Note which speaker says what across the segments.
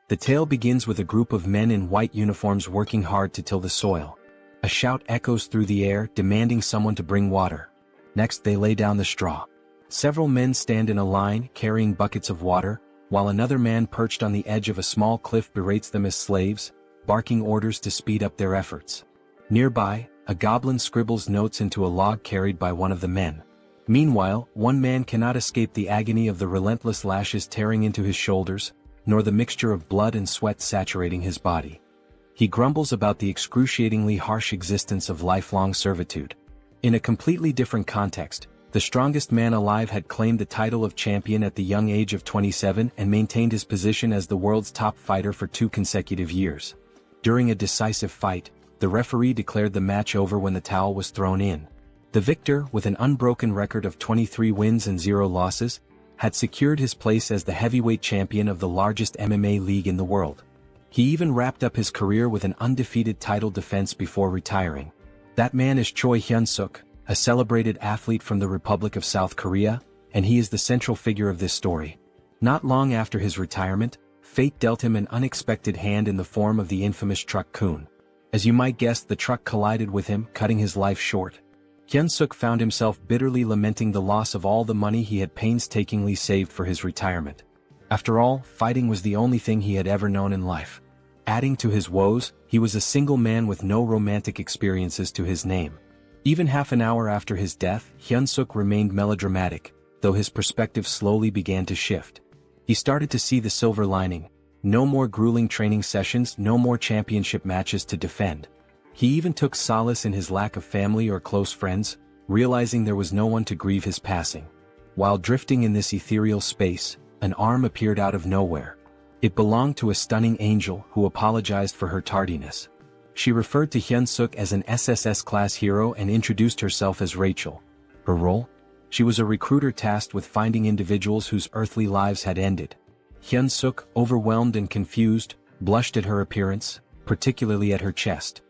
Speaker 1: The tale begins with a group of men in white uniforms working hard to till the soil. A shout echoes through the air demanding someone to bring water. Next they lay down the straw. Several men stand in a line carrying buckets of water, while another man perched on the edge of a small cliff berates them as slaves, barking orders to speed up their efforts. Nearby, a goblin scribbles notes into a log carried by one of the men. Meanwhile, one man cannot escape the agony of the relentless lashes tearing into his shoulders, nor the mixture of blood and sweat saturating his body. He grumbles about the excruciatingly harsh existence of lifelong servitude. In a completely different context, the strongest man alive had claimed the title of champion at the young age of 27 and maintained his position as the world's top fighter for 2 consecutive years. During a decisive fight, the referee declared the match over when the towel was thrown in. The victor, with an unbroken record of 23 wins and 0 losses, had secured his place as the heavyweight champion of the largest MMA league in the world. He even wrapped up his career with an undefeated title defense before retiring. That man is Choi Hyun-suk, a celebrated athlete from the Republic of South Korea, and he is the central figure of this story. Not long after his retirement, fate dealt him an unexpected hand in the form of the infamous truck Kun. As you might guess, the truck collided with him, cutting his life short. Hyun-suk found himself bitterly lamenting the loss of all the money he had painstakingly saved for his retirement. After all, fighting was the only thing he had ever known in life. Adding to his woes, he was a single man with no romantic experiences to his name. Even half an hour after his death, Hyun-suk remained melodramatic, though his perspective slowly began to shift. He started to see the silver lining. No more grueling training sessions, no more championship matches to defend. He even took solace in his lack of family or close friends, realizing there was no one to grieve his passing. While drifting in this ethereal space, an arm appeared out of nowhere. It belonged to a stunning angel who apologized for her tardiness. She referred to Hyun-suk as an SSS-class hero and introduced herself as Rachel. Her role? She was a recruiter tasked with finding individuals whose earthly lives had ended. Hyun-suk, overwhelmed and confused, blushed at her appearance, particularly at her chest.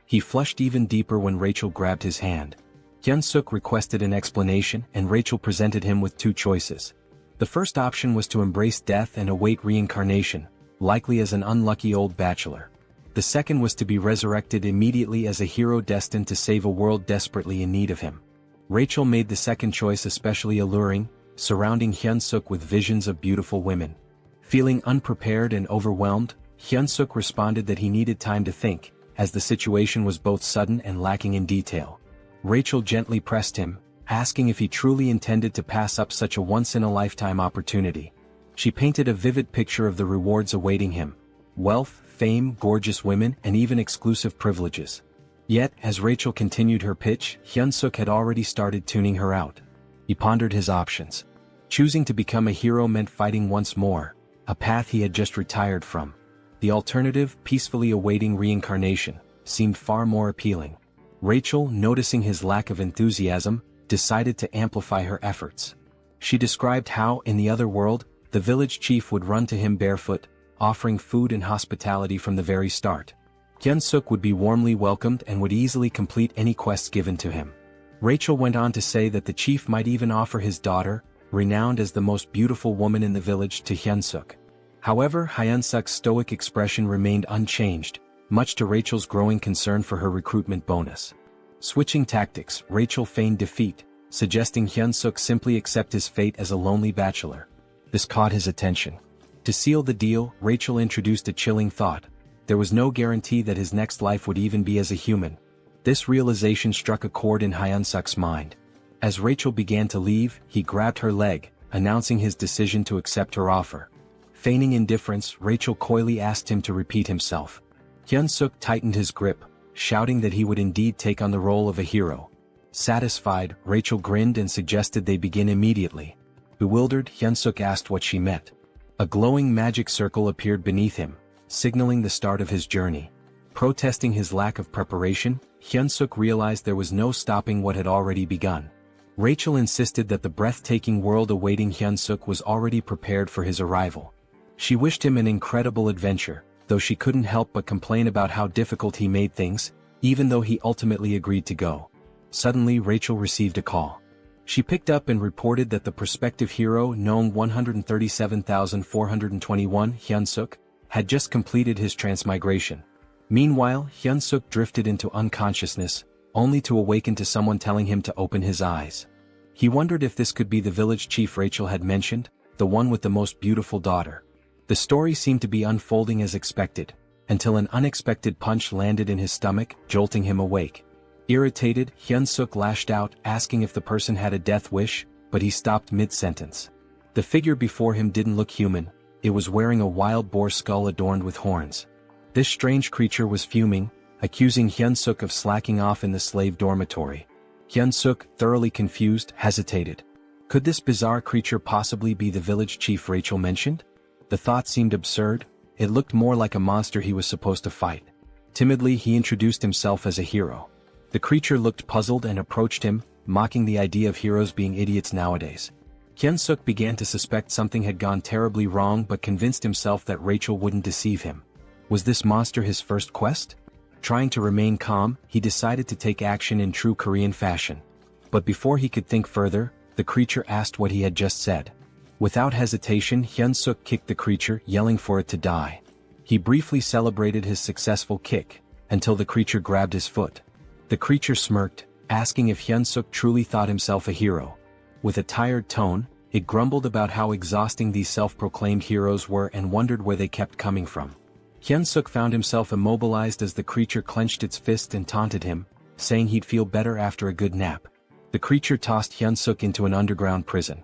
Speaker 1: He flushed even deeper when Rachel grabbed his hand. Hyun-suk requested an explanation, and Rachel presented him with 2 choices. The first option was to embrace death and await reincarnation, likely as an unlucky old bachelor. The second was to be resurrected immediately as a hero destined to save a world desperately in need of him. Rachel made the second choice especially alluring, surrounding Hyun-suk with visions of beautiful women. Feeling unprepared and overwhelmed, Hyun-suk responded that he needed time to think, as the situation was both sudden and lacking in detail. Rachel gently pressed him, asking if he truly intended to pass up such a once-in-a-lifetime opportunity. She painted a vivid picture of the rewards awaiting him: wealth, fame, gorgeous women, and even exclusive privileges. Yet, as Rachel continued her pitch, Hyun-suk had already started tuning her out. He pondered his options. Choosing to become a hero meant fighting once more, a path he had just retired from. The alternative, peacefully awaiting reincarnation, seemed far more appealing. Rachel, noticing his lack of enthusiasm, decided to amplify her efforts. She described how, in the other world, the village chief would run to him barefoot, offering food and hospitality from the very start. Hyun-suk would be warmly welcomed and would easily complete any quests given to him. Rachel went on to say that the chief might even offer his daughter, renowned as the most beautiful woman in the village, to Hyun-suk. However, Hyun-suk's stoic expression remained unchanged, much to Rachel's growing concern for her recruitment bonus. Switching tactics, Rachel feigned defeat, suggesting Hyun-suk simply accept his fate as a lonely bachelor. This caught his attention. To seal the deal, Rachel introduced a chilling thought: there was no guarantee that his next life would even be as a human. This realization struck a chord in Hyun-suk's mind. As Rachel began to leave, he grabbed her leg, announcing his decision to accept her offer. Feigning indifference, Rachel coyly asked him to repeat himself. Hyun-suk tightened his grip, shouting that he would indeed take on the role of a hero. Satisfied, Rachel grinned and suggested they begin immediately. Bewildered, Hyun-suk asked what she meant. A glowing magic circle appeared beneath him, signaling the start of his journey. Protesting his lack of preparation, Hyun-suk realized there was no stopping what had already begun. Rachel insisted that the breathtaking world awaiting Hyun-suk was already prepared for his arrival. She wished him an incredible adventure, though she couldn't help but complain about how difficult he made things, even though he ultimately agreed to go. Suddenly, Rachel received a call. She picked up and reported that the prospective hero, known 137,421, Hyun-suk, had just completed his transmigration. Meanwhile, Hyun-suk drifted into unconsciousness, only to awaken to someone telling him to open his eyes. He wondered if this could be the village chief Rachel had mentioned, the one with the most beautiful daughter. The story seemed to be unfolding as expected, until an unexpected punch landed in his stomach, jolting him awake. Irritated, Hyun-suk lashed out, asking if the person had a death wish, but he stopped mid-sentence. The figure before him didn't look human, it was wearing a wild boar skull adorned with horns. This strange creature was fuming, accusing Hyun-suk of slacking off in the slave dormitory. Hyun-suk, thoroughly confused, hesitated. Could this bizarre creature possibly be the village chief Rachel mentioned? The thought seemed absurd, it looked more like a monster he was supposed to fight. Timidly he introduced himself as a hero. The creature looked puzzled and approached him, mocking the idea of heroes being idiots nowadays. Hyun-suk began to suspect something had gone terribly wrong but convinced himself that Rachel wouldn't deceive him. Was this monster his first quest? Trying to remain calm, he decided to take action in true Korean fashion. But before he could think further, the creature asked what he had just said. Without hesitation, Hyun-suk kicked the creature, yelling for it to die. He briefly celebrated his successful kick, until the creature grabbed his foot. The creature smirked, asking if Hyun-suk truly thought himself a hero. With a tired tone, it grumbled about how exhausting these self-proclaimed heroes were and wondered where they kept coming from. Hyun-suk found himself immobilized as the creature clenched its fist and taunted him, saying he'd feel better after a good nap. The creature tossed Hyun-suk into an underground prison.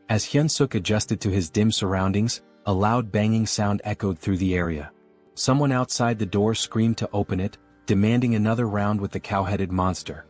Speaker 1: As Hyun-suk adjusted to his dim surroundings, a loud banging sound echoed through the area. Someone outside the door screamed to open it, demanding another round with the cow-headed monster.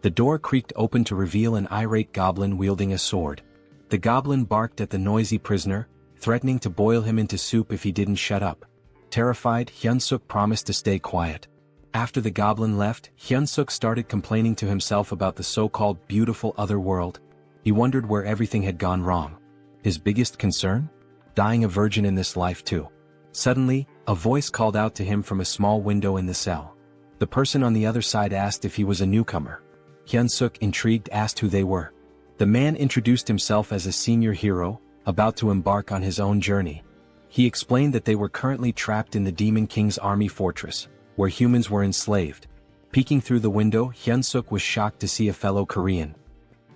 Speaker 1: The door creaked open to reveal an irate goblin wielding a sword. The goblin barked at the noisy prisoner, threatening to boil him into soup if he didn't shut up. Terrified, Hyun-suk promised to stay quiet. After the goblin left, Hyun-suk started complaining to himself about the so-called beautiful other world. He wondered where everything had gone wrong. His biggest concern? Dying a virgin in this life too. Suddenly, a voice called out to him from a small window in the cell. The person on the other side asked if he was a newcomer. Hyun-suk, intrigued, asked who they were. The man introduced himself as a senior hero, about to embark on his own journey. He explained that they were currently trapped in the Demon King's army fortress, where humans were enslaved. Peeking through the window, Hyun-suk was shocked to see a fellow Korean.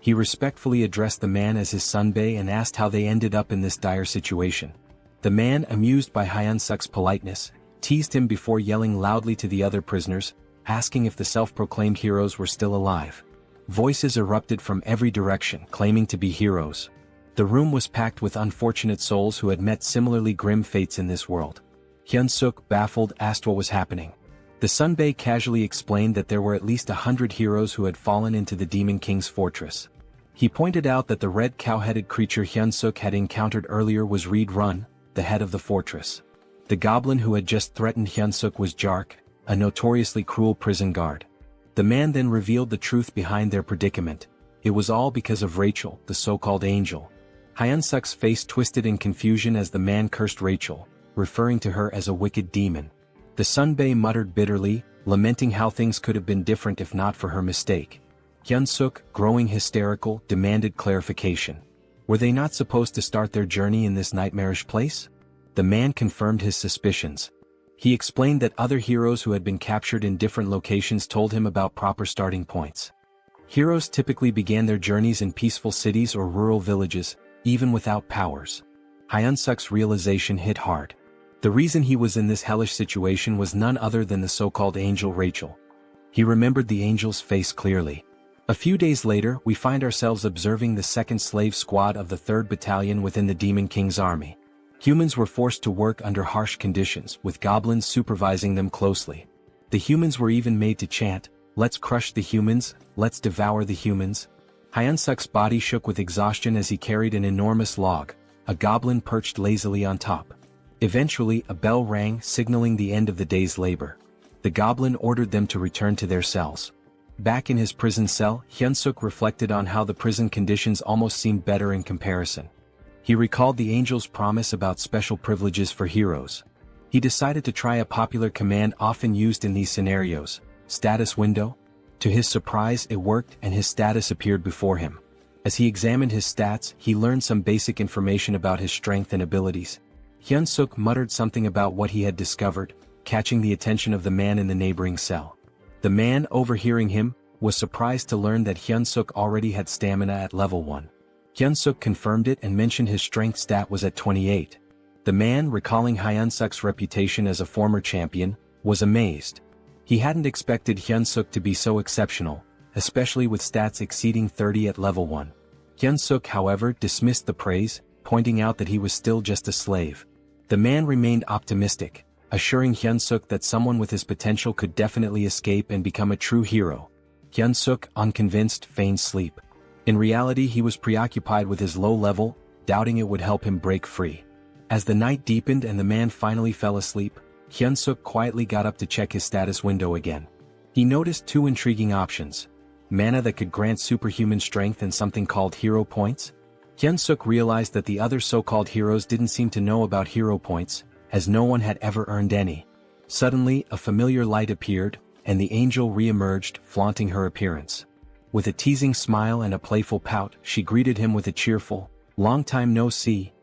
Speaker 1: He respectfully addressed the man as his sunbae and asked how they ended up in this dire situation. The man, amused by Hyun-suk's politeness, teased him before yelling loudly to the other prisoners, asking if the self-proclaimed heroes were still alive. Voices erupted from every direction, claiming to be heroes. The room was packed with unfortunate souls who had met similarly grim fates in this world. Hyun-suk, baffled, asked what was happening. The sunbae casually explained that there were at least 100 heroes who had fallen into the Demon King's fortress. He pointed out that the red cow-headed creature Hyun-suk had encountered earlier was Reed-Run, the head of the fortress. The goblin who had just threatened Hyun-suk was Jark, a notoriously cruel prison guard. The man then revealed the truth behind their predicament. It was all because of Rachel, the so-called angel. Hyun-suk's face twisted in confusion as the man cursed Rachel, referring to her as a wicked demon. The sunbae muttered bitterly, lamenting how things could have been different if not for her mistake. Hyun-suk, growing hysterical, demanded clarification. Were they not supposed to start their journey in this nightmarish place? The man confirmed his suspicions. He explained that other heroes who had been captured in different locations told him about proper starting points. Heroes typically began their journeys in peaceful cities or rural villages, even without powers. Hyun-suk's realization hit hard. The reason he was in this hellish situation was none other than the so-called angel Rachel. He remembered the angel's face clearly. A few days later, we find ourselves observing the 2nd Slave Squad of the 3rd Battalion within the Demon King's army. Humans were forced to work under harsh conditions, with goblins supervising them closely. The humans were even made to chant, "Let's crush the humans, let's devour the humans." Hyun-suk's body shook with exhaustion as he carried an enormous log, a goblin perched lazily on top. Eventually, a bell rang, signaling the end of the day's labor. The goblin ordered them to return to their cells. Back in his prison cell, Hyun-suk reflected on how the prison conditions almost seemed better in comparison. He recalled the angel's promise about special privileges for heroes. He decided to try a popular command often used in these scenarios, status window. To his surprise, it worked and his status appeared before him. As he examined his stats, he learned some basic information about his strength and abilities. Hyun-suk muttered something about what he had discovered, catching the attention of the man in the neighboring cell. The man, overhearing him, was surprised to learn that Hyun-suk already had stamina at level 1. Hyun-suk confirmed it and mentioned his strength stat was at 28. The man, recalling Hyun-suk's reputation as a former champion, was amazed. He hadn't expected Hyun-suk to be so exceptional, especially with stats exceeding 30 at level 1. Hyun-suk, however, dismissed the praise, pointing out that he was still just a slave. The man remained optimistic, assuring Hyun-suk that someone with his potential could definitely escape and become a true hero. Hyun-suk, unconvinced, feigned sleep. In reality, he was preoccupied with his low level, doubting it would help him break free. As the night deepened and the man finally fell asleep, Hyun-suk quietly got up to check his status window again. He noticed 2 intriguing options: mana that could grant superhuman strength and something called hero points. Hyun-suk realized that the other so-called heroes didn't seem to know about hero points, as no one had ever earned any. Suddenly, a familiar light appeared, and the angel re-emerged, flaunting her appearance. With a teasing smile and a playful pout, she greeted him with a cheerful, "Long time no see."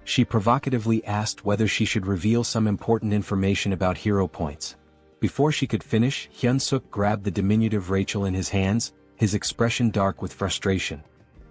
Speaker 1: She provocatively asked whether she should reveal some important information about hero points. Before she could finish, Hyun-suk grabbed the diminutive Rachel in his hands, his expression dark with frustration.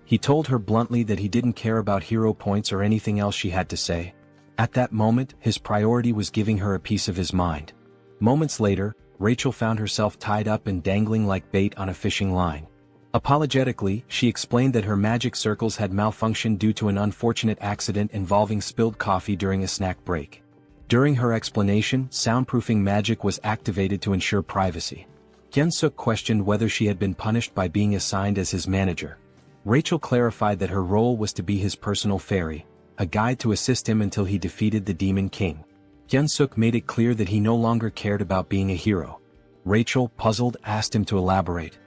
Speaker 1: He told her bluntly that he didn't care about hero points or anything else she had to say. At that moment, his priority was giving her a piece of his mind. Moments later, Rachel found herself tied up and dangling like bait on a fishing line. Apologetically, she explained that her magic circles had malfunctioned due to an unfortunate accident involving spilled coffee during a snack break. During her explanation, soundproofing magic was activated to ensure privacy. Hyun-suk questioned whether she had been punished by being assigned as his manager. Rachel clarified that her role was to be his personal fairy, a guide to assist him until he defeated the Demon King. Hyun-suk made it clear that he no longer cared about being a hero. Rachel, puzzled, asked him to elaborate.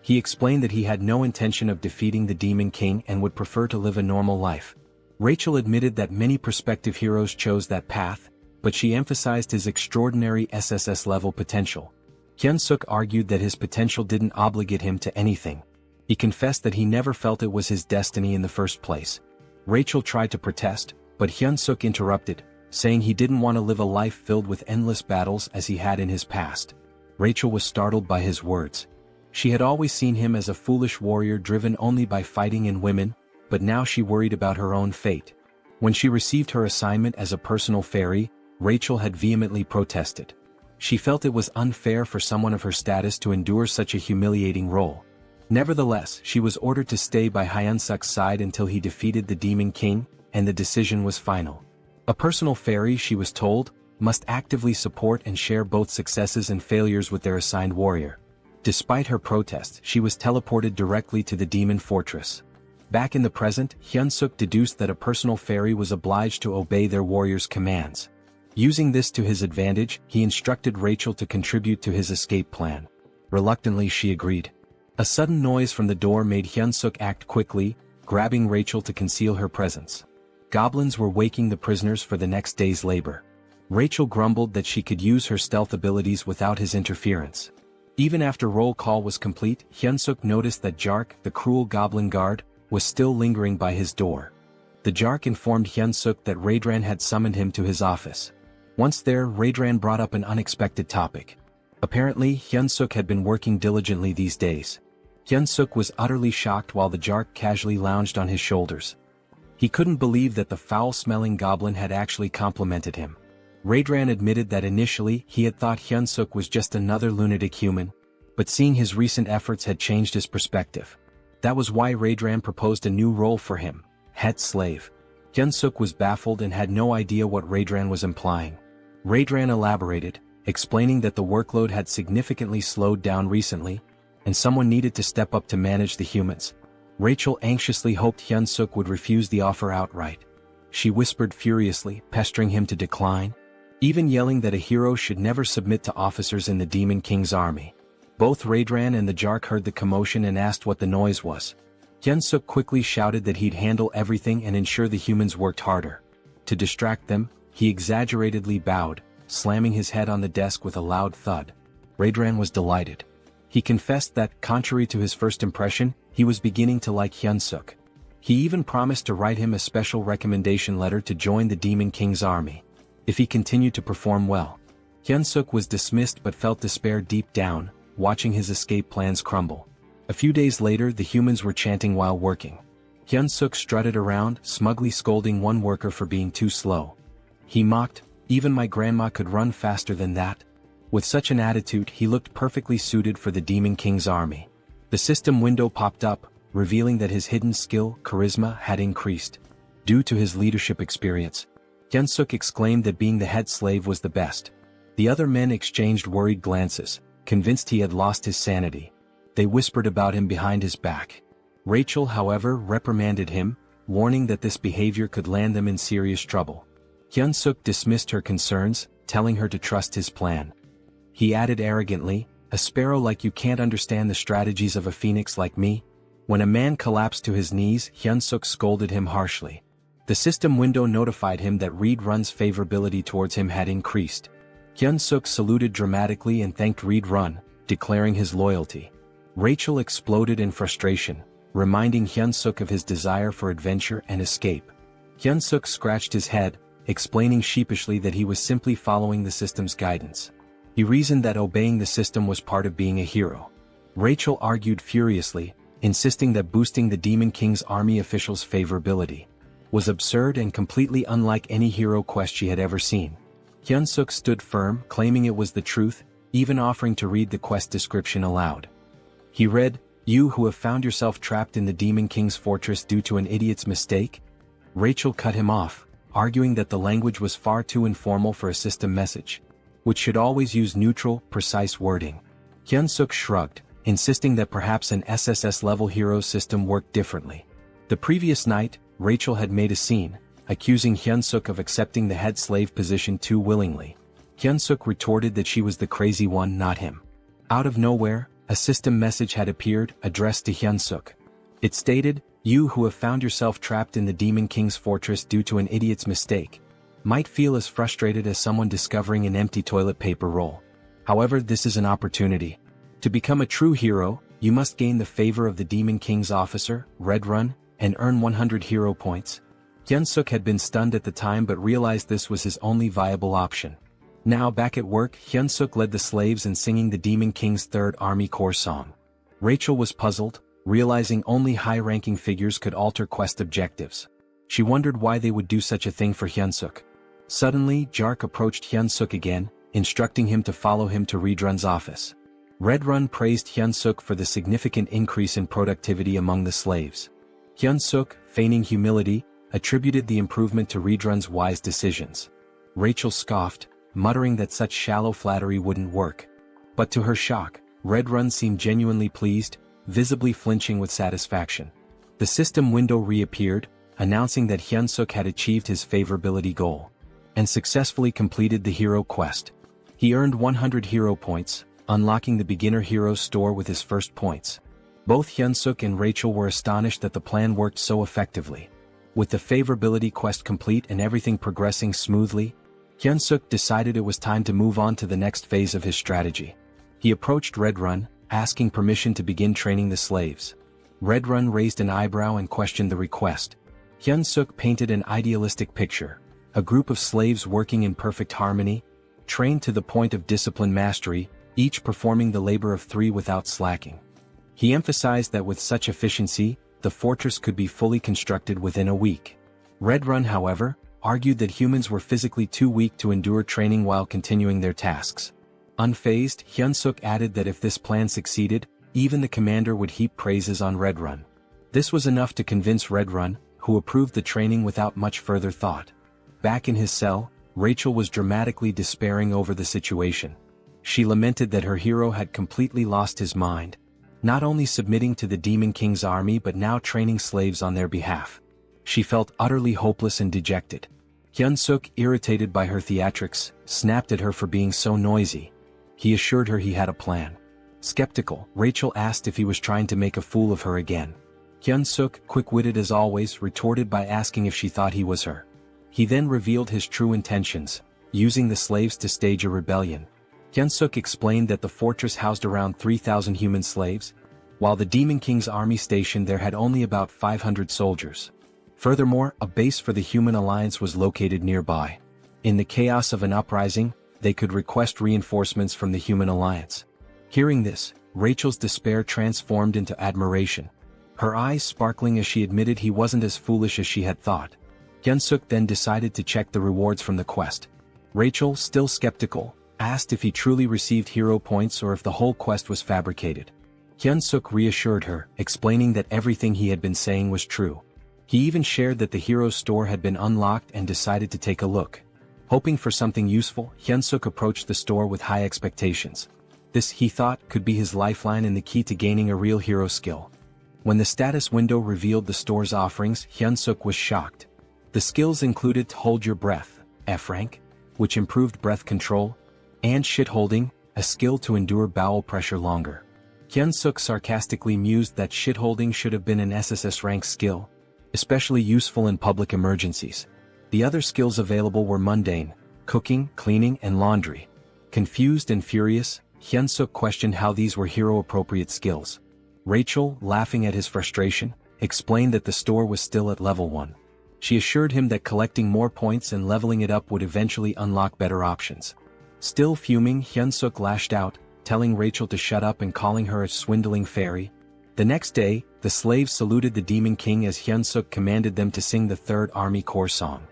Speaker 1: He explained that he had no intention of defeating the Demon King and would prefer to live a normal life. Rachel admitted that many prospective heroes chose that path, but she emphasized his extraordinary SSS-level potential. Hyun-suk argued that his potential didn't obligate him to anything. He confessed that he never felt it was his destiny in the first place. Rachel tried to protest, but Hyun-suk interrupted, saying he didn't want to live a life filled with endless battles as he had in his past. Rachel was startled by his words. She had always seen him as a foolish warrior driven only by fighting and women, but now she worried about her own fate. When she received her assignment as a personal fairy, Rachel had vehemently protested. She felt it was unfair for someone of her status to endure such a humiliating role. Nevertheless, she was ordered to stay by Hyun-suk's side until he defeated the Demon King, and the decision was final. A personal fairy, she was told, must actively support and share both successes and failures with their assigned warrior. Despite her protest, she was teleported directly to the demon fortress. Back in the present, Hyun-suk deduced that a personal fairy was obliged to obey their warrior's commands. Using this to his advantage, he instructed Rachel to contribute to his escape plan. Reluctantly, she agreed. A sudden noise from the door made Hyun-suk act quickly, grabbing Rachel to conceal her presence. Goblins were waking the prisoners for the next day's labor. Rachel grumbled that she could use her stealth abilities without his interference. Even after roll call was complete, Hyun-suk noticed that Jark, the cruel goblin guard, was still lingering by his door. The Jark informed Hyun-suk that Raedran had summoned him to his office. Once there, Raedran brought up an unexpected topic. Apparently, Hyun-suk had been working diligently these days. Hyun-suk was utterly shocked while the Jark casually lounged on his shoulders. He couldn't believe that the foul-smelling goblin had actually complimented him. Raedran admitted that initially he had thought Hyun-suk was just another lunatic human, but seeing his recent efforts had changed his perspective. That was why Raedran proposed a new role for him, head slave. Hyun-suk was baffled and had no idea what Raedran was implying. Raedran elaborated, explaining that the workload had significantly slowed down recently, and someone needed to step up to manage the humans. Rachel anxiously hoped Hyun-suk would refuse the offer outright. She whispered furiously, pestering him to decline, even yelling that a hero should never submit to officers in the Demon King's army. Both Raedran and the Jark heard the commotion and asked what the noise was. Hyun-suk quickly shouted that he'd handle everything and ensure the humans worked harder. To distract them, he exaggeratedly bowed, slamming his head on the desk with a loud thud. Raedran was delighted. He confessed that, contrary to his first impression, he was beginning to like Hyun-suk. He even promised to write him a special recommendation letter to join the Demon King's army, if he continued to perform well. Hyun-suk was dismissed but felt despair deep down, watching his escape plans crumble. A few days later, the humans were chanting while working. Hyun-suk strutted around, smugly scolding one worker for being too slow. He mocked, "Even my grandma could run faster than that." With such an attitude, he looked perfectly suited for the Demon King's army. The system window popped up, revealing that his hidden skill, charisma, had increased. Due to his leadership experience, Hyun-suk exclaimed that being the head slave was the best. The other men exchanged worried glances, convinced he had lost his sanity. They whispered about him behind his back. Rachel, however, reprimanded him, warning that this behavior could land them in serious trouble. Hyun-suk dismissed her concerns, telling her to trust his plan. He added arrogantly, "A sparrow like you can't understand the strategies of a phoenix like me?" When a man collapsed to his knees, Hyun-suk scolded him harshly. The system window notified him that Reed Run's favorability towards him had increased. Hyun-suk saluted dramatically and thanked Reed Run, declaring his loyalty. Rachel exploded in frustration, reminding Hyun-suk of his desire for adventure and escape. Hyun-suk scratched his head, explaining sheepishly that he was simply following the system's guidance. He reasoned that obeying the system was part of being a hero. Rachel argued furiously, insisting that boosting the Demon King's army officials' favorability was absurd and completely unlike any hero quest she had ever seen. Hyun-suk stood firm, claiming it was the truth, even offering to read the quest description aloud. He read, "You who have found yourself trapped in the Demon King's fortress due to an idiot's mistake?" Rachel cut him off, arguing that the language was far too informal for a system message, which should always use neutral, precise wording. Hyun-suk shrugged, insisting that perhaps an SSS-level hero system worked differently. The previous night, Rachel had made a scene, accusing Hyun-suk of accepting the head slave position too willingly. Hyun-suk retorted that she was the crazy one, not him. Out of nowhere, a system message had appeared, addressed to Hyun-suk. It stated, "You who have found yourself trapped in the Demon King's fortress due to an idiot's mistake might feel as frustrated as someone discovering an empty toilet paper roll. However, this is an opportunity. To become a true hero, you must gain the favor of the Demon King's officer, Red Run, and earn 100 hero points." Hyun-suk had been stunned at the time but realized this was his only viable option. Now back at work, Hyun-suk led the slaves in singing the Demon King's Third Army Corps song. Rachel was puzzled, realizing only high-ranking figures could alter quest objectives. She wondered why they would do such a thing for Hyun-suk. Suddenly, Jark approached Hyun-suk again, instructing him to follow him to Red Run's office. Red Run praised Hyun-suk for the significant increase in productivity among the slaves. Hyun-suk, feigning humility, attributed the improvement to Red Run's wise decisions. Rachel scoffed, muttering that such shallow flattery wouldn't work. But to her shock, Red Run seemed genuinely pleased, visibly flinching with satisfaction. The system window reappeared, announcing that Hyun-suk had achieved his favorability goal and successfully completed the hero quest. He earned 100 hero points, unlocking the beginner hero store with his first points. Both Hyun-suk and Rachel were astonished that the plan worked so effectively. With the favorability quest complete and everything progressing smoothly, Hyun-suk decided it was time to move on to the next phase of his strategy. He approached Red Run, asking permission to begin training the slaves. Red Run raised an eyebrow and questioned the request. Hyun-suk painted an idealistic picture, a group of slaves working in perfect harmony, trained to the point of discipline mastery, each performing the labor of three without slacking. He emphasized that with such efficiency, the fortress could be fully constructed within a week. Red Run, however, argued that humans were physically too weak to endure training while continuing their tasks. Unfazed, Hyun-suk added that if this plan succeeded, even the commander would heap praises on Red Run. This was enough to convince Red Run, who approved the training without much further thought. Back in his cell, Rachel was dramatically despairing over the situation. She lamented that her hero had completely lost his mind, not only submitting to the Demon King's army but now training slaves on their behalf. She felt utterly hopeless and dejected. Hyun-suk, irritated by her theatrics, snapped at her for being so noisy. He assured her he had a plan. Skeptical, Rachel asked if he was trying to make a fool of her again. Hyun-suk, quick-witted as always, retorted by asking if she thought he was her. He then revealed his true intentions, using the slaves to stage a rebellion. Hyun-suk explained that the fortress housed around 3,000 human slaves, while the Demon King's army stationed there had only about 500 soldiers. Furthermore, a base for the Human Alliance was located nearby. In the chaos of an uprising, they could request reinforcements from the Human Alliance. Hearing this, Rachel's despair transformed into admiration, her eyes sparkling as she admitted he wasn't as foolish as she had thought. Hyunsuk then decided to check the rewards from the quest. Rachel, still skeptical, asked if he truly received hero points or if the whole quest was fabricated. Hyunsuk reassured her, explaining that everything he had been saying was true. He even shared that the hero's store had been unlocked and decided to take a look. Hoping for something useful, Hyunsuk approached the store with high expectations. This, he thought, could be his lifeline and the key to gaining a real hero skill. When the status window revealed the store's offerings, Hyunsuk was shocked. The skills included Hold Your Breath, F rank, which improved breath control, and Shit Holding, a skill to endure bowel pressure longer. Hyunsuk sarcastically mused that shit holding should have been an SSS rank skill, especially useful in public emergencies. The other skills available were mundane, cooking, cleaning, and laundry. Confused and furious, Hyunsuk questioned how these were hero-appropriate skills. Rachel, laughing at his frustration, explained that the store was still at level 1. She assured him that collecting more points and leveling it up would eventually unlock better options. Still fuming, Hyunsuk lashed out, telling Rachel to shut up and calling her a swindling fairy. The next day, the slaves saluted the Demon King as Hyunsuk commanded them to sing the 3rd Army Corps song.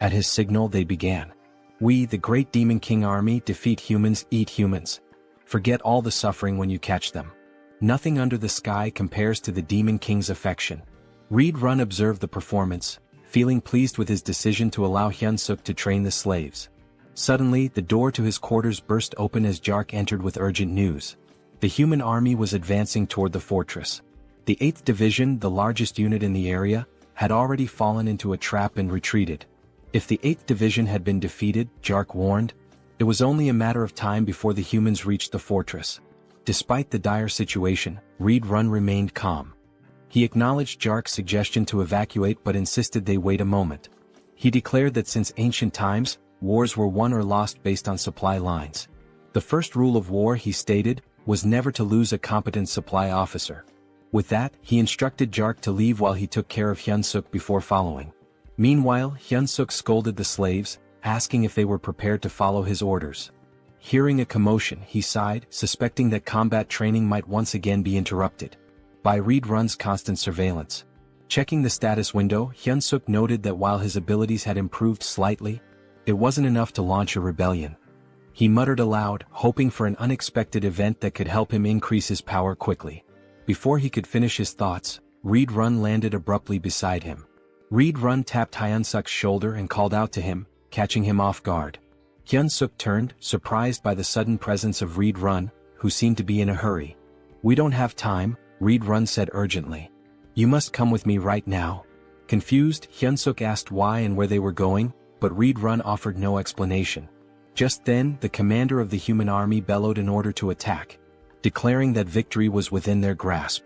Speaker 1: At his signal they began. We, the great Demon King army, defeat humans, eat humans. Forget all the suffering when you catch them. Nothing under the sky compares to the Demon King's affection. Reed Run observed the performance, feeling pleased with his decision to allow Hyunsuk to train the slaves. Suddenly, the door to his quarters burst open as Jark entered with urgent news. The human army was advancing toward the fortress. The 8th Division, the largest unit in the area, had already fallen into a trap and retreated. If the 8th Division had been defeated, Jark warned, it was only a matter of time before the humans reached the fortress. Despite the dire situation, Reed Run remained calm. He acknowledged Jark's suggestion to evacuate but insisted they wait a moment. He declared that since ancient times, wars were won or lost based on supply lines. The first rule of war, he stated, was never to lose a competent supply officer. With that, he instructed Jark to leave while he took care of Hyunsuk before following. Meanwhile, Hyunsuk scolded the slaves, asking if they were prepared to follow his orders. Hearing a commotion, he sighed, suspecting that combat training might once again be interrupted by Reed Run's constant surveillance. Checking the status window, Hyunsuk noted that while his abilities had improved slightly, it wasn't enough to launch a rebellion. He muttered aloud, hoping for an unexpected event that could help him increase his power quickly. Before he could finish his thoughts, Reed Run landed abruptly beside him. Reed Run tapped Hyunsuk's shoulder and called out to him, catching him off guard. Hyunsuk turned, surprised by the sudden presence of Reed Run, who seemed to be in a hurry. We don't have time, Reed Run said urgently. You must come with me right now. Confused, Hyunsuk asked why and where they were going, but Reed Run offered no explanation. Just then, the commander of the human army bellowed an order to attack, declaring that victory was within their grasp.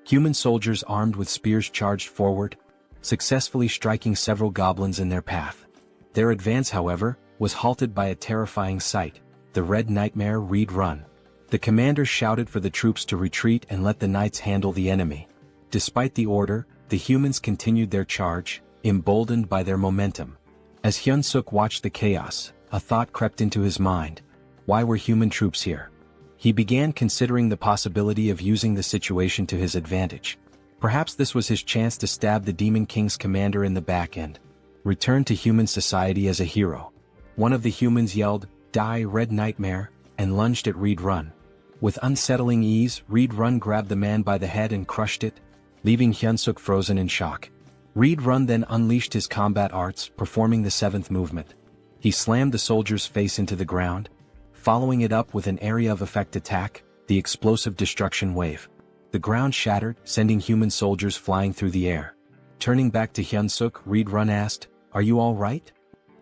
Speaker 1: Human soldiers armed with spears charged forward, successfully striking several goblins in their path. Their advance, however, was halted by a terrifying sight, the Red Nightmare Reed Run. The commander shouted for the troops to retreat and let the knights handle the enemy. Despite the order, the humans continued their charge, emboldened by their momentum. As Hyunsuk watched the chaos, a thought crept into his mind. Why were human troops here? He began considering the possibility of using the situation to his advantage. Perhaps this was his chance to stab the Demon King's commander in the back end. Return to human society as a hero. One of the humans yelled, "Die, Red Nightmare," and lunged at Reed Run. With unsettling ease, Reed Run grabbed the man by the head and crushed it, leaving Hyunsuk frozen in shock. Reed Run then unleashed his combat arts, performing the 7th movement. He slammed the soldier's face into the ground, following it up with an area of effect attack, the explosive destruction wave. The ground shattered, sending human soldiers flying through the air. Turning back to Hyunsuk, Reed Run asked, "Are you all right?"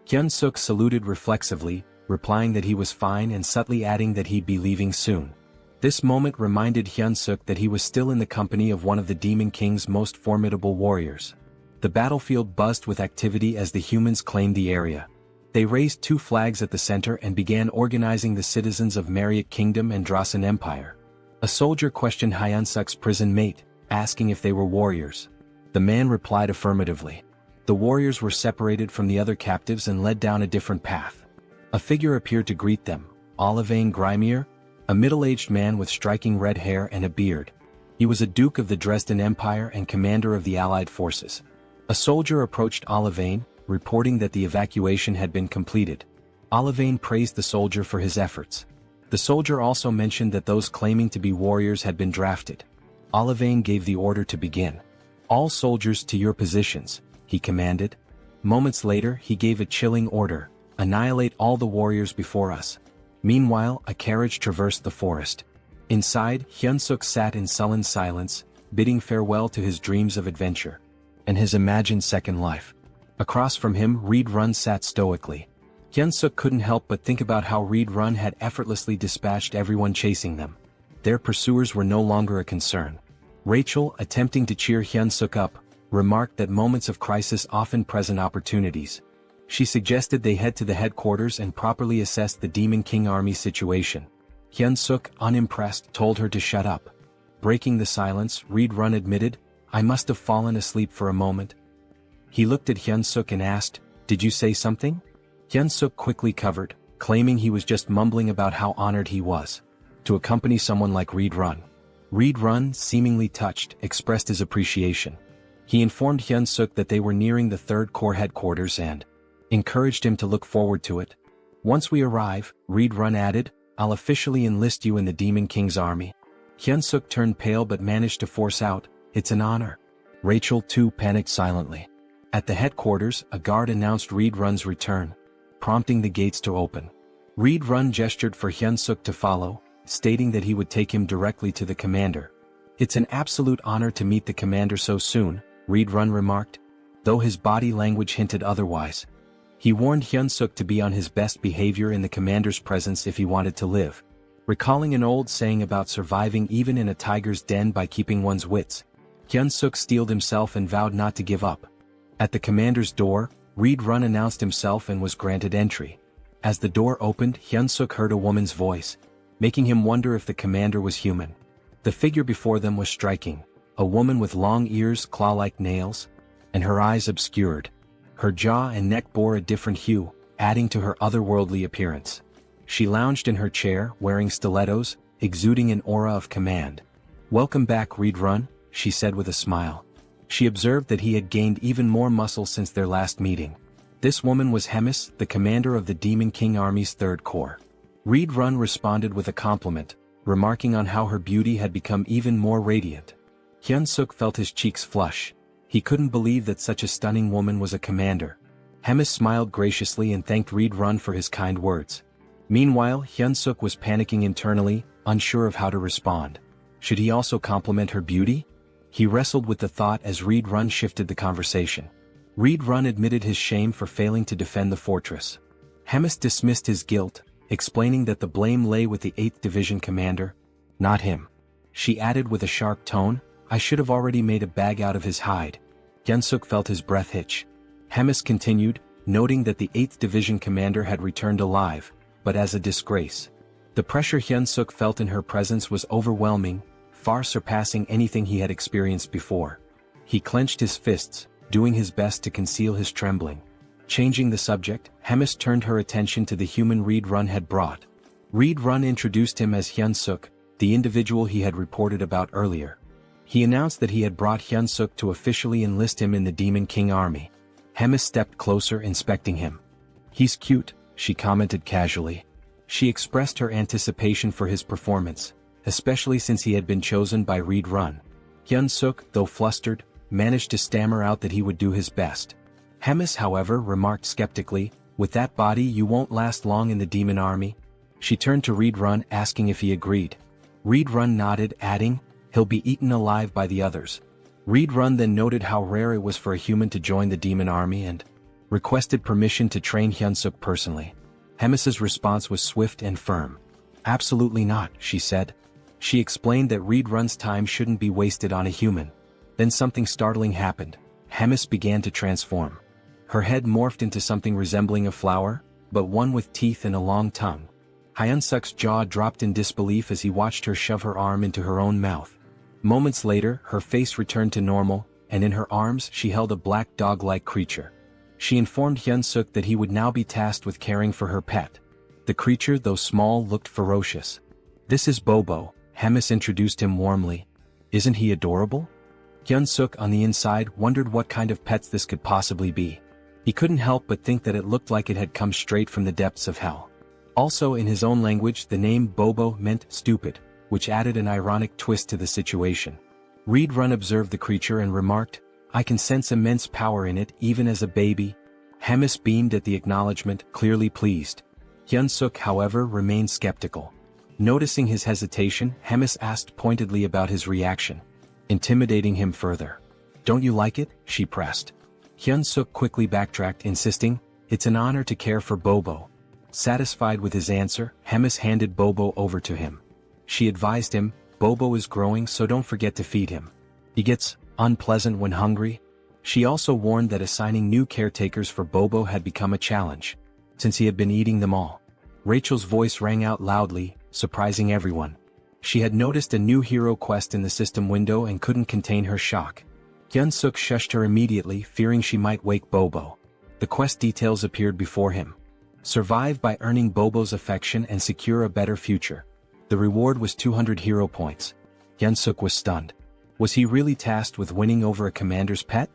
Speaker 1: Hyunsuk saluted reflexively, replying that he was fine and subtly adding that he'd be leaving soon. This moment reminded Hyunsuk that he was still in the company of one of the Demon King's most formidable warriors. The battlefield buzzed with activity as the humans claimed the area. They raised 2 flags at the center and began organizing the citizens of Marriott Kingdom and Drasan Empire. A soldier questioned Hyunsuk's prison mate, asking if they were warriors. The man replied affirmatively. The warriors were separated from the other captives and led down a different path. A figure appeared to greet them, Olivane Grimier, a middle-aged man with striking red hair and a beard. He was a duke of the Dresden Empire and commander of the Allied forces. A soldier approached Olivane, reporting that the evacuation had been completed. Olivane praised the soldier for his efforts. The soldier also mentioned that those claiming to be warriors had been drafted. Olivane gave the order to begin. "All soldiers to your positions," he commanded. Moments later he gave a chilling order, "Annihilate all the warriors before us." Meanwhile, a carriage traversed the forest. Inside, Hyunsuk sat in sullen silence, bidding farewell to his dreams of adventure and his imagined second life. Across from him, Reed Run sat stoically. Hyunsuk couldn't help but think about how Reed Run had effortlessly dispatched everyone chasing them. Their pursuers were no longer a concern. Rachel, attempting to cheer Hyunsuk up, remarked that moments of crisis often present opportunities. She suggested they head to the headquarters and properly assess the Demon King army situation. Hyunsuk, unimpressed, told her to shut up. Breaking the silence, Reed Run admitted, "I must have fallen asleep for a moment." He looked at Hyunsuk and asked, "Did you say something?" Hyunsuk quickly covered, claiming he was just mumbling about how honored he was to accompany someone like Reed Run. Reed Run, seemingly touched, expressed his appreciation. He informed Hyunsuk that they were nearing the 3rd Corps headquarters and encouraged him to look forward to it. "Once we arrive," Reed Run added, "I'll officially enlist you in the Demon King's army." Hyunsuk turned pale but managed to force out, "It's an honor." Rachel too panicked silently. At the headquarters, a guard announced Reed Run's return, prompting the gates to open. Reed Run gestured for Hyunsuk to follow, stating that he would take him directly to the commander. "It's an absolute honor to meet the commander so soon," Reed Run remarked, though his body language hinted otherwise. He warned Hyunsuk to be on his best behavior in the commander's presence if he wanted to live. Recalling an old saying about surviving even in a tiger's den by keeping one's wits, Hyunsuk steeled himself and vowed not to give up. At the commander's door, Reed Run announced himself and was granted entry. As the door opened, Hyunsuk heard a woman's voice, making him wonder if the commander was human. The figure before them was striking, a woman with long ears, claw-like nails, and her eyes obscured. Her jaw and neck bore a different hue, adding to her otherworldly appearance. She lounged in her chair, wearing stilettos, exuding an aura of command. "Welcome back, Reed Run," she said with a smile. She observed that he had gained even more muscle since their last meeting. This woman was Hemis, the commander of the Demon King Army's 3rd Corps. Reed Run responded with a compliment, remarking on how her beauty had become even more radiant. Hyunsuk felt his cheeks flush. He couldn't believe that such a stunning woman was a commander. Hemis smiled graciously and thanked Reed Run for his kind words. Meanwhile, Hyunsuk was panicking internally, unsure of how to respond. Should he also compliment her beauty? He wrestled with the thought as Reed Run shifted the conversation. Reed Run admitted his shame for failing to defend the fortress. Hemis dismissed his guilt, explaining that the blame lay with the 8th Division commander, not him. She added with a sharp tone, "I should have already made a bag out of his hide." Hyunsuk felt his breath hitch. Hemis continued, noting that the 8th Division commander had returned alive, but as a disgrace. The pressure Hyunsuk felt in her presence was overwhelming, far surpassing anything he had experienced before. He clenched his fists, doing his best to conceal his trembling. Changing the subject, Hemis turned her attention to the human Reed Run had brought. Reed Run introduced him as Hyunsuk, the individual he had reported about earlier. He announced that he had brought Hyunsuk to officially enlist him in the Demon King army. Hemis stepped closer, inspecting him. "He's cute," she commented casually. She expressed her anticipation for his performance, especially since he had been chosen by Reed Run. Hyunsuk, though flustered, managed to stammer out that he would do his best. Hemis, however, remarked skeptically, "With that body you won't last long in the demon army." She turned to Reed Run, asking if he agreed. Reed Run nodded, adding, "He'll be eaten alive by the others." Reed Run then noted how rare it was for a human to join the demon army and requested permission to train Hyunsuk personally. Hemis's response was swift and firm. "Absolutely not," she said. She explained that Reed Run's time shouldn't be wasted on a human. Then something startling happened. Hemis began to transform. Her head morphed into something resembling a flower, but one with teeth and a long tongue. Hyunsuk's jaw dropped in disbelief as he watched her shove her arm into her own mouth. Moments later, her face returned to normal, and in her arms she held a black dog-like creature. She informed Hyunsuk that he would now be tasked with caring for her pet. The creature, though small, looked ferocious. "This is Bobo," Hemis introduced him warmly. "Isn't he adorable?" Hyunsuk on the inside wondered what kind of pets this could possibly be. He couldn't help but think that it looked like it had come straight from the depths of hell. Also in his own language the name Bobo meant stupid, which added an ironic twist to the situation. Reed Run observed the creature and remarked, "I can sense immense power in it even as a baby." Hemis beamed at the acknowledgement, clearly pleased. Hyunsuk, however, remained skeptical. Noticing his hesitation, Hemis asked pointedly about his reaction, intimidating him further. "Don't you like it?" she pressed. Hyunsuk quickly backtracked, insisting, "It's an honor to care for Bobo." Satisfied with his answer, Hemis handed Bobo over to him. She advised him, "Bobo is growing, so don't forget to feed him. He gets unpleasant when hungry." She also warned that assigning new caretakers for Bobo had become a challenge, since he had been eating them all. Rachel's voice rang out loudly, surprising everyone. She had noticed a new hero quest in the system window and couldn't contain her shock. Hyunsuk shushed her immediately, fearing she might wake Bobo. The quest details appeared before him. Survive by earning Bobo's affection and secure a better future. The reward was 200 hero points. Hyunsuk was stunned. Was he really tasked with winning over a commander's pet?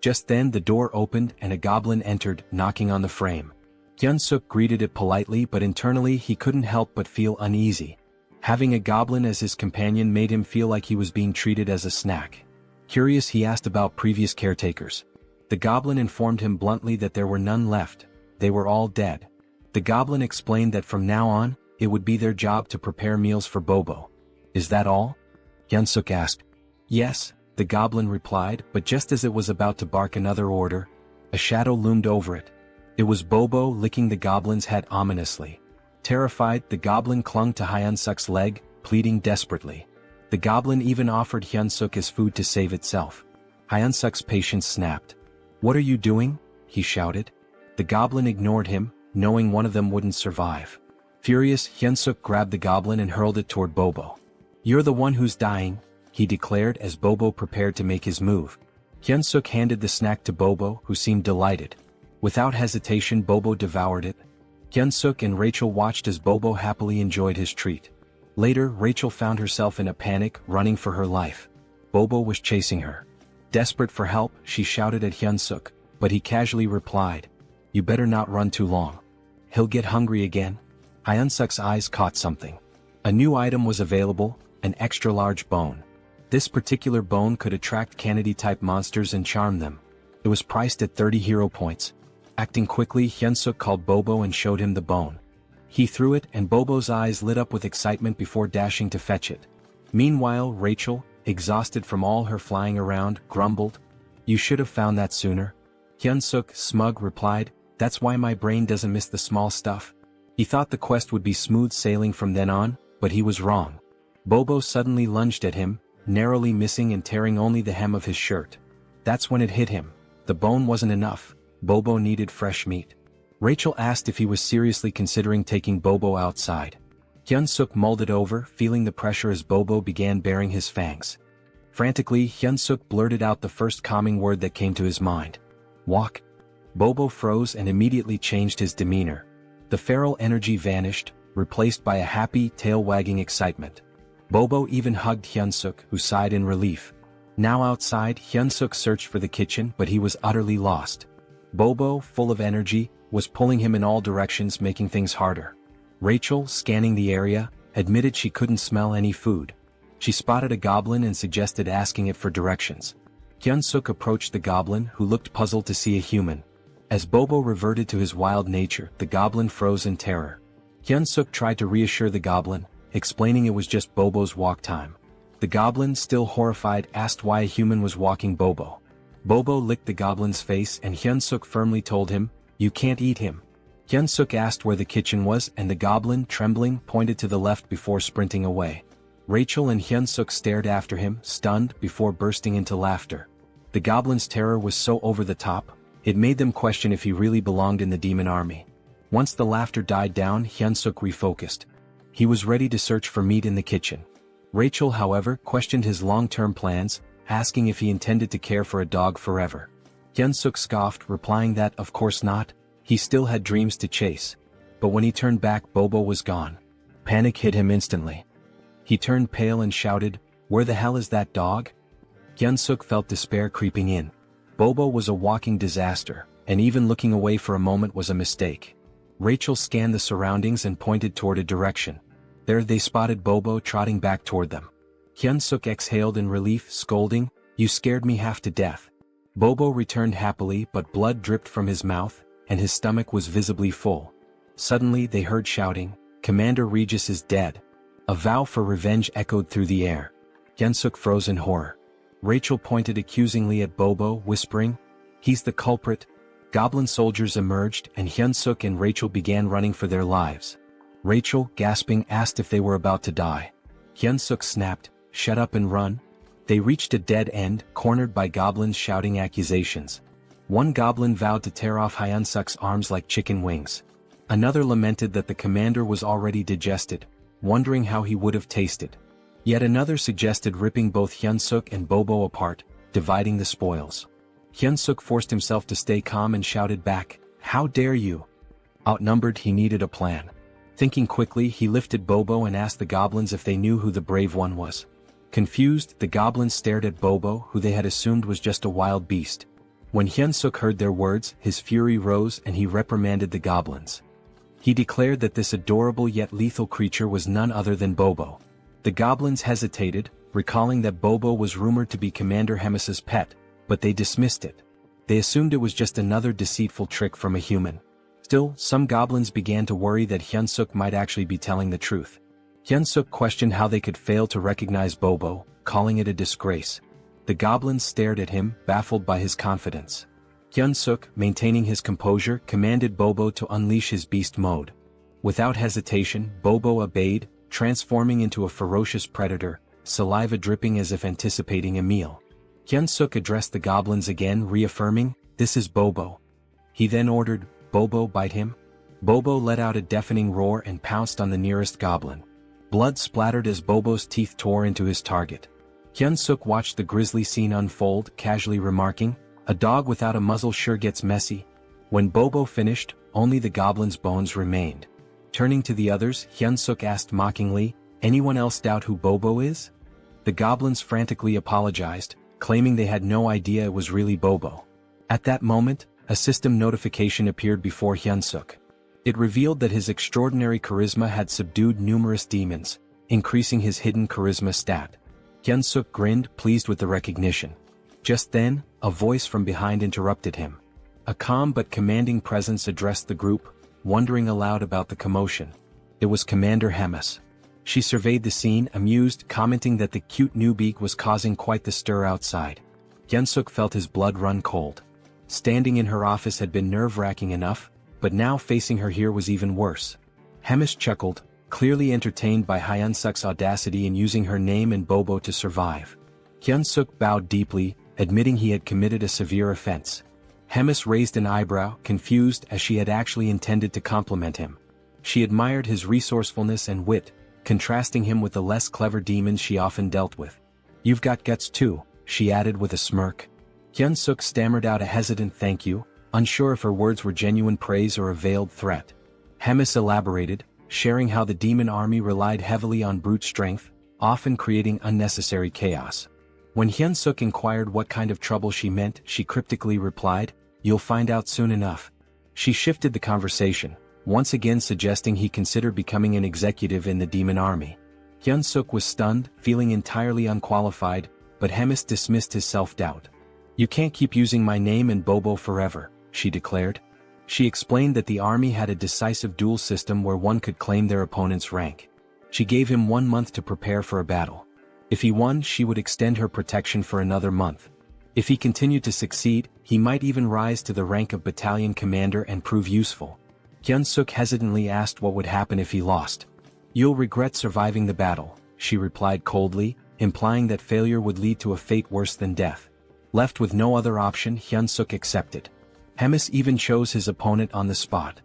Speaker 1: Just then the door opened and a goblin entered, knocking on the frame. Hyunsuk greeted it politely, but internally he couldn't help but feel uneasy. Having a goblin as his companion made him feel like he was being treated as a snack. Curious, he asked about previous caretakers. The goblin informed him bluntly that there were none left. They were all dead. The goblin explained that from now on, it would be their job to prepare meals for Bobo. "Is that all?" Hyunsuk asked. "Yes," the goblin replied, but just as it was about to bark another order, a shadow loomed over it. It was Bobo licking the goblin's head ominously. Terrified, the goblin clung to Hyunsuk's leg, pleading desperately. The goblin even offered Hyunsuk his food to save itself. Hyunsuk's patience snapped. "What are you doing?" he shouted. The goblin ignored him, knowing one of them wouldn't survive. Furious, Hyunsuk grabbed the goblin and hurled it toward Bobo. "You're the one who's dying," he declared as Bobo prepared to make his move. Hyunsuk handed the snack to Bobo, who seemed delighted. Without hesitation, Bobo devoured it. Hyunsuk and Rachel watched as Bobo happily enjoyed his treat. Later, Rachel found herself in a panic, running for her life. Bobo was chasing her. Desperate for help, she shouted at Hyunsuk, but he casually replied, "You better not run too long. He'll get hungry again." Hyunsuk's eyes caught something. A new item was available, an extra-large bone. This particular bone could attract Kennedy-type monsters and charm them. It was priced at 30 hero points. Acting quickly, Hyunsuk called Bobo and showed him the bone. He threw it and Bobo's eyes lit up with excitement before dashing to fetch it. Meanwhile, Rachel, exhausted from all her flying around, grumbled, "You should have found that sooner." Hyunsuk, smug, replied, "That's why my brain doesn't miss the small stuff." He thought the quest would be smooth sailing from then on, but he was wrong. Bobo suddenly lunged at him, narrowly missing and tearing only the hem of his shirt. That's when it hit him. The bone wasn't enough. Bobo needed fresh meat. Rachel asked if he was seriously considering taking Bobo outside. Hyunsuk mulled it over, feeling the pressure as Bobo began baring his fangs. Frantically, Hyunsuk blurted out the first calming word that came to his mind. "Walk." Bobo froze and immediately changed his demeanor. The feral energy vanished, replaced by a happy, tail-wagging excitement. Bobo even hugged Hyunsuk, who sighed in relief. Now outside, Hyunsuk searched for the kitchen, but he was utterly lost. Bobo, full of energy, was pulling him in all directions, making things harder. Rachel, scanning the area, admitted she couldn't smell any food. She spotted a goblin and suggested asking it for directions. Hyunsuk approached the goblin, who looked puzzled to see a human. As Bobo reverted to his wild nature, the goblin froze in terror. Hyunsuk tried to reassure the goblin, explaining it was just Bobo's walk time. The goblin, still horrified, asked why a human was walking Bobo. Bobo licked the goblin's face and Hyunsuk firmly told him, "You can't eat him." Hyunsuk asked where the kitchen was and the goblin, trembling, pointed to the left before sprinting away. Rachel and Hyunsuk stared after him, stunned, before bursting into laughter. The goblin's terror was so over the top, it made them question if he really belonged in the demon army. Once the laughter died down, Hyun-suk refocused. He was ready to search for meat in the kitchen. Rachel, however, questioned his long-term plans, asking if he intended to care for a dog forever. Hyun-suk scoffed, replying that, of course not, he still had dreams to chase. But when he turned back, Bobo was gone. Panic hit him instantly. He turned pale and shouted, "Where the hell is that dog?" Hyun-suk felt despair creeping in. Bobo was a walking disaster, and even looking away for a moment was a mistake. Rachel scanned the surroundings and pointed toward a direction. There they spotted Bobo trotting back toward them. Hyun-suk exhaled in relief, scolding, "You scared me half to death." Bobo returned happily, but blood dripped from his mouth, and his stomach was visibly full. Suddenly they heard shouting, "Commander Regis is dead." A vow for revenge echoed through the air. Hyun-suk froze in horror. Rachel pointed accusingly at Bobo, whispering, "He's the culprit." Goblin soldiers emerged, and Hyun-suk and Rachel began running for their lives. Rachel, gasping, asked if they were about to die. Hyun-suk snapped, "Shut up and run." They reached a dead end, cornered by goblins shouting accusations. One goblin vowed to tear off Hyun-suk's arms like chicken wings. Another lamented that the commander was already digested, wondering how he would have tasted. Yet another suggested ripping both Hyun-suk and Bobo apart, dividing the spoils. Hyun-suk forced himself to stay calm and shouted back, "How dare you?" Outnumbered, he needed a plan. Thinking quickly, he lifted Bobo and asked the goblins if they knew who the brave one was. Confused, the goblins stared at Bobo, who they had assumed was just a wild beast. When Hyun-suk heard their words, his fury rose and he reprimanded the goblins. He declared that this adorable yet lethal creature was none other than Bobo. The goblins hesitated, recalling that Bobo was rumored to be Commander Hemis's pet, but they dismissed it. They assumed it was just another deceitful trick from a human. Still, some goblins began to worry that Hyun-suk might actually be telling the truth. Hyun-suk questioned how they could fail to recognize Bobo, calling it a disgrace. The goblins stared at him, baffled by his confidence. Hyun-suk, maintaining his composure, commanded Bobo to unleash his beast mode. Without hesitation, Bobo obeyed, transforming into a ferocious predator, saliva dripping as if anticipating a meal. Hyun-suk addressed the goblins again, reaffirming, "This is Bobo." He then ordered, "Bobo, bite him." Bobo let out a deafening roar and pounced on the nearest goblin. Blood splattered as Bobo's teeth tore into his target. Hyun-suk watched the grisly scene unfold, casually remarking, "A dog without a muzzle sure gets messy." When Bobo finished, only the goblin's bones remained. Turning to the others, Hyun-suk asked mockingly, "Anyone else doubt who Bobo is?" The goblins frantically apologized, claiming they had no idea it was really Bobo. At that moment, a system notification appeared before Hyun-suk. It revealed that his extraordinary charisma had subdued numerous demons, increasing his hidden charisma stat. Hyun-suk grinned, pleased with the recognition. Just then, a voice from behind interrupted him. A calm but commanding presence addressed the group, wondering aloud about the commotion. It was Commander Hemis. She surveyed the scene, amused, commenting that the cute newbie was causing quite the stir outside. Hyun-suk felt his blood run cold. Standing in her office had been nerve-wracking enough, but now facing her here was even worse. Hemis chuckled, clearly entertained by Hyun-suk's audacity in using her name and Bobo to survive. Hyun-suk bowed deeply, admitting he had committed a severe offense. Hemis raised an eyebrow, confused, as she had actually intended to compliment him. She admired his resourcefulness and wit, contrasting him with the less clever demons she often dealt with. "You've got guts too," she added with a smirk. Hyun-suk stammered out a hesitant thank you, unsure if her words were genuine praise or a veiled threat. Hemis elaborated, sharing how the demon army relied heavily on brute strength, often creating unnecessary chaos. When Hyun-suk inquired what kind of trouble she meant, she cryptically replied, "You'll find out soon enough." She shifted the conversation, once again suggesting he consider becoming an executive in the demon army. Hyun-suk was stunned, feeling entirely unqualified, but Hemis dismissed his self-doubt. "You can't keep using my name and Bobo forever," she declared. She explained that the army had a decisive duel system where one could claim their opponent's rank. She gave him 1 month to prepare for a battle. If he won, she would extend her protection for another month. If he continued to succeed, he might even rise to the rank of battalion commander and prove useful. Hyun-suk hesitantly asked what would happen if he lost. "You'll regret surviving the battle," she replied coldly, implying that failure would lead to a fate worse than death. Left with no other option, Hyun-suk accepted. Hemis even chose his opponent on the spot.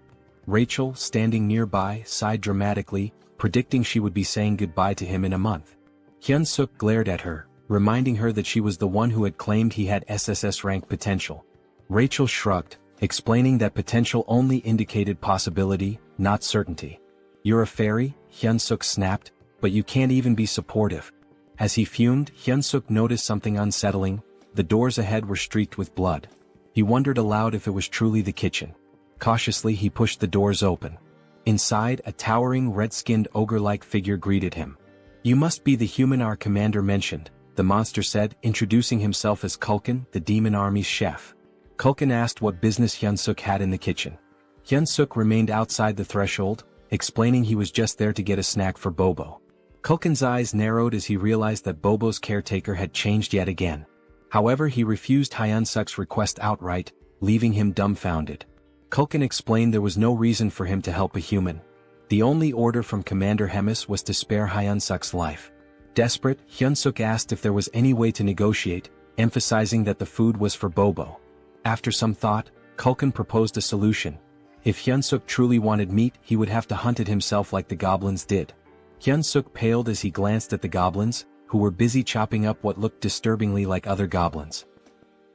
Speaker 1: Rachel, standing nearby, sighed dramatically, predicting she would be saying goodbye to him in a month. Hyun-suk glared at her, reminding her that she was the one who had claimed he had SSS rank potential. Rachel shrugged, explaining that potential only indicated possibility, not certainty. "You're a fairy," Hyun-suk snapped, "but you can't even be supportive." As he fumed, Hyun-suk noticed something unsettling. The doors ahead were streaked with blood. He wondered aloud if it was truly the kitchen. Cautiously he pushed the doors open. Inside, a towering red-skinned ogre-like figure greeted him. "You must be the human our commander mentioned," the monster said, introducing himself as Kulkin, the demon army's chef. Kulkin asked what business Hyun-suk had in the kitchen. Hyun-suk remained outside the threshold, explaining he was just there to get a snack for Bobo. Kulkin's eyes narrowed as he realized that Bobo's caretaker had changed yet again. However, he refused Hyun-suk's request outright, leaving him dumbfounded. Kulkin explained there was no reason for him to help a human. The only order from Commander Hemis was to spare Hyun-suk's life. Desperate, Hyun-suk asked if there was any way to negotiate, emphasizing that the food was for Bobo. After some thought, Kulkin proposed a solution. If Hyun-suk truly wanted meat, he would have to hunt it himself like the goblins did. Hyun-suk paled as he glanced at the goblins, who were busy chopping up what looked disturbingly like other goblins.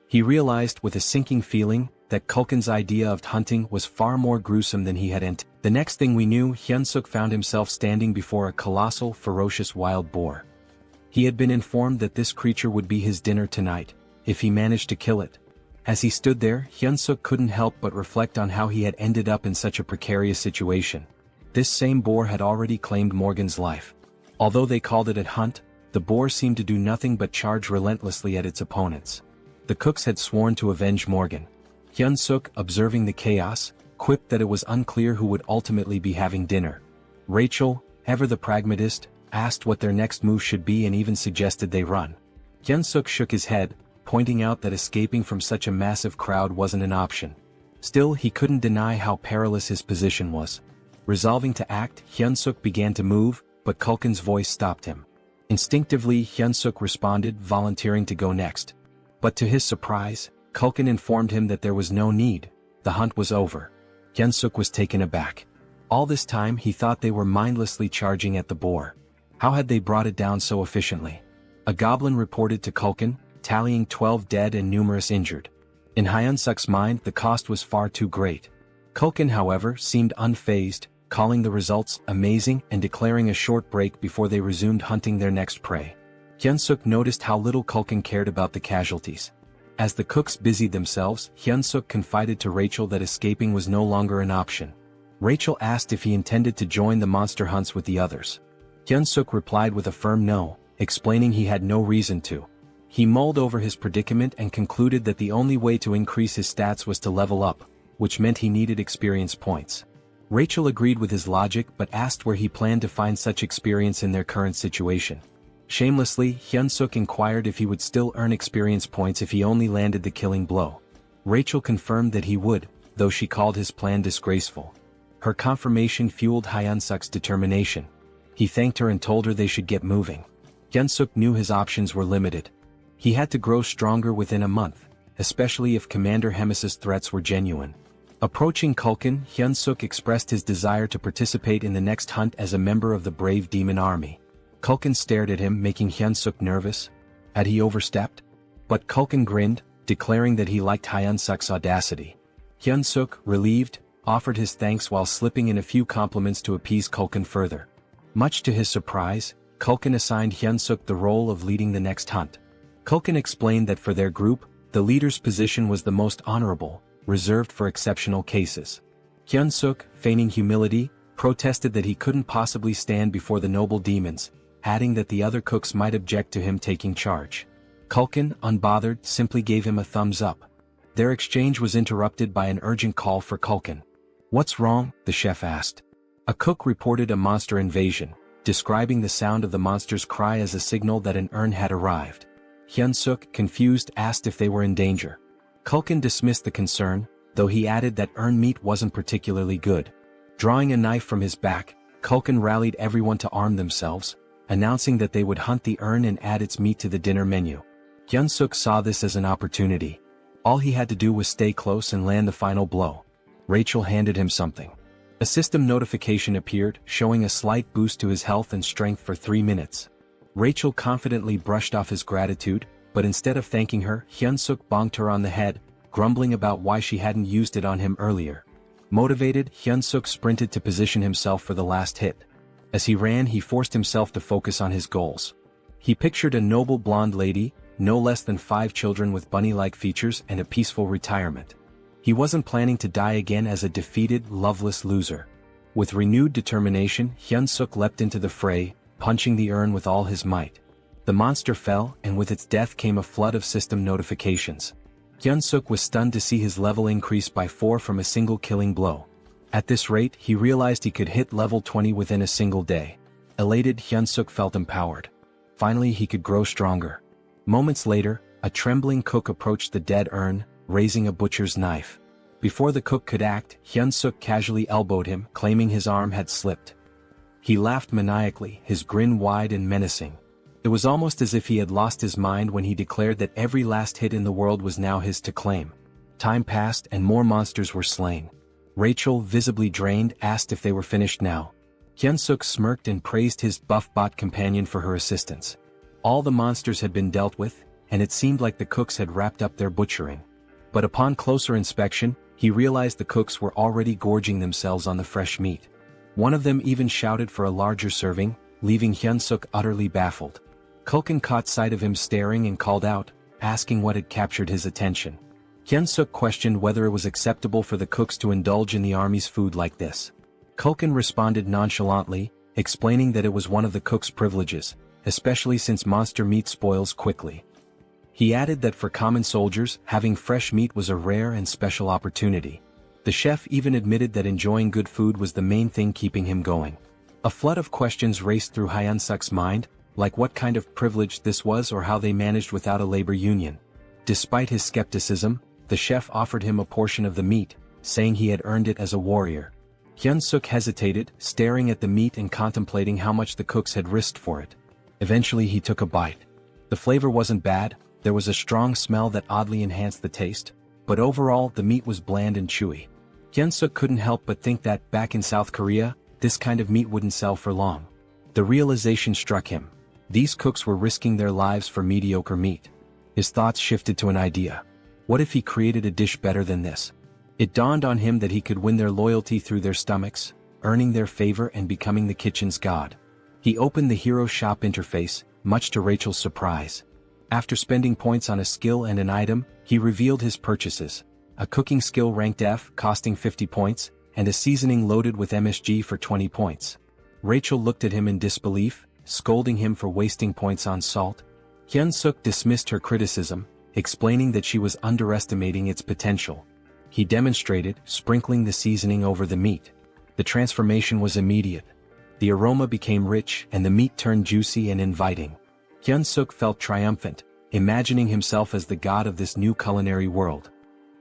Speaker 1: He realized with a sinking feeling that Kulkin's idea of hunting was far more gruesome than he had anticipated. The next thing we knew, Hyun-suk found himself standing before a colossal, ferocious wild boar. He had been informed that this creature would be his dinner tonight, if he managed to kill it. As he stood there, Hyun-suk couldn't help but reflect on how he had ended up in such a precarious situation. This same boar had already claimed Morgan's life. Although they called it a hunt, the boar seemed to do nothing but charge relentlessly at its opponents. The cooks had sworn to avenge Morgan. Hyun-suk, observing the chaos, quipped that it was unclear who would ultimately be having dinner. Rachel, ever the pragmatist, asked what their next move should be and even suggested they run. Hyun-suk shook his head, pointing out that escaping from such a massive crowd wasn't an option. Still, he couldn't deny how perilous his position was. Resolving to act, Hyun-suk began to move, but Kulkin's voice stopped him. Instinctively, Hyun-suk responded, volunteering to go next. But to his surprise, Kulkin informed him that there was no need. The hunt was over. Hyun-suk was taken aback. All this time he thought they were mindlessly charging at the boar. How had they brought it down so efficiently? A goblin reported to Kulkin, tallying 12 dead and numerous injured. In Hyun-suk's mind, the cost was far too great. Kulkin, however, seemed unfazed, calling the results amazing and declaring a short break before they resumed hunting their next prey. Hyun-suk noticed how little Kulkin cared about the casualties. As the cooks busied themselves, Hyun-suk confided to Rachel that escaping was no longer an option. Rachel asked if he intended to join the monster hunts with the others. Hyun-suk replied with a firm no, explaining he had no reason to. He mulled over his predicament and concluded that the only way to increase his stats was to level up, which meant he needed experience points. Rachel agreed with his logic but asked where he planned to find such experience in their current situation. Shamelessly, Hyun-suk inquired if he would still earn experience points if he only landed the killing blow. Rachel confirmed that he would, though she called his plan disgraceful. Her confirmation fueled Hyun-suk's determination. He thanked her and told her they should get moving. Hyun-suk knew his options were limited. He had to grow stronger within a month, especially if Commander Hemis's threats were genuine. Approaching Kulkin, Hyun-suk expressed his desire to participate in the next hunt as a member of the brave demon army. Kulkin stared at him, making Hyun-suk nervous. Had he overstepped? But Kulkin grinned, declaring that he liked Hyun-suk's audacity. Hyun-suk, relieved, offered his thanks while slipping in a few compliments to appease Kulkin further. Much to his surprise, Kulkin assigned Hyun-suk the role of leading the next hunt. Kulkin explained that for their group, the leader's position was the most honorable, reserved for exceptional cases. Hyun-suk, feigning humility, protested that he couldn't possibly stand before the noble demons, adding that the other cooks might object to him taking charge. Kulkin, unbothered, simply gave him a thumbs up. Their exchange was interrupted by an urgent call for Kulkin. "What's wrong?" the chef asked. A cook reported a monster invasion, describing the sound of the monster's cry as a signal that an urn had arrived. Hyun-suk, confused, asked if they were in danger. Kulkin dismissed the concern, though he added that urn meat wasn't particularly good. Drawing a knife from his back, Kulkin rallied everyone to arm themselves, announcing that they would hunt the urn and add its meat to the dinner menu. Hyun-suk saw this as an opportunity. All he had to do was stay close and land the final blow. Rachel handed him something. A system notification appeared, showing a slight boost to his health and strength for 3 minutes. Rachel confidently brushed off his gratitude, but instead of thanking her, Hyunsuk bonked her on the head, grumbling about why she hadn't used it on him earlier. Motivated, Hyunsuk sprinted to position himself for the last hit. As he ran, he forced himself to focus on his goals. He pictured a noble blonde lady, no less than 5 children with bunny-like features and a peaceful retirement. He wasn't planning to die again as a defeated, loveless loser. With renewed determination, Hyunsuk leapt into the fray, punching the urn with all his might. The monster fell, and with its death came a flood of system notifications. Hyunsuk was stunned to see his level increase by 4 from a single killing blow. At this rate, he realized he could hit level 20 within a single day. Elated, Hyunsuk felt empowered. Finally, he could grow stronger. Moments later, a trembling cook approached the dead urn, raising a butcher's knife. Before the cook could act, Hyunsuk casually elbowed him, claiming his arm had slipped. He laughed maniacally, his grin wide and menacing. It was almost as if he had lost his mind when he declared that every last hit in the world was now his to claim. Time passed and more monsters were slain. Rachel, visibly drained, asked if they were finished now. Hyunsuk smirked and praised his buff-bot companion for her assistance. All the monsters had been dealt with, and it seemed like the cooks had wrapped up their butchering. But upon closer inspection, he realized the cooks were already gorging themselves on the fresh meat. One of them even shouted for a larger serving, leaving Hyunsuk utterly baffled. Culkin caught sight of him staring and called out, asking what had captured his attention. Hyunsuk questioned whether it was acceptable for the cooks to indulge in the army's food like this. Culkin responded nonchalantly, explaining that it was one of the cook's privileges, especially since monster meat spoils quickly. He added that for common soldiers, having fresh meat was a rare and special opportunity. The chef even admitted that enjoying good food was the main thing keeping him going. A flood of questions raced through Hyunsuk's mind, like what kind of privilege this was or how they managed without a labor union. Despite his skepticism, the chef offered him a portion of the meat, saying he had earned it as a warrior. Hyunsuk hesitated, staring at the meat and contemplating how much the cooks had risked for it. Eventually he took a bite. The flavor wasn't bad, there was a strong smell that oddly enhanced the taste, but overall the meat was bland and chewy. Hyunsuk couldn't help but think that, back in South Korea, this kind of meat wouldn't sell for long. The realization struck him. These cooks were risking their lives for mediocre meat. His thoughts shifted to an idea. What if he created a dish better than this? It dawned on him that he could win their loyalty through their stomachs, earning their favor and becoming the kitchen's god. He opened the hero shop interface, much to Rachel's surprise. After spending points on a skill and an item, he revealed his purchases. A cooking skill ranked F, costing 50 points, and a seasoning loaded with MSG for 20 points. Rachel looked at him in disbelief, scolding him for wasting points on salt. Hyunsuk dismissed her criticism, explaining that she was underestimating its potential. He demonstrated, sprinkling the seasoning over the meat. The transformation was immediate. The aroma became rich and the meat turned juicy and inviting. Hyunsuk felt triumphant, imagining himself as the god of this new culinary world.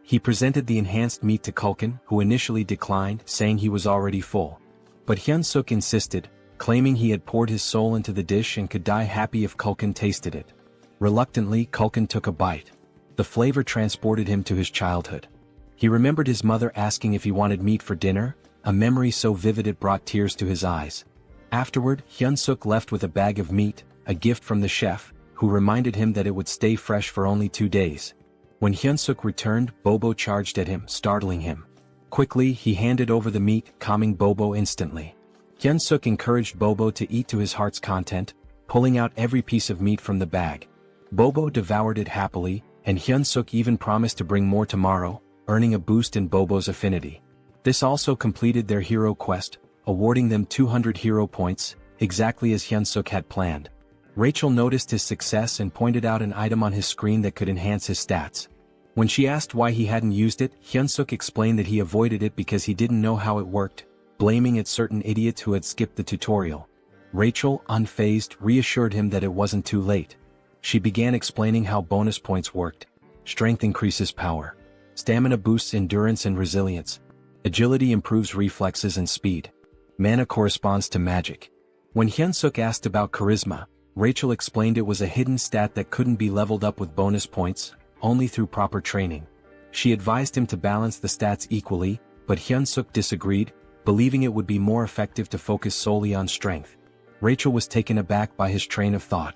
Speaker 1: He presented the enhanced meat to Culkin, who initially declined, saying he was already full. But Hyunsuk insisted, claiming he had poured his soul into the dish and could die happy if Culkin tasted it. Reluctantly, Culkin took a bite. The flavor transported him to his childhood. He remembered his mother asking if he wanted meat for dinner, a memory so vivid it brought tears to his eyes. Afterward, Hyunsuk left with a bag of meat, a gift from the chef, who reminded him that it would stay fresh for only 2 days. When Hyunsuk returned, Bobo charged at him, startling him. Quickly, he handed over the meat, calming Bobo instantly. Hyunsuk encouraged Bobo to eat to his heart's content, pulling out every piece of meat from the bag. Bobo devoured it happily, and Hyunsuk even promised to bring more tomorrow, earning a boost in Bobo's affinity. This also completed their hero quest, awarding them 200 hero points, exactly as Hyunsuk had planned. Rachel noticed his success and pointed out an item on his screen that could enhance his stats. When she asked why he hadn't used it, Hyunsuk explained that he avoided it because he didn't know how it worked, blaming it certain idiots who had skipped the tutorial. Rachel, unfazed, reassured him that it wasn't too late. She began explaining how bonus points worked. Strength increases power. Stamina boosts endurance and resilience. Agility improves reflexes and speed. Mana corresponds to magic. When Hyunsuk asked about charisma, Rachel explained it was a hidden stat that couldn't be leveled up with bonus points, only through proper training. She advised him to balance the stats equally, but Hyunsuk disagreed, believing it would be more effective to focus solely on strength. Rachel was taken aback by his train of thought.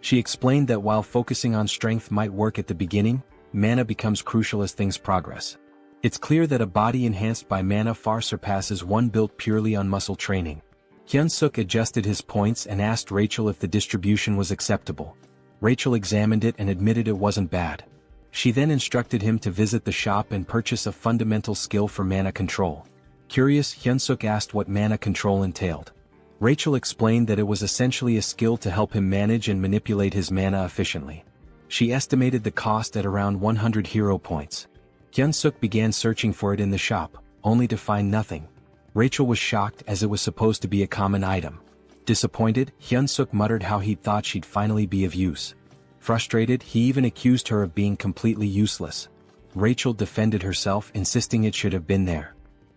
Speaker 1: She explained that while focusing on strength might work at the beginning, mana becomes crucial as things progress. It's clear that a body enhanced by mana far surpasses one built purely on muscle training. Hyun-suk adjusted his points and asked Rachel if the distribution was acceptable. Rachel examined it and admitted it wasn't bad. She then instructed him to visit the shop and purchase a fundamental skill for mana control. Curious, Hyun-suk asked what mana control entailed. Rachel explained that it was essentially a skill to help him manage and manipulate his mana efficiently. She estimated the cost at around 100 hero points. Hyun-suk began searching for it in the shop, only to find nothing. Rachel was shocked as it was supposed to be a common item. Disappointed, Hyun-suk muttered how he'd thought she'd finally be of use. Frustrated, he even accused her of being completely useless. Rachel defended herself, insisting it should have been there.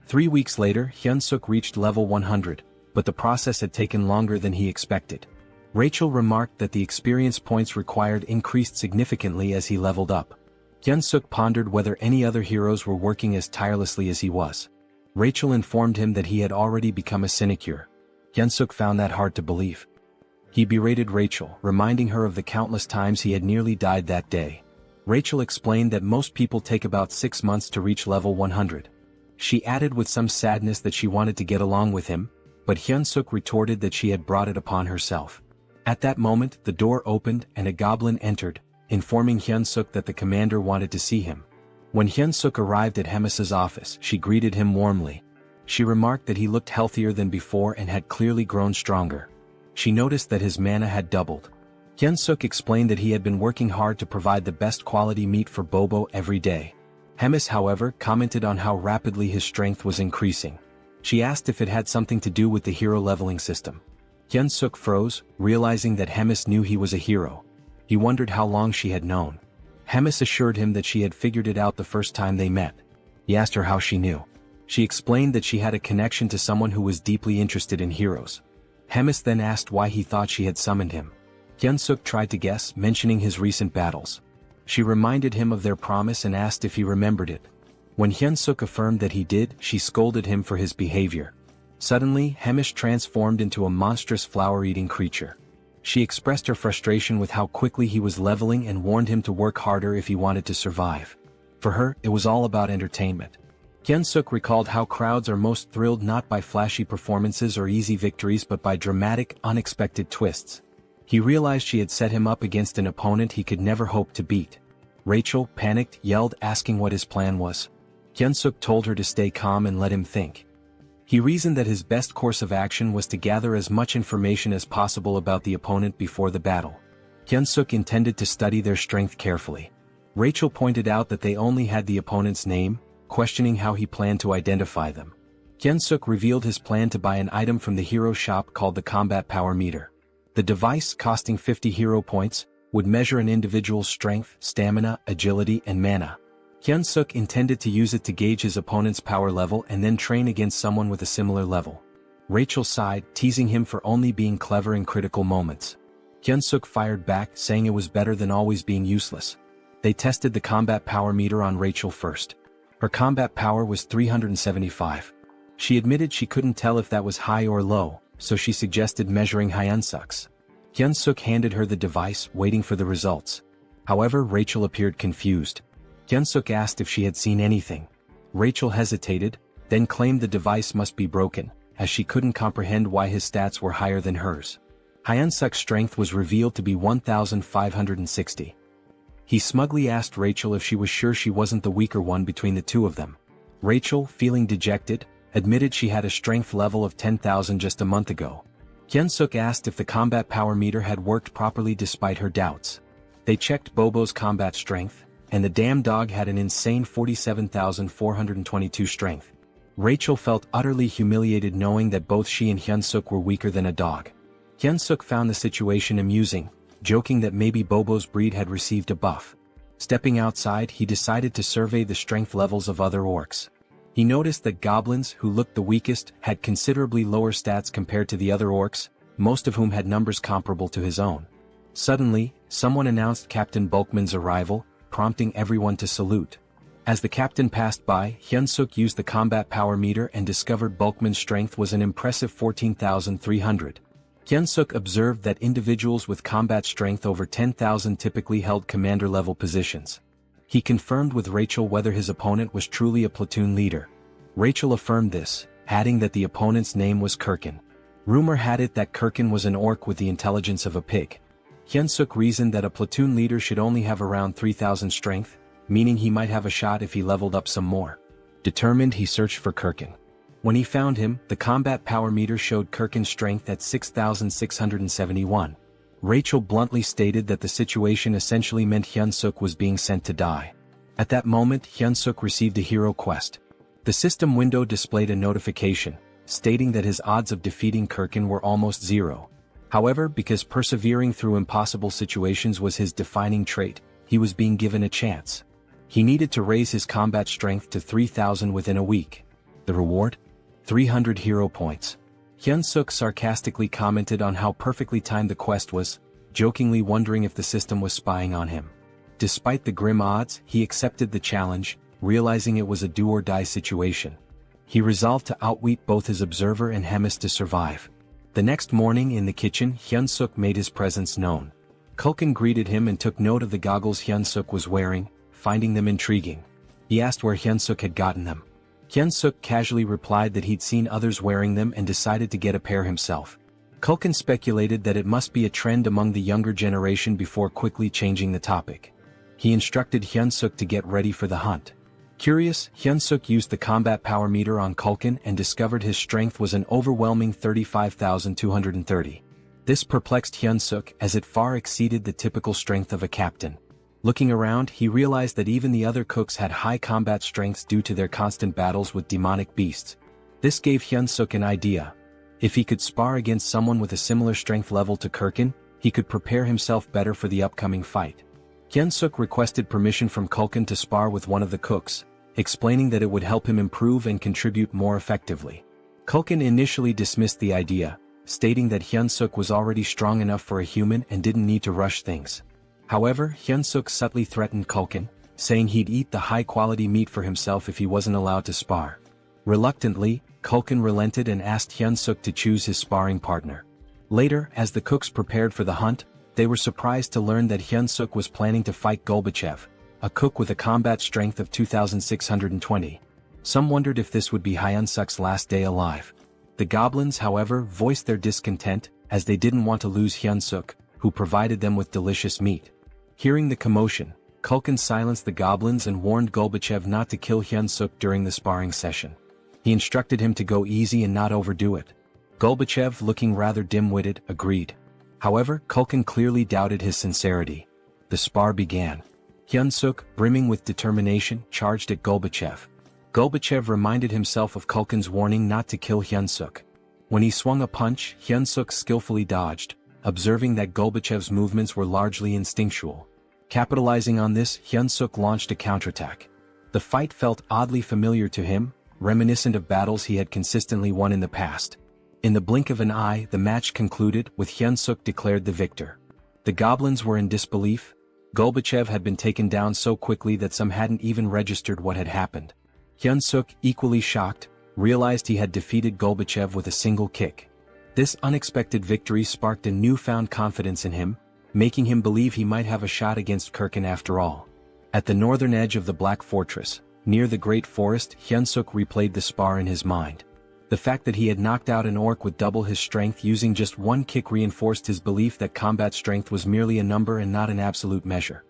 Speaker 1: 3 weeks later, Hyun-suk reached level 100, but the process had taken longer than he expected. Rachel remarked that the experience points required increased significantly as he leveled up. Hyun-suk pondered whether any other heroes were working as tirelessly as he was. Rachel informed him that he had already become a sinecure. Hyun-suk found that hard to believe. He berated Rachel, reminding her of the countless times he had nearly died that day. Rachel explained that most people take about 6 months to reach level 100. She added with some sadness that she wanted to get along with him, but Hyun-suk retorted that she had brought it upon herself. At that moment, the door opened and a goblin entered, informing Hyun-suk that the commander wanted to see him. When Hyun-suk arrived at Hemis's office, she greeted him warmly. She remarked that he looked healthier than before and had clearly grown stronger. She noticed that his mana had doubled. Hyun-suk explained that he had been working hard to provide the best quality meat for Bobo every day. Hemis, however, commented on how rapidly his strength was increasing. She asked if it had something to do with the hero leveling system. Hyun-suk froze, realizing that Hemis knew he was a hero. He wondered how long she had known. Hemis assured him that she had figured it out the first time they met. He asked her how she knew. She explained that she had a connection to someone who was deeply interested in heroes. Hemis then asked why he thought she had summoned him. Hyun-suk tried to guess, mentioning his recent battles. She reminded him of their promise and asked if he remembered it. When Hyun-suk affirmed that he did, she scolded him for his behavior. Suddenly, Hemis transformed into a monstrous flower-eating creature. She expressed her frustration with how quickly he was leveling and warned him to work harder if he wanted to survive. For her, it was all about entertainment. Hyun-suk recalled how crowds are most thrilled not by flashy performances or easy victories but by dramatic, unexpected twists. He realized she had set him up against an opponent he could never hope to beat. Rachel, panicked, yelled, asking what his plan was. Hyun-suk told her to stay calm and let him think. He reasoned that his best course of action was to gather as much information as possible about the opponent before the battle. Hyun-suk intended to study their strength carefully. Rachel pointed out that they only had the opponent's name, questioning how he planned to identify them. Hyun-suk revealed his plan to buy an item from the hero shop called the Combat Power Meter. The device, costing 50 hero points, would measure an individual's strength, stamina, agility, and mana. Hyun-suk intended to use it to gauge his opponent's power level and then train against someone with a similar level. Rachel sighed, teasing him for only being clever in critical moments. Hyun-suk fired back, saying it was better than always being useless. They tested the combat power meter on Rachel first. Her combat power was 375. She admitted she couldn't tell if that was high or low, so she suggested measuring Hyun-suk's. Hyun-suk handed her the device, waiting for the results. However, Rachel appeared confused. Hyun-suk asked if she had seen anything. Rachel hesitated, then claimed the device must be broken, as she couldn't comprehend why his stats were higher than hers. Hyun-suk's strength was revealed to be 1,560. He smugly asked Rachel if she was sure she wasn't the weaker one between the two of them. Rachel, feeling dejected, admitted she had a strength level of 10,000 just a month ago. Hyun-suk asked if the combat power meter had worked properly despite her doubts. They checked Bobo's combat strength, and the damn dog had an insane 47,422 strength. Rachel felt utterly humiliated knowing that both she and Hyun-suk were weaker than a dog. Hyun-suk found the situation amusing, joking that maybe Bobo's breed had received a buff. Stepping outside, he decided to survey the strength levels of other orcs. He noticed that goblins, who looked the weakest, had considerably lower stats compared to the other orcs, most of whom had numbers comparable to his own. Suddenly, someone announced Captain Bulkman's arrival, prompting everyone to salute. As the captain passed by, Hyun-suk used the combat power meter and discovered Bulkman's strength was an impressive 14,300. Hyun-suk observed that individuals with combat strength over 10,000 typically held commander-level positions. He confirmed with Rachel whether his opponent was truly a platoon leader. Rachel affirmed this, adding that the opponent's name was Kirkin. Rumor had it that Kirkin was an orc with the intelligence of a pig. Hyun-suk reasoned that a platoon leader should only have around 3,000 strength, meaning he might have a shot if he leveled up some more. Determined, he searched for Kirkin. When he found him, the combat power meter showed Kirkin's strength at 6,671. Rachel bluntly stated that the situation essentially meant Hyun-suk was being sent to die. At that moment, Hyun-suk received a hero quest. The system window displayed a notification, stating that his odds of defeating Kirkin were almost zero. However, because persevering through impossible situations was his defining trait, he was being given a chance. He needed to raise his combat strength to 3,000 within a week. The reward? 300 hero points. Hyun-suk sarcastically commented on how perfectly timed the quest was, jokingly wondering if the system was spying on him. Despite the grim odds, he accepted the challenge, realizing it was a do-or-die situation. He resolved to outwit both his observer and Hemis to survive. The next morning in the kitchen, Hyun-suk made his presence known. Kulkin greeted him and took note of the goggles Hyun-suk was wearing, finding them intriguing. He asked where Hyun-suk had gotten them. Hyun-suk casually replied that he'd seen others wearing them and decided to get a pair himself. Kulkin speculated that it must be a trend among the younger generation before quickly changing the topic. He instructed Hyun-suk to get ready for the hunt. Curious, Hyun-suk used the combat power meter on Kulkin and discovered his strength was an overwhelming 35,230. This perplexed Hyun-suk as it far exceeded the typical strength of a captain. Looking around, he realized that even the other cooks had high combat strengths due to their constant battles with demonic beasts. This gave Hyun-suk an idea. If he could spar against someone with a similar strength level to Kirkin, he could prepare himself better for the upcoming fight. Hyun-suk requested permission from Kulkin to spar with one of the cooks, explaining that it would help him improve and contribute more effectively. Kulkin initially dismissed the idea, stating that Hyun-suk was already strong enough for a human and didn't need to rush things. However, Hyun-suk subtly threatened Kulkin, saying he'd eat the high-quality meat for himself if he wasn't allowed to spar. Reluctantly, Kulkin relented and asked Hyun-suk to choose his sparring partner. Later, as the cooks prepared for the hunt, they were surprised to learn that Hyun-suk was planning to fight Gorbachev, a cook with a combat strength of 2,620. Some wondered if this would be Hyun-suk's last day alive. The goblins, however, voiced their discontent, as they didn't want to lose Hyun-suk, who provided them with delicious meat. Hearing the commotion, Kulkin silenced the goblins and warned Gorbachev not to kill Hyun-suk during the sparring session. He instructed him to go easy and not overdo it. Gorbachev, looking rather dim-witted, agreed. However, Kulkin clearly doubted his sincerity. The spar began. Hyun-suk, brimming with determination, charged at Gorbachev. Gorbachev reminded himself of Kulkin's warning not to kill Hyun-suk. When he swung a punch, Hyun-suk skillfully dodged, observing that Gorbachev's movements were largely instinctual. Capitalizing on this, Hyun-suk launched a counterattack. The fight felt oddly familiar to him, reminiscent of battles he had consistently won in the past. In the blink of an eye, the match concluded, with Hyun-suk declared the victor. The goblins were in disbelief. Gorbachev had been taken down so quickly that some hadn't even registered what had happened. Hyun-suk, equally shocked, realized he had defeated Gorbachev with a single kick. This unexpected victory sparked a newfound confidence in him, making him believe he might have a shot against Kirkin after all. At the northern edge of the Black Fortress, near the Great Forest, Hyun-suk replayed the spar in his mind. The fact that he had knocked out an orc with double his strength using just one kick reinforced his belief that combat strength was merely a number and not an absolute measure.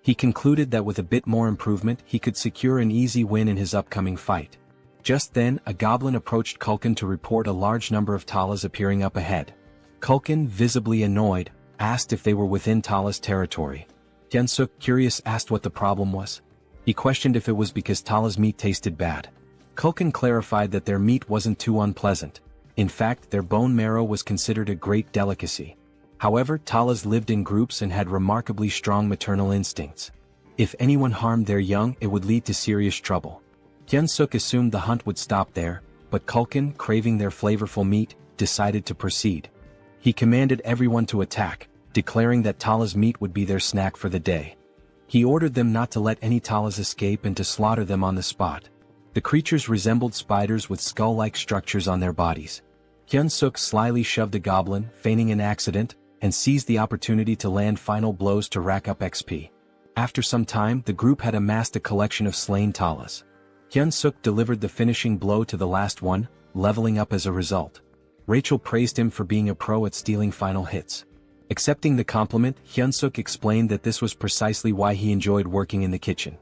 Speaker 1: He concluded that with a bit more improvement he could secure an easy win in his upcoming fight. Just then, a goblin approached Kulkin to report a large number of Talas appearing up ahead. Kulkin, visibly annoyed, asked if they were within Tala's territory. Hyun-suk, curious, asked what the problem was. He questioned if it was because Tala's meat tasted bad. Kulkin clarified that their meat wasn't too unpleasant. In fact, their bone marrow was considered a great delicacy. However, Talas lived in groups and had remarkably strong maternal instincts. If anyone harmed their young, it would lead to serious trouble. Hyun-suk assumed the hunt would stop there, but Kulkin, craving their flavorful meat, decided to proceed. He commanded everyone to attack, declaring that Tala's meat would be their snack for the day. He ordered them not to let any Talas escape and to slaughter them on the spot. The creatures resembled spiders with skull-like structures on their bodies. Hyun-suk slyly shoved a goblin, feigning an accident, and seized the opportunity to land final blows to rack up XP. After some time, the group had amassed a collection of slain Talas. Hyun-suk delivered the finishing blow to the last one, leveling up as a result. Rachel praised him for being a pro at stealing final hits. Accepting the compliment, Hyun-suk explained that this was precisely why he enjoyed working in the kitchen.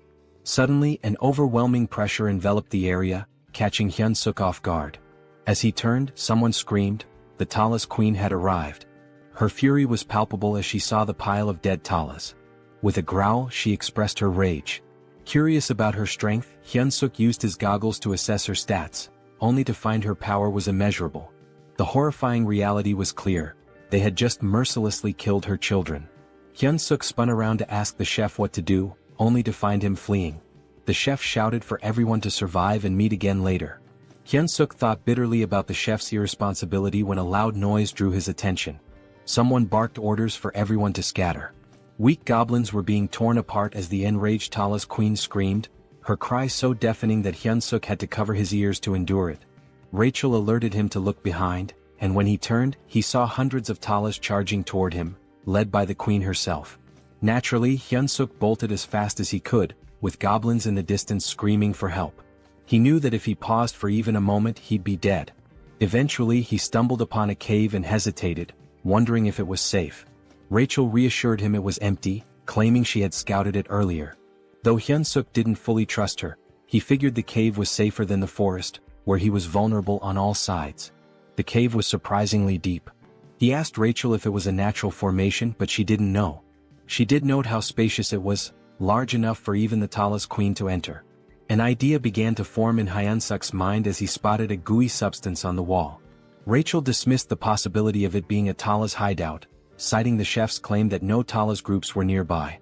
Speaker 1: Suddenly, an overwhelming pressure enveloped the area, catching Hyun-suk off guard. As he turned, someone screamed. The Talas queen had arrived. Her fury was palpable as she saw the pile of dead Talas. With a growl, she expressed her rage. Curious about her strength, Hyun-suk used his goggles to assess her stats, only to find her power was immeasurable. The horrifying reality was clear. They had just mercilessly killed her children. Hyun-suk spun around to ask the chef what to do, only to find him fleeing. The chef shouted for everyone to survive and meet again later. Hyun-suk thought bitterly about the chef's irresponsibility when a loud noise drew his attention. Someone barked orders for everyone to scatter. Weak goblins were being torn apart as the enraged Talas queen screamed, her cry so deafening that Hyun-suk had to cover his ears to endure it. Rachel alerted him to look behind, and when he turned, he saw hundreds of Talas charging toward him, led by the queen herself. Naturally, Hyun-suk bolted as fast as he could, with goblins in the distance screaming for help. He knew that if he paused for even a moment he'd be dead. Eventually he stumbled upon a cave and hesitated, wondering if it was safe. Rachel reassured him it was empty, claiming she had scouted it earlier. Though Hyun-suk didn't fully trust her, he figured the cave was safer than the forest, where he was vulnerable on all sides. The cave was surprisingly deep. He asked Rachel if it was a natural formation, but she didn't know. She did note how spacious it was, large enough for even the Talas queen to enter. An idea began to form in Hyun-suk's mind as he spotted a gooey substance on the wall. Rachel dismissed the possibility of it being a Talas hideout, citing the chef's claim that no Talas groups were nearby.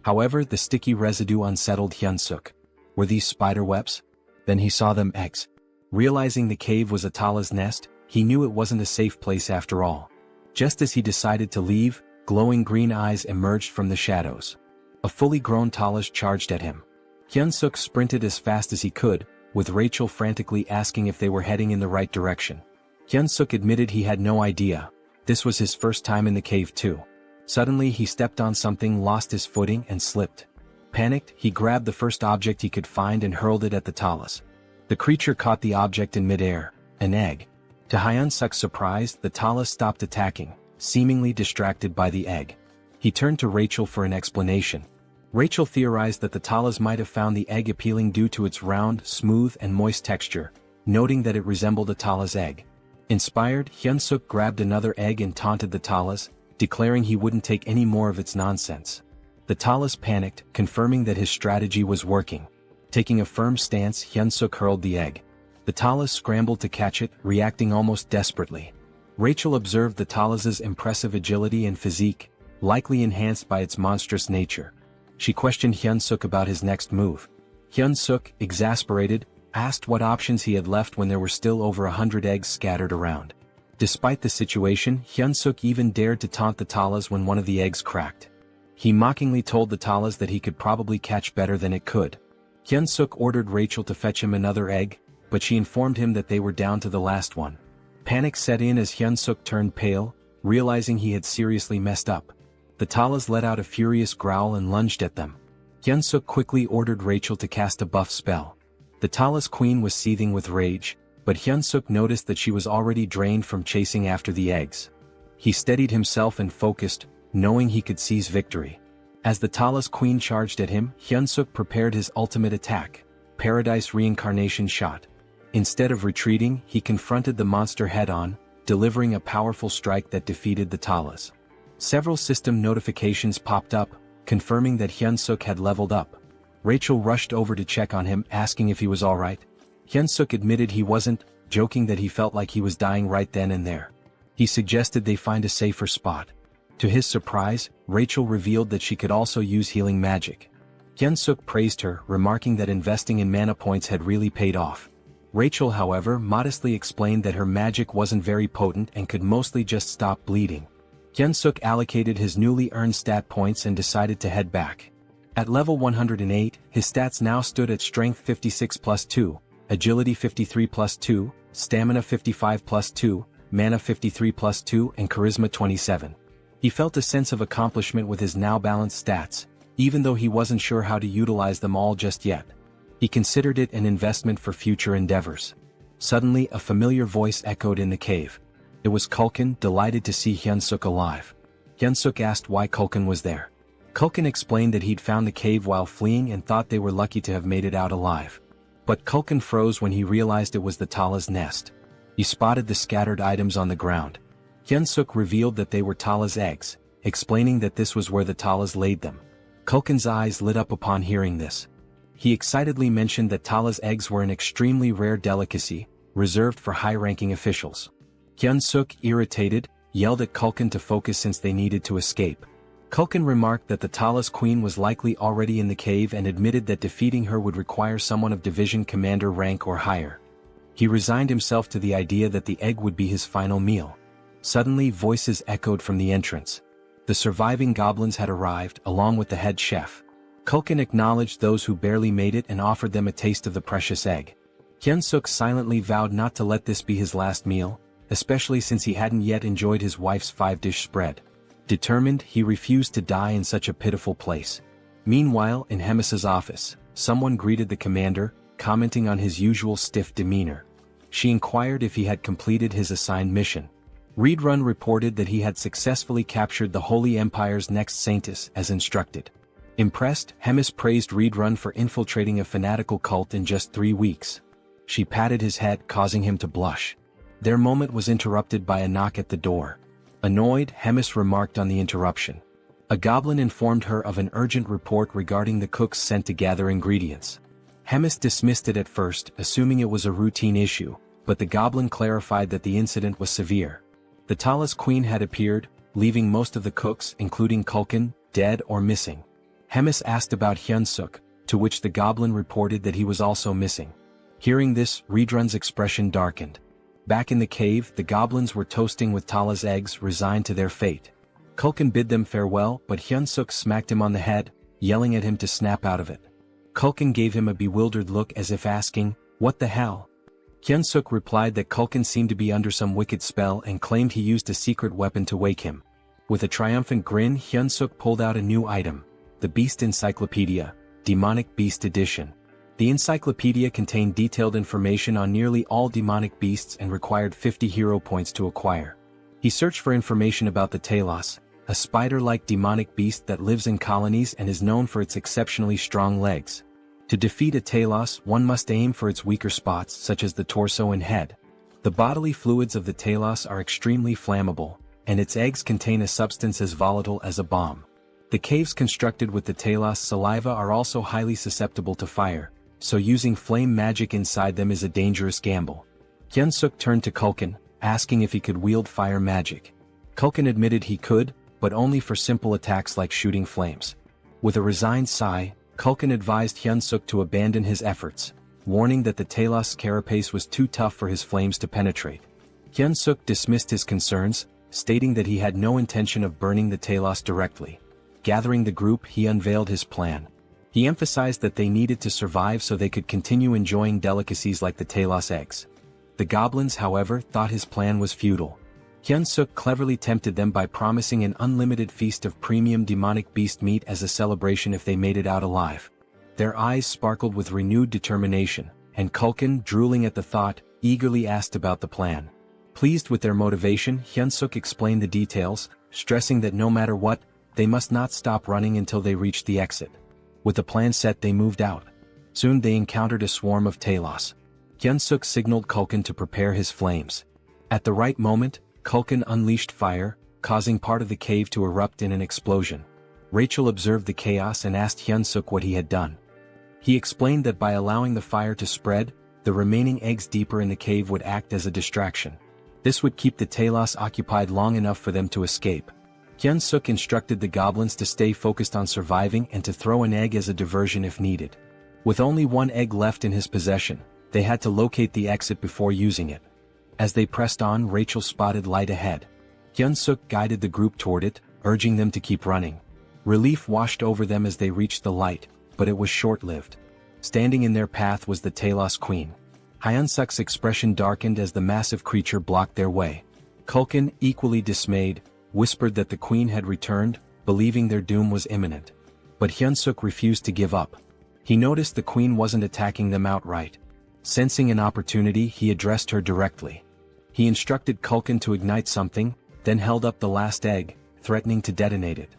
Speaker 1: However, the sticky residue unsettled Hyun-suk. Were these spiderwebs? Then he saw them eggs. Realizing the cave was a Talas nest, he knew it wasn't a safe place after all. Just as he decided to leave, glowing green eyes emerged from the shadows. A fully grown Talas charged at him. Hyun-suk sprinted as fast as he could, with Rachel frantically asking if they were heading in the right direction. Hyun-suk admitted he had no idea. This was his first time in the cave too. Suddenly he stepped on something, lost his footing and slipped. Panicked, he grabbed the first object he could find and hurled it at the Talas. The creature caught the object in midair, an egg. To Hyun-suk's surprise, the Talas stopped attacking, seemingly distracted by the egg. He turned to Rachel for an explanation. Rachel theorized that the Talas might have found the egg appealing due to its round, smooth and moist texture, noting that it resembled a Talas egg. Inspired, Hyun-suk grabbed another egg and taunted the Talas, declaring he wouldn't take any more of its nonsense. The Talas panicked, confirming that his strategy was working. Taking a firm stance, Hyun-suk hurled the egg. The Talas scrambled to catch it, reacting almost desperately. Rachel observed the Talas's impressive agility and physique, likely enhanced by its monstrous nature. She questioned Hyun-suk about his next move. Hyun-suk, exasperated, asked what options he had left when there were still over 100 eggs scattered around. Despite the situation, Hyun-suk even dared to taunt the Talas when one of the eggs cracked. He mockingly told the Talas that he could probably catch better than it could. Hyun-suk ordered Rachel to fetch him another egg, but she informed him that they were down to the last one. Panic set in as Hyun-suk turned pale, realizing he had seriously messed up. The Talas let out a furious growl and lunged at them. Hyun-suk quickly ordered Rachel to cast a buff spell. The Talas queen was seething with rage, but Hyun-suk noticed that she was already drained from chasing after the eggs. He steadied himself and focused, knowing he could seize victory. As the Talas queen charged at him, Hyun-suk prepared his ultimate attack, Paradise Reincarnation Shot. Instead of retreating, he confronted the monster head-on, delivering a powerful strike that defeated the Talas. Several system notifications popped up, confirming that Hyun-suk had leveled up. Rachel rushed over to check on him, asking if he was alright. Hyun-suk admitted he wasn't, joking that he felt like he was dying right then and there. He suggested they find a safer spot. To his surprise, Rachel revealed that she could also use healing magic. Hyun-suk praised her, remarking that investing in mana points had really paid off. Rachel, however, modestly explained that her magic wasn't very potent and could mostly just stop bleeding. Hyun-suk allocated his newly earned stat points and decided to head back. At level 108, his stats now stood at Strength 56 plus 2, Agility 53 plus 2, Stamina 55 plus 2, Mana 53 plus 2 and Charisma 27. He felt a sense of accomplishment with his now balanced stats, even though he wasn't sure how to utilize them all just yet. He considered it an investment for future endeavors. Suddenly a familiar voice echoed in the cave. It was Kulkin, delighted to see Hyunsuk alive. Hyunsuk asked why Kulkin was there. Kulkin explained that he'd found the cave while fleeing and thought they were lucky to have made it out alive. But Kulkin froze when he realized it was the Tala's nest. He spotted the scattered items on the ground. Hyunsuk revealed that they were Tala's eggs, explaining that this was where the Talas laid them. Kulkin's eyes lit up upon hearing this. He excitedly mentioned that Tala's eggs were an extremely rare delicacy, reserved for high-ranking officials. Hyunsuk, irritated, yelled at Kulkin to focus since they needed to escape. Kulkin remarked that the Tala's queen was likely already in the cave and admitted that defeating her would require someone of division commander rank or higher. He resigned himself to the idea that the egg would be his final meal. Suddenly voices echoed from the entrance. The surviving goblins had arrived, along with the head chef. Kulkin acknowledged those who barely made it and offered them a taste of the precious egg. Hyunsuk silently vowed not to let this be his last meal, especially since he hadn't yet enjoyed his wife's 5-dish spread. Determined, he refused to die in such a pitiful place. Meanwhile, in Hemis's office, someone greeted the commander, commenting on his usual stiff demeanor. She inquired if he had completed his assigned mission. Reedrun reported that he had successfully captured the Holy Empire's next saintess as instructed. Impressed, Hemis praised Reedrun for infiltrating a fanatical cult in just 3 weeks. She patted his head, causing him to blush. Their moment was interrupted by a knock at the door. Annoyed, Hemis remarked on the interruption. A goblin informed her of an urgent report regarding the cooks sent to gather ingredients. Hemis dismissed it at first, assuming it was a routine issue, but the goblin clarified that the incident was severe. The Tala's queen had appeared, leaving most of the cooks, including Kulkin, dead or missing. Hemis asked about Hyunsuk, to which the goblin reported that he was also missing. Hearing this, Reedrun's expression darkened. Back in the cave, the goblins were toasting with Tala's eggs, resigned to their fate. Kulkin bid them farewell, but Hyunsuk smacked him on the head, yelling at him to snap out of it. Kulkin gave him a bewildered look as if asking, "What the hell?" Hyunsuk replied that Kulkin seemed to be under some wicked spell and claimed he used a secret weapon to wake him. With a triumphant grin, Hyunsuk pulled out a new item, the Beast Encyclopedia, Demonic Beast Edition. The encyclopedia contained detailed information on nearly all demonic beasts and required 50 hero points to acquire. He searched for information about the Talos, a spider-like demonic beast that lives in colonies and is known for its exceptionally strong legs. To defeat a Talos, one must aim for its weaker spots such as the torso and head. The bodily fluids of the Talos are extremely flammable, and its eggs contain a substance as volatile as a bomb. The caves constructed with the Talos saliva are also highly susceptible to fire, so using flame magic inside them is a dangerous gamble. Hyunsuk turned to Kulkin, asking if he could wield fire magic. Kulkin admitted he could, but only for simple attacks like shooting flames. With a resigned sigh, Kulkin advised Hyunsuk to abandon his efforts, warning that the Talos carapace was too tough for his flames to penetrate. Hyunsuk dismissed his concerns, stating that he had no intention of burning the Talos directly. Gathering the group, he unveiled his plan. He emphasized that they needed to survive so they could continue enjoying delicacies like the Talos eggs. The goblins, however, thought his plan was futile. Hyunsuk cleverly tempted them by promising an unlimited feast of premium demonic beast meat as a celebration if they made it out alive. Their eyes sparkled with renewed determination, and Kulkin, drooling at the thought, eagerly asked about the plan. Pleased with their motivation, Hyunsuk explained the details, stressing that no matter what, they must not stop running until they reached the exit. With the plan set, they moved out. Soon they encountered a swarm of Talos. Hyunsuk signaled Kulkin to prepare his flames. At the right moment, Kulkin unleashed fire, causing part of the cave to erupt in an explosion. Rachel observed the chaos and asked Hyunsuk what he had done. He explained that by allowing the fire to spread, the remaining eggs deeper in the cave would act as a distraction. This would keep the Talos occupied long enough for them to escape. Hyunsuk instructed the goblins to stay focused on surviving and to throw an egg as a diversion if needed. With only one egg left in his possession, they had to locate the exit before using it. As they pressed on, Rachel spotted light ahead. Hyunsuk guided the group toward it, urging them to keep running. Relief washed over them as they reached the light, but it was short-lived. Standing in their path was the Talos Queen. Hyunsuk's expression darkened as the massive creature blocked their way. Culkin, equally dismayed, whispered that the queen had returned, believing their doom was imminent. But Hyunsuk refused to give up. He noticed the queen wasn't attacking them outright. Sensing an opportunity, he addressed her directly. He instructed Culkin to ignite something, then held up the last egg, threatening to detonate it.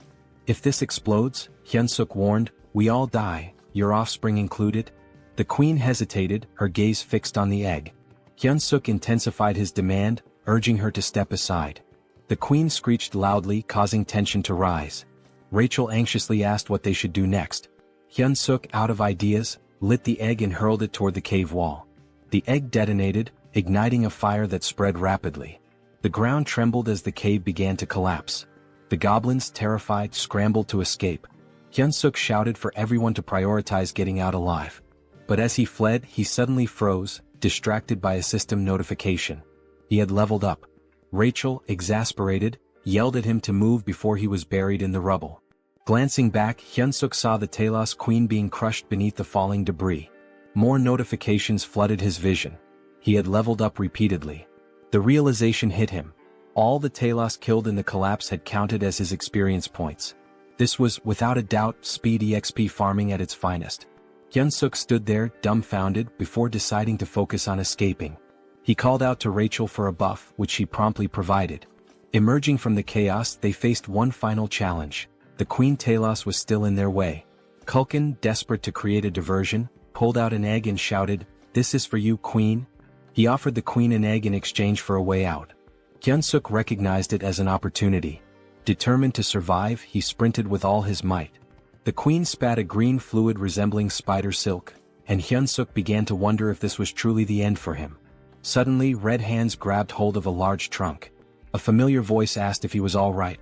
Speaker 1: If this explodes, Hyunsuk warned, we all die, your offspring included. The queen hesitated, her gaze fixed on the egg. Hyunsuk intensified his demand, urging her to step aside. The queen screeched loudly, causing tension to rise. Rachel anxiously asked what they should do next. Hyunsuk, out of ideas, lit the egg and hurled it toward the cave wall. The egg detonated, igniting a fire that spread rapidly. The ground trembled as the cave began to collapse. The goblins, terrified, scrambled to escape. Hyunsuk shouted for everyone to prioritize getting out alive. But as he fled, he suddenly froze, distracted by a system notification. He had leveled up. Rachel, exasperated, yelled at him to move before he was buried in the rubble. Glancing back, Hyunsuk saw the Talos Queen being crushed beneath the falling debris. More notifications flooded his vision. He had leveled up repeatedly. The realization hit him. All the Talos killed in the collapse had counted as his experience points. This was, without a doubt, speed EXP farming at its finest. Hyunsuk stood there, dumbfounded, before deciding to focus on escaping. He called out to Rachel for a buff, which she promptly provided. Emerging from the chaos, they faced one final challenge. The Queen Talos was still in their way. Culkin, desperate to create a diversion, pulled out an egg and shouted, "This is for you, Queen." He offered the Queen an egg in exchange for a way out. Hyunsuk recognized it as an opportunity. Determined to survive, he sprinted with all his might. The Queen spat a green fluid resembling spider silk, and Hyunsuk began to wonder if this was truly the end for him. Suddenly, red hands grabbed hold of a large trunk. A familiar voice asked if he was all right.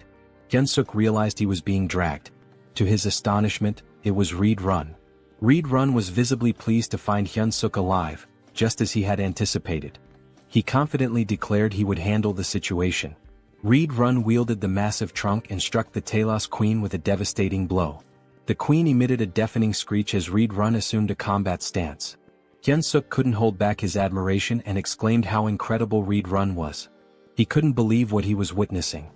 Speaker 1: Hyunsuk realized he was being dragged. To his astonishment, it was Reed Run. Reed Run was visibly pleased to find Hyunsuk alive, just as he had anticipated. He confidently declared he would handle the situation. Reed Run wielded the massive trunk and struck the Talos Queen with a devastating blow. The Queen emitted a deafening screech as Reed Run assumed a combat stance. Hyunsuk couldn't hold back his admiration and exclaimed how incredible Reed Run was. He couldn't believe what he was witnessing.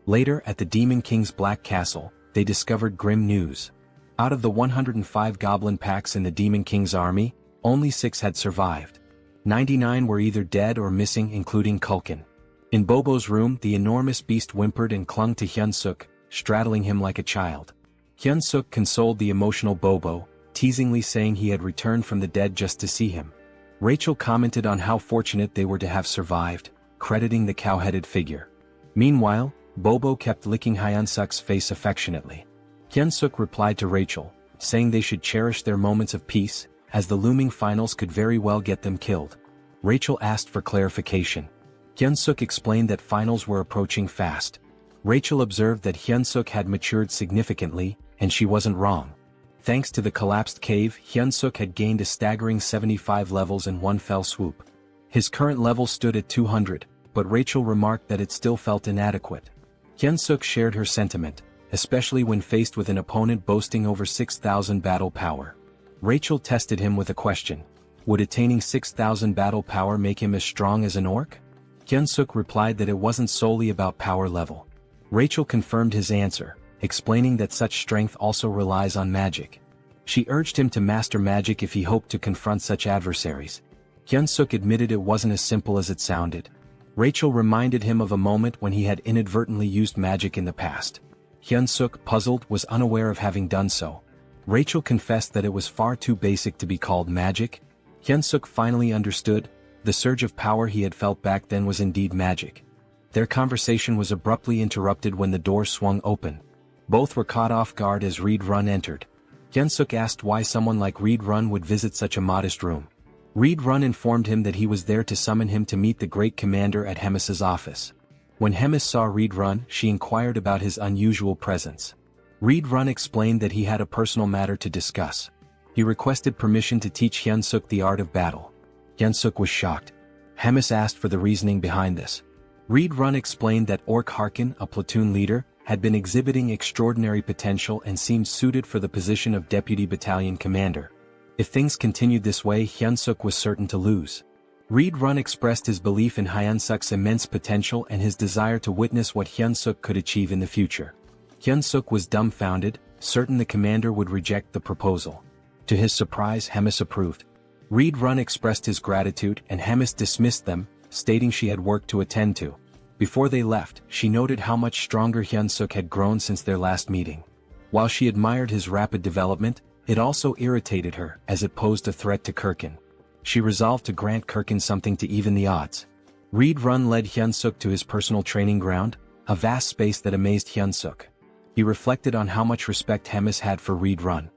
Speaker 1: Later, at the Demon King's Black Castle, they discovered grim news. Out of the 105 goblin packs in the Demon King's army, only 6 had survived. 99 were either dead or missing, including Culkin. In Bobo's room, the enormous beast whimpered and clung to Hyunsuk, straddling him like a child. Hyunsuk consoled the emotional Bobo, teasingly saying he had returned from the dead just to see him. Rachel commented on how fortunate they were to have survived, crediting the cow-headed figure. Meanwhile, Bobo kept licking Hyunsuk's face affectionately. Hyunsuk replied to Rachel, saying they should cherish their moments of peace, as the looming finals could very well get them killed. Rachel asked for clarification. Hyunsuk explained that finals were approaching fast. Rachel observed that Hyunsuk had matured significantly, and she wasn't wrong. Thanks to the collapsed cave, Hyunsuk had gained a staggering 75 levels in one fell swoop. His current level stood at 200, but Rachel remarked that it still felt inadequate. Hyunsuk shared her sentiment, especially when faced with an opponent boasting over 6,000 battle power. Rachel tested him with a question. Would attaining 6,000 battle power make him as strong as an orc? Hyunsuk replied that it wasn't solely about power level. Rachel confirmed his answer, explaining that such strength also relies on magic. She urged him to master magic if he hoped to confront such adversaries. Hyunsuk admitted it wasn't as simple as it sounded. Rachel reminded him of a moment when he had inadvertently used magic in the past. Hyunsuk, puzzled, was unaware of having done so. Rachel confessed that it was far too basic to be called magic. Hyunsuk finally understood. The surge of power he had felt back then was indeed magic. Their conversation was abruptly interrupted when the door swung open. Both were caught off guard as Reed Run entered. Hyunsuk asked why someone like Reed Run would visit such a modest room. Reed Run informed him that he was there to summon him to meet the great commander at Hemis's office. When Hemis saw Reed Run, she inquired about his unusual presence. Reed Run explained that he had a personal matter to discuss. He requested permission to teach Hyunsuk the art of battle. Hyunsuk was shocked. Hemis asked for the reasoning behind this. Reed Run explained that Orc Harkin, a platoon leader, had been exhibiting extraordinary potential and seemed suited for the position of deputy battalion commander. If things continued this way, Hyun-suk was certain to lose. Reid-run expressed his belief in Hyun-suk's immense potential and his desire to witness what Hyun-suk could achieve in the future. Hyun-suk was dumbfounded, certain the commander would reject the proposal. To his surprise, Hemis approved. Reid-run expressed his gratitude and Hemis dismissed them, stating she had work to attend to. Before they left, she noted how much stronger Hyun-suk had grown since their last meeting. While she admired his rapid development, it also irritated her as it posed a threat to Kirkin. She resolved to grant Kirkin something to even the odds. Reid-run led Hyun-suk to his personal training ground, a vast space that amazed Hyun-suk. He reflected on how much respect Hemis had for Reid-run.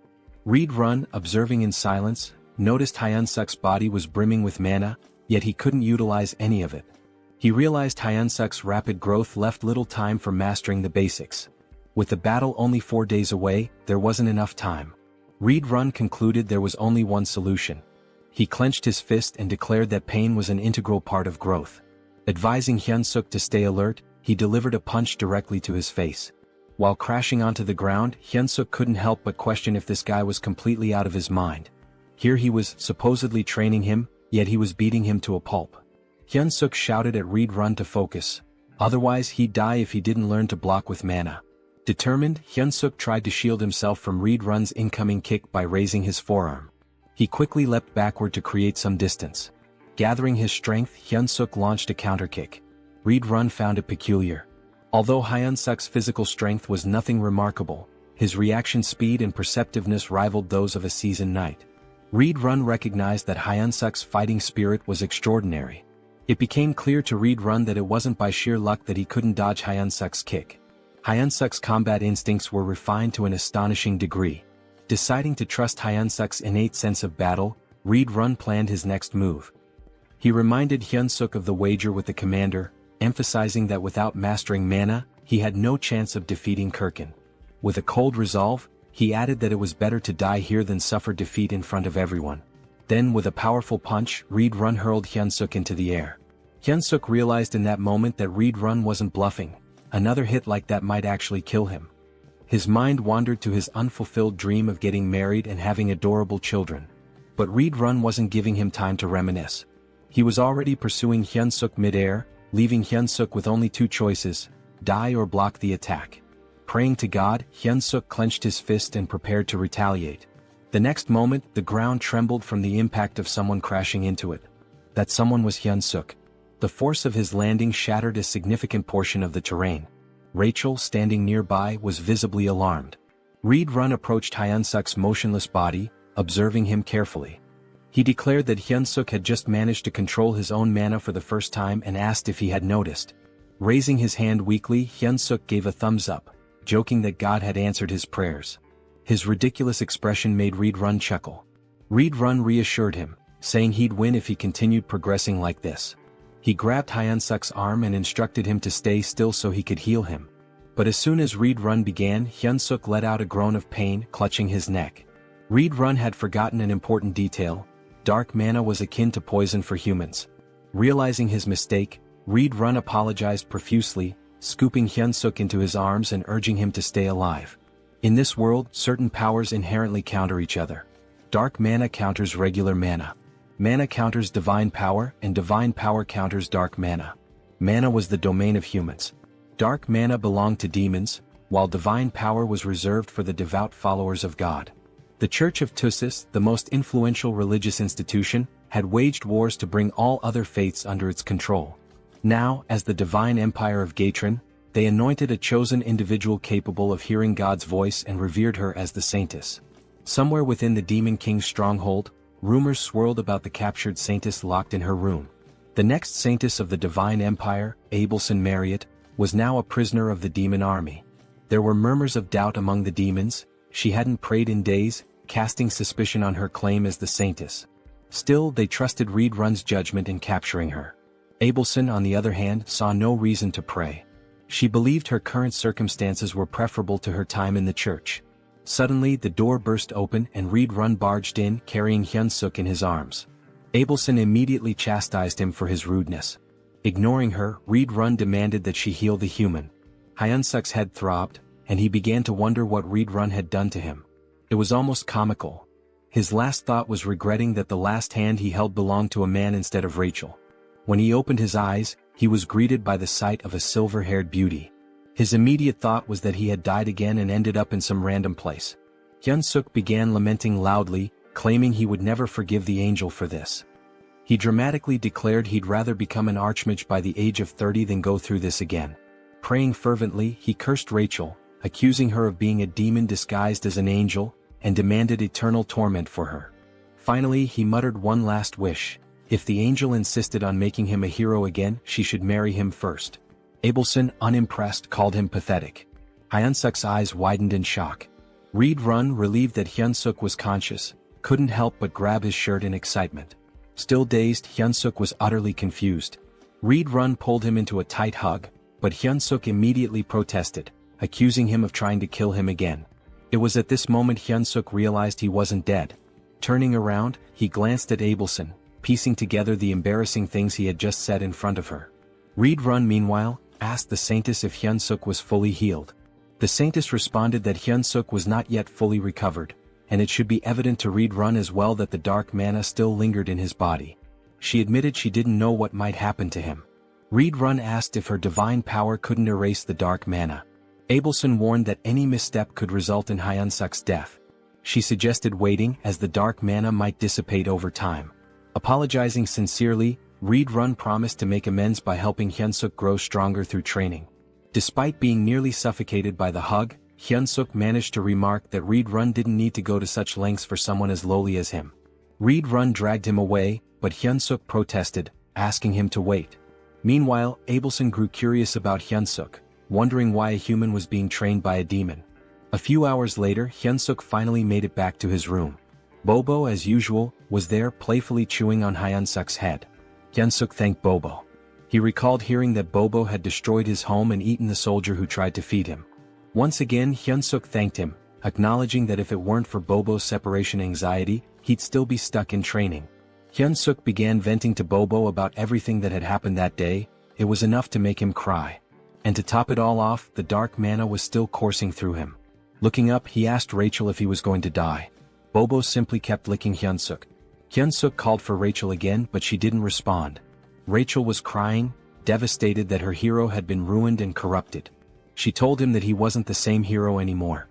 Speaker 1: Reid-run, observing in silence, noticed Hyun-suk's body was brimming with mana, yet he couldn't utilize any of it. He realized Hyun-suk's rapid growth left little time for mastering the basics. With the battle only 4 days away, there wasn't enough time. Reid-run concluded there was only one solution. He clenched his fist and declared that pain was an integral part of growth. Advising Hyun-suk to stay alert, he delivered a punch directly to his face. While crashing onto the ground, Hyun-suk couldn't help but question if this guy was completely out of his mind. Here he was supposedly training him, yet he was beating him to a pulp. Hyun-suk shouted at Reid-run to focus. Otherwise he'd die if he didn't learn to block with mana. Determined, Hyun-suk tried to shield himself from Reid-run's incoming kick by raising his forearm. He quickly leapt backward to create some distance. Gathering his strength, Hyun-suk launched a counterkick. Reid-run found it peculiar. Although Hyun-suk's physical strength was nothing remarkable, his reaction speed and perceptiveness rivaled those of a seasoned knight. Reid-run recognized that Hyun-suk's fighting spirit was extraordinary. It became clear to Reid-run that it wasn't by sheer luck that he couldn't dodge Hyun-suk's kick. Hyun-suk's combat instincts were refined to an astonishing degree. Deciding to trust Hyun-suk's innate sense of battle, Reid-run planned his next move. He reminded Hyun-suk of the wager with the commander, emphasizing that without mastering mana, he had no chance of defeating Kirkin. With a cold resolve, he added that it was better to die here than suffer defeat in front of everyone. Then with a powerful punch, Reid-run hurled Hyun-suk into the air. Hyun-suk realized in that moment that Reid-run wasn't bluffing. Another hit like that might actually kill him. His mind wandered to his unfulfilled dream of getting married and having adorable children. But Reid-run wasn't giving him time to reminisce. He was already pursuing Hyun-suk mid-air, leaving Hyun-suk with only two choices: die or block the attack. Praying to God, Hyun-suk clenched his fist and prepared to retaliate. The next moment, the ground trembled from the impact of someone crashing into it. That someone was Hyun-suk. The force of his landing shattered a significant portion of the terrain. Rachel, standing nearby, was visibly alarmed. Reid-run approached Hyun-suk's motionless body, observing him carefully. He declared that Hyun-suk had just managed to control his own mana for the first time and asked if he had noticed. Raising his hand weakly, Hyun-suk gave a thumbs up, joking that God had answered his prayers. His ridiculous expression made Reid-run chuckle. Reid-run reassured him, saying he'd win if he continued progressing like this. He grabbed Hyun-suk's arm and instructed him to stay still so he could heal him. But as soon as Reid-run began, Hyun-suk let out a groan of pain, clutching his neck. Reid-run had forgotten an important detail: dark mana was akin to poison for humans. Realizing his mistake, Reid-run apologized profusely, scooping Hyun-suk into his arms and urging him to stay alive. In this world, certain powers inherently counter each other. Dark mana counters regular mana. Mana counters divine power, and divine power counters dark mana. Mana was the domain of humans. Dark mana belonged to demons, while divine power was reserved for the devout followers of God. The Church of Tussis, the most influential religious institution, had waged wars to bring all other faiths under its control. Now, as the divine empire of Gatron, they anointed a chosen individual capable of hearing God's voice and revered her as the Saintess. Somewhere within the Demon King's stronghold, rumors swirled about the captured Saintess locked in her room. The next Saintess of the Divine Empire, Abelson Marriott, was now a prisoner of the demon army. There were murmurs of doubt among the demons. She hadn't prayed in days, casting suspicion on her claim as the Saintess. Still, they trusted Reid-run's judgment in capturing her. Abelson, on the other hand, saw no reason to pray. She believed her current circumstances were preferable to her time in the church. Suddenly, the door burst open and Reid-run barged in, carrying Hyun-suk in his arms. Abelson immediately chastised him for his rudeness. Ignoring her, Reid-run demanded that she heal the human. Hyunsuk's head throbbed, and he began to wonder what Reed Run had done to him. It was almost comical. His last thought was regretting that the last hand he held belonged to a man instead of Rachel. When he opened his eyes, he was greeted by the sight of a silver-haired beauty. His immediate thought was that he had died again and ended up in some random place. Hyunsuk began lamenting loudly, claiming he would never forgive the angel for this. He dramatically declared he'd rather become an archmage by the age of 30 than go through this again. Praying fervently, he cursed Rachel, accusing her of being a demon disguised as an angel, and demanded eternal torment for her. Finally, he muttered one last wish. If the angel insisted on making him a hero again, she should marry him first. Abelson, unimpressed, called him pathetic. Hyunsuk's eyes widened in shock. Reed Run, relieved that Hyunsuk was conscious, couldn't help but grab his shirt in excitement. Still dazed, Hyunsuk was utterly confused. Reed Run pulled him into a tight hug, but Hyunsuk immediately protested, accusing him of trying to kill him again. It was at this moment Hyunsuk realized he wasn't dead. Turning around, he glanced at Abelson, piecing together the embarrassing things he had just said in front of her. Reed Run, meanwhile, asked the Saintess if Hyunsuk was fully healed. The Saintess responded that Hyunsuk was not yet fully recovered, and it should be evident to Reed Run as well that the dark mana still lingered in his body. She admitted she didn't know what might happen to him. Reed Run asked if her divine power couldn't erase the dark mana. Abelson warned that any misstep could result in Hyunsuk's death. She suggested waiting, as the dark mana might dissipate over time. Apologizing sincerely, Reed Run promised to make amends by helping Hyunsuk grow stronger through training. Despite being nearly suffocated by the hug, Hyunsuk managed to remark that Reed Run didn't need to go to such lengths for someone as lowly as him. Reed Run dragged him away, but Hyunsuk protested, asking him to wait. Meanwhile, Abelson grew curious about Hyunsuk, wondering why a human was being trained by a demon. A few hours later, Hyunsuk finally made it back to his room. Bobo, as usual, was there playfully chewing on Hyunsuk's head. Hyunsuk thanked Bobo. He recalled hearing that Bobo had destroyed his home and eaten the soldier who tried to feed him. Once again, Hyunsuk thanked him, acknowledging that if it weren't for Bobo's separation anxiety, he'd still be stuck in training. Hyunsuk began venting to Bobo about everything that had happened that day. It was enough to make him cry. And to top it all off, the dark mana was still coursing through him. Looking up, he asked Rachel if he was going to die. Bobo simply kept licking Hyunsuk. Hyunsuk called for Rachel again, but she didn't respond. Rachel was crying, devastated that her hero had been ruined and corrupted. She told him that he wasn't the same hero anymore.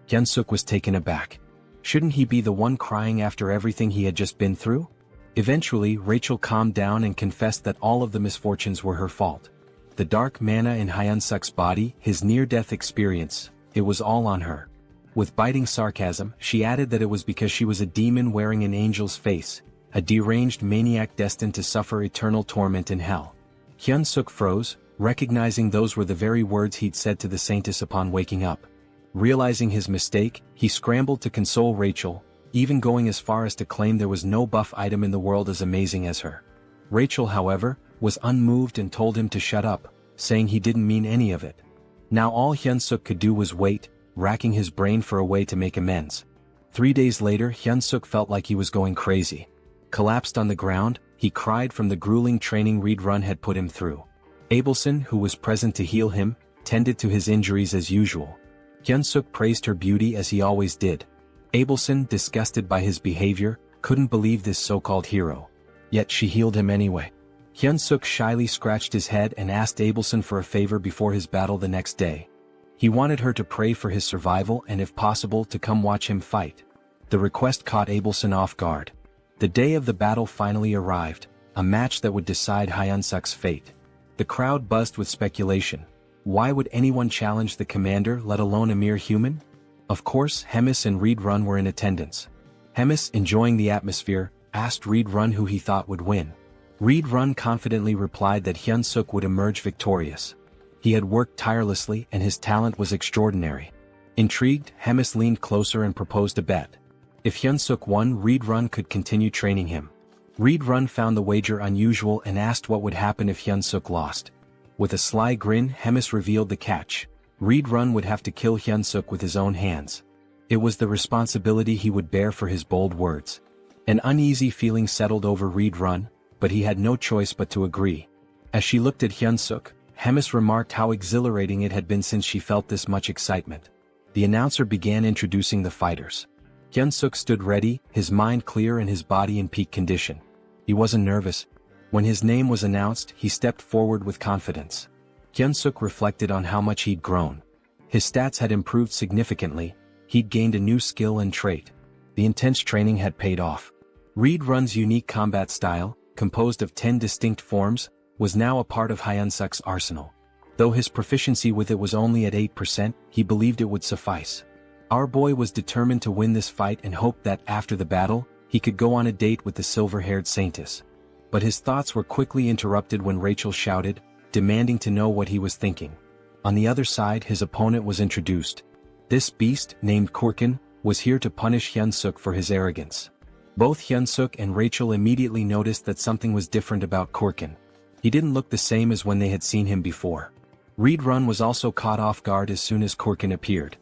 Speaker 1: Hyunsuk was taken aback. Shouldn't he be the one crying after everything he had just been through? Eventually, Rachel calmed down and confessed that all of the misfortunes were her fault. The dark mana in Hyunsuk's body, his near-death experience, it was all on her. With biting sarcasm, she added that it was because she was a demon wearing an angel's face, a deranged maniac destined to suffer eternal torment in hell. Hyunsuk froze, recognizing those were the very words he'd said to the Saintess upon waking up. Realizing his mistake, he scrambled to console Rachel, even going as far as to claim there was no buff item in the world as amazing as her. Rachel, however, was unmoved and told him to shut up, saying he didn't mean any of it. Now all Hyunsuk could do was wait, racking his brain for a way to make amends. 3 days later, Hyunsuk felt like he was going crazy. Collapsed on the ground, he cried from the grueling training Reed Run had put him through. Abelson, who was present to heal him, tended to his injuries as usual. Hyunsuk praised her beauty as he always did. Abelson, disgusted by his behavior, couldn't believe this so-called hero. Yet she healed him anyway. Hyunsuk shyly scratched his head and asked Abelson for a favor before his battle the next day. He wanted her to pray for his survival and if possible to come watch him fight. The request caught Abelson off guard. The day of the battle finally arrived, a match that would decide Hyunsuk's fate. The crowd buzzed with speculation. Why would anyone challenge the commander, let alone a mere human? Of course, Hemis and Reed Run were in attendance. Hemis, enjoying the atmosphere, asked Reed Run who he thought would win. Reed Run confidently replied that Hyunsuk would emerge victorious. He had worked tirelessly and his talent was extraordinary. Intrigued, Hemis leaned closer and proposed a bet. If Hyunsuk won, Reed Run could continue training him. Reed Run found the wager unusual and asked what would happen if Hyunsuk lost. With a sly grin, Hemis revealed the catch. Reed Run would have to kill Hyunsuk with his own hands. It was the responsibility he would bear for his bold words. An uneasy feeling settled over Reed Run, but he had no choice but to agree. As she looked at Hyunsuk, Hemis remarked how exhilarating it had been since she felt this much excitement. The announcer began introducing the fighters. Hyun-suk stood ready, his mind clear and his body in peak condition. He wasn't nervous. When his name was announced, he stepped forward with confidence. Hyun-suk reflected on how much he'd grown. His stats had improved significantly, he'd gained a new skill and trait. The intense training had paid off. Reed Run's unique combat style, composed of 10 distinct forms, was now a part of Hyun-suk's arsenal. Though his proficiency with it was only at 8%, he believed it would suffice. Our boy was determined to win this fight and hoped that, after the battle, he could go on a date with the silver-haired saintess. But his thoughts were quickly interrupted when Rachel shouted, demanding to know what he was thinking. On the other side, his opponent was introduced. This beast, named Korkin, was here to punish Hyun-suk for his arrogance. Both Hyun-suk and Rachel immediately noticed that something was different about Korkin. He didn't look the same as when they had seen him before. Reed Run was also caught off guard as soon as Korkin appeared.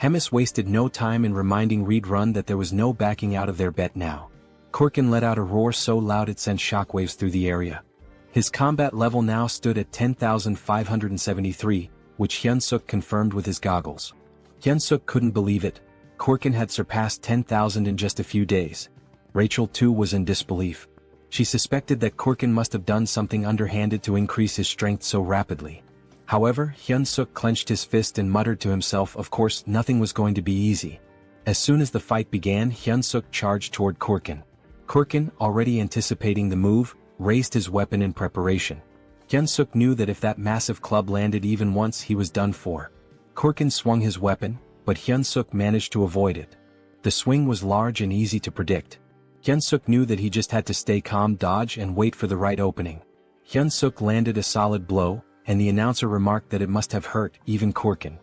Speaker 1: Hemis wasted no time in reminding Reed Run that there was no backing out of their bet now. Korkin let out a roar so loud it sent shockwaves through the area. His combat level now stood at 10,573, which Hyun-suk confirmed with his goggles. Hyun-suk couldn't believe it. Korkin had surpassed 10,000 in just a few days. Rachel too was in disbelief. She suspected that Korkin must have done something underhanded to increase his strength so rapidly. However, Hyun-suk clenched his fist and muttered to himself, of course, nothing was going to be easy. As soon as the fight began, Hyun-suk charged toward Korkin. Korkin, already anticipating the move, raised his weapon in preparation. Hyun-suk knew that if that massive club landed even once, he was done for. Korkin swung his weapon, but Hyun-suk managed to avoid it. The swing was large and easy to predict. Hyun-suk knew that he just had to stay calm, dodge and wait for the right opening. Hyun-suk landed a solid blow, and the announcer remarked that it must have hurt even Korkin.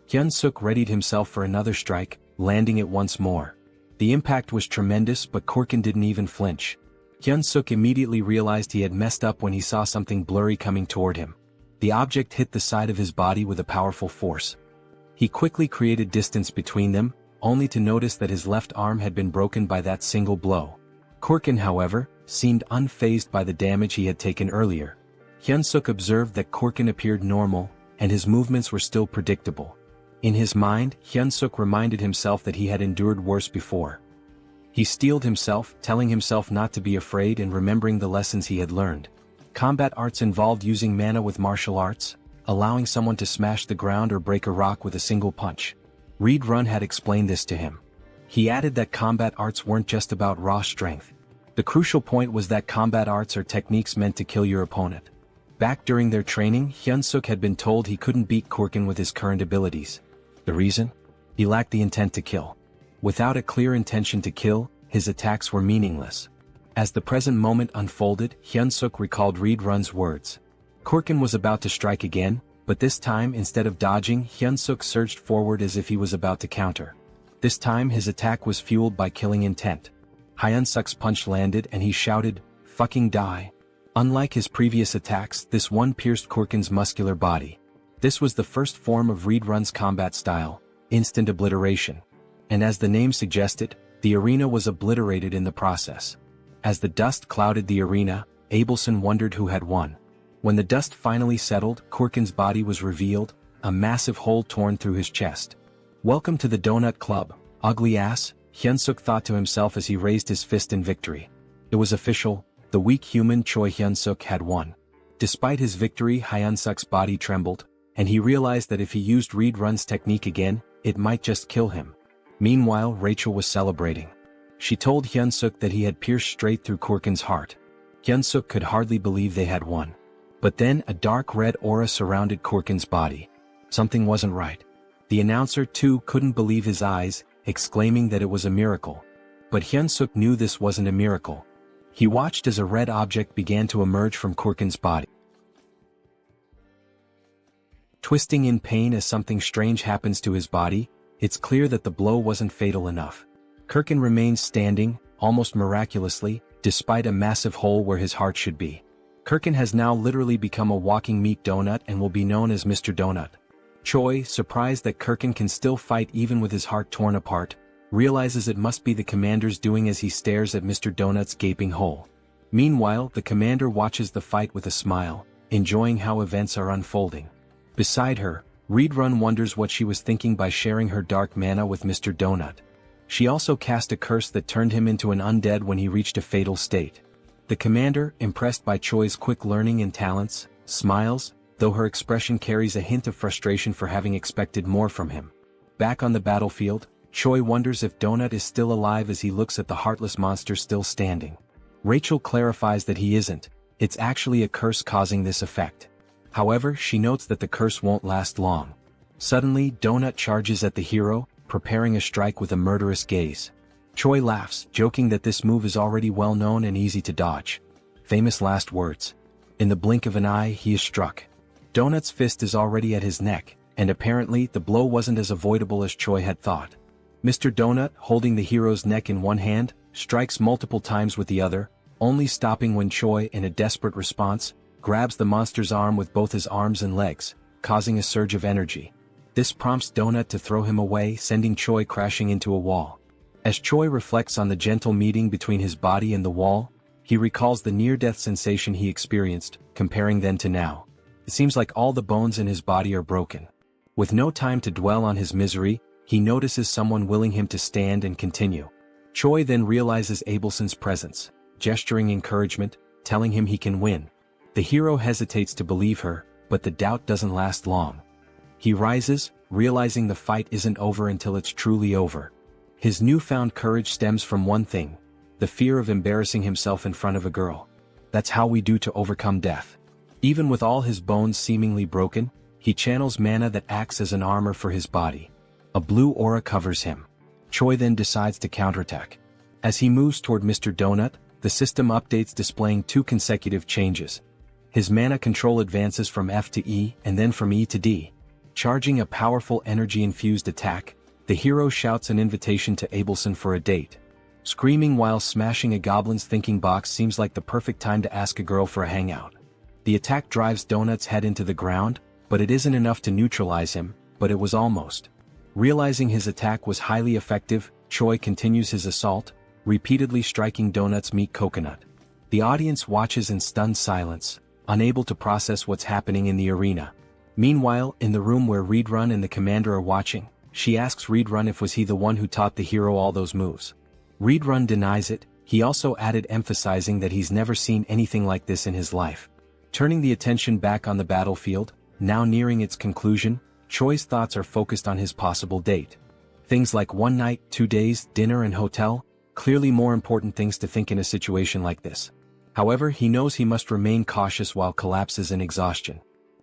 Speaker 1: Hyun-suk readied himself for another strike, landing it once more. The impact was tremendous, but Korkin didn't even flinch. Hyun-suk immediately realized he had messed up when he saw something blurry coming toward him. The object hit the side of his body with a powerful force. He quickly created distance between them, only to notice that his left arm had been broken by that single blow. Korkin, however, seemed unfazed by the damage he had taken earlier. Hyun-suk observed that Korkin appeared normal, and his movements were still predictable. In his mind, Hyun-suk reminded himself that he had endured worse before. He steeled himself, telling himself not to be afraid and remembering the lessons he had learned. Combat arts involved using mana with martial arts, allowing someone to smash the ground or break a rock with a single punch. Reed Run had explained this to him. He added that combat arts weren't just about raw strength. The crucial point was that combat arts are techniques meant to kill your opponent. Back during their training, Hyun-suk had been told he couldn't beat Korkin with his current abilities. The reason? He lacked the intent to kill. Without a clear intention to kill, his attacks were meaningless. As the present moment unfolded, Hyun-suk recalled Reed Run's words. Korkin was about to strike again, but this time instead of dodging, Hyun-suk surged forward as if he was about to counter. This time his attack was fueled by killing intent. Hyun-suk's punch landed and he shouted, "Fucking die." Unlike his previous attacks, this one pierced Korkin's muscular body. This was the first form of Reed Run's combat style, instant obliteration. And as the name suggested, the arena was obliterated in the process. As the dust clouded the arena, Abelson wondered who had won. When the dust finally settled, Korkin's body was revealed, a massive hole torn through his chest. "Welcome to the Donut Club, ugly ass," Hyun-suk thought to himself as he raised his fist in victory. It was official, the weak human Choi Hyun-suk had won. Despite his victory, Hyun-suk's body trembled, and he realized that if he used Reed Run's technique again, it might just kill him. Meanwhile, Rachel was celebrating. She told Hyun-suk that he had pierced straight through Korkin's heart. Hyun-suk could hardly believe they had won. But then a dark red aura surrounded Korkin's body. Something wasn't right. The announcer too couldn't believe his eyes, exclaiming that it was a miracle. But Hyun-suk knew this wasn't a miracle. He watched as a red object began to emerge from Korkin's body. Twisting in pain as something strange happens to his body, it's clear that the blow wasn't fatal enough. Korkin remains standing, almost miraculously, despite a massive hole where his heart should be. Korkin has now literally become a walking meat donut and will be known as Mr. Donut. Choi, surprised that Korkin can still fight even with his heart torn apart, realizes it must be the commander's doing as he stares at Mr. Donut's gaping hole. Meanwhile, the commander watches the fight with a smile, enjoying how events are unfolding. Beside her, Reedrun wonders what she was thinking by sharing her dark mana with Mr. Donut. She also cast a curse that turned him into an undead when he reached a fatal state. The commander, impressed by Choi's quick learning and talents, smiles, though her expression carries a hint of frustration for having expected more from him. Back on the battlefield, Choi wonders if Donut is still alive as he looks at the heartless monster still standing. Rachel clarifies that he isn't, it's actually a curse causing this effect. However, she notes that the curse won't last long. Suddenly, Donut charges at the hero, preparing a strike with a murderous gaze. Choi laughs, joking that this move is already well known and easy to dodge. Famous last words. In the blink of an eye, he is struck. Donut's fist is already at his neck, and apparently the blow wasn't as avoidable as Choi had thought. Mr. Donut, holding the hero's neck in one hand, strikes multiple times with the other, only stopping when Choi, in a desperate response, grabs the monster's arm with both his arms and legs, causing a surge of energy. This prompts Donut to throw him away, sending Choi crashing into a wall. As Choi reflects on the gentle meeting between his body and the wall, he recalls the near-death sensation he experienced, comparing then to now. It seems like all the bones in his body are broken. With no time to dwell on his misery, he notices someone willing him to stand and continue. Choi then realizes Abelson's presence, gesturing encouragement, telling him he can win. The hero hesitates to believe her, but the doubt doesn't last long. He rises, realizing the fight isn't over until it's truly over. His newfound courage stems from one thing: the fear of embarrassing himself in front of a girl. That's how we do to overcome death. Even with all his bones seemingly broken, he channels mana that acts as an armor for his body. A blue aura covers him. Choi then decides to counterattack. As he moves toward Mr. Donut, the system updates displaying 2 consecutive changes. His mana control advances from F to E and then from E to D. Charging a powerful energy-infused attack, the hero shouts an invitation to Abelson for a date. Screaming while smashing a goblin's thinking box seems like the perfect time to ask a girl for a hangout. The attack drives Donut's head into the ground, but it isn't enough to neutralize him, but it was almost. Realizing his attack was highly effective, Choi continues his assault, repeatedly striking Donut's meat coconut. The audience watches in stunned silence, unable to process what's happening in the arena. Meanwhile, in the room where Reedrun and the commander are watching, she asks Reedrun if was he the one who taught the hero all those moves. Reedrun denies it. He also added, emphasizing that he's never seen anything like this in his life. Turning the attention back on the battlefield, now nearing its conclusion, Choi's thoughts are focused on his possible date. Things like 1 night, 2 days, dinner and hotel, clearly more important things to think in a situation like this. However, he knows he must remain cautious while collapses in exhaustion.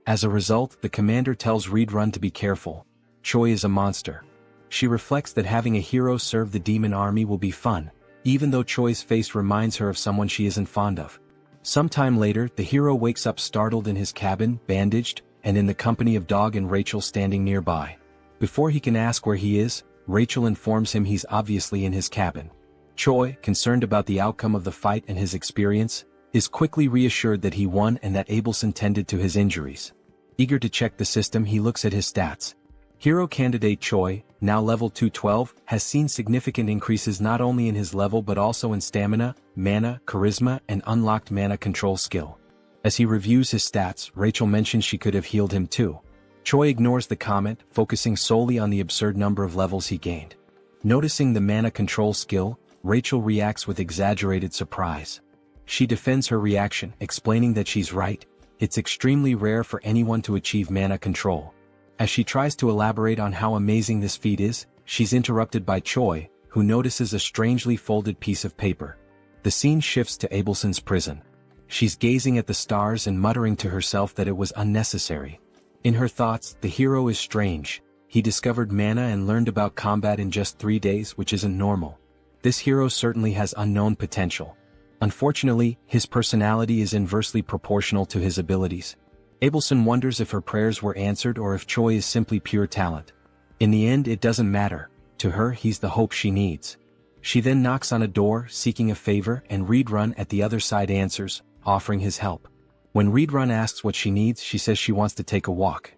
Speaker 1: As a result, the commander tells Reedrun to be careful. Choi is a monster. She reflects that having a hero serve the demon army will be fun, even though Choi's face reminds her of someone she isn't fond of. Sometime later, the hero wakes up startled in his cabin, bandaged, and in the company of Dog and Rachel standing nearby. Before he can ask where he is, Rachel informs him he's obviously in his cabin. Choi, concerned about the outcome of the fight and his experience, is quickly reassured that he won and that Abelson tended to his injuries. Eager to check the system, he looks at his stats. Hero candidate Choi, now level 212, has seen significant increases not only in his level but also in stamina, mana, charisma, and unlocked mana control skill. As he reviews his stats, Rachel mentions she could have healed him too. Choi ignores the comment, focusing solely on the absurd number of levels he gained. Noticing the mana control skill, Rachel reacts with exaggerated surprise. She defends her reaction, explaining that she's right. It's extremely rare for anyone to achieve mana control. As she tries to elaborate on how amazing this feat is, she's interrupted by Choi, who notices a strangely folded piece of paper. The scene shifts to Abelson's prison. She's gazing at the stars and muttering to herself that it was unnecessary. In her thoughts, the hero is strange. He discovered mana and learned about combat in just 3 days, which isn't normal. This hero certainly has unknown potential. Unfortunately, his personality is inversely proportional to his abilities. Abelson wonders if her prayers were answered or if Choi is simply pure talent. In the end, it doesn't matter. To her, he's the hope she needs. She then knocks on a door, seeking a favor, and Reedrun at the other side answers, offering his help. When Reedrun asks what she needs, she says she wants to take a walk.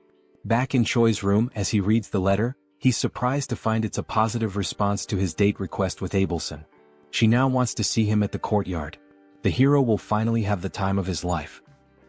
Speaker 1: Back in Choi's room, as he reads the letter, he's surprised to find it's a positive response to his date request with Abelson. She now wants to see him at the courtyard. The hero will finally have the time of his life.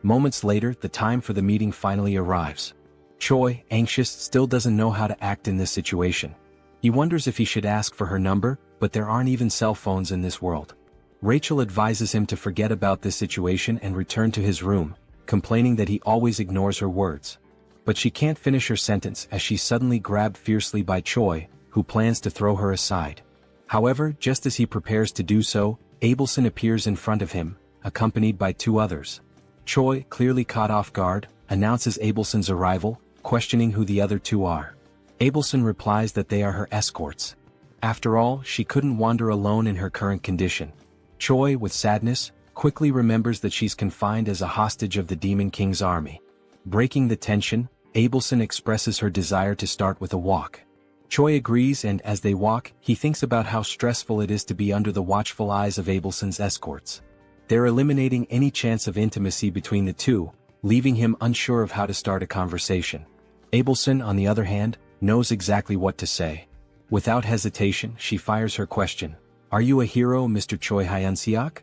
Speaker 1: Moments later, the time for the meeting finally arrives. Choi, anxious, still doesn't know how to act in this situation. He wonders if he should ask for her number, but there aren't even cell phones in this world. Rachel advises him to forget about this situation and return to his room, complaining that he always ignores her words. But she can't finish her sentence as she's suddenly grabbed fiercely by Choi, who plans to throw her aside. However, just as he prepares to do so, Abelson appears in front of him, accompanied by two others. Choi, clearly caught off guard, announces Abelson's arrival, questioning who the other two are. Abelson replies that they are her escorts. After all, she couldn't wander alone in her current condition. Choi, with sadness, quickly remembers that she's confined as a hostage of the Demon King's army. Breaking the tension, Abelson expresses her desire to start with a walk. Choi agrees, and as they walk, he thinks about how stressful it is to be under the watchful eyes of Abelson's escorts. They're eliminating any chance of intimacy between the two, leaving him unsure of how to start a conversation. Abelson, on the other hand, knows exactly what to say. Without hesitation, she fires her question. "Are you a hero, Mr. Choi Hyun-seok?"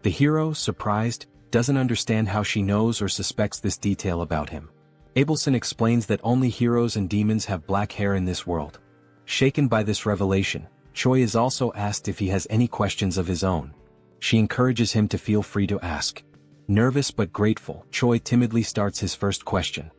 Speaker 1: The hero, surprised, doesn't understand how she knows or suspects this detail about him. Abelson explains that only heroes and demons have black hair in this world. Shaken by this revelation, Choi is also asked if he has any questions of his own. She encourages him to feel free to ask. Nervous but grateful, Choi timidly starts his first question.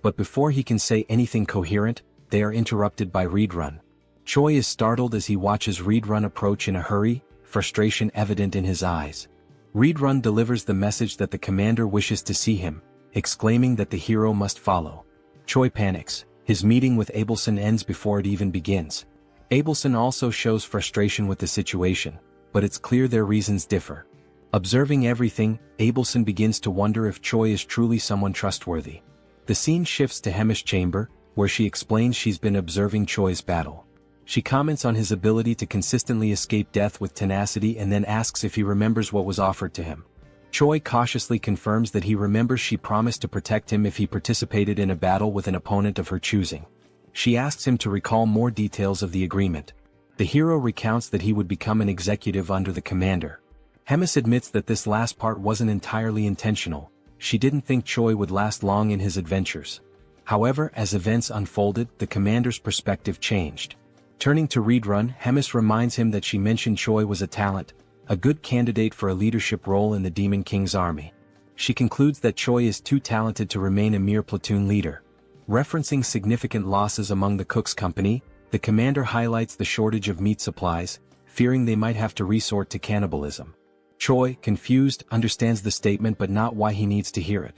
Speaker 1: But before he can say anything coherent, they are interrupted by Reedrun. Choi is startled as he watches Reedrun approach in a hurry, frustration evident in his eyes. Reedrun delivers the message that the commander wishes to see him, exclaiming that the hero must follow. Choi panics. His meeting with Abelson ends before it even begins. Abelson also shows frustration with the situation, but it's clear their reasons differ. Observing everything, Abelson begins to wonder if Choi is truly someone trustworthy. The scene shifts to Hemi's chamber, where she explains she's been observing Choi's battle. She comments on his ability to consistently escape death with tenacity and then asks if he remembers what was offered to him. Choi cautiously confirms that he remembers she promised to protect him if he participated in a battle with an opponent of her choosing. She asks him to recall more details of the agreement. The hero recounts that he would become an executive under the commander. Hemis admits that this last part wasn't entirely intentional. She didn't think Choi would last long in his adventures. However, as events unfolded, the commander's perspective changed. Turning to Reedrun, Hemis reminds him that she mentioned Choi was a talent, a good candidate for a leadership role in the Demon King's army. She concludes that Choi is too talented to remain a mere platoon leader. Referencing significant losses among the Cook's company, the commander highlights the shortage of meat supplies, fearing they might have to resort to cannibalism. Choi, confused, understands the statement but not why he needs to hear it.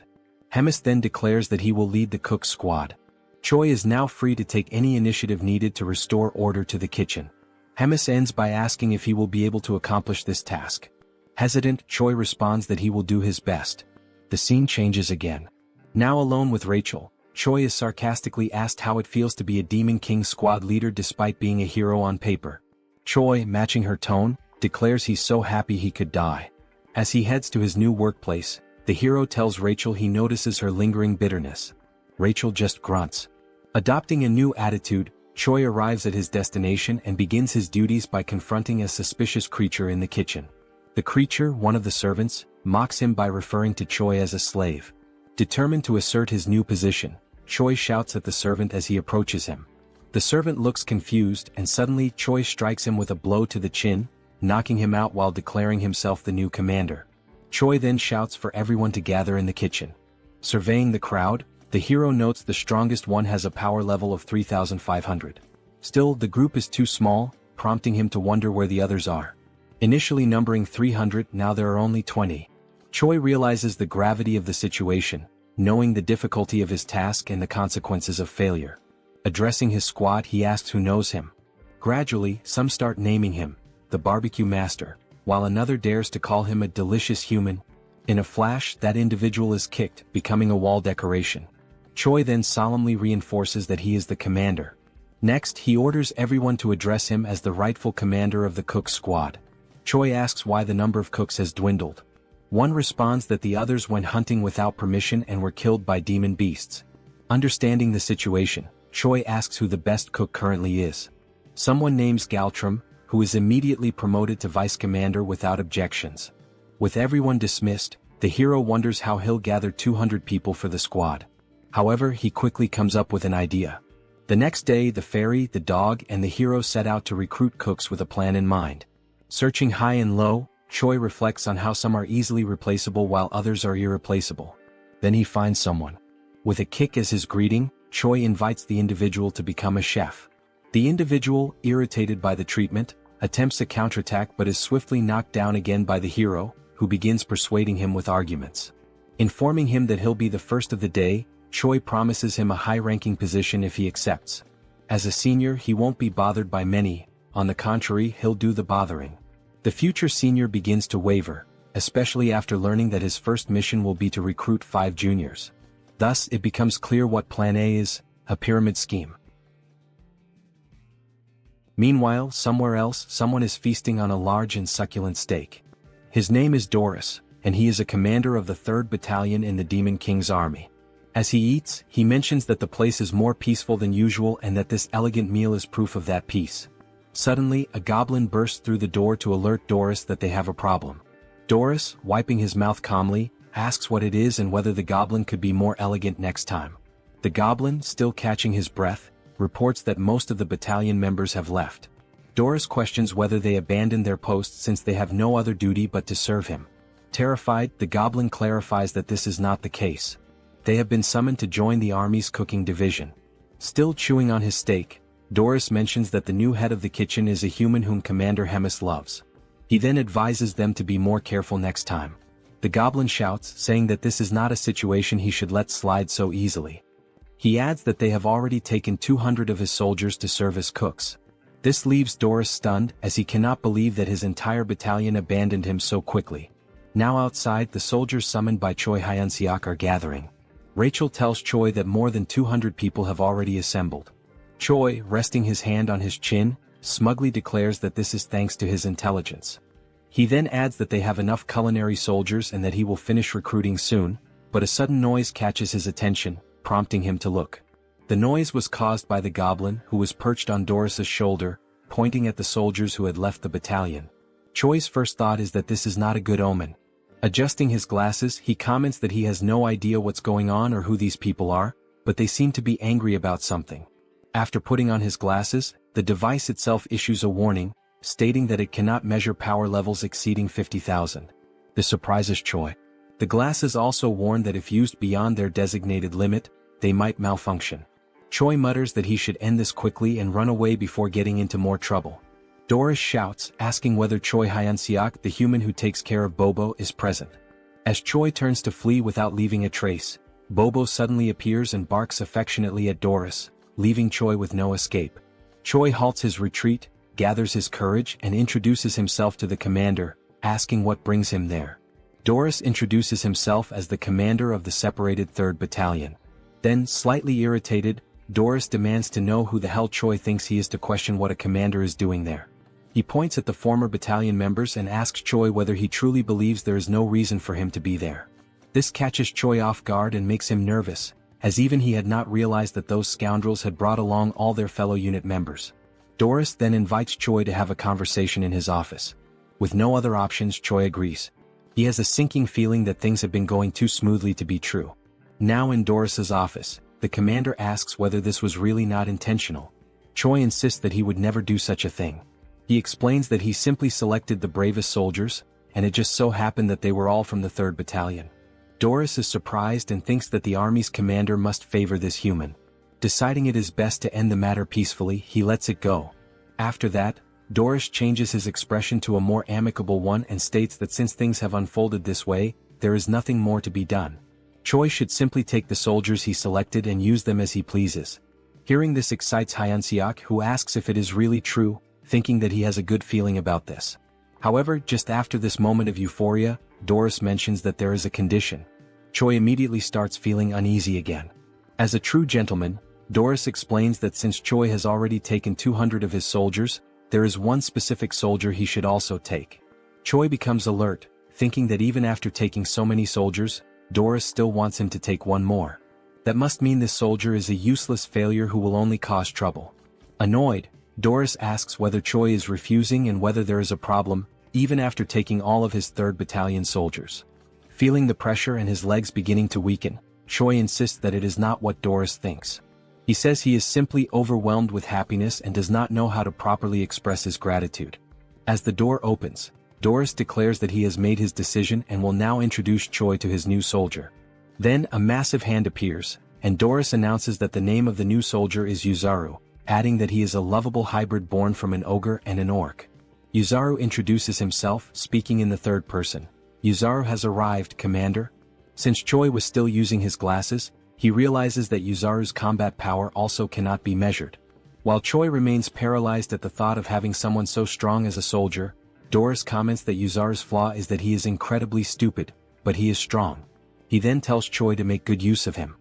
Speaker 1: Hemis then declares that he will lead the Cook's squad. Choi is now free to take any initiative needed to restore order to the kitchen. Hemis ends by asking if he will be able to accomplish this task. Hesitant, Choi responds that he will do his best. The scene changes again. Now alone with Rachel, Choi is sarcastically asked how it feels to be a Demon King squad leader despite being a hero on paper. Choi, matching her tone, declares he's so happy he could die. As he heads to his new workplace, the hero tells Rachel he notices her lingering bitterness. Rachel just grunts. Adopting a new attitude, Choi arrives at his destination and begins his duties by confronting a suspicious creature in the kitchen. The creature, one of the servants, mocks him by referring to Choi as a slave. Determined to assert his new position, Choi shouts at the servant as he approaches him. The servant looks confused and suddenly Choi strikes him with a blow to the chin, knocking him out while declaring himself the new commander. Choi then shouts for everyone to gather in the kitchen. Surveying the crowd, the hero notes the strongest one has a power level of 3,500. Still, the group is too small, prompting him to wonder where the others are. Initially numbering 300, now there are only 20. Choi realizes the gravity of the situation, knowing the difficulty of his task and the consequences of failure. Addressing his squad, he asks who knows him. Gradually, some start naming him, the barbecue master, while another dares to call him a delicious human. In a flash, that individual is kicked, becoming a wall decoration. Choi then solemnly reinforces that he is the commander. Next, he orders everyone to address him as the rightful commander of the Cook squad. Choi asks why the number of cooks has dwindled. One responds that the others went hunting without permission and were killed by demon beasts. Understanding the situation, Choi asks who the best cook currently is. Someone names Galtram, who is immediately promoted to vice commander without objections. With everyone dismissed, The hero wonders how he'll gather 200 people for the squad. However, he quickly comes up with an idea. The next day, the fairy, the dog, and the hero set out to recruit cooks with a plan in mind. Searching high and low, Choi reflects on how some are easily replaceable while others are irreplaceable. Then he finds someone. With a kick as his greeting, Choi invites the individual to become a chef. The individual, irritated by the treatment, attempts a counterattack but is swiftly knocked down again by the hero, who begins persuading him with arguments. Informing him that he'll be the first of the day, Choi promises him a high-ranking position if he accepts. As a senior, he won't be bothered by many, on the contrary, he'll do the bothering. The future senior begins to waver, especially after learning that his first mission will be to recruit 5 juniors. Thus, it becomes clear what Plan A is, a pyramid scheme. Meanwhile, somewhere else, someone is feasting on a large and succulent steak. His name is Doris, and he is a commander of the 3rd Battalion in the Demon King's army. As he eats, he mentions that the place is more peaceful than usual and that this elegant meal is proof of that peace. Suddenly, a goblin bursts through the door to alert Doris that they have a problem. Doris, wiping his mouth calmly, asks what it is and whether the goblin could be more elegant next time. The goblin, still catching his breath, reports that most of the battalion members have left. Doris questions whether they abandoned their posts since they have no other duty but to serve him. Terrified, the goblin clarifies that this is not the case. They have been summoned to join the army's cooking division. Still chewing on his steak, Doris mentions that the new head of the kitchen is a human whom Commander Hemis loves. He then advises them to be more careful next time. The goblin shouts, saying that this is not a situation he should let slide so easily. He adds that they have already taken 200 of his soldiers to serve as cooks. This leaves Doris stunned, as he cannot believe that his entire battalion abandoned him so quickly. Now outside, the soldiers summoned by Choi Hyun-seok are gathering. Rachel tells Choi that more than 200 people have already assembled. Choi, resting his hand on his chin, smugly declares that this is thanks to his intelligence. He then adds that they have enough culinary soldiers and that he will finish recruiting soon, but a sudden noise catches his attention, prompting him to look. The noise was caused by the goblin, who was perched on Doris's shoulder, pointing at the soldiers who had left the battalion. Choi's first thought is that this is not a good omen. Adjusting his glasses, he comments that he has no idea what's going on or who these people are, but they seem to be angry about something. After putting on his glasses, the device itself issues a warning, stating that it cannot measure power levels exceeding 50,000. This surprises Choi. The glasses also warn that if used beyond their designated limit, they might malfunction. Choi mutters that he should end this quickly and run away before getting into more trouble. Doris shouts, asking whether Choi Hyun-seok, the human who takes care of Bobo, is present. As Choi turns to flee without leaving a trace, Bobo suddenly appears and barks affectionately at Doris, leaving Choi with no escape. Choi halts his retreat, gathers his courage and introduces himself to the commander, asking what brings him there. Doris introduces himself as the commander of the separated 3rd Battalion. Then, slightly irritated, Doris demands to know who the hell Choi thinks he is to question what a commander is doing there. He points at the former battalion members and asks Choi whether he truly believes there is no reason for him to be there. This catches Choi off guard and makes him nervous, as even he had not realized that those scoundrels had brought along all their fellow unit members. Doris then invites Choi to have a conversation in his office. With no other options, Choi agrees. He has a sinking feeling that things have been going too smoothly to be true. Now in Doris's office, the commander asks whether this was really not intentional. Choi insists that he would never do such a thing. He explains that he simply selected the bravest soldiers, and it just so happened that they were all from the 3rd Battalion. Doris is surprised and thinks that the army's commander must favor this human. Deciding it is best to end the matter peacefully, he lets it go. After that, Doris changes his expression to a more amicable one and states that since things have unfolded this way, there is nothing more to be done. Choi should simply take the soldiers he selected and use them as he pleases. Hearing this excites Hyun-seok, who asks if it is really true, thinking that he has a good feeling about this. However, just after this moment of euphoria, Doris mentions that there is a condition. Choi immediately starts feeling uneasy again. As a true gentleman, Doris explains that since Choi has already taken 200 of his soldiers, there is one specific soldier he should also take. Choi becomes alert, thinking that even after taking so many soldiers, Doris still wants him to take one more. That must mean this soldier is a useless failure who will only cause trouble. Annoyed, Doris asks whether Choi is refusing and whether there is a problem, even after taking all of his 3rd Battalion soldiers. Feeling the pressure and his legs beginning to weaken, Choi insists that it is not what Doris thinks. He says he is simply overwhelmed with happiness and does not know how to properly express his gratitude. As the door opens, Doris declares that he has made his decision and will now introduce Choi to his new soldier. Then a massive hand appears, and Doris announces that the name of the new soldier is Yuzaru, adding that he is a lovable hybrid born from an ogre and an orc. Yuzaru introduces himself, speaking in the third person. Yuzaru has arrived, Commander. Since Choi was still using his glasses, he realizes that Yuzaru's combat power also cannot be measured. While Choi remains paralyzed at the thought of having someone so strong as a soldier, Doris comments that Yuzaru's flaw is that he is incredibly stupid, but he is strong. He then tells Choi to make good use of him.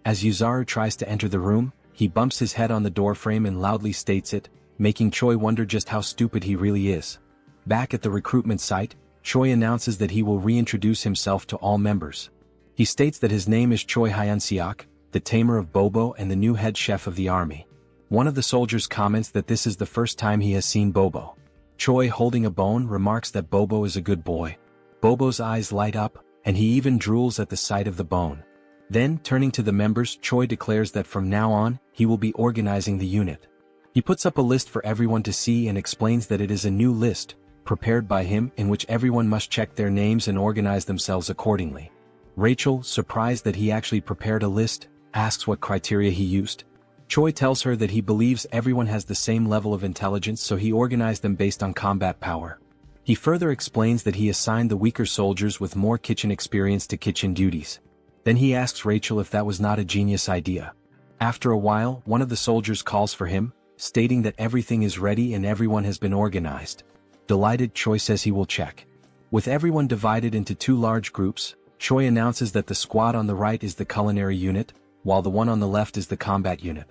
Speaker 1: As Yuzaru tries to enter the room, he bumps his head on the doorframe and loudly states it, making Choi wonder just how stupid he really is. Back at the recruitment site, Choi announces that he will reintroduce himself to all members. He states that his name is Choi Hyun-seok, the tamer of Bobo and the new head chef of the army. One of the soldiers comments that this is the first time he has seen Bobo. Choi, holding a bone, remarks that Bobo is a good boy. Bobo's eyes light up, and he even drools at the sight of the bone. Then, turning to the members, Choi declares that from now on, he will be organizing the unit. He puts up a list for everyone to see and explains that it is a new list, prepared by him, in which everyone must check their names and organize themselves accordingly. Rachel, surprised that he actually prepared a list, asks what criteria he used. Choi tells her that he believes everyone has the same level of intelligence, so he organized them based on combat power. He further explains that he assigned the weaker soldiers with more kitchen experience to kitchen duties. Then he asks Rachel if that was not a genius idea. After a while, one of the soldiers calls for him, stating that everything is ready and everyone has been organized. Delighted, Choi says he will check. With everyone divided into two large groups, Choi announces that the squad on the right is the culinary unit, while the one on the left is the combat unit.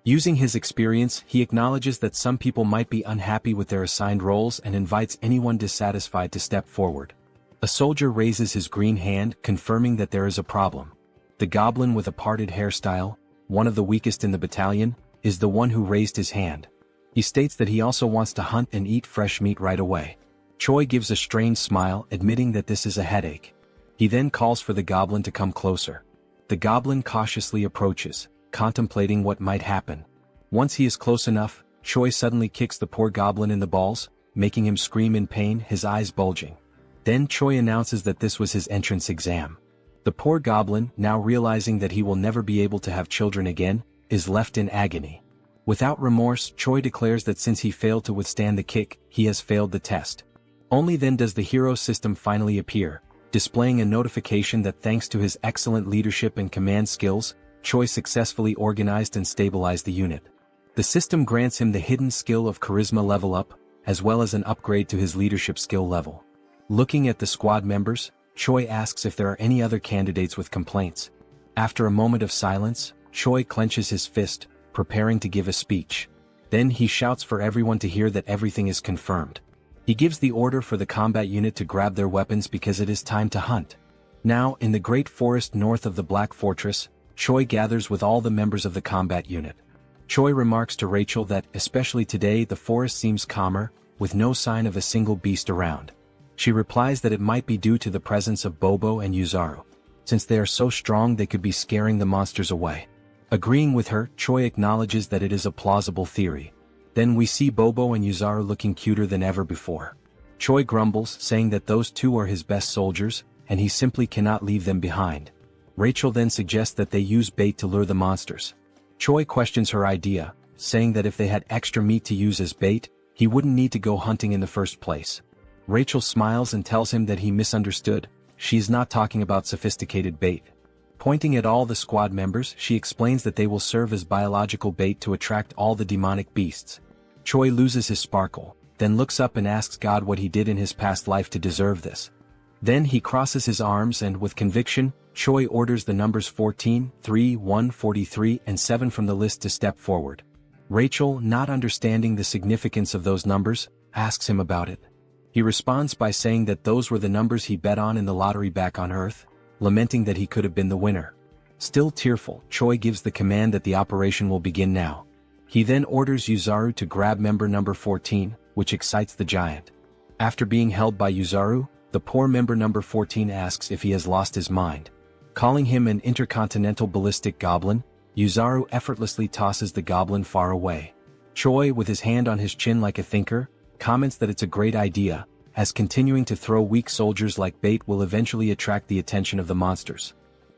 Speaker 1: Using his experience, he acknowledges that some people might be unhappy with their assigned roles and invites anyone dissatisfied to step forward. A soldier raises his green hand, confirming that there is a problem. The goblin with a parted hairstyle, one of the weakest in the battalion, is the one who raised his hand. He states that he also wants to hunt and eat fresh meat right away. Choi gives a strange smile, admitting that this is a headache. He then calls for the goblin to come closer. The goblin cautiously approaches, contemplating what might happen. Once he is close enough, Choi suddenly kicks the poor goblin in the balls, making him scream in pain, his eyes bulging. Then Choi announces that this was his entrance exam. The poor goblin, now realizing that he will never be able to have children again, is left in agony. Without remorse, Choi declares that since he failed to withstand the kick, he has failed the test. Only then does the hero system finally appear, displaying a notification that thanks to his excellent leadership and command skills, Choi successfully organized and stabilized the unit. The system grants him the hidden skill of charisma level up, as well as an upgrade to his leadership skill level. Looking at the squad members, Choi asks if there are any other candidates with complaints. After a moment of silence, Choi clenches his fist, preparing to give a speech. Then he shouts for everyone to hear that everything is confirmed. He gives the order for the combat unit to grab their weapons because it is time to hunt. Now, in the great forest north of the Black Fortress, Choi gathers with all the members of the combat unit. Choi remarks to Rachel that, especially today, the forest seems calmer, with no sign of a single beast around. She replies that it might be due to the presence of Bobo and Yuzaru. Since they are so strong, they could be scaring the monsters away. Agreeing with her, Choi acknowledges that it is a plausible theory. Then we see Bobo and Yuzaru looking cuter than ever before. Choi grumbles, saying that those two are his best soldiers, and he simply cannot leave them behind. Rachel then suggests that they use bait to lure the monsters. Choi questions her idea, saying that if they had extra meat to use as bait, he wouldn't need to go hunting in the first place. Rachel smiles and tells him that he misunderstood. She is not talking about sophisticated bait. Pointing at all the squad members, she explains that they will serve as biological bait to attract all the demonic beasts. Choi loses his sparkle, then looks up and asks God what he did in his past life to deserve this. Then he crosses his arms and, with conviction, Choi orders the numbers 14, 3, 1, 43, and 7 from the list to step forward. Rachel, not understanding the significance of those numbers, asks him about it. He responds by saying that those were the numbers he bet on in the lottery back on Earth, lamenting that he could have been the winner. Still tearful, Choi gives the command that the operation will begin now. He then orders Yuzaru to grab member number 14, which excites the giant. After being held by Yuzaru, The poor member number 14 asks if he has lost his mind. Calling him an intercontinental ballistic goblin, Yuzaru effortlessly tosses the goblin far away. Choi, with his hand on his chin like a thinker, comments that it's a great idea, as continuing to throw weak soldiers like bait will eventually attract the attention of the monsters.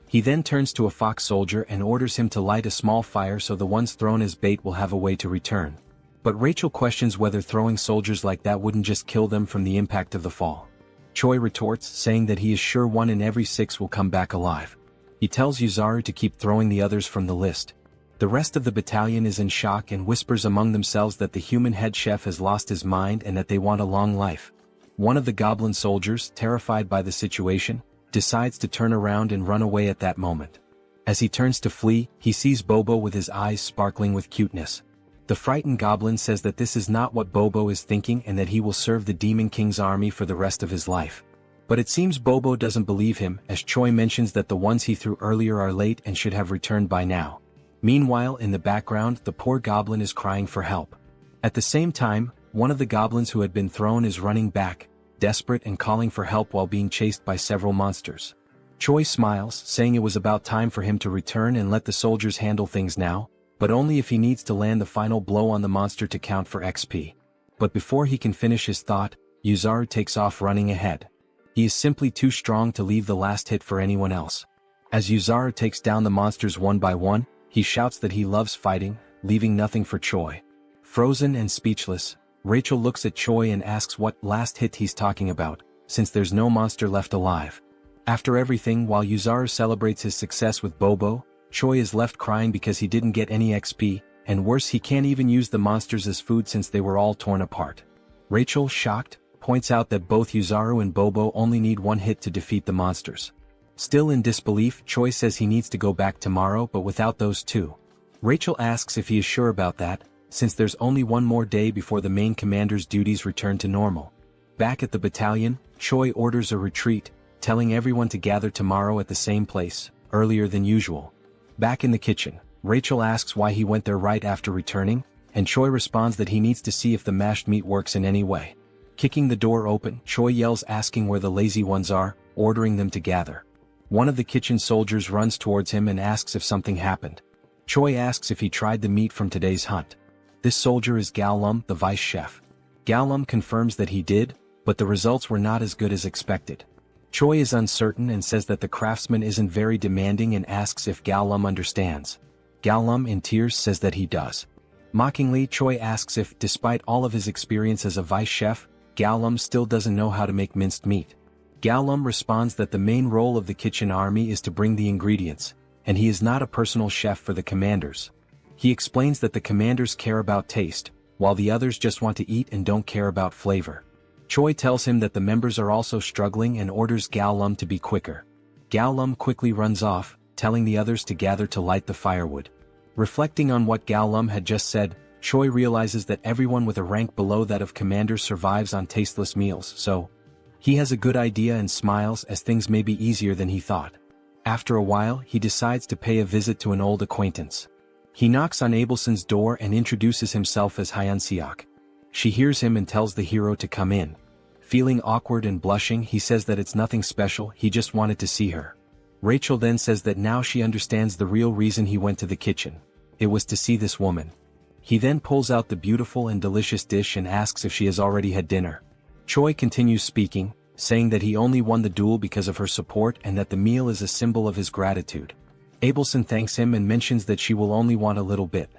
Speaker 1: He then turns to a fox soldier and orders him to light a small fire so the ones thrown as bait will have a way to return. But Rachel questions whether throwing soldiers like that wouldn't just kill them from the impact of the fall. Choi retorts, saying that he is sure 1 in every 6 will come back alive. He tells Yuzaru to keep throwing the others from the list. The rest of the battalion is in shock and whispers among themselves that the human head chef has lost his mind and that they want a long life. One of the goblin soldiers, terrified by the situation, decides to turn around and run away at that moment. As he turns to flee, he sees Bobo with his eyes sparkling with cuteness. The frightened goblin says that this is not what Bobo is thinking and that he will serve the Demon King's army for the rest of his life. But it seems Bobo doesn't believe him, as Choi mentions that the ones he threw earlier are late and should have returned by now. Meanwhile, in the background, the poor goblin is crying for help. At the same time, one of the goblins who had been thrown is running back, desperate and calling for help while being chased by several monsters. Choi smiles, saying it was about time for him to return and let the soldiers handle things now, but only if he needs to land the final blow on the monster to count for XP. But before he can finish his thought, Yuzaru takes off running ahead. He is simply too strong to leave the last hit for anyone else. As Yuzaru takes down the monsters one by one, he shouts that he loves fighting, leaving nothing for Choi. Frozen and speechless, Rachel looks at Choi and asks what last hit he's talking about, since there's no monster left alive. After everything, while Yuzaru celebrates his success with Bobo, Choi is left crying because he didn't get any XP, and worse, he can't even use the monsters as food since they were all torn apart. Rachel, shocked, points out that both Yuzaru and Bobo only need 1 hit to defeat the monsters. Still in disbelief, Choi says he needs to go back tomorrow but without those two. Rachel asks if he is sure about that, since there's only 1 more day before the main commander's duties return to normal. Back at the battalion, Choi orders a retreat, telling everyone to gather tomorrow at the same place, earlier than usual. Back in the kitchen, Rachel asks why he went there right after returning, and Choi responds that he needs to see if the mashed meat works in any way. Kicking the door open, Choi yells asking where the lazy ones are, ordering them to gather. One of the kitchen soldiers runs towards him and asks if something happened. Choi asks if he tried the meat from today's hunt. This soldier is Gallum, the vice chef. Gallum confirms that he did, but the results were not as good as expected. Choi is uncertain and says that the craftsman isn't very demanding and asks if Gallum understands. Gallum, in tears, says that he does. Mockingly, Choi asks if, despite all of his experience as a vice chef, Gallum still doesn't know how to make minced meat. Gallum responds that the main role of the kitchen army is to bring the ingredients, and he is not a personal chef for the commanders. He explains that the commanders care about taste, while the others just want to eat and don't care about flavor. Choi tells him that the members are also struggling and orders Gallum to be quicker. Gallum quickly runs off, telling the others to gather to light the firewood. Reflecting on what Gallum had just said, Choi realizes that everyone with a rank below that of commander survives on tasteless meals, so he has a good idea and smiles as things may be easier than he thought. After a while, he decides to pay a visit to an old acquaintance. He knocks on Abelson's door and introduces himself as Hyun-seok. She hears him and tells the hero to come in. Feeling awkward and blushing, he says that it's nothing special, he just wanted to see her. Rachel then says that now she understands the real reason he went to the kitchen. It was to see this woman. He then pulls out the beautiful and delicious dish and asks if she has already had dinner. Choi continues speaking, saying that he only won the duel because of her support and that the meal is a symbol of his gratitude. Abelson thanks him and mentions that she will only want a little bit.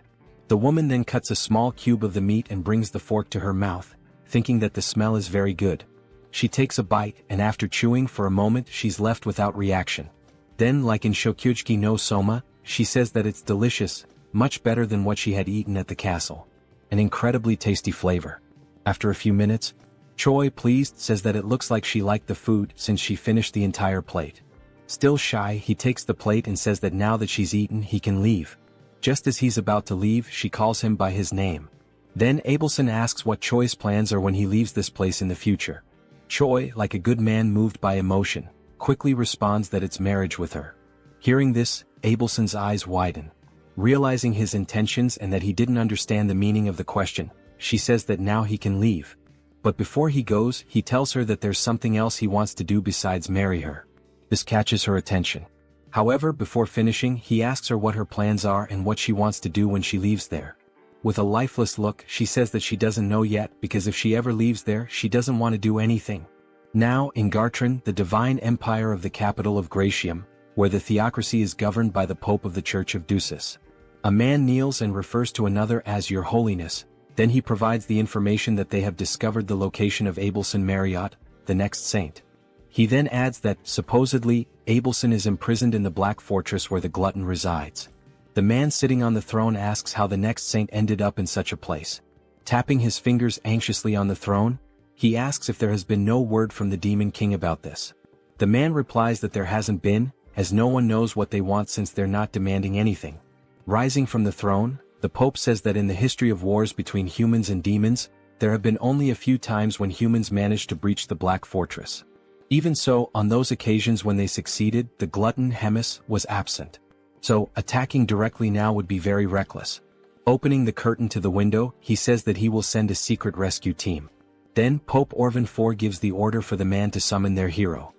Speaker 1: The woman then cuts a small cube of the meat and brings the fork to her mouth, thinking that the smell is very good. She takes a bite and after chewing for a moment she's left without reaction. Then, like in Shokyuji no Soma, she says that it's delicious, much better than what she had eaten at the castle. An incredibly tasty flavor. After a few minutes, Choi, pleased, says that it looks like she liked the food since she finished the entire plate. Still shy, he takes the plate and says that now that she's eaten, he can leave. Just as he's about to leave, she calls him by his name. Then Abelson asks what Choi's plans are when he leaves this place in the future. Choi, like a good man moved by emotion, quickly responds that it's marriage with her. Hearing this, Abelson's eyes widen. Realizing his intentions and that he didn't understand the meaning of the question, she says that now he can leave. But before he goes, he tells her that there's something else he wants to do besides marry her. This catches her attention. However, before finishing, he asks her what her plans are and what she wants to do when she leaves there. With a lifeless look, she says that she doesn't know yet because if she ever leaves there, she doesn't want to do anything. Now, in Gartran, the divine empire of the capital of Gratium, where the theocracy is governed by the Pope of the Church of Ducis. A man kneels and refers to another as Your Holiness, then he provides the information that they have discovered the location of Abelson Marriott, the next saint. He then adds that, supposedly, Abelson is imprisoned in the Black Fortress where the glutton resides. The man sitting on the throne asks how the next saint ended up in such a place. Tapping his fingers anxiously on the throne, he asks if there has been no word from the Demon King about this. The man replies that there hasn't been, as no one knows what they want since they're not demanding anything. Rising from the throne, the Pope says that in the history of wars between humans and demons, there have been only a few times when humans managed to breach the Black Fortress. Even so, on those occasions when they succeeded, the glutton Hemis was absent. So, attacking directly now would be very reckless. Opening the curtain to the window, he says that he will send a secret rescue team. Then, Pope Orvan IV gives the order for the man to summon their hero.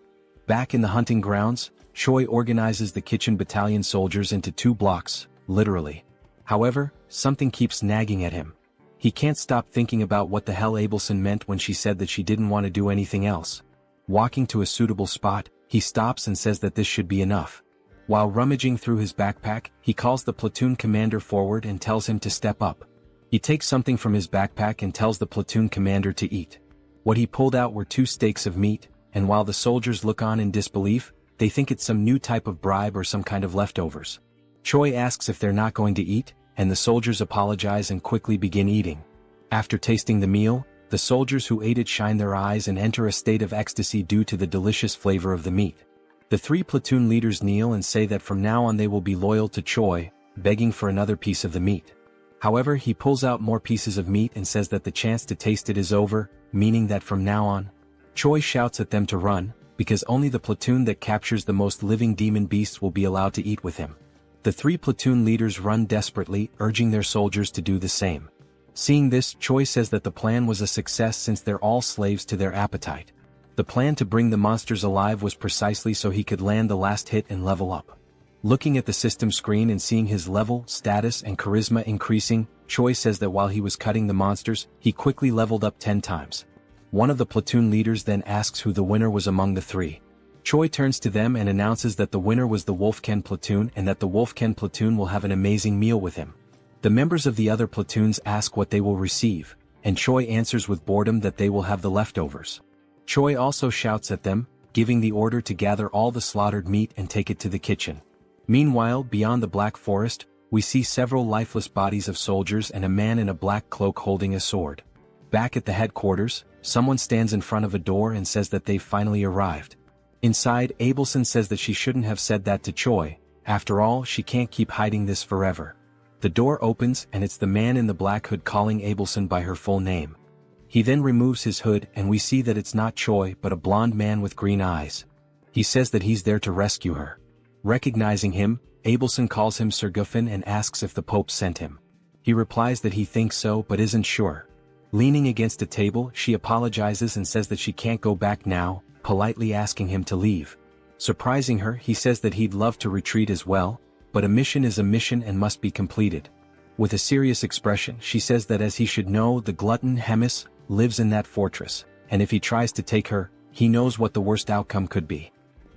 Speaker 1: Back in the hunting grounds, Choi organizes the kitchen battalion soldiers into 2 blocks, literally. However, something keeps nagging at him. He can't stop thinking about what the hell Abelson meant when she said that she didn't want to do anything else. Walking to a suitable spot, he stops and says that this should be enough. While rummaging through his backpack, he calls the platoon commander forward and tells him to step up. He takes something from his backpack and tells the platoon commander to eat. What he pulled out were 2 steaks of meat, and while the soldiers look on in disbelief, they think it's some new type of bribe or some kind of leftovers. Choi asks if they're not going to eat, and the soldiers apologize and quickly begin eating. After tasting the meal, the soldiers who ate it shine their eyes and enter a state of ecstasy due to the delicious flavor of the meat. The 3 platoon leaders kneel and say that from now on they will be loyal to Choi, begging for another piece of the meat. However, he pulls out more pieces of meat and says that the chance to taste it is over, meaning that from now on, Choi shouts at them to run, because only the platoon that captures the most living demon beasts will be allowed to eat with him. The 3 platoon leaders run desperately, urging their soldiers to do the same. Seeing this, Choi says that the plan was a success since they're all slaves to their appetite. The plan to bring the monsters alive was precisely so he could land the last hit and level up. Looking at the system screen and seeing his level, status and charisma increasing, Choi says that while he was cutting the monsters, he quickly leveled up 10 times. One of the platoon leaders then asks who the winner was among the 3. Choi turns to them and announces that the winner was the Wolfken platoon and that the Wolfken platoon will have an amazing meal with him. The members of the other platoons ask what they will receive, and Choi answers with boredom that they will have the leftovers. Choi also shouts at them, giving the order to gather all the slaughtered meat and take it to the kitchen. Meanwhile, beyond the Black Forest, we see several lifeless bodies of soldiers and a man in a black cloak holding a sword. Back at the headquarters, someone stands in front of a door and says that they've finally arrived. Inside, Abelson says that she shouldn't have said that to Choi. After all, she can't keep hiding this forever. The door opens and it's the man in the black hood calling Abelson by her full name. He then removes his hood and we see that it's not Choi but a blonde man with green eyes. He says that he's there to rescue her. Recognizing him, Abelson calls him Sir Guffin and asks if the Pope sent him. He replies that he thinks so but isn't sure. Leaning against a table, she apologizes and says that she can't go back now, politely asking him to leave. Surprising her, he says that he'd love to retreat as well, but a mission is a mission and must be completed. With a serious expression, she says that as he should know, the glutton Hemis lives in that fortress, and if he tries to take her, he knows what the worst outcome could be.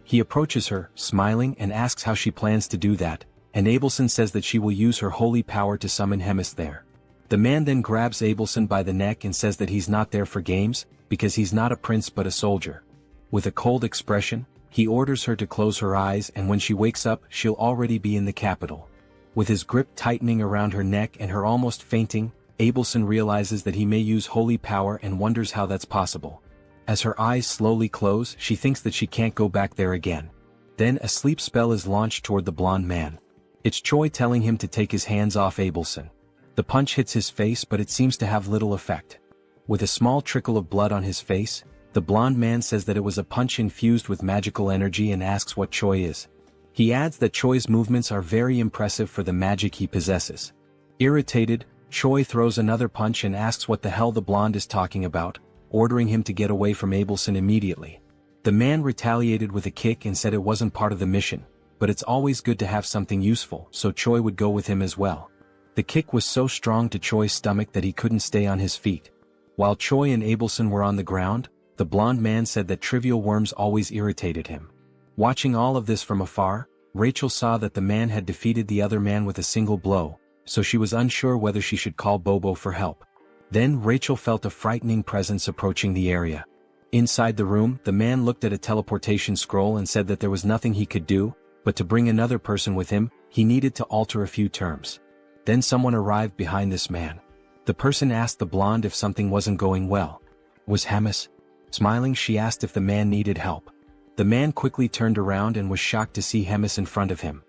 Speaker 1: He approaches her, smiling, and asks how she plans to do that, and Abelson says that she will use her holy power to summon Hemis there. The man then grabs Abelson by the neck and says that he's not there for games, because he's not a prince but a soldier. With a cold expression, he orders her to close her eyes and when she wakes up, she'll already be in the capital. With his grip tightening around her neck and her almost fainting, Abelson realizes that he may use holy power and wonders how that's possible. As her eyes slowly close, she thinks that she can't go back there again. Then a sleep spell is launched toward the blonde man. It's Choi telling him to take his hands off Abelson. The punch hits his face but it seems to have little effect. With a small trickle of blood on his face, the blonde man says that it was a punch infused with magical energy and asks what Choi is. He adds that Choi's movements are very impressive for the magic he possesses. Irritated, Choi throws another punch and asks what the hell the blonde is talking about, ordering him to get away from Abelson immediately. The man retaliated with a kick and said it wasn't part of the mission, but it's always good to have something useful, so Choi would go with him as well. The kick was so strong to Choi's stomach that he couldn't stay on his feet. While Choi and Abelson were on the ground, the blonde man said that trivial worms always irritated him. Watching all of this from afar, Rachel saw that the man had defeated the other man with a single blow, so she was unsure whether she should call Bobo for help. Then Rachel felt a frightening presence approaching the area. Inside the room, the man looked at a teleportation scroll and said that there was nothing he could do, but to bring another person with him, he needed to alter a few terms. Then someone arrived behind this man. The person asked the blonde if something wasn't going well. Was Hemis? Smiling, she asked if the man needed help. The man quickly turned around and was shocked to see Hemis in front of him.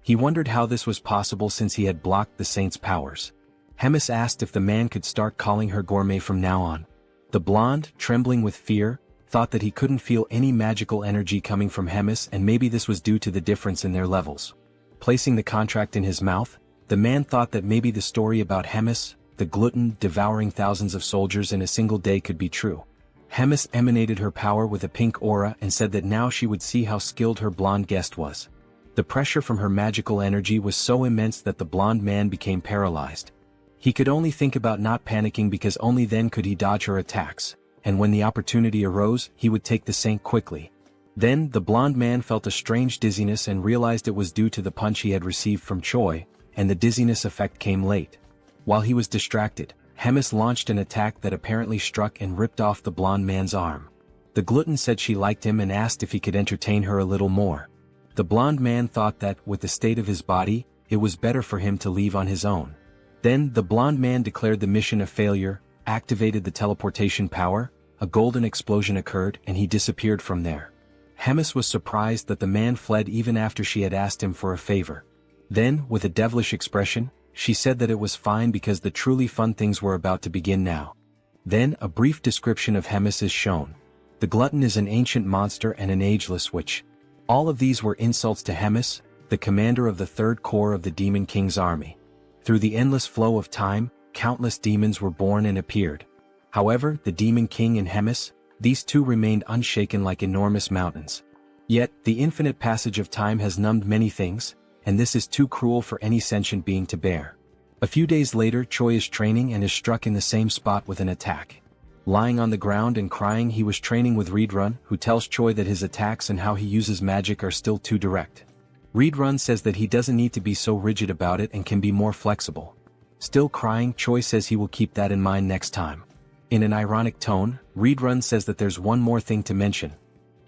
Speaker 1: He wondered how this was possible since he had blocked the saint's powers. Hemis asked if the man could start calling her gourmet from now on. The blonde, trembling with fear, thought that he couldn't feel any magical energy coming from Hemis, and maybe this was due to the difference in their levels. Placing the contract in his mouth, the man thought that maybe the story about Hemis, the glutton devouring thousands of soldiers in a single day, could be true. Hemis emanated her power with a pink aura and said that now she would see how skilled her blonde guest was. The pressure from her magical energy was so immense that the blonde man became paralyzed. He could only think about not panicking because only then could he dodge her attacks, and when the opportunity arose, he would take the saint quickly. Then, the blonde man felt a strange dizziness and realized it was due to the punch he had received from Choi, and the dizziness effect came late. While he was distracted, Hemis launched an attack that apparently struck and ripped off the blonde man's arm. The glutton said she liked him and asked if he could entertain her a little more. The blonde man thought that, with the state of his body, it was better for him to leave on his own. Then, the blonde man declared the mission a failure, activated the teleportation power, a golden explosion occurred, and he disappeared from there. Hemis was surprised that the man fled even after she had asked him for a favor. Then, with a devilish expression, she said that it was fine because the truly fun things were about to begin now. Then, a brief description of Hemis is shown. The glutton is an ancient monster and an ageless witch. All of these were insults to Hemis, the commander of the Third Corps of the Demon King's army. Through the endless flow of time, countless demons were born and appeared. However, the Demon King and Hemis, these two remained unshaken like enormous mountains. Yet, the infinite passage of time has numbed many things, and this is too cruel for any sentient being to bear. A few days later, Choi is training and is struck in the same spot with an attack. Lying on the ground and crying, he was training with Reedrun, who tells Choi that his attacks and how he uses magic are still too direct. Reedrun says that he doesn't need to be so rigid about it and can be more flexible. Still crying, Choi says he will keep that in mind next time. In an ironic tone, Reedrun says that there's one more thing to mention.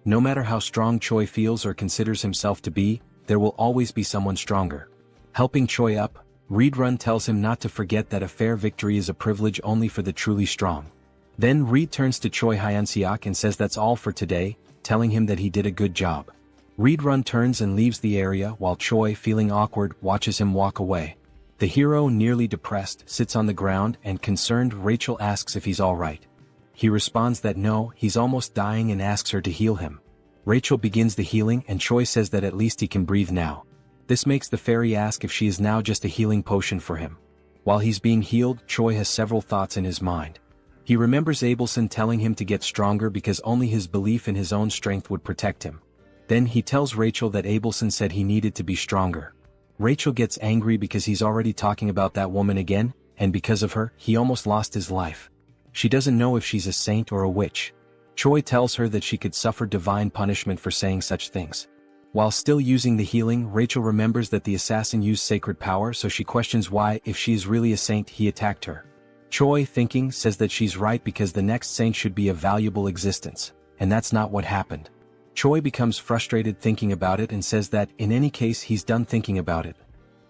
Speaker 1: No matter how strong Choi feels or considers himself to be, there will always be someone stronger. Helping Choi up, Reedrun tells him not to forget that a fair victory is a privilege only for the truly strong. Then Reed turns to Choi Hyun-seok and says that's all for today, telling him that he did a good job. Reedrun turns and leaves the area while Choi, feeling awkward, watches him walk away. The hero, nearly depressed, sits on the ground and concerned Rachel asks if he's alright. He responds that no, he's almost dying and asks her to heal him. Rachel begins the healing and Choi says that at least he can breathe now. This makes the fairy ask if she is now just a healing potion for him. While he's being healed, Choi has several thoughts in his mind. He remembers Abelson telling him to get stronger because only his belief in his own strength would protect him. Then he tells Rachel that Abelson said he needed to be stronger. Rachel gets angry because he's already talking about that woman again, and because of her, he almost lost his life. She doesn't know if she's a saint or a witch. Choi tells her that she could suffer divine punishment for saying such things. While still using the healing, Rachel remembers that the assassin used sacred power, so she questions why, if she is really a saint, he attacked her. Choi, thinking, says that she's right because the next saint should be a valuable existence, and that's not what happened. Choi becomes frustrated thinking about it and says that, in any case, he's done thinking about it.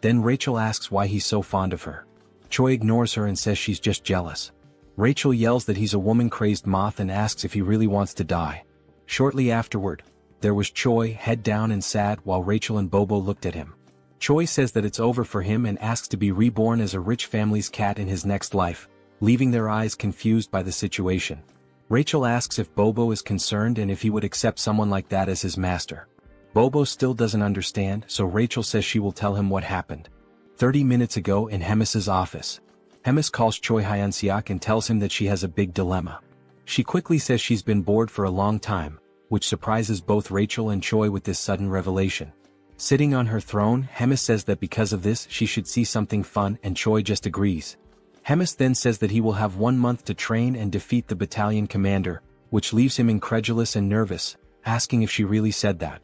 Speaker 1: Then Rachel asks why he's so fond of her. Choi ignores her and says she's just jealous. Rachel yells that he's a woman-crazed moth and asks if he really wants to die. Shortly afterward, there was Choi, head down and sad, while Rachel and Bobo looked at him. Choi says that it's over for him and asks to be reborn as a rich family's cat in his next life, leaving their eyes confused by the situation. Rachel asks if Bobo is concerned and if he would accept someone like that as his master. Bobo still doesn't understand, so Rachel says she will tell him what happened. 30 minutes ago in Hemis's office. Hemis calls Choi Hyun-seok and tells him that she has a big dilemma. She quickly says she's been bored for a long time, which surprises both Rachel and Choi with this sudden revelation. Sitting on her throne, Hemis says that because of this she should see something fun, and Choi just agrees. Hemis then says that he will have 1 month to train and defeat the battalion commander, which leaves him incredulous and nervous, asking if she really said that.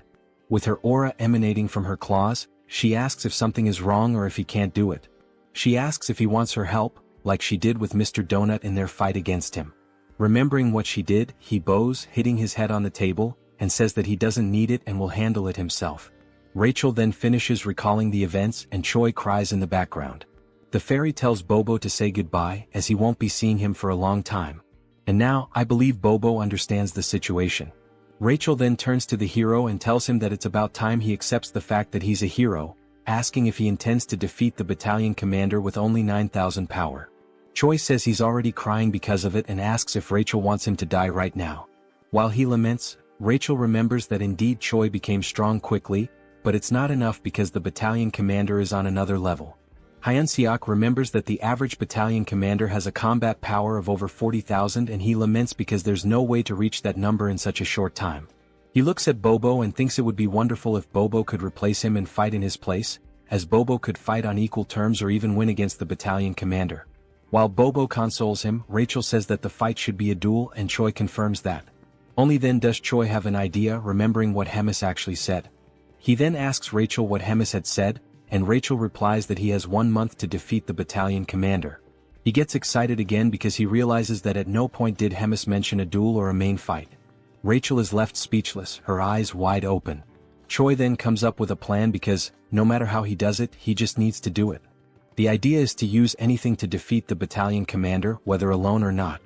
Speaker 1: With her aura emanating from her claws, she asks if something is wrong or if he can't do it. She asks if he wants her help, like she did with Mr. Donut in their fight against him. Remembering what she did, he bows, hitting his head on the table, and says that he doesn't need it and will handle it himself. Rachel then finishes recalling the events and Choi cries in the background. The fairy tells Bobo to say goodbye as he won't be seeing him for a long time. And now, I believe Bobo understands the situation. Rachel then turns to the hero and tells him that it's about time he accepts the fact that he's a hero, asking if he intends to defeat the battalion commander with only 9,000 power. Choi says he's already crying because of it and asks if Rachel wants him to die right now. While he laments, Rachel remembers that indeed Choi became strong quickly, but it's not enough because the battalion commander is on another level. Hyun-seok remembers that the average battalion commander has a combat power of over 40,000 and he laments because there's no way to reach that number in such a short time. He looks at Bobo and thinks it would be wonderful if Bobo could replace him and fight in his place, as Bobo could fight on equal terms or even win against the battalion commander. While Bobo consoles him, Rachel says that the fight should be a duel and Choi confirms that. Only then does Choi have an idea, remembering what Hemis actually said. He then asks Rachel what Hemis had said, and Rachel replies that he has 1 month to defeat the battalion commander. He gets excited again because he realizes that at no point did Hemis mention a duel or a main fight. Rachel is left speechless, her eyes wide open. Choi then comes up with a plan because, no matter how he does it, he just needs to do it. The idea is to use anything to defeat the battalion commander, whether alone or not.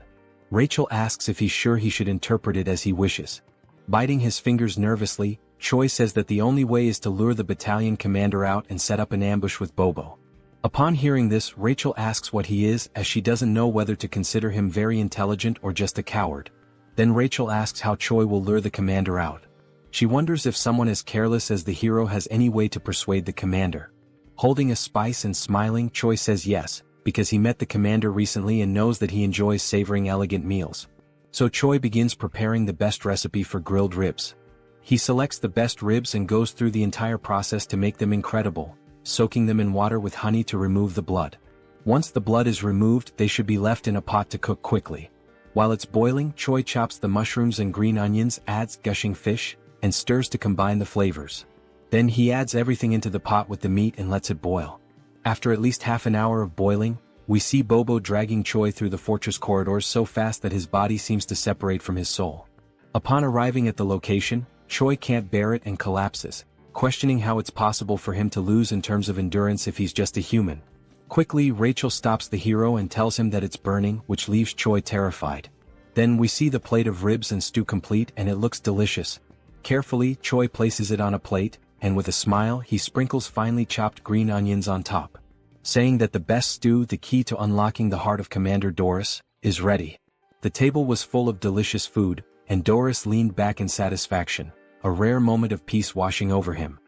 Speaker 1: Rachel asks if he's sure he should interpret it as he wishes. Biting his fingers nervously, Choi says that the only way is to lure the battalion commander out and set up an ambush with Bobo. Upon hearing this, Rachel asks what he is, as she doesn't know whether to consider him very intelligent or just a coward. Then Rachel asks how Choi will lure the commander out. She wonders if someone as careless as the hero has any way to persuade the commander. Holding a spice and smiling, Choi says yes, because he met the commander recently and knows that he enjoys savoring elegant meals. So Choi begins preparing the best recipe for grilled ribs. He selects the best ribs and goes through the entire process to make them incredible, soaking them in water with honey to remove the blood. Once the blood is removed, they should be left in a pot to cook quickly. While it's boiling, Choi chops the mushrooms and green onions, adds gushing fish, and stirs to combine the flavors. Then he adds everything into the pot with the meat and lets it boil. After at least half an hour of boiling, we see Bobo dragging Choi through the fortress corridors so fast that his body seems to separate from his soul. Upon arriving at the location, Choi can't bear it and collapses, questioning how it's possible for him to lose in terms of endurance if he's just a human. Quickly, Rachel stops the hero and tells him that it's burning, which leaves Choi terrified. Then we see the plate of ribs and stew complete and it looks delicious. Carefully, Choi places it on a plate, and with a smile he sprinkles finely chopped green onions on top, saying that the best stew, the key to unlocking the heart of Commander Doris, is ready. The table was full of delicious food, and Doris leaned back in satisfaction, a rare moment of peace washing over him.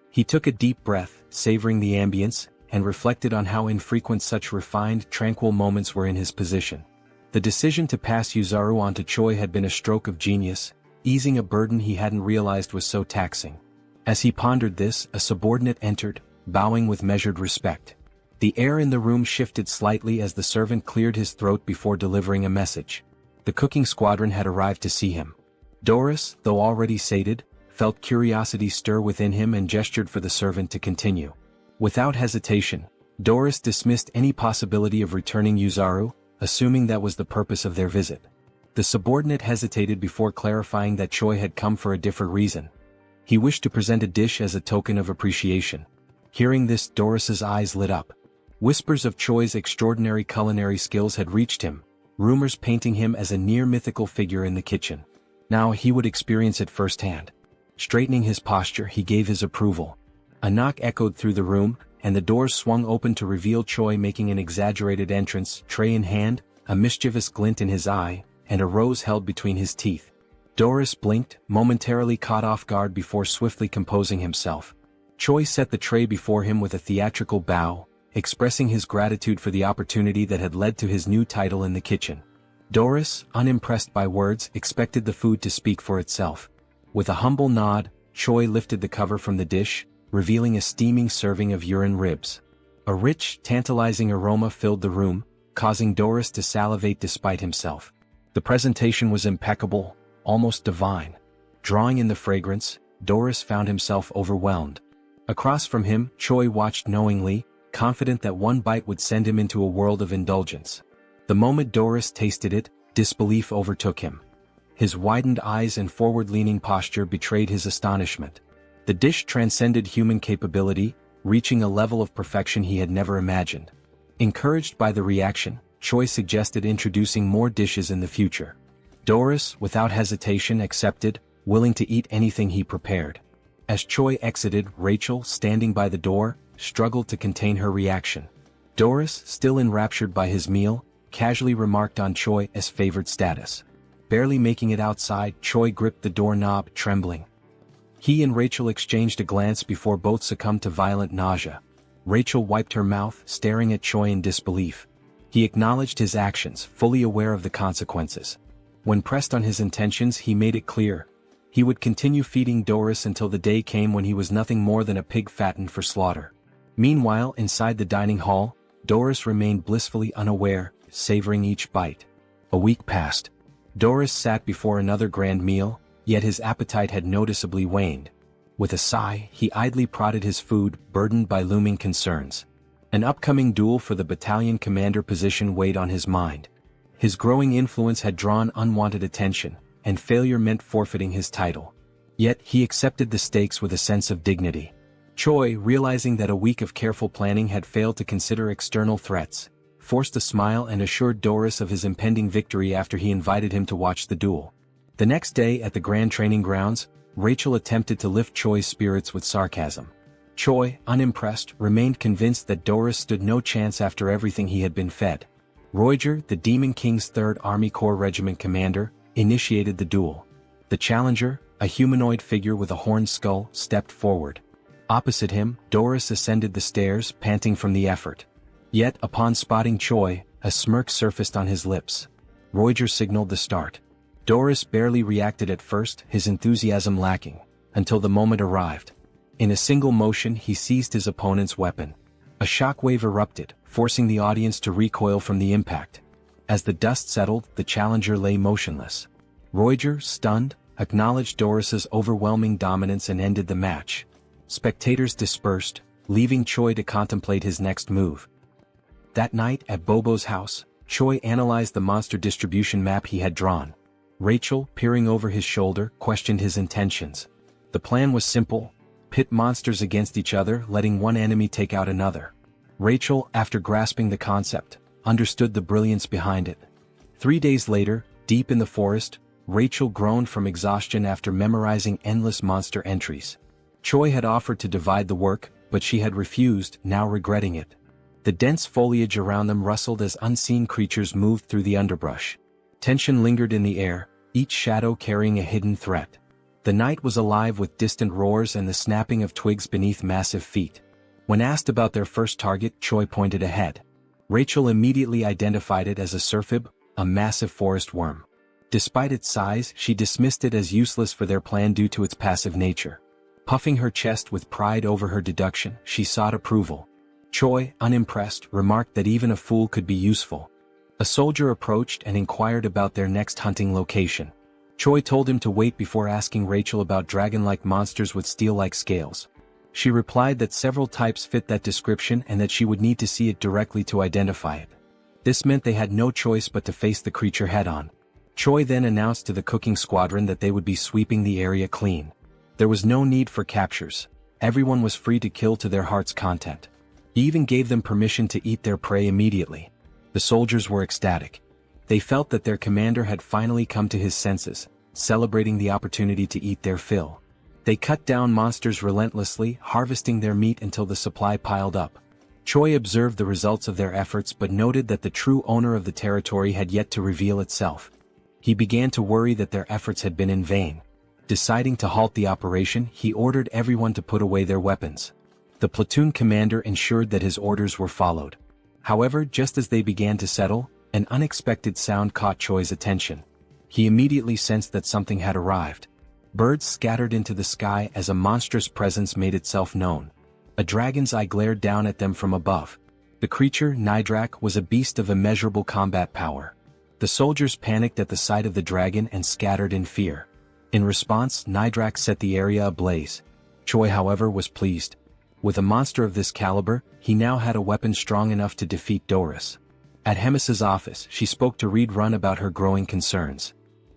Speaker 1: He took a deep breath, savoring the ambience, and reflected on how infrequent such refined, tranquil moments were in his position. The decision to pass Yuzaru on to Choi had been a stroke of genius, easing a burden he hadn't realized was so taxing. As he pondered this, a subordinate entered, bowing with measured respect. The air in the room shifted slightly as the servant cleared his throat before delivering a message. The cooking squadron had arrived to see him. Doris, though already sated, felt curiosity stir within him and gestured for the servant to continue. Without hesitation, Doris dismissed any possibility of returning Yuzaru, assuming that was the purpose of their visit. The subordinate hesitated before clarifying that Choi had come for a different reason. He wished to present a dish as a token of appreciation. Hearing this, Doris's eyes lit up. Whispers of Choi's extraordinary culinary skills had reached him, rumors painting him as a near-mythical figure in the kitchen. Now he would experience it firsthand. Straightening his posture, he gave his approval. A knock echoed through the room, and the doors swung open to reveal Choi making an exaggerated entrance, tray in hand, a mischievous glint in his eye, and a rose held between his teeth. Doris blinked, momentarily caught off guard before swiftly composing himself. Choi set the tray before him with a theatrical bow, expressing his gratitude for the opportunity that had led to his new title in the kitchen. Doris, unimpressed by words, expected the food to speak for itself. With a humble nod, Choi lifted the cover from the dish, revealing a steaming serving of urine ribs. A rich, tantalizing aroma filled the room, causing Doris to salivate despite himself. The presentation was impeccable, almost divine. Drawing in the fragrance, Doris found himself overwhelmed. Across from him, Choi watched knowingly, confident that one bite would send him into a world of indulgence. The moment Doris tasted it, disbelief overtook him. His widened eyes and forward-leaning posture betrayed his astonishment. The dish transcended human capability, reaching a level of perfection he had never imagined. Encouraged by the reaction, Choi suggested introducing more dishes in the future. Doris, without hesitation, accepted, willing to eat anything he prepared. As Choi exited, Rachel, standing by the door, struggled to contain her reaction. Doris, still enraptured by his meal, casually remarked on Choi's favored status. Barely making it outside, Choi gripped the doorknob, trembling. He and Rachel exchanged a glance before both succumbed to violent nausea. Rachel wiped her mouth, staring at Choi in disbelief. He acknowledged his actions, fully aware of the consequences. When pressed on his intentions, he made it clear. He would continue feeding Doris until the day came when he was nothing more than a pig fattened for slaughter. Meanwhile, inside the dining hall, Doris remained blissfully unaware, savoring each bite. A week passed. Doris sat before another grand meal, yet his appetite had noticeably waned. With a sigh, he idly prodded his food, burdened by looming concerns. An upcoming duel for the battalion commander position weighed on his mind. His growing influence had drawn unwanted attention, and failure meant forfeiting his title. Yet, he accepted the stakes with a sense of dignity. Choi, realizing that a week of careful planning had failed to consider external threats, forced a smile and assured Doris of his impending victory after he invited him to watch the duel. The next day at the Grand Training Grounds, Rachel attempted to lift Choi's spirits with sarcasm. Choi, unimpressed, remained convinced that Doris stood no chance after everything he had been fed. Roger, the Demon King's 3rd Army Corps Regiment commander, initiated the duel. The challenger, a humanoid figure with a horned skull, stepped forward. Opposite him, Doris ascended the stairs, panting from the effort. Yet, upon spotting Choi, a smirk surfaced on his lips. Roger signaled the start. Doris barely reacted at first, his enthusiasm lacking, until the moment arrived. In a single motion, he seized his opponent's weapon. A shockwave erupted, forcing the audience to recoil from the impact. As the dust settled, the challenger lay motionless. Roger, stunned, acknowledged Doris's overwhelming dominance and ended the match. Spectators dispersed, leaving Choi to contemplate his next move. That night, at Bobo's house, Choi analyzed the monster distribution map he had drawn. Rachel, peering over his shoulder, questioned his intentions. The plan was simple: pit monsters against each other, letting one enemy take out another. Rachel, after grasping the concept, understood the brilliance behind it. 3 days later, deep in the forest, Rachel groaned from exhaustion after memorizing endless monster entries. Choi had offered to divide the work, but she had refused, now regretting it. The dense foliage around them rustled as unseen creatures moved through the underbrush. Tension lingered in the air, each shadow carrying a hidden threat. The night was alive with distant roars and the snapping of twigs beneath massive feet. When asked about their first target, Choi pointed ahead. Rachel immediately identified it as a surfib, a massive forest worm. Despite its size, she dismissed it as useless for their plan due to its passive nature. Puffing her chest with pride over her deduction, she sought approval. Choi, unimpressed, remarked that even a fool could be useful. A soldier approached and inquired about their next hunting location. Choi told him to wait before asking Rachel about dragon-like monsters with steel-like scales. She replied that several types fit that description and that she would need to see it directly to identify it. This meant they had no choice but to face the creature head-on. Choi then announced to the cooking squadron that they would be sweeping the area clean. There was no need for captures. Everyone was free to kill to their heart's content. He even gave them permission to eat their prey immediately. The soldiers were ecstatic. They felt that their commander had finally come to his senses, celebrating the opportunity to eat their fill. They cut down monsters relentlessly, harvesting their meat until the supply piled up. Choi observed the results of their efforts but noted that the true owner of the territory had yet to reveal itself. He began to worry that their efforts had been in vain. Deciding to halt the operation, he ordered everyone to put away their weapons. The platoon commander ensured that his orders were followed. However, just as they began to settle, An unexpected sound caught Choi's attention. He immediately sensed that something had arrived. Birds scattered into the sky as a monstrous presence made itself known. A dragon's eye glared down at them from above. The creature, Nidrak, was a beast of immeasurable combat power. The soldiers panicked at the sight of the dragon and scattered in fear. In response, Nidrak set the area ablaze. Choi, however, was pleased. With a monster of this caliber, he now had a weapon strong enough to defeat Doris. At Hemis's office, she spoke to Reed Run about her growing concerns.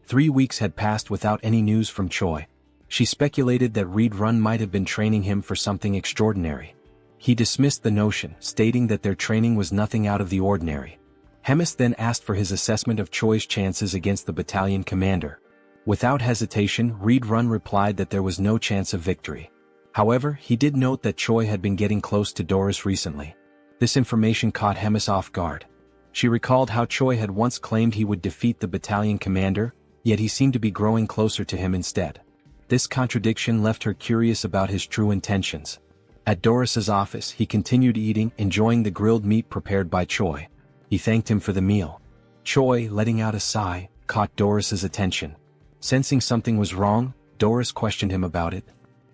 Speaker 1: 3 weeks had passed without any news from Choi. She speculated that Reed Run might have been training him for something extraordinary. He dismissed the notion, stating that their training was nothing out of the ordinary. Hemis then asked for his assessment of Choi's chances against the battalion commander. Without hesitation, Reed Run replied that there was no chance of victory. However, he did note that Choi had been getting close to Doris recently. This information caught Hemis off guard. She recalled how Choi had once claimed he would defeat the battalion commander, yet he seemed to be growing closer to him instead. This contradiction left her curious about his true intentions. At Doris's office, he continued eating, enjoying the grilled meat prepared by Choi. He thanked him for the meal. Choi, letting out a sigh, caught Doris's attention. Sensing something was wrong, Doris questioned him about it.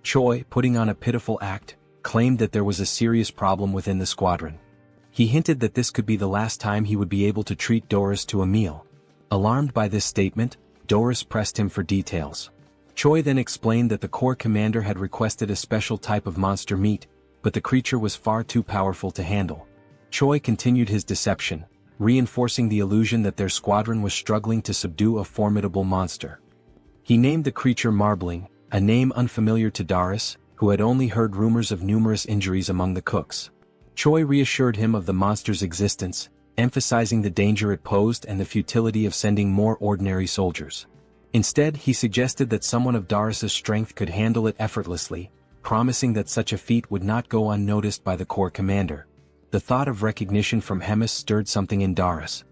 Speaker 1: Choi, putting on a pitiful act, claimed that there was a serious problem within the squadron. He hinted that this could be the last time he would be able to treat Doris to a meal. Alarmed by this statement, Doris pressed him for details. Choi then explained that the corps commander had requested a special type of monster meat, but the creature was far too powerful to handle. Choi continued his deception, reinforcing the illusion that their squadron was struggling to subdue a formidable monster. He named the creature Marbling, a name unfamiliar to Doris, who had only heard rumors of numerous injuries among the cooks. Choi reassured him of the monster's existence, emphasizing the danger it posed and the futility of sending more ordinary soldiers. Instead, he suggested that someone of Doris's strength could handle it effortlessly, promising that such a feat would not go unnoticed by the corps commander. The thought of recognition from Hemis stirred something in Doris.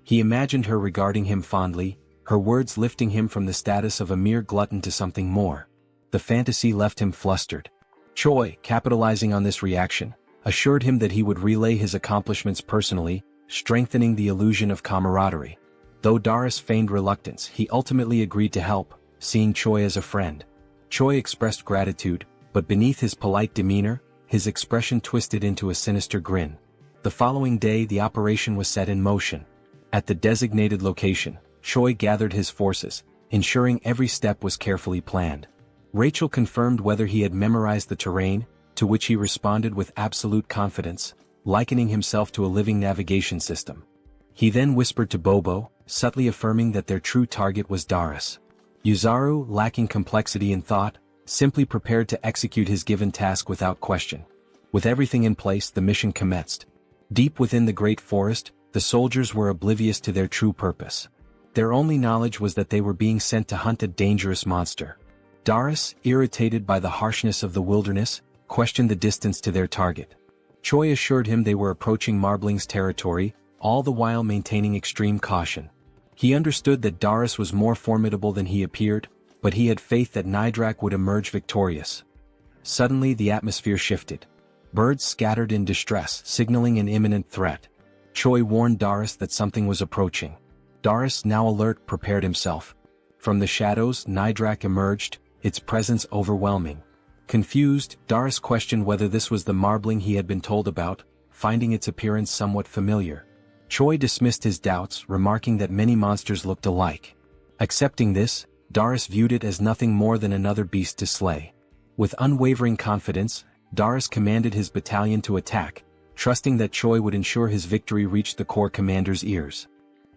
Speaker 1: He imagined her regarding him fondly, her words lifting him from the status of a mere glutton to something more. The fantasy left him flustered. Choi, capitalizing on this reaction, assured him that he would relay his accomplishments personally, strengthening the illusion of camaraderie. Though Doris feigned reluctance, he ultimately agreed to help, seeing Choi as a friend. Choi expressed gratitude, but beneath his polite demeanor, his expression twisted into a sinister grin. The following day, the operation was set in motion. At the designated location, Choi gathered his forces, ensuring every step was carefully planned. Rachel confirmed whether he had memorized the terrain, to which he responded with absolute confidence, likening himself to a living navigation system. He then whispered to Bobo, subtly affirming that their true target was Doris. Yuzaru, lacking complexity in thought, simply prepared to execute his given task without question. With everything in place, the mission commenced. Deep within the great forest, the soldiers were oblivious to their true purpose. Their only knowledge was that they were being sent to hunt a dangerous monster. Doris, irritated by the harshness of the wilderness, questioned the distance to their target. Choi assured him they were approaching Marbling's territory, all the while maintaining extreme caution. He understood that Doris was more formidable than he appeared, but he had faith that Nidrak would emerge victorious. Suddenly the atmosphere shifted. Birds scattered in distress, signaling an imminent threat. Choi warned Doris that something was approaching. Doris, now alert, prepared himself. From the shadows, Nidrak emerged, its presence overwhelming. Confused, Doris questioned whether this was the Marbling he had been told about, finding its appearance somewhat familiar. Choi dismissed his doubts, remarking that many monsters looked alike. Accepting this, Doris viewed it as nothing more than another beast to slay. With unwavering confidence, Doris commanded his battalion to attack, trusting that Choi would ensure his victory reached the corps commander's ears.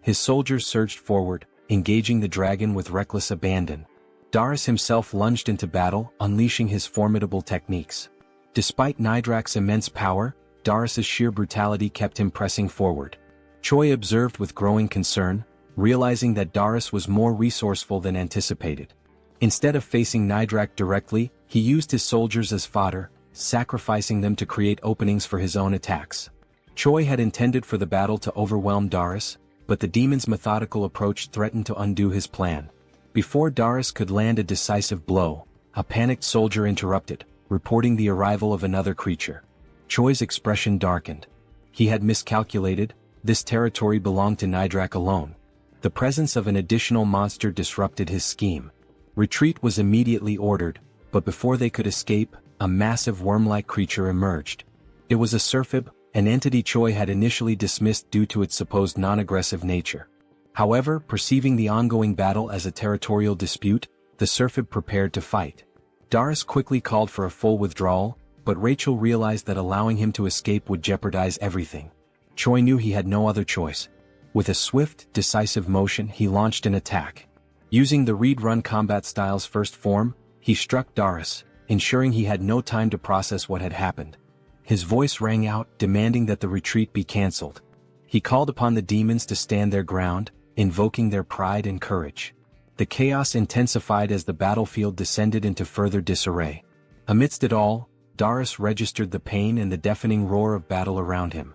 Speaker 1: His soldiers surged forward, engaging the dragon with reckless abandon. Doris himself lunged into battle, unleashing his formidable techniques. Despite Nidrak's immense power, Doris's sheer brutality kept him pressing forward. Choi observed with growing concern, realizing that Doris was more resourceful than anticipated. Instead of facing Nidrak directly, he used his soldiers as fodder, sacrificing them to create openings for his own attacks. Choi had intended for the battle to overwhelm Doris, but the demon's methodical approach threatened to undo his plan. Before Doris could land a decisive blow, a panicked soldier interrupted, reporting the arrival of another creature. Choi's expression darkened. He had miscalculated, This territory belonged to Nidrak alone. The presence of an additional monster disrupted his scheme. Retreat was immediately ordered, but before they could escape, a massive worm-like creature emerged. It was a Surfib, an entity Choi had initially dismissed due to its supposed non-aggressive nature. However, perceiving the ongoing battle as a territorial dispute, the Surfib prepared to fight. Darius quickly called for a full withdrawal, but Rachel realized that allowing him to escape would jeopardize everything. Choi knew he had no other choice. With a swift, decisive motion, he launched an attack. Using the read-run combat style's first form, he struck Darius, ensuring he had no time to process what had happened. His voice rang out, demanding that the retreat be cancelled. He called upon the demons to stand their ground, invoking their pride and courage. The chaos intensified as the battlefield descended into further disarray. Amidst it all, Darius registered the pain and the deafening roar of battle around him.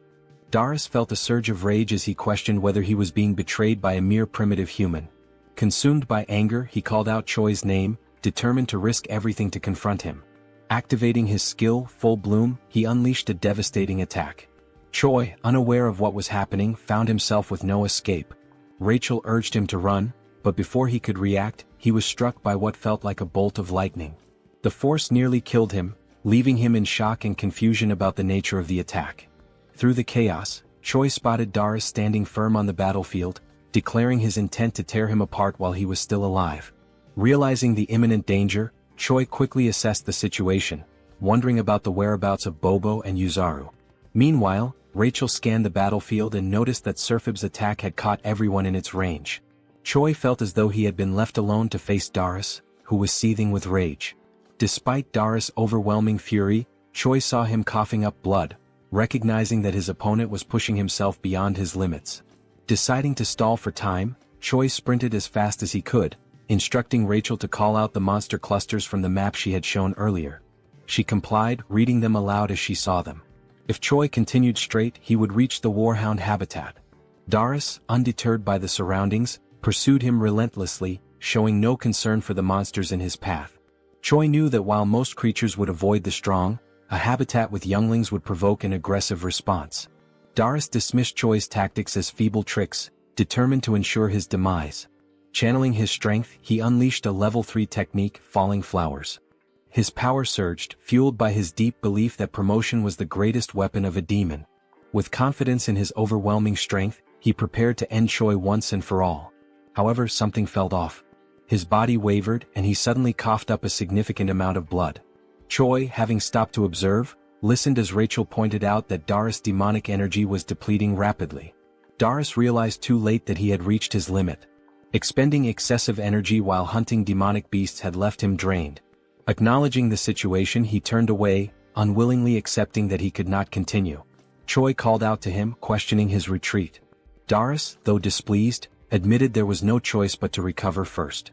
Speaker 1: Darius felt a surge of rage as he questioned whether he was being betrayed by a mere primitive human. Consumed by anger, he called out Choi's name, determined to risk everything to confront him. Activating his skill, Full Bloom, he unleashed a devastating attack. Choi, unaware of what was happening, found himself with no escape. Rachel urged him to run, but before he could react, he was struck by what felt like a bolt of lightning. The force nearly killed him, leaving him in shock and confusion about the nature of the attack. Through the chaos, Choi spotted Darius standing firm on the battlefield, declaring his intent to tear him apart while he was still alive. Realizing the imminent danger, Choi quickly assessed the situation, wondering about the whereabouts of Bobo and Yuzaru. Meanwhile, Rachel scanned the battlefield and noticed that Surfib's attack had caught everyone in its range. Choi felt as though he had been left alone to face Darius, who was seething with rage. Despite Darius' overwhelming fury, Choi saw him coughing up blood, recognizing that his opponent was pushing himself beyond his limits. Deciding to stall for time, Choi sprinted as fast as he could, instructing Rachel to call out the monster clusters from the map she had shown earlier. She complied, reading them aloud as she saw them. If Choi continued straight, he would reach the Warhound habitat. Darius, undeterred by the surroundings, pursued him relentlessly, showing no concern for the monsters in his path. Choi knew that while most creatures would avoid the strong, a habitat with younglings would provoke an aggressive response. Darius dismissed Choi's tactics as feeble tricks, determined to ensure his demise. Channeling his strength, he unleashed a level 3 technique, Falling Flowers. His power surged, fueled by his deep belief that promotion was the greatest weapon of a demon. With confidence in his overwhelming strength, he prepared to end Choi once and for all. However, something felt off. His body wavered, and he suddenly coughed up a significant amount of blood. Choi, having stopped to observe, listened as Rachel pointed out that Darius' demonic energy was depleting rapidly. Darius realized too late that he had reached his limit. Expending excessive energy while hunting demonic beasts had left him drained. Acknowledging the situation, he turned away, unwillingly accepting that he could not continue. Choi called out to him, questioning his retreat. Darius, though displeased, admitted there was no choice but to recover first.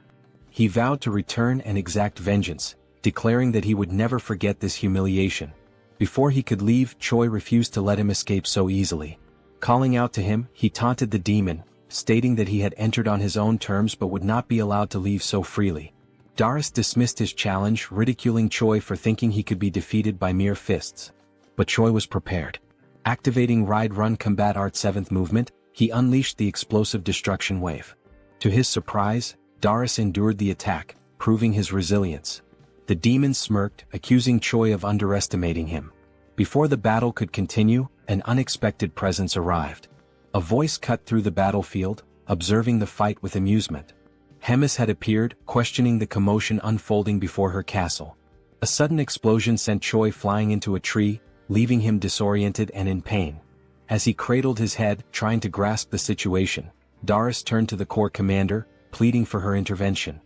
Speaker 1: He vowed to return and exact vengeance, declaring that he would never forget this humiliation. Before he could leave, Choi refused to let him escape so easily. Calling out to him, he taunted the demon, stating that he had entered on his own terms but would not be allowed to leave so freely. Darius dismissed his challenge, ridiculing Choi for thinking he could be defeated by mere fists. But Choi was prepared. Activating Ride-Run Combat Art 7th movement, he unleashed the explosive destruction wave. To his surprise, Darius endured the attack, proving his resilience. The demon smirked, accusing Choi of underestimating him. Before the battle could continue, an unexpected presence arrived. A voice cut through the battlefield, observing the fight with amusement. Hemis had appeared, questioning the commotion unfolding before her castle. A sudden explosion sent Choi flying into a tree, leaving him disoriented and in pain. As he cradled his head, trying to grasp the situation, Darius turned to the Corps commander, pleading for her intervention.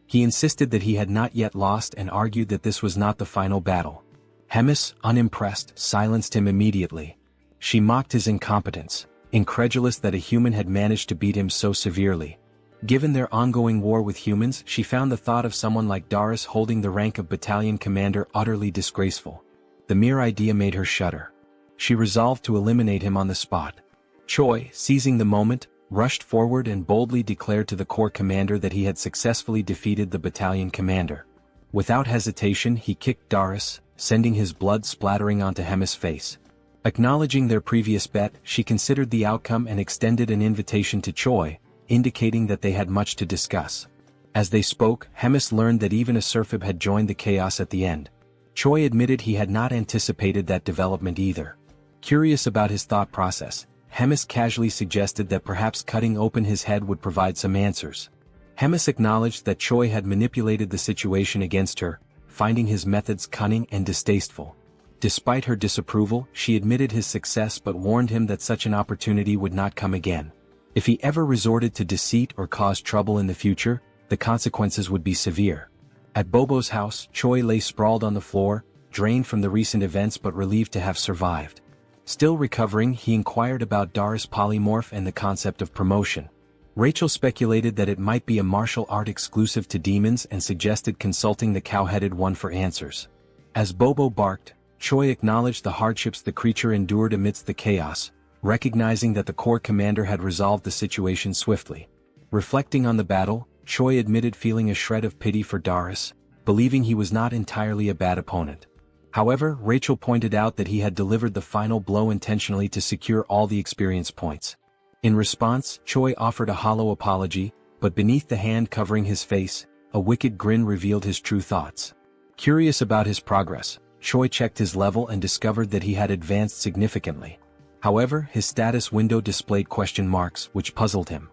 Speaker 1: He insisted that he had not yet lost and argued that this was not the final battle. Hemis, unimpressed, silenced him immediately. She mocked his incompetence, incredulous that a human had managed to beat him so severely. Given their ongoing war with humans, she found the thought of someone like Darius holding the rank of battalion commander utterly disgraceful. The mere idea made her shudder. She resolved to eliminate him on the spot. Choi, seizing the moment, rushed forward and boldly declared to the Corps commander that he had successfully defeated the battalion commander. Without hesitation, he kicked Darius, sending his blood splattering onto Hemis' face. Acknowledging their previous bet, she considered the outcome and extended an invitation to Choi, indicating that they had much to discuss. As they spoke, Hemis learned that even a Surfib had joined the chaos at the end. Choi admitted he had not anticipated that development either. Curious about his thought process, Hemis casually suggested that perhaps cutting open his head would provide some answers. Hemis acknowledged that Choi had manipulated the situation against her, finding his methods cunning and distasteful. Despite her disapproval, she admitted his success but warned him that such an opportunity would not come again. If he ever resorted to deceit or caused trouble in the future, the consequences would be severe. At Bobo's house, Choi lay sprawled on the floor, drained from the recent events but relieved to have survived. Still recovering, he inquired about Dara's polymorph and the concept of promotion. Rachel speculated that it might be a martial art exclusive to demons and suggested consulting the cow-headed one for answers. As Bobo barked, Choi acknowledged the hardships the creature endured amidst the chaos, recognizing that the Corps commander had resolved the situation swiftly. Reflecting on the battle, Choi admitted feeling a shred of pity for Darius, believing he was not entirely a bad opponent. However, Rachel pointed out that he had delivered the final blow intentionally to secure all the experience points. In response, Choi offered a hollow apology, but beneath the hand covering his face, a wicked grin revealed his true thoughts. Curious about his progress, Choi checked his level and discovered that he had advanced significantly. However, his status window displayed question marks, which puzzled him.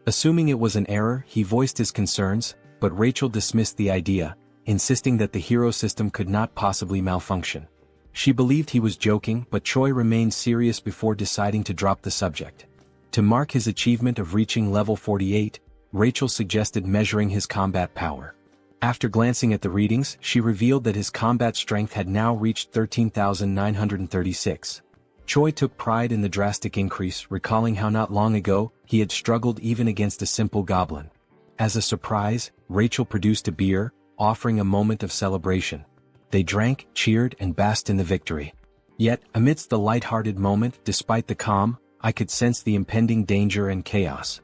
Speaker 1: Assuming it was an error, he voiced his concerns, but Rachel dismissed the idea, insisting that the hero system could not possibly malfunction. She believed he was joking, but Choi remained serious before deciding to drop the subject. To mark his achievement of reaching level 48, Rachel suggested measuring his combat power. After glancing at the readings, she revealed that his combat strength had now reached 13,936. Choi took pride in the drastic increase, recalling how not long ago, he had struggled even against a simple goblin. As a surprise, Rachel produced a beer, offering a moment of celebration. They drank, cheered, and basked in the victory. Yet, amidst the light-hearted moment, despite the calm, I could sense the impending danger and chaos.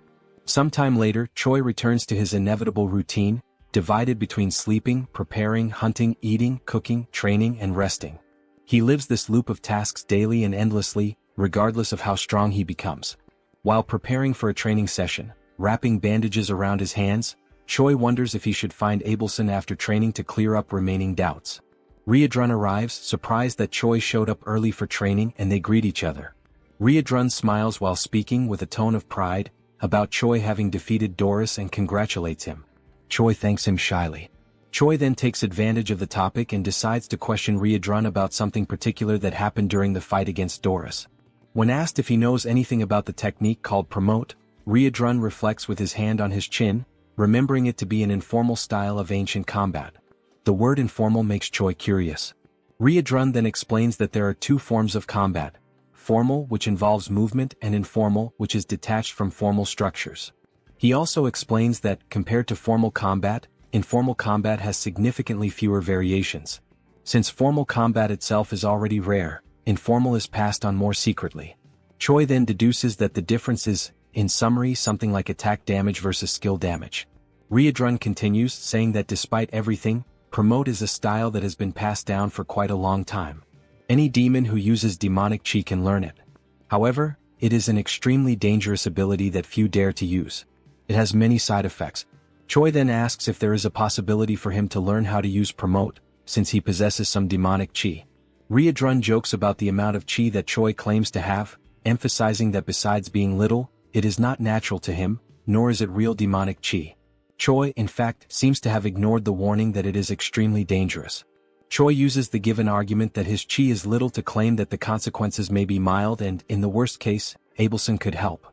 Speaker 1: Sometime later, Choi returns to his inevitable routine, divided between sleeping, preparing, hunting, eating, cooking, training, and resting. He lives this loop of tasks daily and endlessly, regardless of how strong he becomes. While preparing for a training session, wrapping bandages around his hands, Choi wonders if he should find Abelson after training to clear up remaining doubts. Riadrun arrives, surprised that Choi showed up early for training, and they greet each other. Riadrun smiles while speaking with a tone of pride about Choi having defeated Doris and congratulates him. Choi thanks him shyly. Choi then takes advantage of the topic and decides to question Riadrun about something particular that happened during the fight against Doris. When asked if he knows anything about the technique called promote, Riadrun reflects with his hand on his chin, remembering it to be an informal style of ancient combat. The word informal makes Choi curious. Riadrun then explains that there are two forms of combat: formal, which involves movement, and informal, which is detached from formal structures. He also explains that, compared to formal combat, informal combat has significantly fewer variations. Since formal combat itself is already rare, informal is passed on more secretly. Choi then deduces that the difference is, in summary, something like attack damage versus skill damage. Riadrun continues, saying that despite everything, promote is a style that has been passed down for quite a long time. Any demon who uses demonic chi can learn it. However, it is an extremely dangerous ability that few dare to use. It has many side effects. Choi then asks if there is a possibility for him to learn how to use promote, since he possesses some demonic chi. Riadrun jokes about the amount of chi that Choi claims to have, emphasizing that besides being little, it is not natural to him, nor is it real demonic chi. Choi, in fact, seems to have ignored the warning that it is extremely dangerous. Choi uses the given argument that his chi is little to claim that the consequences may be mild and, in the worst case, Abelson could help.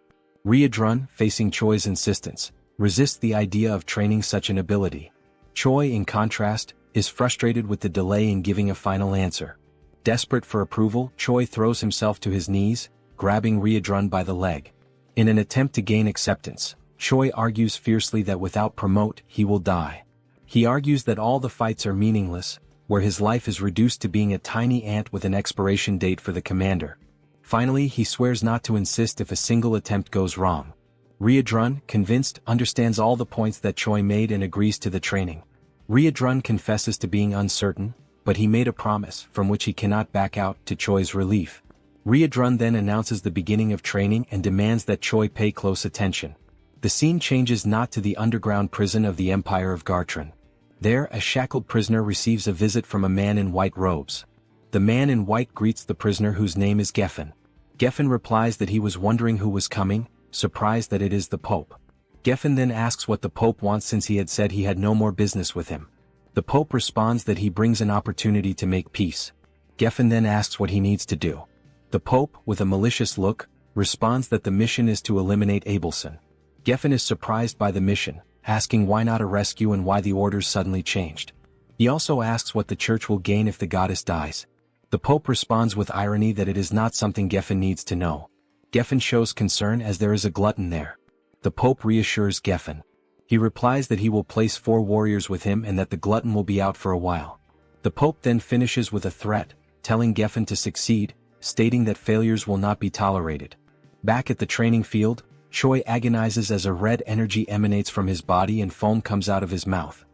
Speaker 1: Riadrun, facing Choi's insistence, resists the idea of training such an ability. Choi, in contrast, is frustrated with the delay in giving a final answer. Desperate for approval, Choi throws himself to his knees, grabbing Riadrun by the leg. In an attempt to gain acceptance, Choi argues fiercely that without promote, he will die. He argues that all the fights are meaningless, where his life is reduced to being a tiny ant with an expiration date for the commander. Finally, he swears not to insist if a single attempt goes wrong. Riadrun, convinced, understands all the points that Choi made and agrees to the training. Riadrun confesses to being uncertain, but he made a promise from which he cannot back out, to Choi's relief. Riadrun then announces the beginning of training and demands that Choi pay close attention. The scene changes not to the underground prison of the Empire of Gartran. There, a shackled prisoner receives a visit from a man in white robes. The man in white greets the prisoner, whose name is Geffen. Geffen replies that he was wondering who was coming, surprised that it is the Pope. Geffen then asks what the Pope wants, since he had said he had no more business with him. The Pope responds that he brings an opportunity to make peace. Geffen then asks what he needs to do. The Pope, with a malicious look, responds that the mission is to eliminate Abelson. Geffen is surprised by the mission, asking why not a rescue and why the orders suddenly changed. He also asks what the church will gain if the goddess dies. The Pope responds with irony that it is not something Geffen needs to know. Geffen shows concern as there is a glutton there. The Pope reassures Geffen. He replies that he will place 4 warriors with him and that the glutton will be out for a while. The Pope then finishes with a threat, telling Geffen to succeed, stating that failures will not be tolerated. Back at the training field, Choi agonizes as a red energy emanates from his body and foam comes out of his mouth.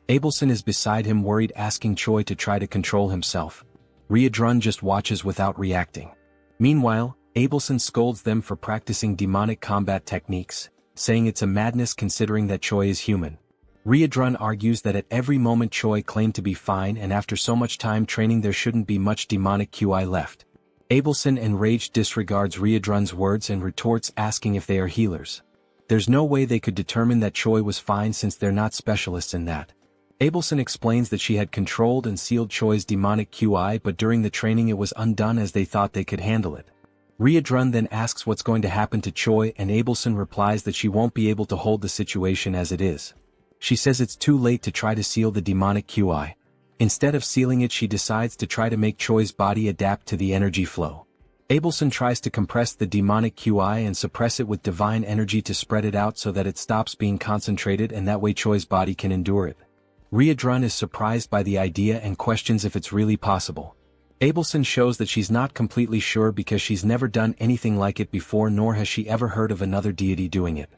Speaker 1: Abelson is beside him, worried, asking Choi to try to control himself. Riadrun just watches without reacting. Meanwhile, Abelson scolds them for practicing demonic combat techniques, saying it's a madness considering that Choi is human. Riadrun argues that at every moment Choi claimed to be fine, and after so much time training there shouldn't be much demonic QI left. Abelson, enraged, disregards Riadrun's words and retorts, asking if they are healers. There's no way they could determine that Choi was fine since they're not specialists in that. Abelson explains that she had controlled and sealed Choi's demonic QI, but during the training it was undone as they thought they could handle it. Riadrun then asks what's going to happen to Choi, and Abelson replies that she won't be able to hold the situation as it is. She says it's too late to try to seal the demonic QI. Instead of sealing it, she decides to try to make Choi's body adapt to the energy flow. Abelson tries to compress the demonic QI and suppress it with divine energy to spread it out so that it stops being concentrated, and that way Choi's body can endure it. Riadrun is surprised by the idea and questions if it's really possible. Abelson shows that she's not completely sure because she's never done anything like it before, nor has she ever heard of another deity doing it.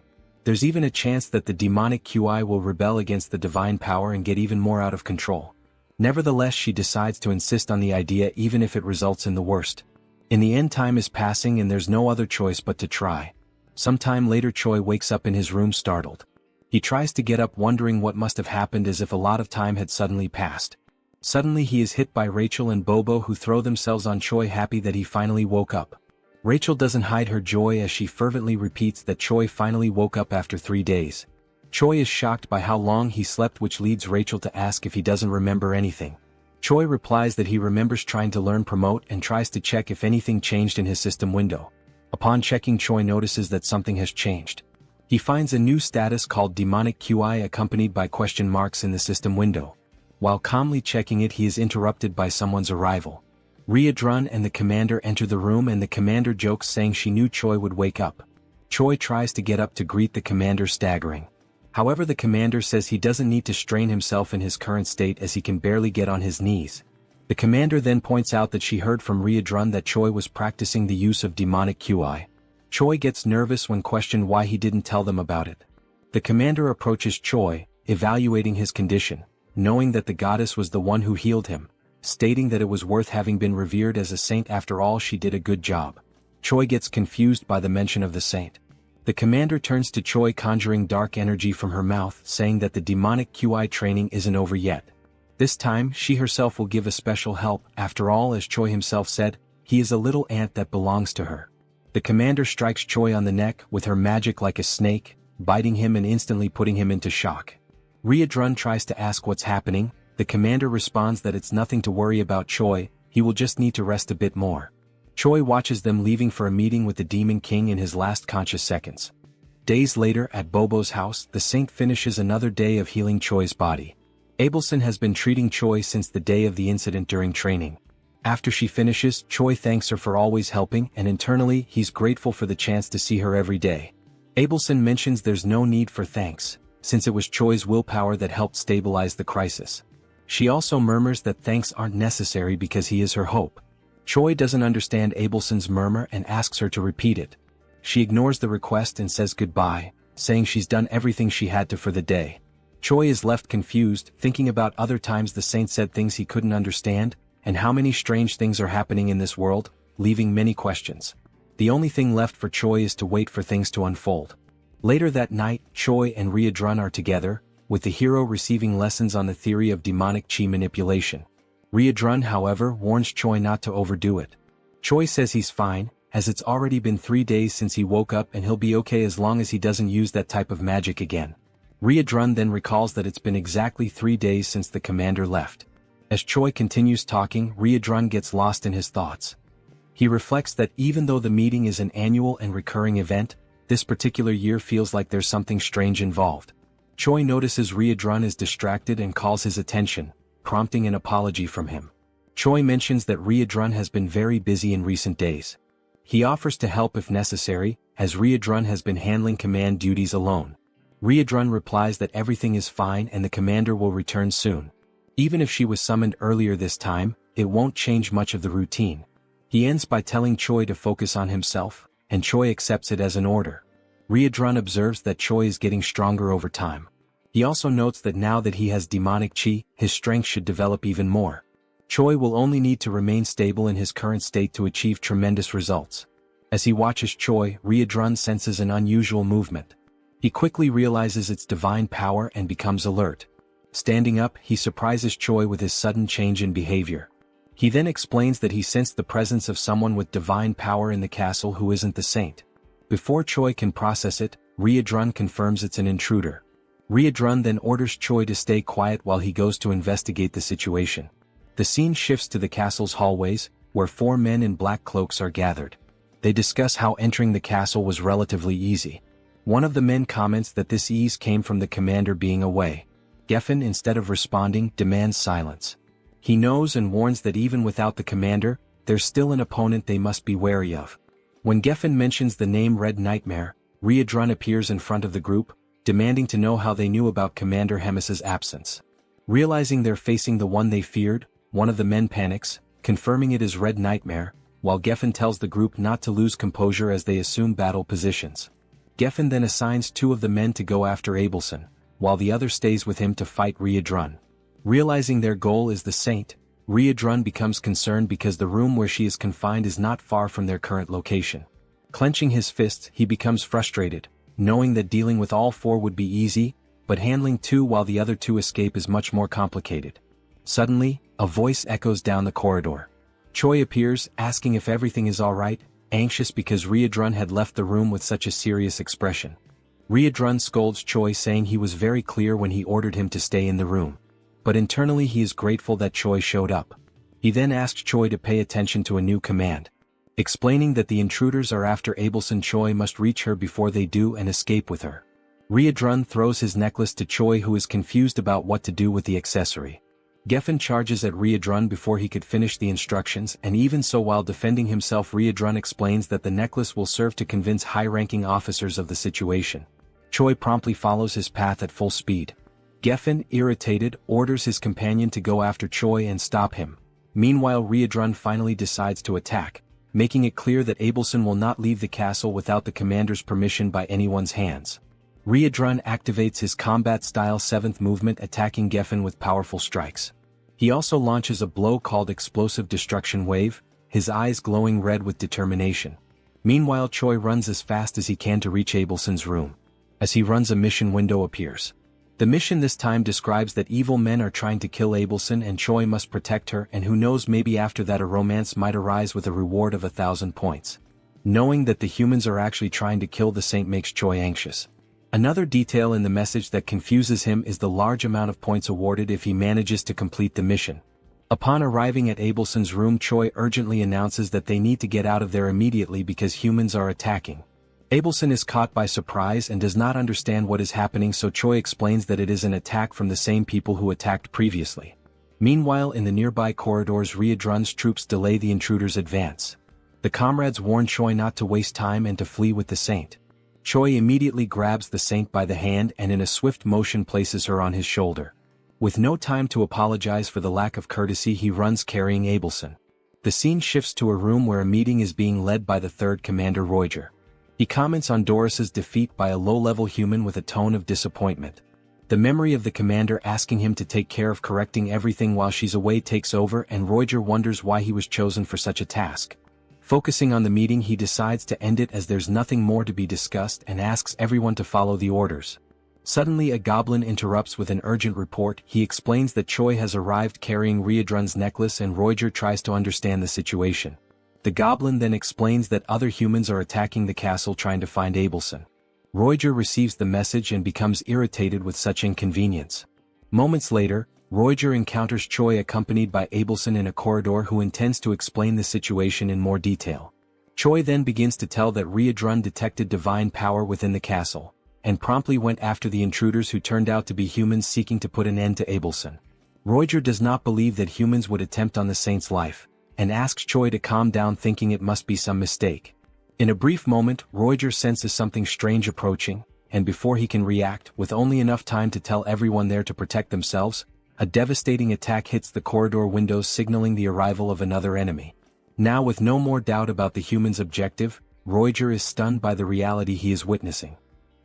Speaker 1: There's even a chance that the demonic QI will rebel against the divine power and get even more out of control. Nevertheless, she decides to insist on the idea even if it results in the worst. In the end, time is passing and there's no other choice but to try. Sometime later, Choi wakes up in his room startled. He tries to get up, wondering what must have happened, as if a lot of time had suddenly passed. Suddenly he is hit by Rachel and Bobo, who throw themselves on Choi, happy that he finally woke up. Rachel doesn't hide her joy as she fervently repeats that Choi finally woke up after 3 days. Choi is shocked by how long he slept, which leads Rachel to ask if he doesn't remember anything. Choi replies that he remembers trying to learn promote and tries to check if anything changed in his system window. Upon checking, Choi notices that something has changed. He finds a new status called demonic QI accompanied by question marks in the system window. While calmly checking it, he is interrupted by someone's arrival. Riadrun and the commander enter the room, and the commander jokes, saying she knew Choi would wake up. Choi tries to get up to greet the commander, staggering. However, the commander says he doesn't need to strain himself in his current state as he can barely get on his knees. The commander then points out that she heard from Riadrun that Choi was practicing the use of demonic QI. Choi gets nervous when questioned why he didn't tell them about it. The commander approaches Choi, evaluating his condition, knowing that the goddess was the one who healed him, stating that it was worth having been revered as a saint. After all, she did a good job. Choi gets confused by the mention of the saint. The commander turns to Choi, conjuring dark energy from her mouth, saying that the demonic QI training isn't over yet. This time, she herself will give a special help. After all, as Choi himself said, he is a little ant that belongs to her. The commander strikes Choi on the neck with her magic like a snake, biting him and instantly putting him into shock. Riadrun tries to ask what's happening. The commander responds that it's nothing to worry about Choi, he will just need to rest a bit more. Choi watches them leaving for a meeting with the Demon King in his last conscious seconds. Days later, at Bobo's house, the saint finishes another day of healing Choi's body. Abelson has been treating Choi since the day of the incident during training. After she finishes, Choi thanks her for always helping, and internally, he's grateful for the chance to see her every day. Abelson mentions there's no need for thanks, since it was Choi's willpower that helped stabilize the crisis. She also murmurs that thanks aren't necessary because he is her hope. Choi doesn't understand Abelson's murmur and asks her to repeat it. She ignores the request and says goodbye, saying she's done everything she had to for the day. Choi is left confused, thinking about other times the saint said things he couldn't understand, and how many strange things are happening in this world. leaving many questions. The only thing left for Choi is to wait for things to unfold. Later that night, Choi and Ryodrun are together, with the hero receiving lessons on the theory of demonic chi manipulation. Ryodrun, however, warns Choi not to overdo it. Choi says he's fine, as it's already been 3 days since he woke up and he'll be okay as long as he doesn't use that type of magic again. Ryodrun then recalls that it's been exactly 3 days since the commander left. As Choi continues talking, Ryodrun gets lost in his thoughts. He reflects that even though the meeting is an annual and recurring event, this particular year feels like there's something strange involved. Choi notices Ryodrun is distracted and calls his attention, prompting an apology from him. Choi mentions that Ryodrun has been very busy in recent days. He offers to help if necessary, as Ryodrun has been handling command duties alone. Ryodrun replies that everything is fine and the commander will return soon. Even if she was summoned earlier this time, it won't change much of the routine. He ends by telling Choi to focus on himself, and Choi accepts it as an order. Ryodrun observes that Choi is getting stronger over time. He also notes that now that he has demonic chi, his strength should develop even more. Choi will only need to remain stable in his current state to achieve tremendous results. As he watches Choi, Ryodrun senses an unusual movement. He quickly realizes its divine power and becomes alert. Standing up, he surprises Choi with his sudden change in behavior. He then explains that he sensed the presence of someone with divine power in the castle who isn't the saint. Before Choi can process it, Ryodrun confirms it's an intruder. Ryodrun then orders Choi to stay quiet while he goes to investigate the situation. The scene shifts to the castle's hallways, where 4 men in black cloaks are gathered. They discuss how entering the castle was relatively easy. One of the men comments that this ease came from the commander being away. Geffen, instead of responding, demands silence. He knows and warns that even without the commander, there's still an opponent they must be wary of. When Geffen mentions the name Red Nightmare, Ryodrun appears in front of the group, demanding to know how they knew about Commander Hemis's absence. Realizing they're facing the one they feared, one of the men panics, confirming it is Red Nightmare, while Geffen tells the group not to lose composure as they assume battle positions. Geffen then assigns 2 of the men to go after Abelson, while the other stays with him to fight Ryodrun. Realizing their goal is the saint, Ryodrun becomes concerned because the room where she is confined is not far from their current location. Clenching his fists, he becomes frustrated, knowing that dealing with all 4 would be easy, but handling 2 while the other 2 escape is much more complicated. Suddenly, a voice echoes down the corridor. Choi appears, asking if everything is alright, anxious because Ryodrun had left the room with such a serious expression. Ryodrun scolds Choi, saying he was very clear when he ordered him to stay in the room. But internally he is grateful that Choi showed up. He then asks Choi to pay attention to a new command. Explaining that the intruders are after Abelson, Choi must reach her before they do and escape with her. Ryodrun throws his necklace to Choi, who is confused about what to do with the accessory. Geffen charges at Ryodrun before he could finish the instructions, and even so, while defending himself, Ryodrun explains that the necklace will serve to convince high-ranking officers of the situation. Choi promptly follows his path at full speed. Geffen, irritated, orders his companion to go after Choi and stop him. Meanwhile, Ryodrun finally decides to attack, making it clear that Abelson will not leave the castle without the commander's permission by anyone's hands. Ryodrun activates his combat-style 7th movement, attacking Geffen with powerful strikes. He also launches a blow called Explosive Destruction Wave, his eyes glowing red with determination. Meanwhile, Choi runs as fast as he can to reach Abelson's room. As he runs, a mission window appears. The mission this time describes that evil men are trying to kill Abelson and Choi must protect her, and who knows, maybe after that a romance might arise with a reward of 1,000 points. Knowing that the humans are actually trying to kill the saint makes Choi anxious. Another detail in the message that confuses him is the large amount of points awarded if he manages to complete the mission. Upon arriving at Abelson's room, Choi urgently announces that they need to get out of there immediately because humans are attacking. Abelson is caught by surprise and does not understand what is happening, so Choi explains that it is an attack from the same people who attacked previously. Meanwhile, in the nearby corridors, Ryodrun's troops delay the intruders' advance. The comrades warn Choi not to waste time and to flee with the saint. Choi immediately grabs the saint by the hand and in a swift motion places her on his shoulder. With no time to apologize for the lack of courtesy, he runs carrying Abelson. The scene shifts to a room where a meeting is being led by the 3rd Commander Roger. He comments on Doris's defeat by a low-level human with a tone of disappointment. The memory of the commander asking him to take care of correcting everything while she's away takes over, and Roger wonders why he was chosen for such a task. Focusing on the meeting, he decides to end it as there's nothing more to be discussed and asks everyone to follow the orders. Suddenly a goblin interrupts with an urgent report. He explains that Choi has arrived carrying Riedrun's necklace and Roger tries to understand the situation. The goblin then explains that other humans are attacking the castle trying to find Abelson. Roger receives the message and becomes irritated with such inconvenience. Moments later, Roger encounters Choi accompanied by Abelson in a corridor who intends to explain the situation in more detail. Choi then begins to tell that Riedrun detected divine power within the castle, and promptly went after the intruders who turned out to be humans seeking to put an end to Abelson. Roger does not believe that humans would attempt on the saint's life, and asks Choi to calm down, thinking it must be some mistake. In a brief moment, Roger senses something strange approaching, and before he can react, with only enough time to tell everyone there to protect themselves, a devastating attack hits the corridor windows, signaling the arrival of another enemy. Now, with no more doubt about the human's objective, Roger is stunned by the reality he is witnessing.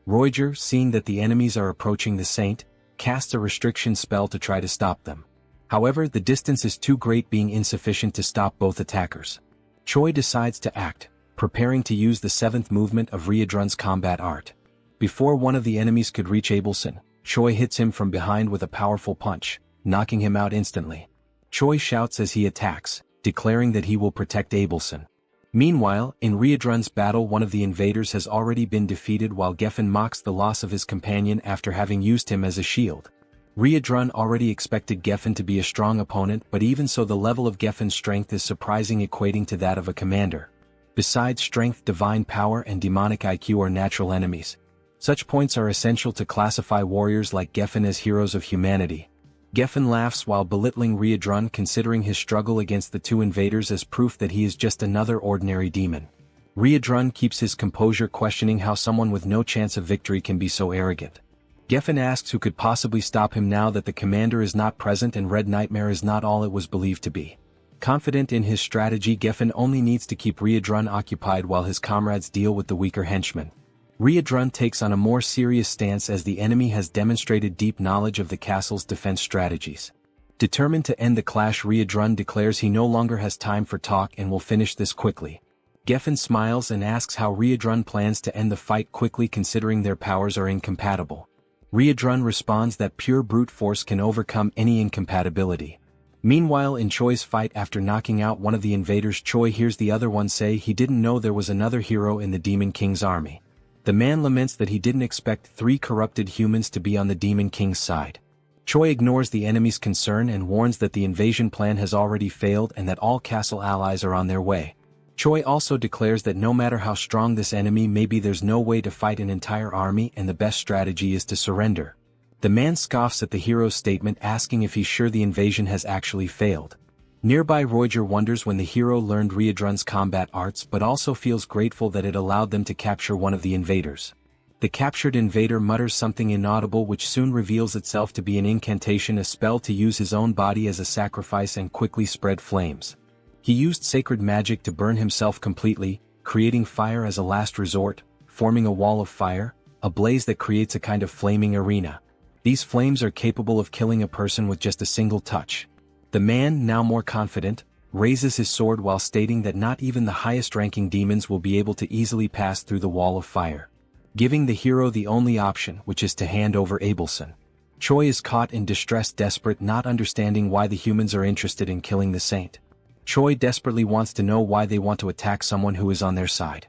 Speaker 1: Roger, seeing that the enemies are approaching the saint, casts a restriction spell to try to stop them. However, the distance is too great, being insufficient to stop both attackers. Choi decides to act, preparing to use the 7th movement of Riedrun's combat art. Before one of the enemies could reach Abelson, Choi hits him from behind with a powerful punch, knocking him out instantly. Choi shouts as he attacks, declaring that he will protect Abelson. Meanwhile, in Riedrun's battle, one of the invaders has already been defeated, while Geffen mocks the loss of his companion after having used him as a shield. Riedrun already expected Geffen to be a strong opponent, but even so, the level of Geffen's strength is surprising, equating to that of a commander. Besides strength, divine power and demonic IQ are natural enemies. Such points are essential to classify warriors like Geffen as heroes of humanity. Geffen laughs while belittling Riedrun, considering his struggle against the two invaders as proof that he is just another ordinary demon. Riedrun keeps his composure, questioning how someone with no chance of victory can be so arrogant. Geffen asks who could possibly stop him now that the commander is not present and Red Nightmare is not all it was believed to be. Confident in his strategy, Geffen only needs to keep Riedrun occupied while his comrades deal with the weaker henchmen. Riedrun takes on a more serious stance as the enemy has demonstrated deep knowledge of the castle's defense strategies. Determined to end the clash, Riedrun declares he no longer has time for talk and will finish this quickly. Geffen smiles and asks how Riedrun plans to end the fight quickly, considering their powers are incompatible. Riedrun responds that pure brute force can overcome any incompatibility. Meanwhile, in Choi's fight, after knocking out one of the invaders, Choi hears the other one say he didn't know there was another hero in the Demon King's army. The man laments that he didn't expect 3 corrupted humans to be on the Demon King's side. Choi ignores the enemy's concern and warns that the invasion plan has already failed and that all castle allies are on their way. Choi also declares that no matter how strong this enemy may be, there's no way to fight an entire army and the best strategy is to surrender. The man scoffs at the hero's statement, asking if he's sure the invasion has actually failed. Nearby, Roger wonders when the hero learned Riedrun's combat arts, but also feels grateful that it allowed them to capture one of the invaders. The captured invader mutters something inaudible, which soon reveals itself to be an incantation, a spell to use his own body as a sacrifice and quickly spread flames. He used sacred magic to burn himself completely, creating fire as a last resort, forming a wall of fire, a blaze that creates a kind of flaming arena. These flames are capable of killing a person with just a single touch. The man, now more confident, raises his sword while stating that not even the highest-ranking demons will be able to easily pass through the wall of fire, giving the hero the only option, which is to hand over Abelson. Choi is caught in distress, desperate, not understanding why the humans are interested in killing the saint. Choi desperately wants to know why they want to attack someone who is on their side.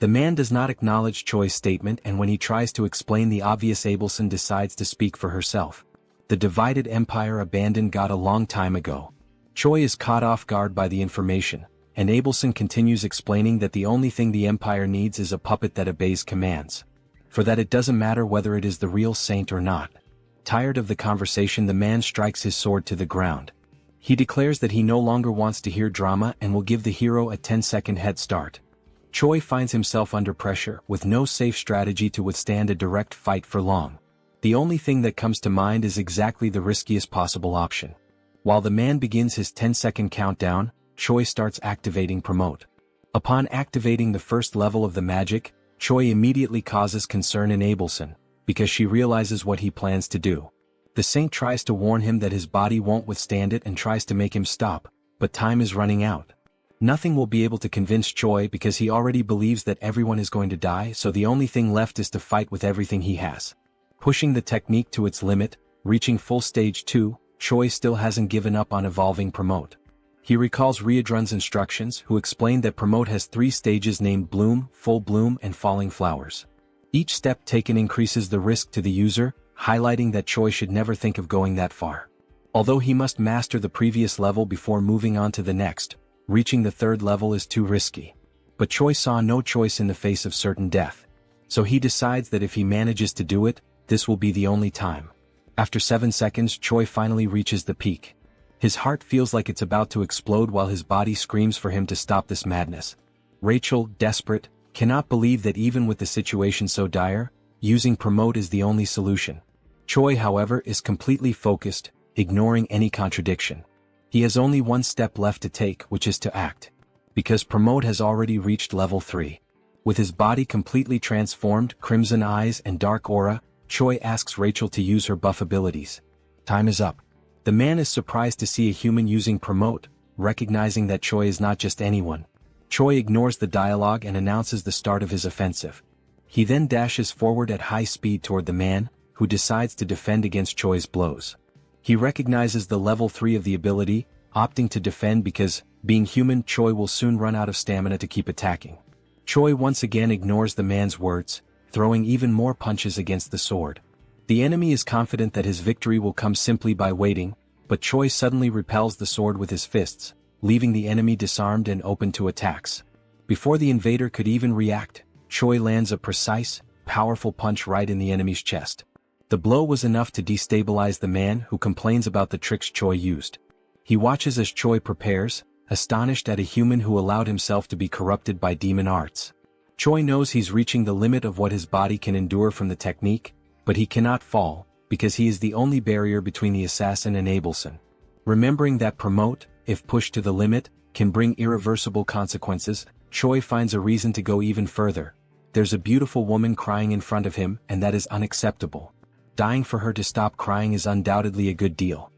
Speaker 1: The man does not acknowledge Choi's statement, and when he tries to explain the obvious, Abelson decides to speak for herself. The divided empire abandoned God a long time ago. Choi is caught off guard by the information, and Abelson continues explaining that the only thing the empire needs is a puppet that obeys commands. For that it doesn't matter whether it is the real saint or not. Tired of the conversation, the man strikes his sword to the ground. He declares that he no longer wants to hear drama and will give the hero a 10-second head start. Choi finds himself under pressure, with no safe strategy to withstand a direct fight for long. The only thing that comes to mind is exactly the riskiest possible option. While the man begins his 10-second countdown, Choi starts activating Promote. Upon activating the first level of the magic, Choi immediately causes concern in Abelson, because she realizes what he plans to do. The saint tries to warn him that his body won't withstand it and tries to make him stop, but time is running out. Nothing will be able to convince Choi because he already believes that everyone is going to die, so the only thing left is to fight with everything he has. Pushing the technique to its limit, reaching full stage 2, Choi still hasn't given up on evolving Promote. He recalls Riedrun's instructions, who explained that Promote has 3 stages named Bloom, Full Bloom and Falling Flowers. Each step taken increases the risk to the user, highlighting that Choi should never think of going that far. Although he must master the previous level before moving on to the next, reaching the 3rd level is too risky. But Choi saw no choice in the face of certain death. So he decides that if he manages to do it, this will be the only time. After 7 seconds, Choi finally reaches the peak. His heart feels like it's about to explode while his body screams for him to stop this madness. Rachel, desperate, cannot believe that even with the situation so dire, using Promote is the only solution. Choi, however, is completely focused, ignoring any contradiction. He has only one step left to take, which is to act. Because Promote has already reached level 3. With his body completely transformed, crimson eyes and dark aura, Choi asks Rachel to use her buff abilities. Time is up. The man is surprised to see a human using Promote, recognizing that Choi is not just anyone. Choi ignores the dialogue and announces the start of his offensive. He then dashes forward at high speed toward the man, who decides to defend against Choi's blows. He recognizes the level 3 of the ability, opting to defend because, being human, Choi will soon run out of stamina to keep attacking. Choi once again ignores the man's words, throwing even more punches against the sword. The enemy is confident that his victory will come simply by waiting, but Choi suddenly repels the sword with his fists, leaving the enemy disarmed and open to attacks. Before the invader could even react, Choi lands a precise, powerful punch right in the enemy's chest. The blow was enough to destabilize the man, who complains about the tricks Choi used. He watches as Choi prepares, astonished at a human who allowed himself to be corrupted by demon arts. Choi knows he's reaching the limit of what his body can endure from the technique, but he cannot fall, because he is the only barrier between the assassin and Abelson. Remembering that Promote, if pushed to the limit, can bring irreversible consequences, Choi finds a reason to go even further. There's a beautiful woman crying in front of him, and that is unacceptable. Dying for her to stop crying is undoubtedly a good deal.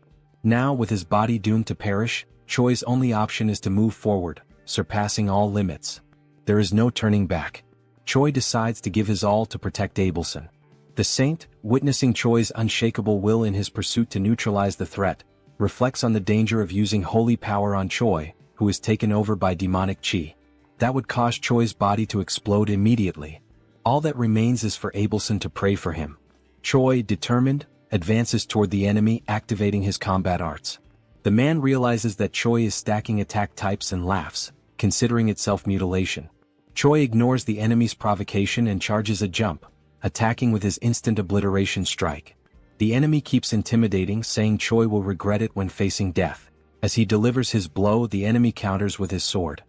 Speaker 1: Now, with his body doomed to perish, Choi's only option is to move forward, surpassing all limits. There is no turning back. Choi decides to give his all to protect Abelson. The saint, witnessing Choi's unshakable will in his pursuit to neutralize the threat, reflects on the danger of using holy power on Choi, who is taken over by demonic chi. That would cause Choi's body to explode immediately. All that remains is for Abelson to pray for him. Choi, determined, advances toward the enemy, activating his combat arts. The man realizes that Choi is stacking attack types and laughs, considering it self-mutilation. Choi ignores the enemy's provocation and charges a jump, attacking with his instant obliteration strike. The enemy keeps intimidating, saying Choi will regret it when facing death. As he delivers his blow, the enemy counters with his sword,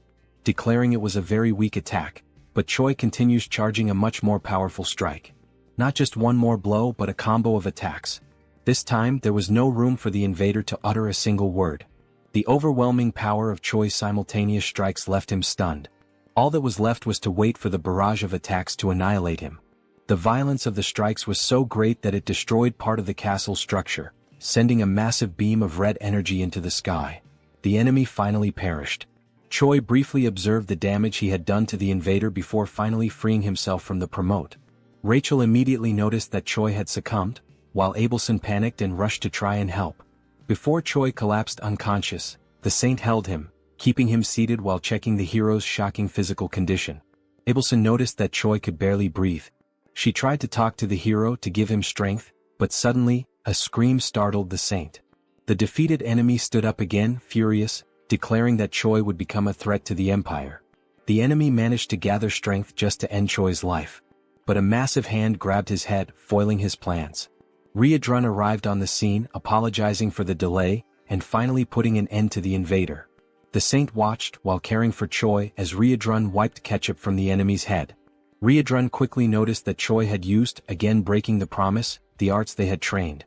Speaker 1: declaring it was a very weak attack, but Choi continues charging a much more powerful strike. Not just one more blow but a combo of attacks. This time there was no room for the invader to utter a single word. The overwhelming power of Choi's simultaneous strikes left him stunned. All that was left was to wait for the barrage of attacks to annihilate him. The violence of the strikes was so great that it destroyed part of the castle structure, sending a massive beam of red energy into the sky. The enemy finally perished. Choi briefly observed the damage he had done to the invader before finally freeing himself from the Promote. Rachel immediately noticed that Choi had succumbed, while Abelson panicked and rushed to try and help. Before Choi collapsed unconscious, the saint held him, keeping him seated while checking the hero's shocking physical condition. Abelson noticed that Choi could barely breathe. She tried to talk to the hero to give him strength, but suddenly, a scream startled the saint. The defeated enemy stood up again, furious, declaring that Choi would become a threat to the empire. The enemy managed to gather strength just to end Choi's life. But a massive hand grabbed his head, foiling his plans. Riedrun arrived on the scene, apologizing for the delay, and finally putting an end to the invader. The saint watched while caring for Choi as Riedrun wiped ketchup from the enemy's head. Riedrun quickly noticed that Choi had used, again breaking the promise, the arts they had trained.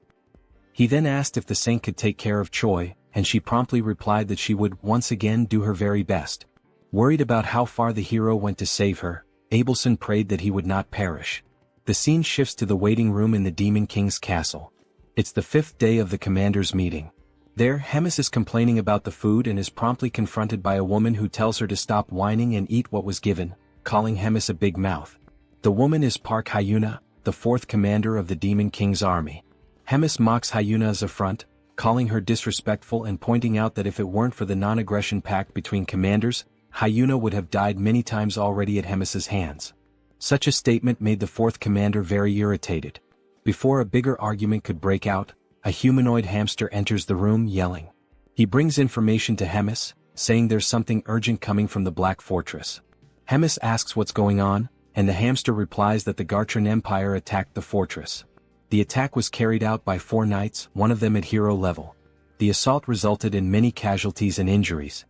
Speaker 1: He then asked if the saint could take care of Choi, and she promptly replied that she would once again do her very best. Worried about how far the hero went to save her, Abelson prayed that he would not perish. The scene shifts to the waiting room in the Demon King's castle. It's the 5th day of the commander's meeting. There, Hemis is complaining about the food and is promptly confronted by a woman who tells her to stop whining and eat what was given, calling Hemis a big mouth. The woman is Park Hyuna, the fourth commander of the Demon King's army. Hemis mocks Hyuna's affront, calling her disrespectful and pointing out that if it weren't for the non-aggression pact between commanders, Hyuna would have died many times already at Hemis's hands. Such a statement made the fourth commander very irritated. Before a bigger argument could break out, a humanoid hamster enters the room yelling. He brings information to Hemis, saying there's something urgent coming from the Black Fortress. Hemis asks what's going on, and the hamster replies that the Gartran Empire attacked the fortress. The attack was carried out by 4 knights, one of them at hero level. The assault resulted in many casualties and injuries.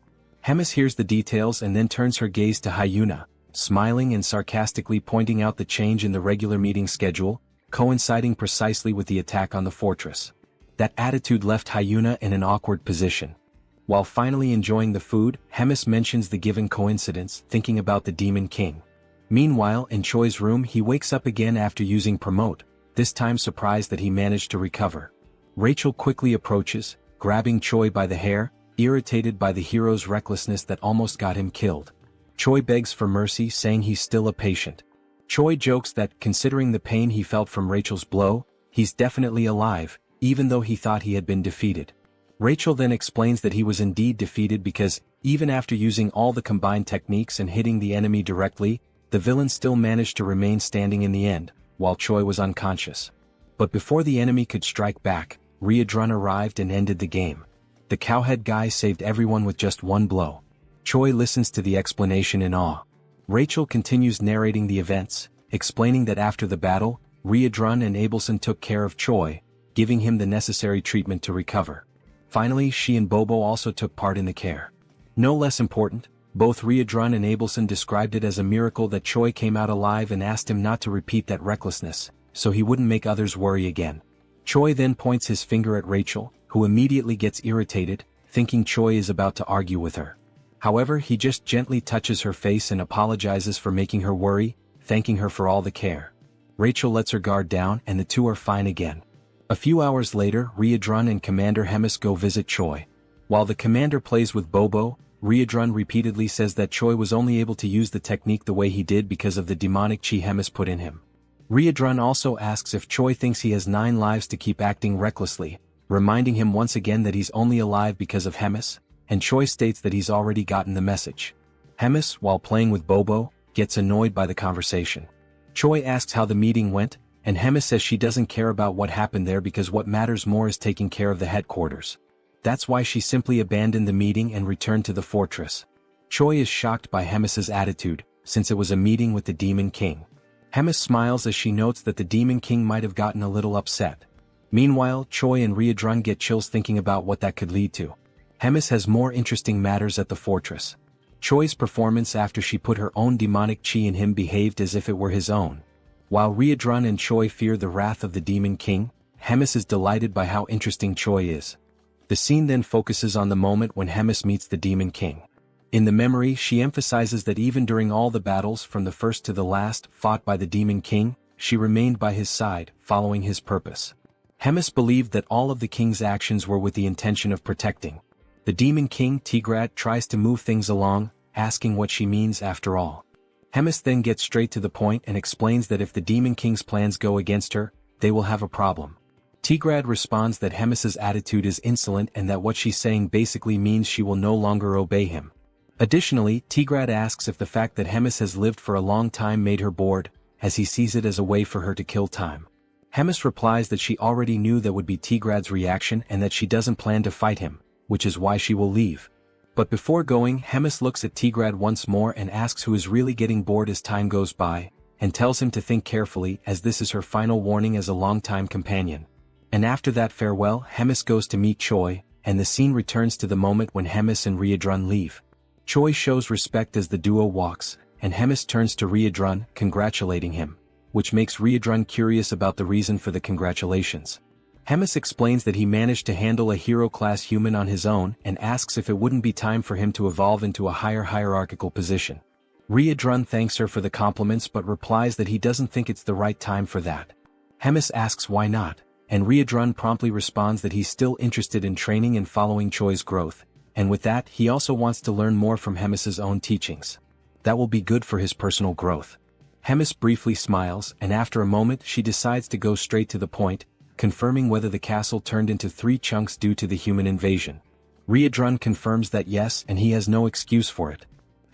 Speaker 1: Hemis hears the details and then turns her gaze to Hyuna, smiling and sarcastically pointing out the change in the regular meeting schedule, coinciding precisely with the attack on the fortress. That attitude left Hyuna in an awkward position. While finally enjoying the food, Hemis mentions the given coincidence, thinking about the Demon King. Meanwhile, in Choi's room he wakes up again after using Promote, this time surprised that he managed to recover. Rachel quickly approaches, grabbing Choi by the hair, irritated by the hero's recklessness that almost got him killed. Choi begs for mercy, saying he's still a patient. Choi jokes that, considering the pain he felt from Rachel's blow, he's definitely alive, even though he thought he had been defeated. Rachel then explains that he was indeed defeated because, even after using all the combined techniques and hitting the enemy directly, the villain still managed to remain standing in the end, while Choi was unconscious. But before the enemy could strike back, Riadrun arrived and ended the game. The cowhead guy saved everyone with just one blow. Choi listens to the explanation in awe. Rachel continues narrating the events, explaining that after the battle, Riadrun and Abelson took care of Choi, giving him the necessary treatment to recover. Finally, she and Bobo also took part in the care. No less important, both Riadrun and Abelson described it as a miracle that Choi came out alive and asked him not to repeat that recklessness, so he wouldn't make others worry again. Choi then points his finger at Rachel, who immediately gets irritated, thinking Choi is about to argue with her. However, he just gently touches her face and apologizes for making her worry, thanking her for all the care. Rachel lets her guard down and the two are fine again. A few hours later, Riadrun and Commander Hemis go visit Choi. While the commander plays with Bobo, Riadrun repeatedly says that Choi was only able to use the technique the way he did because of the demonic chi Hemis put in him. Riadrun also asks if Choi thinks he has 9 lives to keep acting recklessly, reminding him once again that he's only alive because of Hemis, and Choi states that he's already gotten the message. Hemis, while playing with Bobo, gets annoyed by the conversation. Choi asks how the meeting went, and Hemis says she doesn't care about what happened there because what matters more is taking care of the headquarters. That's why she simply abandoned the meeting and returned to the fortress. Choi is shocked by Hemis's attitude, since it was a meeting with the Demon King. Hemis smiles as she notes that the Demon King might have gotten a little upset. Meanwhile, Choi and Riadrun get chills thinking about what that could lead to. Hemis has more interesting matters at the fortress. Choi's performance after she put her own demonic chi in him behaved as if it were his own. While Riadrun and Choi fear the wrath of the Demon King, Hemis is delighted by how interesting Choi is. The scene then focuses on the moment when Hemis meets the Demon King. In the memory, she emphasizes that even during all the battles from the first to the last fought by the Demon King, she remained by his side, following his purpose. Hemis believed that all of the king's actions were with the intention of protecting. The Demon King Tigrad tries to move things along, asking what she means after all. Hemis then gets straight to the point and explains that if the Demon King's plans go against her, they will have a problem. Tigrad responds that Hemis's attitude is insolent and that what she's saying basically means she will no longer obey him. Additionally, Tigrad asks if the fact that Hemis has lived for a long time made her bored, as he sees it as a way for her to kill time. Hemis replies that she already knew that would be Tigrad's reaction and that she doesn't plan to fight him, which is why she will leave. But before going, Hemis looks at Tigrad once more and asks who is really getting bored as time goes by, and tells him to think carefully as this is her final warning as a longtime companion. And after that farewell, Hemis goes to meet Choi, and the scene returns to the moment when Hemis and Riadrun leave. Choi shows respect as the duo walks, and Hemis turns to Riadrun, congratulating him, which makes Riadrun curious about the reason for the congratulations. Hemis explains that he managed to handle a hero-class human on his own and asks if it wouldn't be time for him to evolve into a higher hierarchical position. Riadrun thanks her for the compliments but replies that he doesn't think it's the right time for that. Hemis asks why not, and Riadrun promptly responds that he's still interested in training and following Choi's growth, and with that he also wants to learn more from Hemis's own teachings. That will be good for his personal growth. Hemis briefly smiles, and after a moment she decides to go straight to the point, confirming whether the castle turned into 3 chunks due to the human invasion. Riadrun confirms that yes, and he has no excuse for it.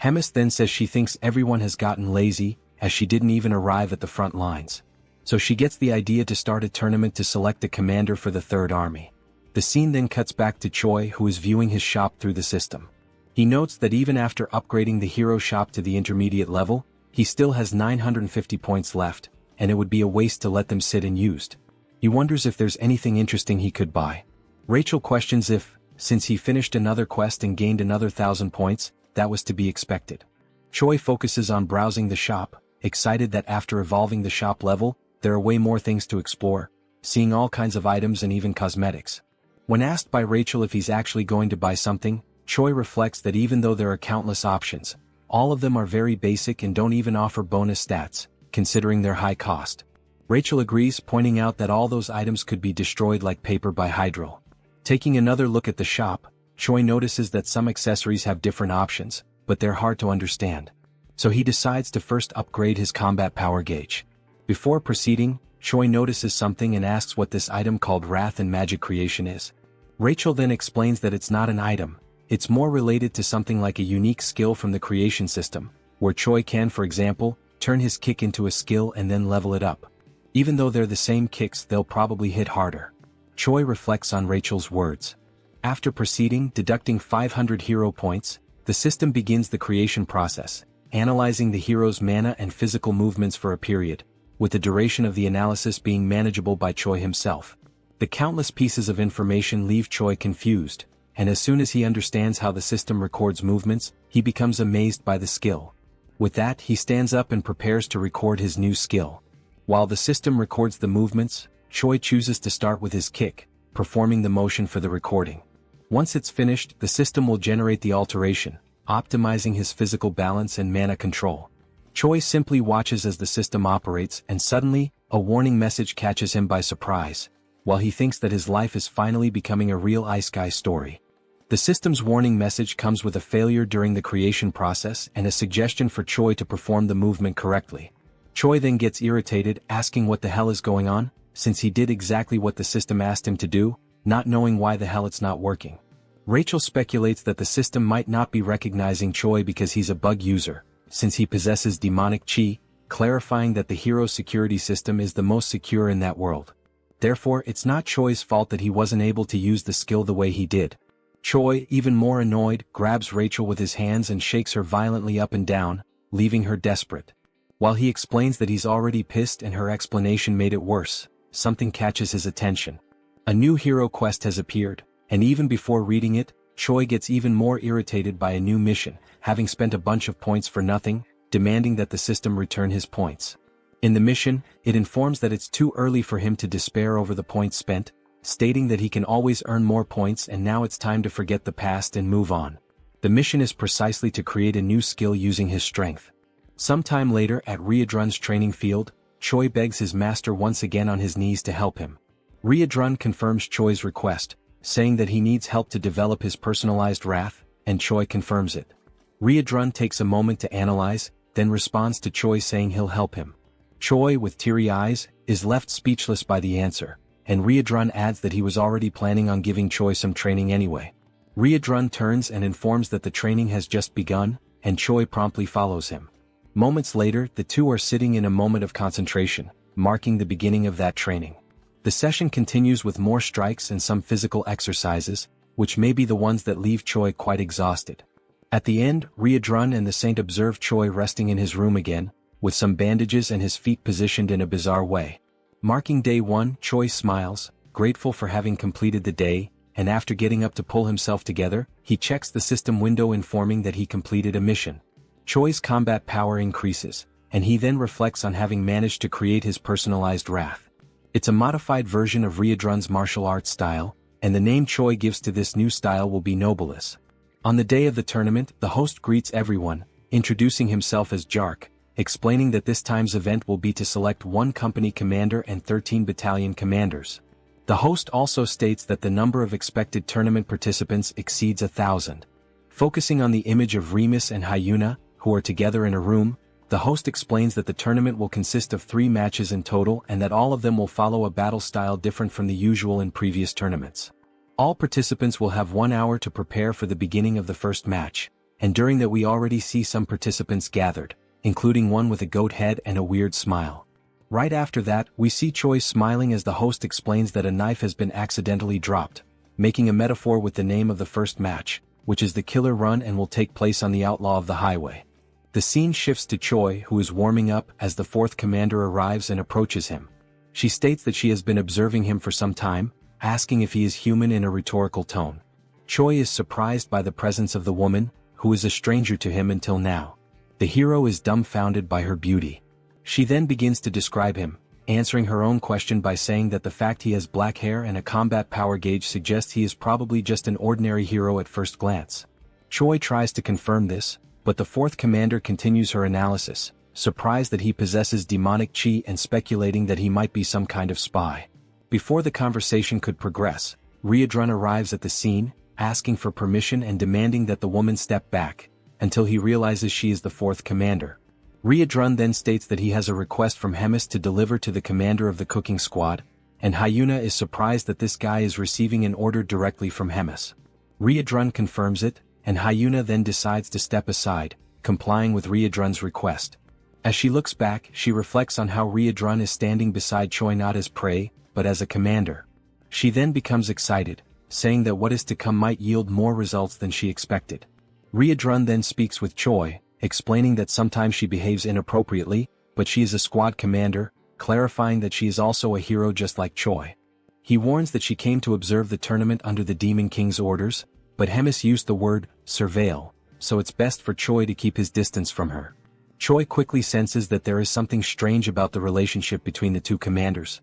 Speaker 1: Hemis then says she thinks everyone has gotten lazy, as she didn't even arrive at the front lines. So she gets the idea to start a tournament to select a commander for the Third Army. The scene then cuts back to Choi, who is viewing his shop through the system. He notes that even after upgrading the hero shop to the intermediate level, he still has 950 points left, and it would be a waste to let them sit unused. He wonders if there's anything interesting he could buy. Rachel questions if, since he finished another quest and gained another 1,000 points, that was to be expected. Choi focuses on browsing the shop, excited that after evolving the shop level, there are way more things to explore, seeing all kinds of items and even cosmetics. When asked by Rachel if he's actually going to buy something, Choi reflects that even though there are countless options, all of them are very basic and don't even offer bonus stats, considering their high cost. Rachel agrees, pointing out that all those items could be destroyed like paper by Hydro. Taking another look at the shop, Choi notices that some accessories have different options, but they're hard to understand. So he decides to first upgrade his combat power gauge. Before proceeding, Choi notices something and asks what this item called Wrath and Magic Creation is. Rachel then explains that it's not an item, it's more related to something like a unique skill from the creation system, where Choi can, for example, turn his kick into a skill and then level it up. Even though they're the same kicks, they'll probably hit harder. Choi reflects on Rachel's words. After proceeding, deducting 500 hero points, the system begins the creation process, analyzing the hero's mana and physical movements for a period, with the duration of the analysis being manageable by Choi himself. The countless pieces of information leave Choi confused, and as soon as he understands how the system records movements, he becomes amazed by the skill. With that, he stands up and prepares to record his new skill. While the system records the movements, Choi chooses to start with his kick, performing the motion for the recording. Once it's finished, the system will generate the alteration, optimizing his physical balance and mana control. Choi simply watches as the system operates, and suddenly, a warning message catches him by surprise, while he thinks that his life is finally becoming a real Isekai story. The system's warning message comes with a failure during the creation process and a suggestion for Choi to perform the movement correctly. Choi then gets irritated, asking what the hell is going on, since he did exactly what the system asked him to do, not knowing why the hell it's not working. Rachel speculates that the system might not be recognizing Choi because he's a bug user, since he possesses demonic chi, clarifying that the hero's security system is the most secure in that world. Therefore, it's not Choi's fault that he wasn't able to use the skill the way he did. Choi, even more annoyed, grabs Rachel with his hands and shakes her violently up and down, leaving her desperate. While he explains that he's already pissed and her explanation made it worse, something catches his attention. A new hero quest has appeared, and even before reading it, Choi gets even more irritated by a new mission, having spent a bunch of points for nothing, demanding that the system return his points. In the mission, it informs that it's too early for him to despair over the points spent, stating that he can always earn more points and now it's time to forget the past and move on. The mission is precisely to create a new skill using his strength. Sometime later at Riadrun's training field, Choi begs his master once again on his knees to help him. Riadrun confirms Choi's request, saying that he needs help to develop his personalized wrath, and Choi confirms it. Riadrun takes a moment to analyze, then responds to Choi saying he'll help him. Choi, with teary eyes, is left speechless by the answer, and Riadrun adds that he was already planning on giving Choi some training anyway. Riadrun turns and informs that the training has just begun, and Choi promptly follows him. Moments later, the two are sitting in a moment of concentration, marking the beginning of that training. The session continues with more strikes and some physical exercises, which may be the ones that leave Choi quite exhausted. At the end, Riadrun and the Saint observe Choi resting in his room again, with some bandages and his feet positioned in a bizarre way. Marking day 1, Choi smiles, grateful for having completed the day, and after getting up to pull himself together, he checks the system window informing that he completed a mission. Choi's combat power increases, and he then reflects on having managed to create his personalized wrath. It's a modified version of Riadrun's martial arts style, and the name Choi gives to this new style will be Nobilis. On the day of the tournament, the host greets everyone, introducing himself as Jark, explaining that this time's event will be to select 1 company commander and 13 battalion commanders. The host also states that the number of expected tournament participants exceeds 1,000. Focusing on the image of Remus and Hyuna, who are together in a room, the host explains that the tournament will consist of 3 matches in total and that all of them will follow a battle style different from the usual in previous tournaments. All participants will have 1 hour to prepare for the beginning of the first match, and during that we already see some participants gathered, including one with a goat head and a weird smile. Right after that, we see Choi smiling as the host explains that a knife has been accidentally dropped, making a metaphor with the name of the first match, which is the Killer Run and will take place on the Outlaw of the Highway. The scene shifts to Choi, who is warming up as the 4th commander arrives and approaches him. She states that she has been observing him for some time, asking if he is human in a rhetorical tone. Choi is surprised by the presence of the woman, who is a stranger to him until now. The hero is dumbfounded by her beauty. She then begins to describe him, answering her own question by saying that the fact he has black hair and a combat power gauge suggests he is probably just an ordinary hero at first glance. Choi tries to confirm this, but the 4th commander continues her analysis, surprised that he possesses demonic chi and speculating that he might be some kind of spy. Before the conversation could progress, Ryodrun arrives at the scene, asking for permission and demanding that the woman step back, until he realizes she is the 4th commander. Ryodrun then states that he has a request from Hemis to deliver to the commander of the cooking squad, and Hyuna is surprised that this guy is receiving an order directly from Hemis. Ryodrun confirms it, and Hyuna then decides to step aside, complying with Ryodrun's request. As she looks back, she reflects on how Ryodrun is standing beside Choi not as prey, but as a commander. She then becomes excited, saying that what is to come might yield more results than she expected. Ryodrun then speaks with Choi, explaining that sometimes she behaves inappropriately, but she is a squad commander, clarifying that she is also a hero just like Choi. He warns that she came to observe the tournament under the Demon King's orders, but Hemis used the word surveil, so it's best for Choi to keep his distance from her. Choi quickly senses that there is something strange about the relationship between the 2 commanders.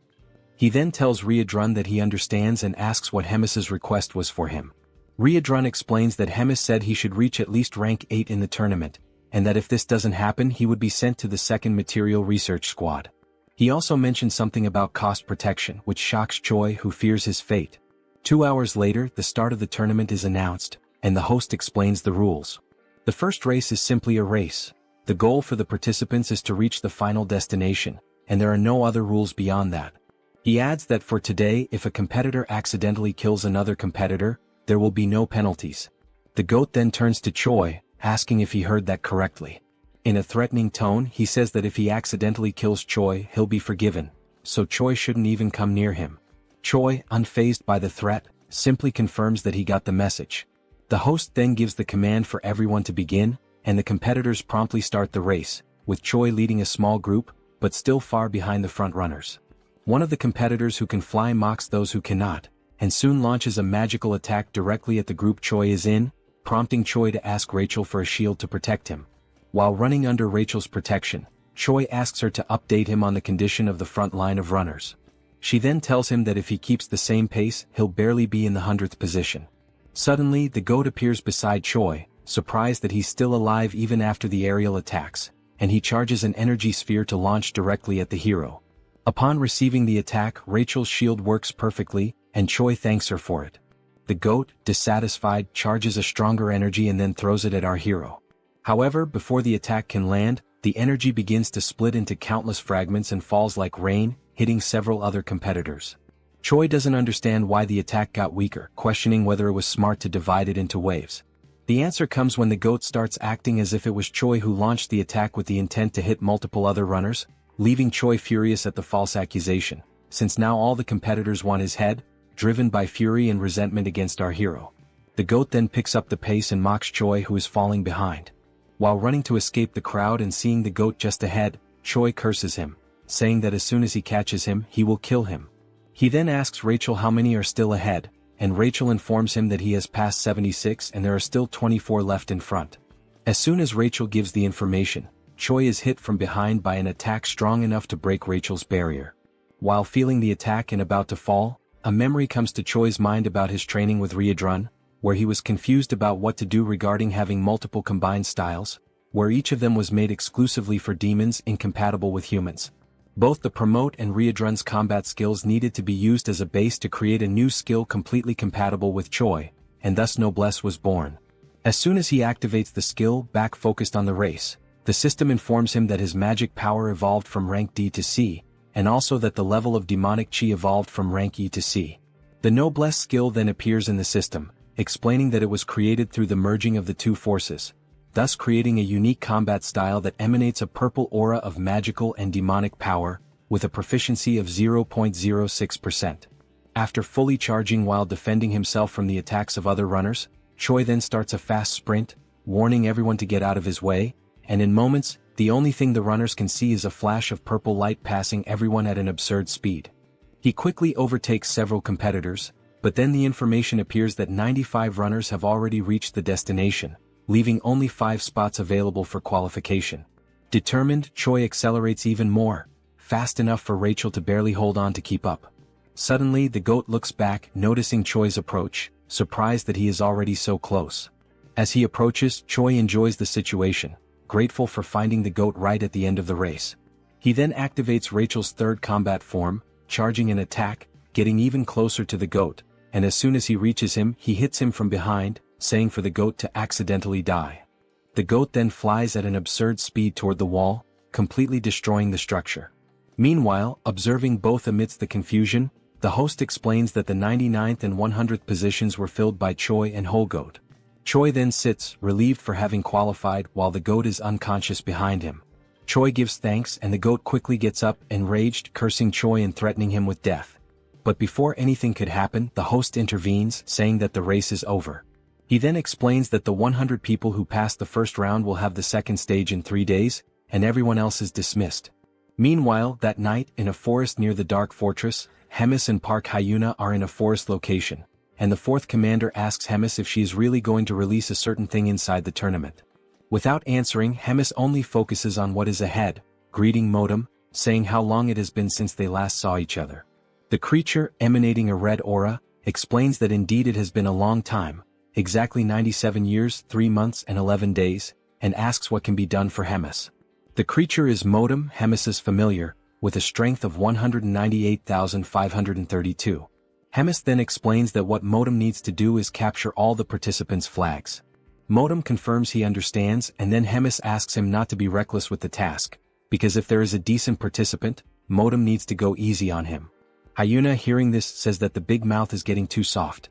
Speaker 1: He then tells Ryodrun that he understands and asks what Hemis's request was for him. Ryodrun explains that Hemis said he should reach at least rank 8 in the tournament, and that if this doesn't happen he would be sent to the 2nd Material Research Squad. He also mentioned something about cost protection, which shocks Choi, who fears his fate. 2 hours later, the start of the tournament is announced, and the host explains the rules. The first race is simply a race. The goal for the participants is to reach the final destination, and there are no other rules beyond that. He adds that for today, if a competitor accidentally kills another competitor, there will be no penalties. The goat then turns to Choi, asking if he heard that correctly. In a threatening tone, he says that if he accidentally kills Choi, he'll be forgiven, so Choi shouldn't even come near him. Choi, unfazed by the threat, simply confirms that he got the message. The host then gives the command for everyone to begin, and the competitors promptly start the race, with Choi leading a small group, but still far behind the front runners. One of the competitors who can fly mocks those who cannot, and soon launches a magical attack directly at the group Choi is in, prompting Choi to ask Rachel for a shield to protect him. While running under Rachel's protection, Choi asks her to update him on the condition of the front line of runners. She then tells him that if he keeps the same pace, he'll barely be in the 100th position. Suddenly, the goat appears beside Choi, surprised that he's still alive even after the aerial attacks, and he charges an energy sphere to launch directly at the hero. Upon receiving the attack, Rachel's shield works perfectly, and Choi thanks her for it. The goat, dissatisfied, charges a stronger energy and then throws it at our hero. However, before the attack can land, the energy begins to split into countless fragments and falls like rain, hitting several other competitors. Choi doesn't understand why the attack got weaker, questioning whether it was smart to divide it into waves. The answer comes when the goat starts acting as if it was Choi who launched the attack with the intent to hit multiple other runners, leaving Choi furious at the false accusation, since now all the competitors want his head, driven by fury and resentment against our hero. The goat then picks up the pace and mocks Choi, who is falling behind. While running to escape the crowd and seeing the goat just ahead, Choi curses him, saying that as soon as he catches him, he will kill him. He then asks Rachel how many are still ahead, and Rachel informs him that he has passed 76 and there are still 24 left in front. As soon as Rachel gives the information, Choi is hit from behind by an attack strong enough to break Rachel's barrier. While feeling the attack and about to fall, a memory comes to Choi's mind about his training with Ryodrun, where he was confused about what to do regarding having multiple combined styles, where each of them was made exclusively for demons incompatible with humans. Both the promote and readrun's combat skills needed to be used as a base to create a new skill completely compatible with Choi, and thus Noblesse was born. As soon as he activates the skill back focused on the race, the system informs him that his magic power evolved from rank D to C, and also that the level of demonic chi evolved from rank E to C. The Noblesse skill then appears in the system, explaining that it was created through the merging of the two forces, thus creating a unique combat style that emanates a purple aura of magical and demonic power, with a proficiency of 0.06%. After fully charging while defending himself from the attacks of other runners, Choi then starts a fast sprint, warning everyone to get out of his way, and in moments, the only thing the runners can see is a flash of purple light passing everyone at an absurd speed. He quickly overtakes several competitors, but then the information appears that 95 runners have already reached the destination, leaving only 5 spots available for qualification. Determined, Choi accelerates even more, fast enough for Rachel to barely hold on to keep up. Suddenly the goat looks back, noticing Choi's approach, surprised that he is already so close. As he approaches, Choi enjoys the situation, grateful for finding the goat right at the end of the race. He then activates Rachel's third combat form, charging an attack, getting even closer to the goat, and as soon as he reaches him, he hits him from behind, saying for the goat to accidentally die. The goat then flies at an absurd speed toward the wall, completely destroying the structure. Meanwhile, observing both amidst the confusion, the host explains that the 99th and 100th positions were filled by Choi and Whole Goat. Choi then sits, relieved for having qualified, while the goat is unconscious behind him. Choi gives thanks and the goat quickly gets up, enraged, cursing Choi and threatening him with death. But before anything could happen, the host intervenes, saying that the race is over. He then explains that the 100 people who passed the first round will have the second stage in 3 days, and everyone else is dismissed. Meanwhile, that night, in a forest near the Dark Fortress, Hemis and Park Hyuna are in a forest location, and the fourth commander asks Hemis if she is really going to release a certain thing inside the tournament. Without answering, Hemis only focuses on what is ahead, greeting Modem, saying how long it has been since they last saw each other. The creature, emanating a red aura, explains that indeed it has been a long time, exactly 97 years, 3 months and 11 days, and asks what can be done for Hemis. The creature is Modem, Hemis's familiar, with a strength of 198,532. Hemis then explains that what Modem needs to do is capture all the participants' flags. Modem confirms he understands, and then Hemis asks him not to be reckless with the task, because if there is a decent participant, Modem needs to go easy on him. Hyuna, hearing this, says that the big mouth is getting too soft.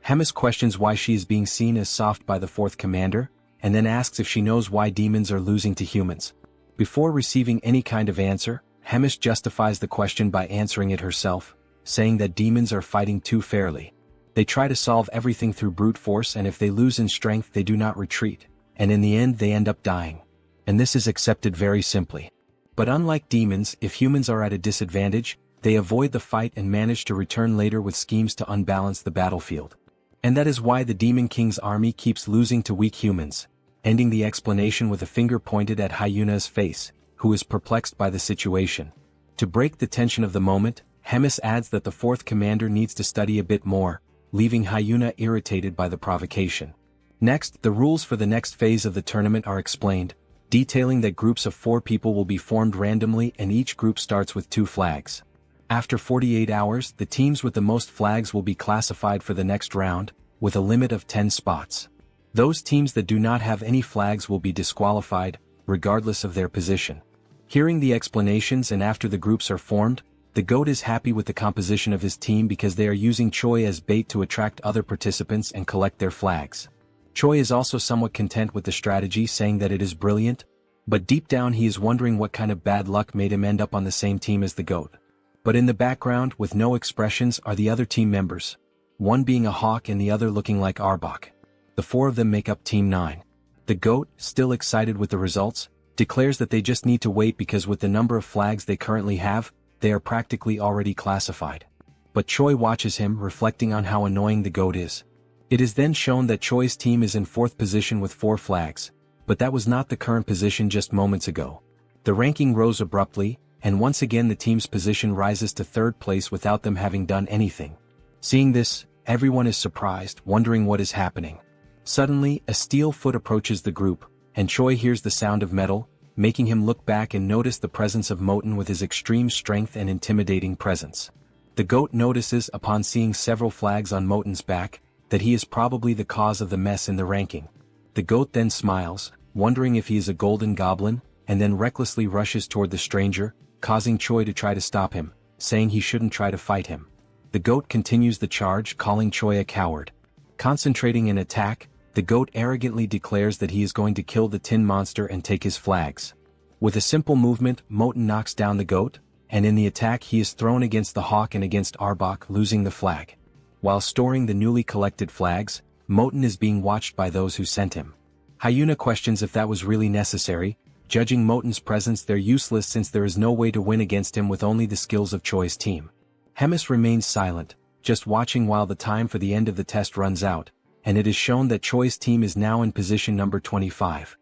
Speaker 1: Hemis questions why she is being seen as soft by the fourth commander, and then asks if she knows why demons are losing to humans. Before receiving any kind of answer, Hemis justifies the question by answering it herself, saying that demons are fighting too fairly. They try to solve everything through brute force, and if they lose in strength they do not retreat, and in the end they end up dying. And this is accepted very simply. But unlike demons, if humans are at a disadvantage, they avoid the fight and manage to return later with schemes to unbalance the battlefield. And that is why the Demon King's army keeps losing to weak humans, ending the explanation with a finger pointed at Hyuna's face, who is perplexed by the situation. To break the tension of the moment, Hemis adds that the fourth commander needs to study a bit more, leaving Hyuna irritated by the provocation. Next, the rules for the next phase of the tournament are explained, detailing that groups of 4 people will be formed randomly and each group starts with 2 flags. After 48 hours, the teams with the most flags will be classified for the next round, with a limit of 10 spots. Those teams that do not have any flags will be disqualified, regardless of their position. Hearing the explanations and after the groups are formed, the goat is happy with the composition of his team because they are using Choi as bait to attract other participants and collect their flags. Choi is also somewhat content with the strategy, saying that it is brilliant, but deep down he is wondering what kind of bad luck made him end up on the same team as the goat. But in the background, with no expressions, are the other team members, one being a hawk and the other looking like Arbok. The 4 of them make up Team 9. The goat, still excited with the results, declares that they just need to wait because with the number of flags they currently have, they are practically already classified. But Choi watches him, reflecting on how annoying the goat is. It is then shown that Choi's team is in 4th position with 4 flags, but that was not the current position just moments ago. The ranking rose abruptly, and once again the team's position rises to 3rd place without them having done anything. Seeing this, everyone is surprised, wondering what is happening. Suddenly, a steel foot approaches the group, and Choi hears the sound of metal, making him look back and notice the presence of Moten with his extreme strength and intimidating presence. The goat notices, upon seeing several flags on Moten's back, that he is probably the cause of the mess in the ranking. The goat then smiles, wondering if he is a golden goblin, and then recklessly rushes toward the stranger, causing Choi to try to stop him, saying he shouldn't try to fight him. The goat continues the charge, calling Choi a coward. Concentrating an attack, the goat arrogantly declares that he is going to kill the tin monster and take his flags. With a simple movement, Moten knocks down the goat, and in the attack he is thrown against the hawk and against Arbok, losing the flag. While storing the newly collected flags, Moten is being watched by those who sent him. Hyuna questions if that was really necessary. Judging Moten's presence, they're useless since there is no way to win against him with only the skills of Choi's team. Hemis remains silent, just watching while the time for the end of the test runs out, and it is shown that Choi's team is now in position number 25.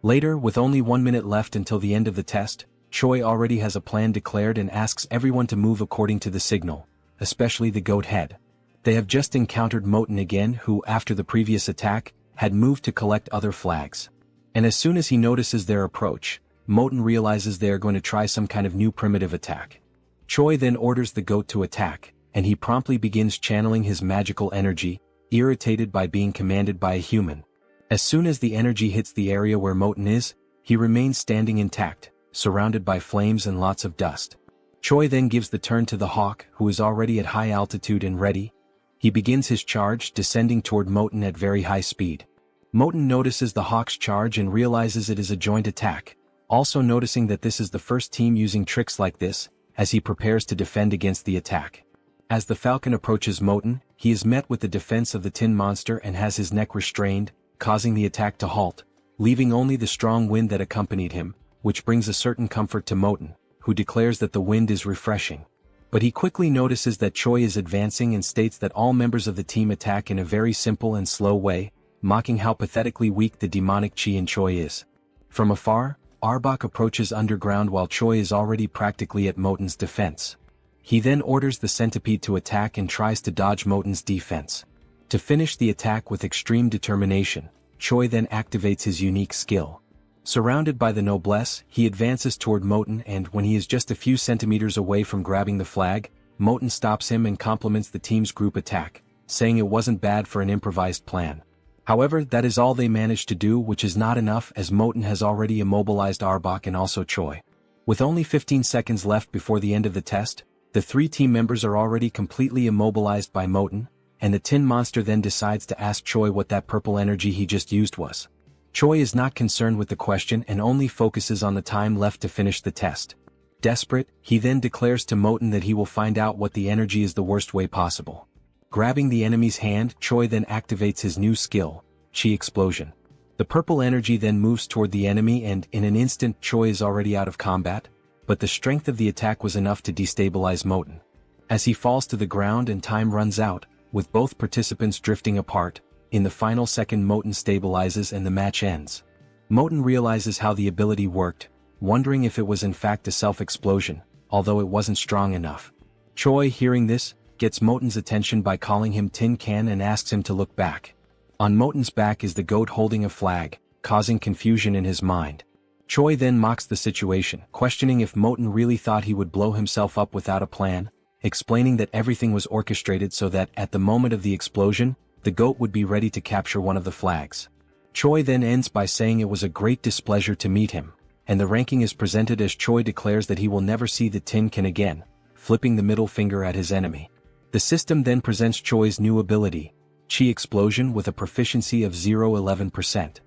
Speaker 1: Later, with only 1 minute left until the end of the test, Choi already has a plan declared and asks everyone to move according to the signal, especially the goat head. They have just encountered Moten again, who, after the previous attack, had moved to collect other flags. And as soon as he notices their approach, Moten realizes they are going to try some kind of new primitive attack. Choi then orders the goat to attack, and he promptly begins channeling his magical energy, irritated by being commanded by a human. As soon as the energy hits the area where Moten is, he remains standing intact, surrounded by flames and lots of dust. Choi then gives the turn to the hawk, who is already at high altitude and ready. He begins his charge, descending toward Moten at very high speed. Moten notices the hawk's charge and realizes it is a joint attack, also noticing that this is the first team using tricks like this, as he prepares to defend against the attack. As the falcon approaches Moten, he is met with the defense of the tin monster and has his neck restrained, causing the attack to halt, leaving only the strong wind that accompanied him, which brings a certain comfort to Moten, who declares that the wind is refreshing. But he quickly notices that Choi is advancing and states that all members of the team attack in a very simple and slow way, mocking how pathetically weak the demonic chi in Choi is. From afar, Arbok approaches underground while Choi is already practically at Moten's defense. He then orders the centipede to attack and tries to dodge Moten's defense. To finish the attack with extreme determination, Choi then activates his unique skill. Surrounded by the noblesse, he advances toward Moten, and when he is just a few centimeters away from grabbing the flag, Moten stops him and compliments the team's group attack, saying it wasn't bad for an improvised plan. However, that is all they managed to do, which is not enough as Moten has already immobilized Arbok and also Choi. With only 15 seconds left before the end of the test, the 3 team members are already completely immobilized by Moten, and the tin monster then decides to ask Choi what that purple energy he just used was. Choi is not concerned with the question and only focuses on the time left to finish the test. Desperate, he then declares to Moten that he will find out what the energy is the worst way possible. Grabbing the enemy's hand, Choi then activates his new skill, Chi Explosion. The purple energy then moves toward the enemy and in an instant Choi is already out of combat, but the strength of the attack was enough to destabilize Moten. As he falls to the ground and time runs out, with both participants drifting apart, in the final second Moten stabilizes and the match ends. Moten realizes how the ability worked, wondering if it was in fact a self-explosion, although it wasn't strong enough. Choi, hearing this, gets Moten's attention by calling him Tin Can and asks him to look back. On Moten's back is the goat holding a flag, causing confusion in his mind. Choi then mocks the situation, questioning if Moten really thought he would blow himself up without a plan, explaining that everything was orchestrated so that at the moment of the explosion, the goat would be ready to capture one of the flags. Choi then ends by saying it was a great displeasure to meet him, and the ranking is presented as Choi declares that he will never see the Tin Can again, flipping the middle finger at his enemy. The system then presents Choi's new ability, Chi Explosion, with a proficiency of 0.11%.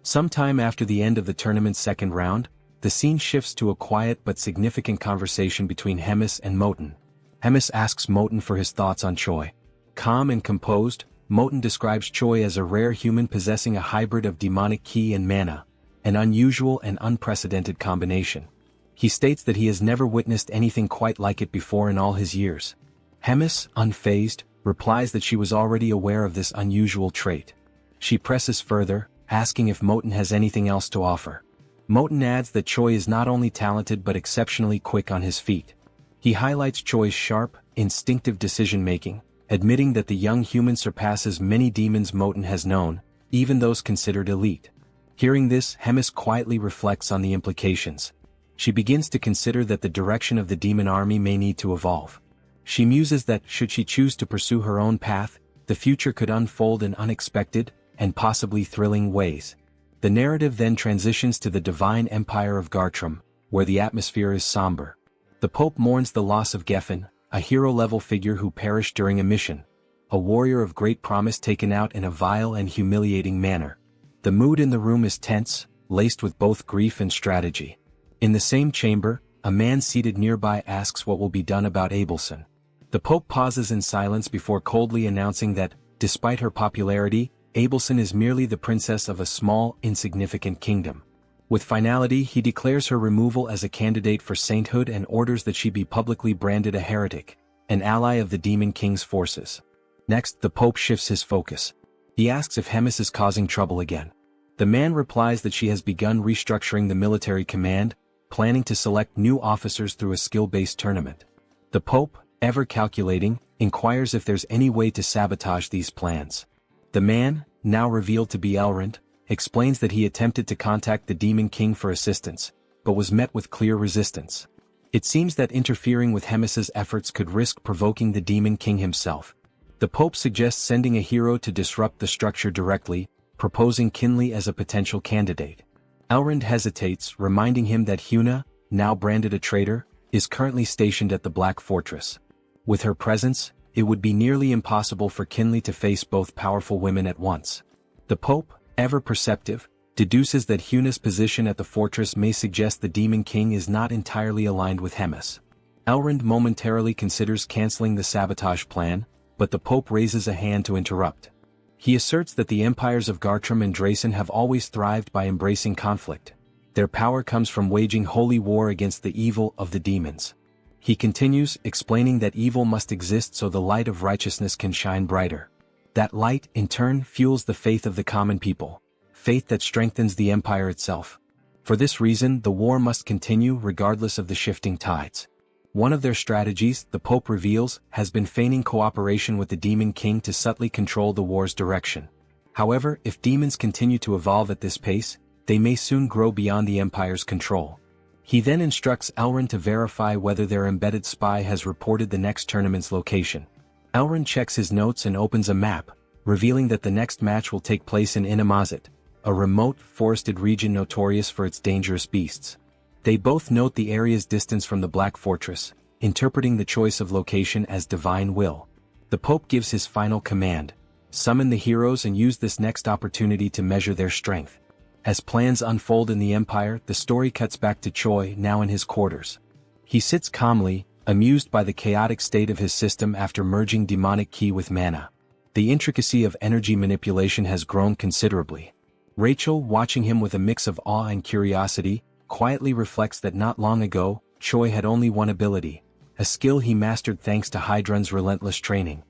Speaker 1: Sometime after the end of the tournament's second round, the scene shifts to a quiet but significant conversation between Hemis and Moten. Hemis asks Moten for his thoughts on Choi. Calm and composed, Moten describes Choi as a rare human possessing a hybrid of demonic ki and mana, an unusual and unprecedented combination. He states that he has never witnessed anything quite like it before in all his years. Hemis, unfazed, replies that she was already aware of this unusual trait. She presses further, asking if Moten has anything else to offer. Moten adds that Choi is not only talented but exceptionally quick on his feet. He highlights Choi's sharp, instinctive decision-making, admitting that the young human surpasses many demons Moten has known, even those considered elite. Hearing this, Hemis quietly reflects on the implications. She begins to consider that the direction of the demon army may need to evolve. She muses that, should she choose to pursue her own path, the future could unfold in unexpected, and possibly thrilling ways. The narrative then transitions to the divine empire of Gartrum, where the atmosphere is somber. The Pope mourns the loss of Geffen, a hero-level figure who perished during a mission, a warrior of great promise taken out in a vile and humiliating manner. The mood in the room is tense, laced with both grief and strategy. In the same chamber, a man seated nearby asks what will be done about Abelson. The Pope pauses in silence before coldly announcing that, despite her popularity, Abelson is merely the princess of a small, insignificant kingdom. With finality, he declares her removal as a candidate for sainthood and orders that she be publicly branded a heretic, an ally of the Demon King's forces. Next, the Pope shifts his focus. He asks if Hemis is causing trouble again. The man replies that she has begun restructuring the military command, planning to select new officers through a skill-based tournament. The Pope, ever calculating, inquires if there's any way to sabotage these plans. The man, now revealed to be Elrond, explains that he attempted to contact the Demon King for assistance, but was met with clear resistance. It seems that interfering with Hemis's efforts could risk provoking the Demon King himself. The Pope suggests sending a hero to disrupt the structure directly, proposing Kinley as a potential candidate. Elrond hesitates, reminding him that Huna, now branded a traitor, is currently stationed at the Black Fortress. With her presence, it would be nearly impossible for Kinley to face both powerful women at once. The Pope, ever perceptive, deduces that Huna's position at the fortress may suggest the Demon King is not entirely aligned with Hemis. Elrond momentarily considers canceling the sabotage plan, but the Pope raises a hand to interrupt. He asserts that the empires of Gartrum and Drasen have always thrived by embracing conflict. Their power comes from waging holy war against the evil of the demons. He continues, explaining that evil must exist so the light of righteousness can shine brighter. That light, in turn, fuels the faith of the common people, faith that strengthens the empire itself. For this reason, the war must continue regardless of the shifting tides. One of their strategies, the Pope reveals, has been feigning cooperation with the Demon King to subtly control the war's direction. However, if demons continue to evolve at this pace, they may soon grow beyond the Empire's control. He then instructs Elrond to verify whether their embedded spy has reported the next tournament's location. Elrond checks his notes and opens a map, revealing that the next match will take place in Inamazet, a remote, forested region notorious for its dangerous beasts. They both note the area's distance from the Black Fortress, interpreting the choice of location as divine will. The Pope gives his final command: summon the heroes and use this next opportunity to measure their strength. As plans unfold in the Empire, the story cuts back to Choi, now in his quarters. He sits calmly, amused by the chaotic state of his system after merging demonic ki with mana. The intricacy of energy manipulation has grown considerably. Rachel, watching him with a mix of awe and curiosity, quietly reflects that not long ago, Choi had only one ability, a skill he mastered thanks to Hydrun's relentless training.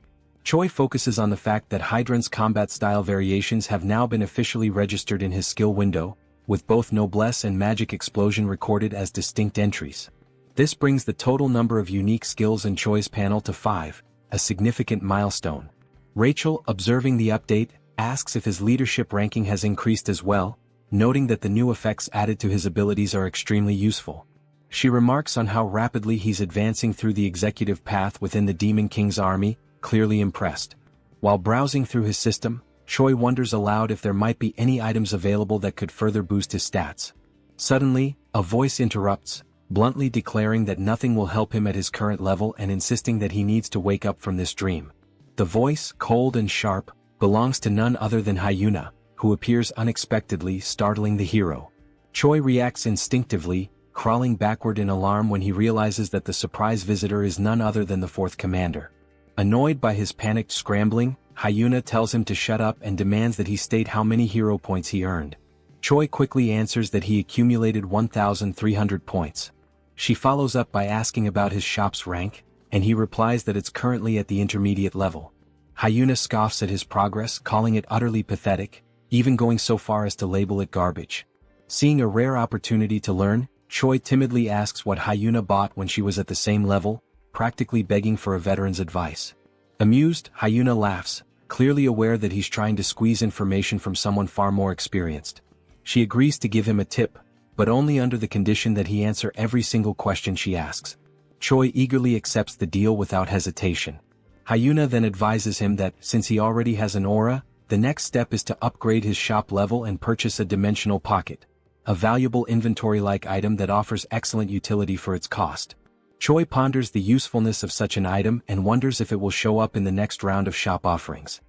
Speaker 1: Choi focuses on the fact that Hydrun's combat style variations have now been officially registered in his skill window, with both Noblesse and Magic Explosion recorded as distinct entries. This brings the total number of unique skills in Choi's panel to 5, a significant milestone. Rachel, observing the update, asks if his leadership ranking has increased as well, noting that the new effects added to his abilities are extremely useful. She remarks on how rapidly he's advancing through the executive path within the Demon King's army, clearly impressed. While browsing through his system, Choi wonders aloud if there might be any items available that could further boost his stats. Suddenly, a voice interrupts, bluntly declaring that nothing will help him at his current level and insisting that he needs to wake up from this dream. The voice, cold and sharp, belongs to none other than Hyuna, who appears unexpectedly, startling the hero. Choi reacts instinctively, crawling backward in alarm when he realizes that the surprise visitor is none other than the fourth commander. Annoyed by his panicked scrambling, Hyuna tells him to shut up and demands that he state how many hero points he earned. Choi quickly answers that he accumulated 1,300 points. She follows up by asking about his shop's rank, and he replies that it's currently at the intermediate level. Hyuna scoffs at his progress, calling it utterly pathetic, even going so far as to label it garbage. Seeing a rare opportunity to learn, Choi timidly asks what Hyuna bought when she was at the same level, practically begging for a veteran's advice. Amused, Hyuna laughs, clearly aware that he's trying to squeeze information from someone far more experienced. She agrees to give him a tip, but only under the condition that he answer every single question she asks. Choi eagerly accepts the deal without hesitation. Hyuna then advises him that, since he already has an aura, the next step is to upgrade his shop level and purchase a dimensional pocket, a valuable inventory-like item that offers excellent utility for its cost. Choi ponders the usefulness of such an item and wonders if it will show up in the next round of shop offerings.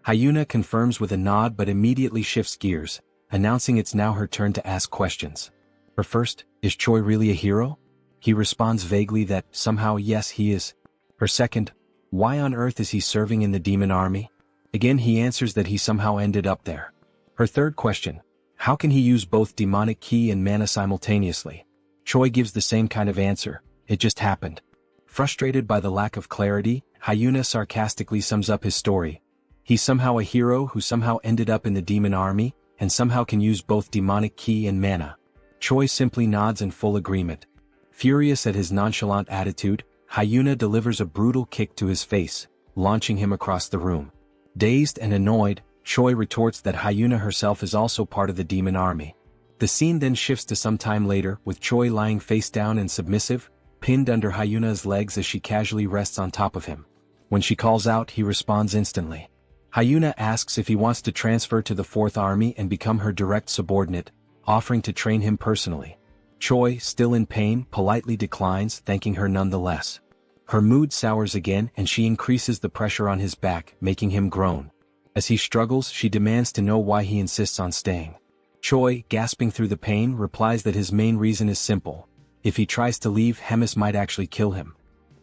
Speaker 1: Hyuna confirms with a nod but immediately shifts gears, announcing it's now her turn to ask questions. Her first, is Choi really a hero? He responds vaguely that, somehow yes he is. Her second, why on earth is he serving in the demon army? Again he answers that he somehow ended up there. Her third question, how can he use both demonic ki and mana simultaneously? Choi gives the same kind of answer, it just happened. Frustrated by the lack of clarity, Hyuna sarcastically sums up his story. He's somehow a hero who somehow ended up in the demon army, and somehow can use both demonic ki and mana. Choi simply nods in full agreement. Furious at his nonchalant attitude, Hyuna delivers a brutal kick to his face, launching him across the room. Dazed and annoyed, Choi retorts that Hyuna herself is also part of the demon army. The scene then shifts to some time later with Choi lying face down and submissive, pinned under Hyuna's legs as she casually rests on top of him. When she calls out, he responds instantly. Hyuna asks if he wants to transfer to the 4th Army and become her direct subordinate, offering to train him personally. Choi, still in pain, politely declines, thanking her nonetheless. Her mood sours again and she increases the pressure on his back, making him groan. As he struggles, she demands to know why he insists on staying. Choi, gasping through the pain, replies that his main reason is simple. If he tries to leave, Hemis might actually kill him.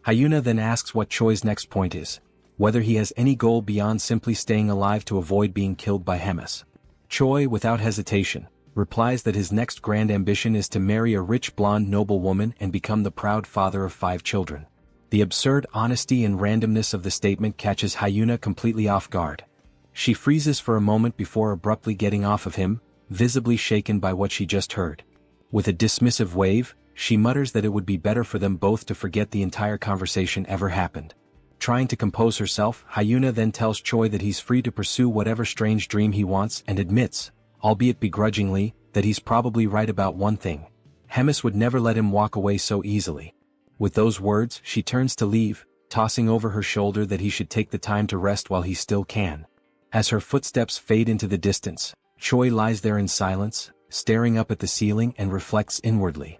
Speaker 1: Hyuna then asks what Choi's next point is, whether he has any goal beyond simply staying alive to avoid being killed by Hemis. Choi, without hesitation, replies that his next grand ambition is to marry a rich blonde noblewoman and become the proud father of 5 children. The absurd honesty and randomness of the statement catches Hyuna completely off guard. She freezes for a moment before abruptly getting off of him, visibly shaken by what she just heard. With a dismissive wave, she mutters that it would be better for them both to forget the entire conversation ever happened. Trying to compose herself, Hyuna then tells Choi that he's free to pursue whatever strange dream he wants and admits, albeit begrudgingly, that he's probably right about one thing. Hemis would never let him walk away so easily. With those words, she turns to leave, tossing over her shoulder that he should take the time to rest while he still can. As her footsteps fade into the distance, Choi lies there in silence, staring up at the ceiling and reflects inwardly.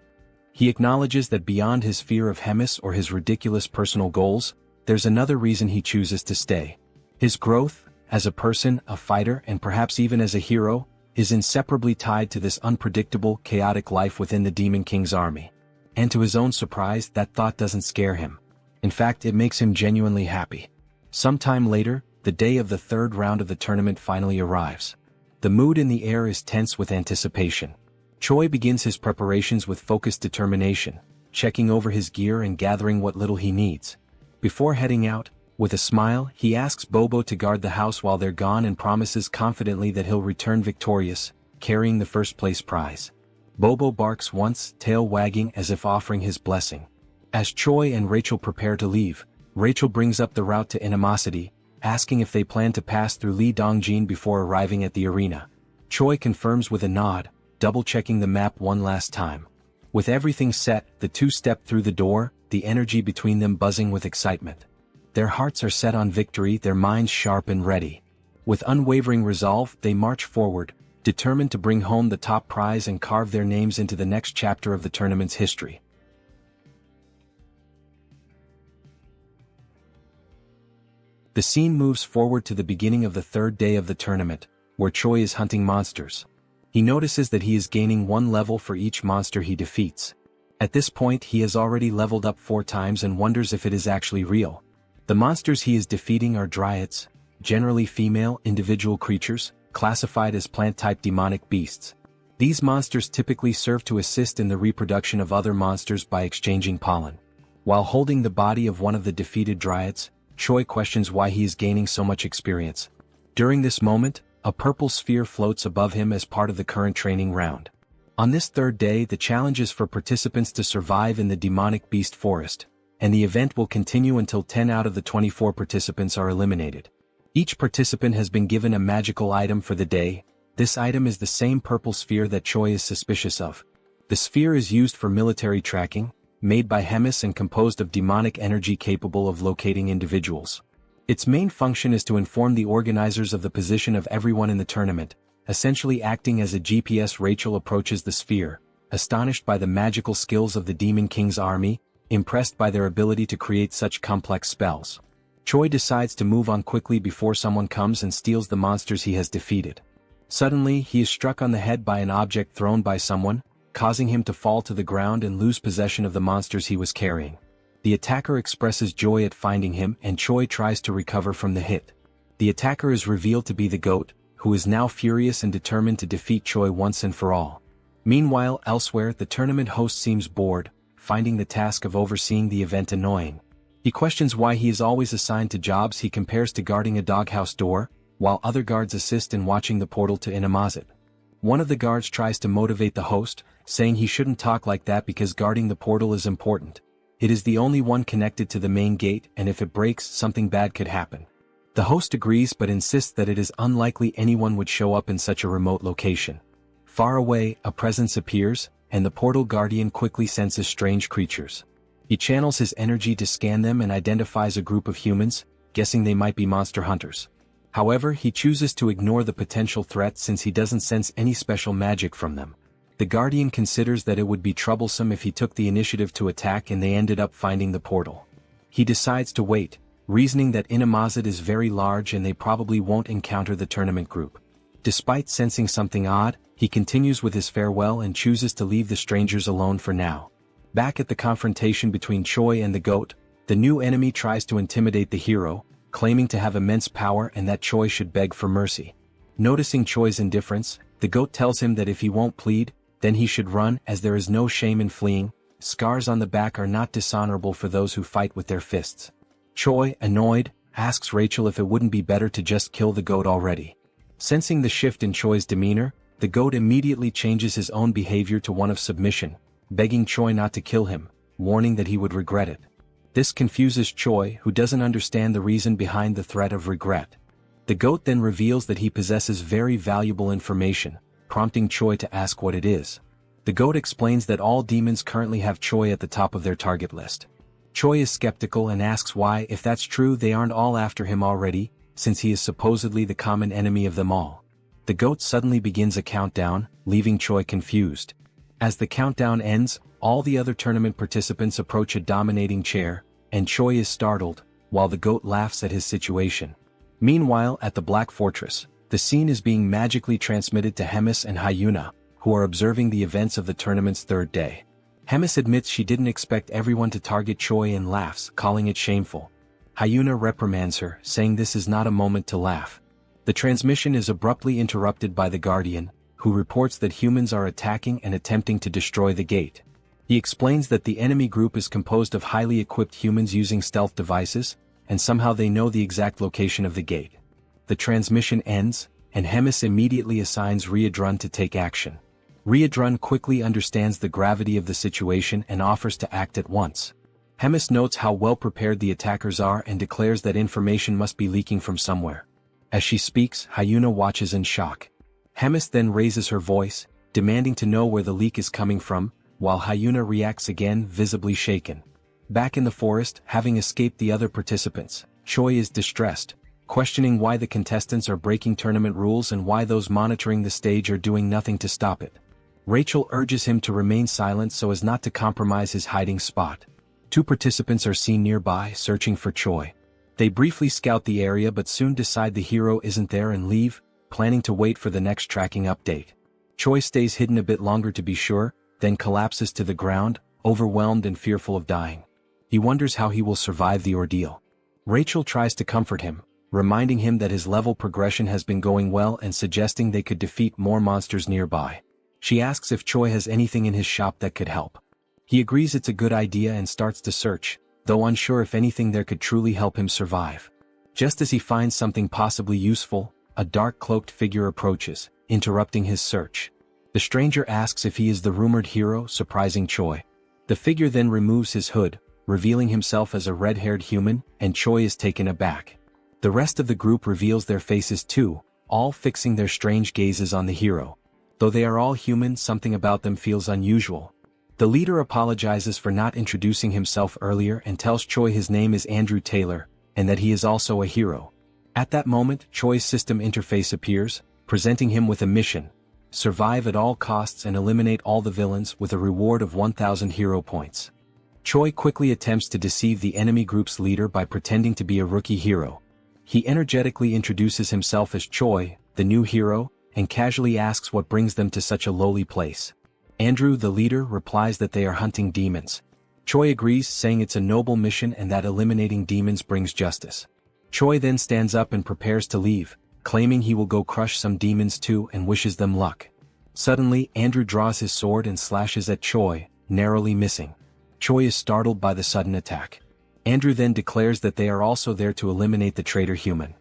Speaker 1: He acknowledges that beyond his fear of Hemis or his ridiculous personal goals, there's another reason he chooses to stay. His growth, as a person, a fighter, and perhaps even as a hero, is inseparably tied to this unpredictable, chaotic life within the Demon King's army. And to his own surprise, that thought doesn't scare him. In fact, it makes him genuinely happy. Sometime later, the day of the 3rd round of the tournament finally arrives. The mood in the air is tense with anticipation. Choi begins his preparations with focused determination, checking over his gear and gathering what little he needs. Before heading out, with a smile, he asks Bobo to guard the house while they're gone and promises confidently that he'll return victorious, carrying the first-place prize. Bobo barks once, tail wagging as if offering his blessing. As Choi and Rachel prepare to leave, Rachel brings up the route to Animosity, asking if they plan to pass through Lee Dongjin before arriving at the arena. Choi confirms with a nod, double-checking the map one last time. With everything set, the two step through the door, the energy between them buzzing with excitement. Their hearts are set on victory, their minds sharp and ready. With unwavering resolve, they march forward, determined to bring home the top prize and carve their names into the next chapter of the tournament's history. The scene moves forward to the beginning of the 3rd day of the tournament, where Choi is hunting monsters. He notices that he is gaining 1 level for each monster he defeats. At this point he has already leveled up 4 times and wonders if it is actually real. The monsters he is defeating are dryads, generally female individual creatures, classified as plant-type demonic beasts. These monsters typically serve to assist in the reproduction of other monsters by exchanging pollen. While holding the body of one of the defeated dryads, Choi questions why he is gaining so much experience. During this moment, a purple sphere floats above him as part of the current training round. On this 3rd day, the challenge is for participants to survive in the demonic beast forest, and the event will continue until 10 out of the 24 participants are eliminated. Each participant has been given a magical item for the day, This item is the same purple sphere that Choi is suspicious of. The sphere is used for military tracking, made by Hemis and composed of demonic energy capable of locating individuals. Its main function is to inform the organizers of the position of everyone in the tournament, essentially acting as a GPS. Rachel approaches the sphere, astonished by the magical skills of the Demon King's army, impressed by their ability to create such complex spells. Choi decides to move on quickly before someone comes and steals the monsters he has defeated. Suddenly, he is struck on the head by an object thrown by someone, causing him to fall to the ground and lose possession of the monsters he was carrying. The attacker expresses joy at finding him and Choi tries to recover from the hit. The attacker is revealed to be the goat, who is now furious and determined to defeat Choi once and for all. Meanwhile, elsewhere, the tournament host seems bored, finding the task of overseeing the event annoying. He questions why he is always assigned to jobs he compares to guarding a doghouse door, while other guards assist in watching the portal to Inamazet. One of the guards tries to motivate the host, saying he shouldn't talk like that because guarding the portal is important. It is the only one connected to the main gate, and if it breaks, something bad could happen. The host agrees but insists that it is unlikely anyone would show up in such a remote location. Far away, a presence appears, and the portal guardian quickly senses strange creatures. He channels his energy to scan them and identifies a group of humans, guessing they might be monster hunters. However, he chooses to ignore the potential threat since he doesn't sense any special magic from them. The Guardian considers that it would be troublesome if he took the initiative to attack and they ended up finding the portal. He decides to wait, reasoning that Inamazet is very large and they probably won't encounter the tournament group. Despite sensing something odd, he continues with his farewell and chooses to leave the strangers alone for now. Back at the confrontation between Choi and the goat, the new enemy tries to intimidate the hero, claiming to have immense power and that Choi should beg for mercy. Noticing Choi's indifference, the goat tells him that if he won't plead, then he should run as there is no shame in fleeing. Scars on the back are not dishonorable for those who fight with their fists. Choi, annoyed, asks Rachel if it wouldn't be better to just kill the goat already. Sensing the shift in Choi's demeanor, the goat immediately changes his own behavior to one of submission, begging Choi not to kill him, warning that he would regret it. This confuses Choi, who doesn't understand the reason behind the threat of regret. The goat then reveals that he possesses very valuable information, prompting Choi to ask what it is. The goat explains that all demons currently have Choi at the top of their target list. Choi is skeptical and asks why, if that's true, they aren't all after him already, since he is supposedly the common enemy of them all. The goat suddenly begins a countdown, leaving Choi confused. As the countdown ends, all the other tournament participants approach a dominating chair, and Choi is startled, while the goat laughs at his situation. Meanwhile, at the Black Fortress, the scene is being magically transmitted to Hemis and Hyuna, who are observing the events of the tournament's third day. Hemis admits she didn't expect everyone to target Choi and laughs, calling it shameful. Hyuna reprimands her, saying this is not a moment to laugh. The transmission is abruptly interrupted by the Guardian, who reports that humans are attacking and attempting to destroy the gate. He explains that the enemy group is composed of highly equipped humans using stealth devices, and somehow they know the exact location of the gate. The transmission ends, and Hemis immediately assigns Riadrun to take action. Riadrun quickly understands the gravity of the situation and offers to act at once. Hemis notes how well prepared the attackers are and declares that information must be leaking from somewhere. As she speaks, Hyuna watches in shock. Hemis then raises her voice, demanding to know where the leak is coming from, while Hyuna reacts again, visibly shaken. Back in the forest, having escaped the other participants, Choi is distressed, questioning why the contestants are breaking tournament rules and why those monitoring the stage are doing nothing to stop it. Rachel urges him to remain silent so as not to compromise his hiding spot. Two participants are seen nearby, searching for Choi. They briefly scout the area but soon decide the hero isn't there and leave, planning to wait for the next tracking update. Choi stays hidden a bit longer to be sure, then collapses to the ground, overwhelmed and fearful of dying. He wonders how he will survive the ordeal. Rachel tries to comfort him, reminding him that his level progression has been going well and suggesting they could defeat more monsters nearby. She asks if Choi has anything in his shop that could help. He agrees it's a good idea and starts to search, though unsure if anything there could truly help him survive. Just as he finds something possibly useful, a dark cloaked figure approaches, interrupting his search. The stranger asks if he is the rumored hero, surprising Choi. The figure then removes his hood, revealing himself as a red-haired human, and Choi is taken aback. The rest of the group reveals their faces too, all fixing their strange gazes on the hero. Though they are all human, something about them feels unusual. The leader apologizes for not introducing himself earlier and tells Choi his name is Andrew Taylor, and that he is also a hero. At that moment, Choi's system interface appears, presenting him with a mission: survive at all costs and eliminate all the villains with a reward of 1,000 hero points. Choi quickly attempts to deceive the enemy group's leader by pretending to be a rookie hero. He energetically introduces himself as Choi, the new hero, and casually asks what brings them to such a lowly place. Andrew, the leader, replies that they are hunting demons. Choi agrees, saying it's a noble mission and that eliminating demons brings justice. Choi then stands up and prepares to leave, claiming he will go crush some demons too and wishes them luck. Suddenly, Andrew draws his sword and slashes at Choi, narrowly missing. Choi is startled by the sudden attack. Andrew then declares that they are also there to eliminate the traitor human.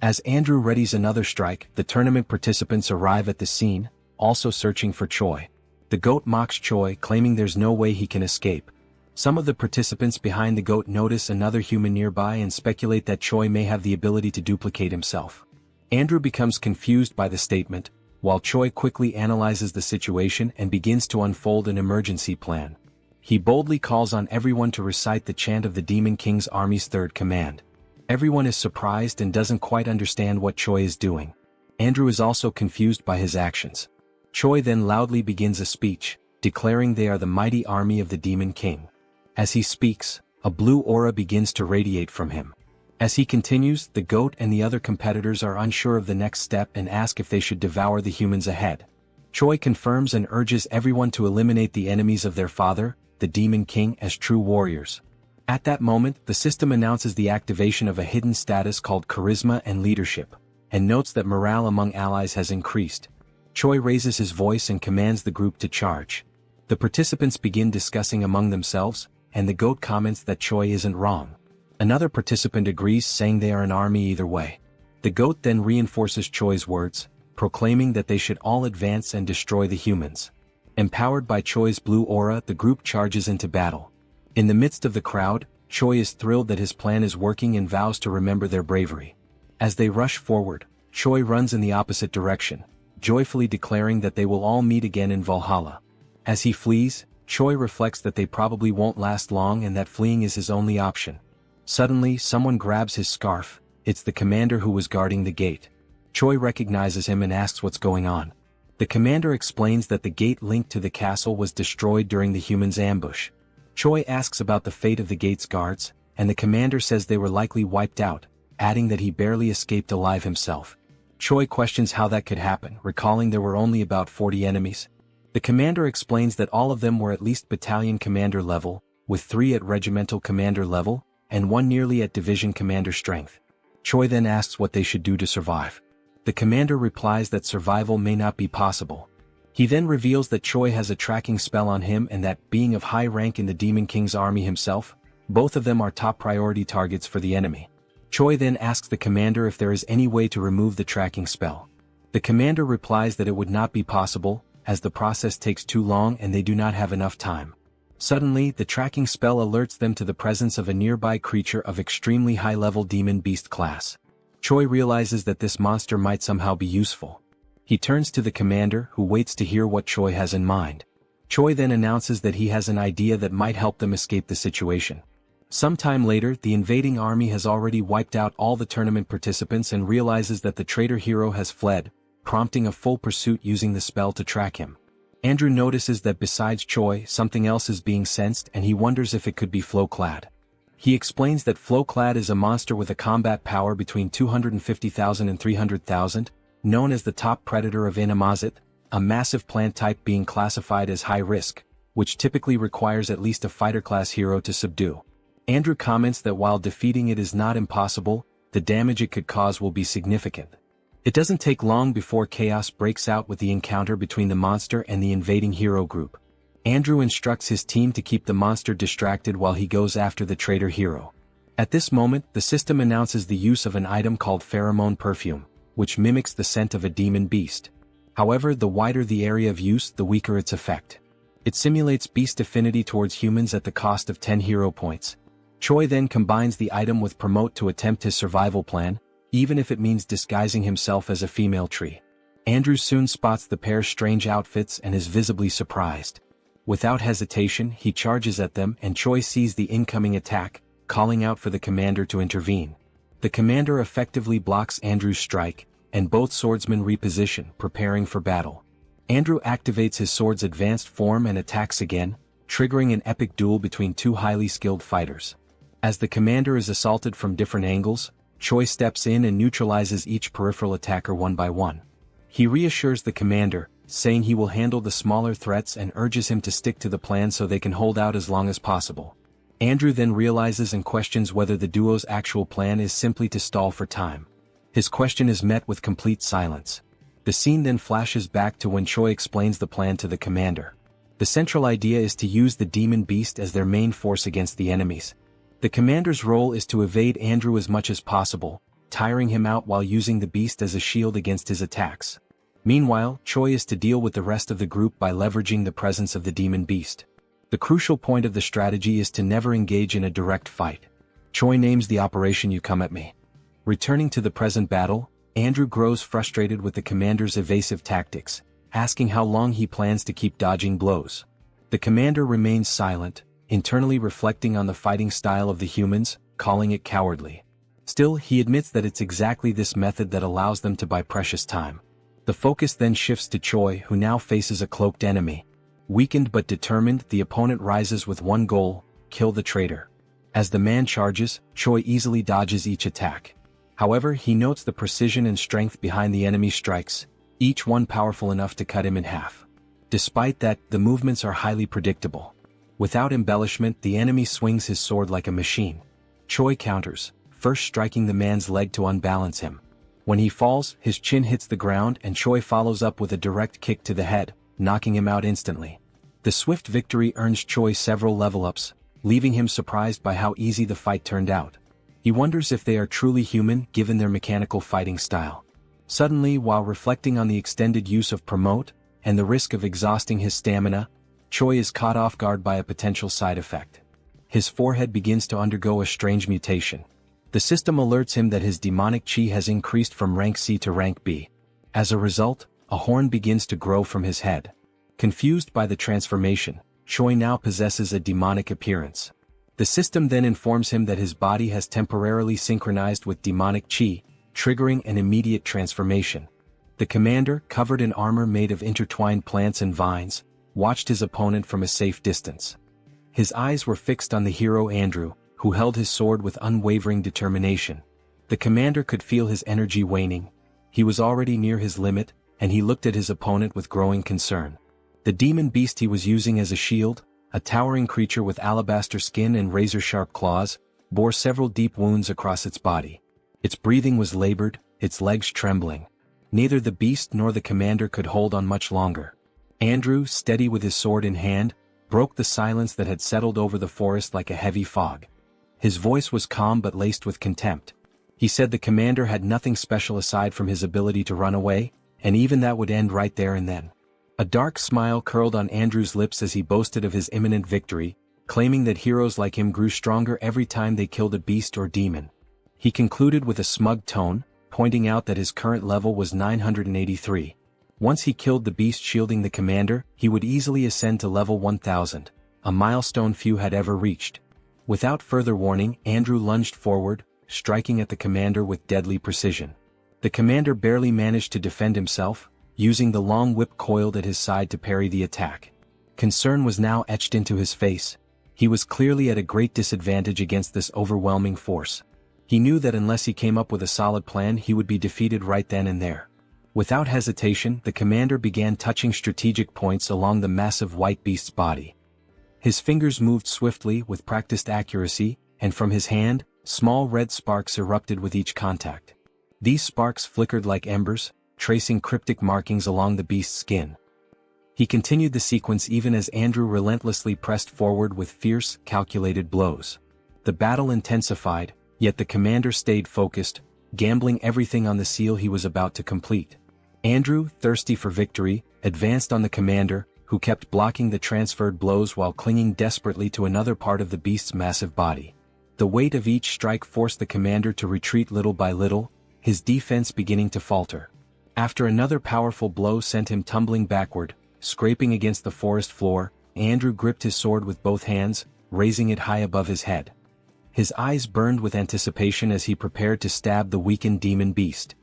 Speaker 1: As Andrew readies another strike, the tournament participants arrive at the scene, also searching for Choi. The goat mocks Choi, claiming there's no way he can escape. Some of the participants behind the goat notice another human nearby and speculate that Choi may have the ability to duplicate himself. Andrew becomes confused by the statement, while Choi quickly analyzes the situation and begins to unfold an emergency plan. He boldly calls on everyone to recite the chant of the Demon King's army's third command. Everyone is surprised and doesn't quite understand what Choi is doing. Andrew is also confused by his actions. Choi then loudly begins a speech, declaring they are the mighty army of the Demon King. As he speaks, a blue aura begins to radiate from him. As he continues, the goat and the other competitors are unsure of the next step and ask if they should devour the humans ahead. Choi confirms and urges everyone to eliminate the enemies of their father, the Demon King, as true warriors. At that moment, the system announces the activation of a hidden status called Charisma and Leadership, and notes that morale among allies has increased. Choi raises his voice and commands the group to charge. The participants begin discussing among themselves, and the goat comments that Choi isn't wrong. Another participant agrees, saying they are an army either way. The goat then reinforces Choi's words, proclaiming that they should all advance and destroy the humans. Empowered by Choi's blue aura, the group charges into battle. In the midst of the crowd, Choi is thrilled that his plan is working and vows to remember their bravery. As they rush forward, Choi runs in the opposite direction, joyfully declaring that they will all meet again in Valhalla. As he flees, Choi reflects that they probably won't last long and that fleeing is his only option. Suddenly, someone grabs his scarf. It's the commander who was guarding the gate. Choi recognizes him and asks what's going on. The commander explains that the gate linked to the castle was destroyed during the humans' ambush. Choi asks about the fate of the gate's guards, and the commander says they were likely wiped out, adding that he barely escaped alive himself. Choi questions how that could happen, recalling there were only about 40 enemies. The commander explains that all of them were at least battalion commander level, with 3 at regimental commander level, and 1 nearly at division commander strength. Choi then asks what they should do to survive. The commander replies that survival may not be possible. He then reveals that Choi has a tracking spell on him and that, being of high rank in the Demon King's army himself, both of them are top priority targets for the enemy. Choi then asks the commander if there is any way to remove the tracking spell. The commander replies that it would not be possible, as the process takes too long and they do not have enough time. Suddenly, the tracking spell alerts them to the presence of a nearby creature of extremely high-level demon beast class. Choi realizes that this monster might somehow be useful. He turns to the commander, who waits to hear what Choi has in mind. Choi then announces that he has an idea that might help them escape the situation. Sometime later, the invading army has already wiped out all the tournament participants and realizes that the traitor hero has fled, prompting a full pursuit using the spell to track him. Andrew notices that besides Choi, something else is being sensed and he wonders if it could be Flowclad. He explains that Flowclad is a monster with a combat power between 250,000 and 300,000, known as the top predator of Inamazith, a massive plant type being classified as high risk, which typically requires at least a fighter-class hero to subdue. Andrew comments that while defeating it is not impossible, the damage it could cause will be significant. It doesn't take long before chaos breaks out with the encounter between the monster and the invading hero group. Andrew instructs his team to keep the monster distracted while he goes after the traitor hero. At this moment, the system announces the use of an item called Pheromone Perfume, which mimics the scent of a demon beast. However, the wider the area of use, the weaker its effect. It simulates beast affinity towards humans at the cost of 10 hero points. Choi then combines the item with Promote to attempt his survival plan, even if it means disguising himself as a female tree. Andrew soon spots the pair's strange outfits and is visibly surprised. Without hesitation, he charges at them and Choi sees the incoming attack, calling out for the commander to intervene. The commander effectively blocks Andrew's strike, and both swordsmen reposition, preparing for battle. Andrew activates his sword's advanced form and attacks again, triggering an epic duel between two highly skilled fighters. As the commander is assaulted from different angles, Choi steps in and neutralizes each peripheral attacker one by one. He reassures the commander, saying he will handle the smaller threats and urges him to stick to the plan so they can hold out as long as possible. Andrew then realizes and questions whether the duo's actual plan is simply to stall for time. His question is met with complete silence. The scene then flashes back to when Choi explains the plan to the commander. The central idea is to use the demon beast as their main force against the enemies. The commander's role is to evade Andrew as much as possible, tiring him out while using the beast as a shield against his attacks. Meanwhile, Choi is to deal with the rest of the group by leveraging the presence of the demon beast. The crucial point of the strategy is to never engage in a direct fight. Choi names the operation "You Come at Me." Returning to the present battle, Andrew grows frustrated with the commander's evasive tactics, asking how long he plans to keep dodging blows. The commander remains silent, internally reflecting on the fighting style of the humans, calling it cowardly. Still, he admits that it's exactly this method that allows them to buy precious time. The focus then shifts to Choi, who now faces a cloaked enemy. Weakened but determined, the opponent rises with one goal: kill the traitor. As the man charges, Choi easily dodges each attack. However, he notes the precision and strength behind the enemy's strikes, each one powerful enough to cut him in half. Despite that, the movements are highly predictable. Without embellishment, the enemy swings his sword like a machine. Choi counters, first striking the man's leg to unbalance him. When he falls, his chin hits the ground and Choi follows up with a direct kick to the head, knocking him out instantly. The swift victory earns Choi several level-ups, leaving him surprised by how easy the fight turned out. He wonders if they are truly human given their mechanical fighting style. Suddenly, while reflecting on the extended use of promote, and the risk of exhausting his stamina, Choi is caught off guard by a potential side effect. His forehead begins to undergo a strange mutation. The system alerts him that his demonic chi has increased from rank C to rank B. As a result, a horn begins to grow from his head. Confused by the transformation, Choi now possesses a demonic appearance. The system then informs him that his body has temporarily synchronized with demonic chi, triggering an immediate transformation. The commander, covered in armor made of intertwined plants and vines, watched his opponent from a safe distance. His eyes were fixed on the hero Andrew, who held his sword with unwavering determination. The commander could feel his energy waning. He was already near his limit, and he looked at his opponent with growing concern. The demon beast he was using as a shield, a towering creature with alabaster skin and razor-sharp claws, bore several deep wounds across its body. Its breathing was labored, its legs trembling. Neither the beast nor the commander could hold on much longer. Andrew, steady with his sword in hand, broke the silence that had settled over the forest like a heavy fog. His voice was calm but laced with contempt. He said the commander had nothing special aside from his ability to run away, and even that would end right there and then. A dark smile curled on Andrew's lips as he boasted of his imminent victory, claiming that heroes like him grew stronger every time they killed a beast or demon. He concluded with a smug tone, pointing out that his current level was 983. Once he killed the beast shielding the commander, he would easily ascend to level 1000, a milestone few had ever reached. Without further warning, Andrew lunged forward, striking at the commander with deadly precision. The commander barely managed to defend himself, using the long whip coiled at his side to parry the attack. Concern was now etched into his face. He was clearly at a great disadvantage against this overwhelming force. He knew that unless he came up with a solid plan, he would be defeated right then and there. Without hesitation, the commander began touching strategic points along the massive white beast's body. His fingers moved swiftly with practiced accuracy, and from his hand, small red sparks erupted with each contact. These sparks flickered like embers, tracing cryptic markings along the beast's skin. He continued the sequence even as Andrew relentlessly pressed forward with fierce, calculated blows. The battle intensified, yet the commander stayed focused, gambling everything on the seal he was about to complete. Andrew, thirsty for victory, advanced on the commander, who kept blocking the transferred blows while clinging desperately to another part of the beast's massive body. The weight of each strike forced the commander to retreat little by little, his defense beginning to falter. After another powerful blow sent him tumbling backward, scraping against the forest floor, Andrew gripped his sword with both hands, raising it high above his head. His eyes burned with anticipation as he prepared to stab the weakened demon beast.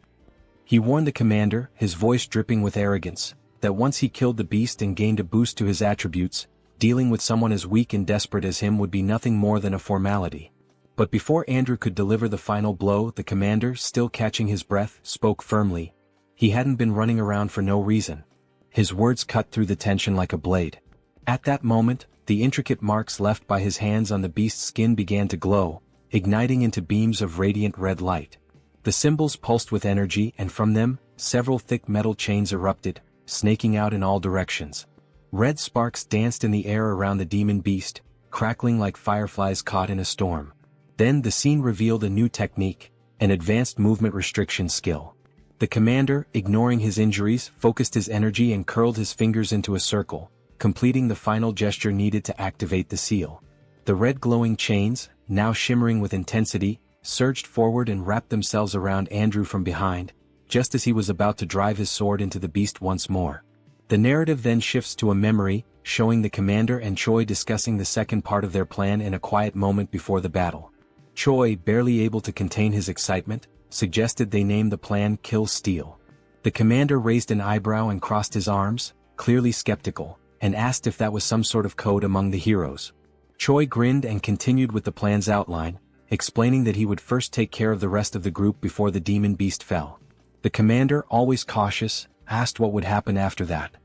Speaker 1: He warned the commander, his voice dripping with arrogance, that once he killed the beast and gained a boost to his attributes, dealing with someone as weak and desperate as him would be nothing more than a formality. But before Andrew could deliver the final blow, the commander, still catching his breath, spoke firmly. He hadn't been running around for no reason. His words cut through the tension like a blade. At that moment, the intricate marks left by his hands on the beast's skin began to glow, igniting into beams of radiant red light. The symbols pulsed with energy, and from them, several thick metal chains erupted, snaking out in all directions. Red sparks danced in the air around the demon beast, crackling like fireflies caught in a storm. Then the scene revealed a new technique, an advanced movement restriction skill. The commander, ignoring his injuries, focused his energy and curled his fingers into a circle, completing the final gesture needed to activate the seal. The red glowing chains, now shimmering with intensity, surged forward and wrapped themselves around Andrew from behind, just as he was about to drive his sword into the beast once more. The narrative then shifts to a memory, showing the commander and Choi discussing the second part of their plan in a quiet moment before the battle. Choi, barely able to contain his excitement, suggested they name the plan Kill Steel. The commander raised an eyebrow and crossed his arms, clearly skeptical, and asked if that was some sort of code among the heroes. Choi grinned and continued with the plan's outline, explaining that he would first take care of the rest of the group before the demon beast fell. The commander, always cautious, asked what would happen after that.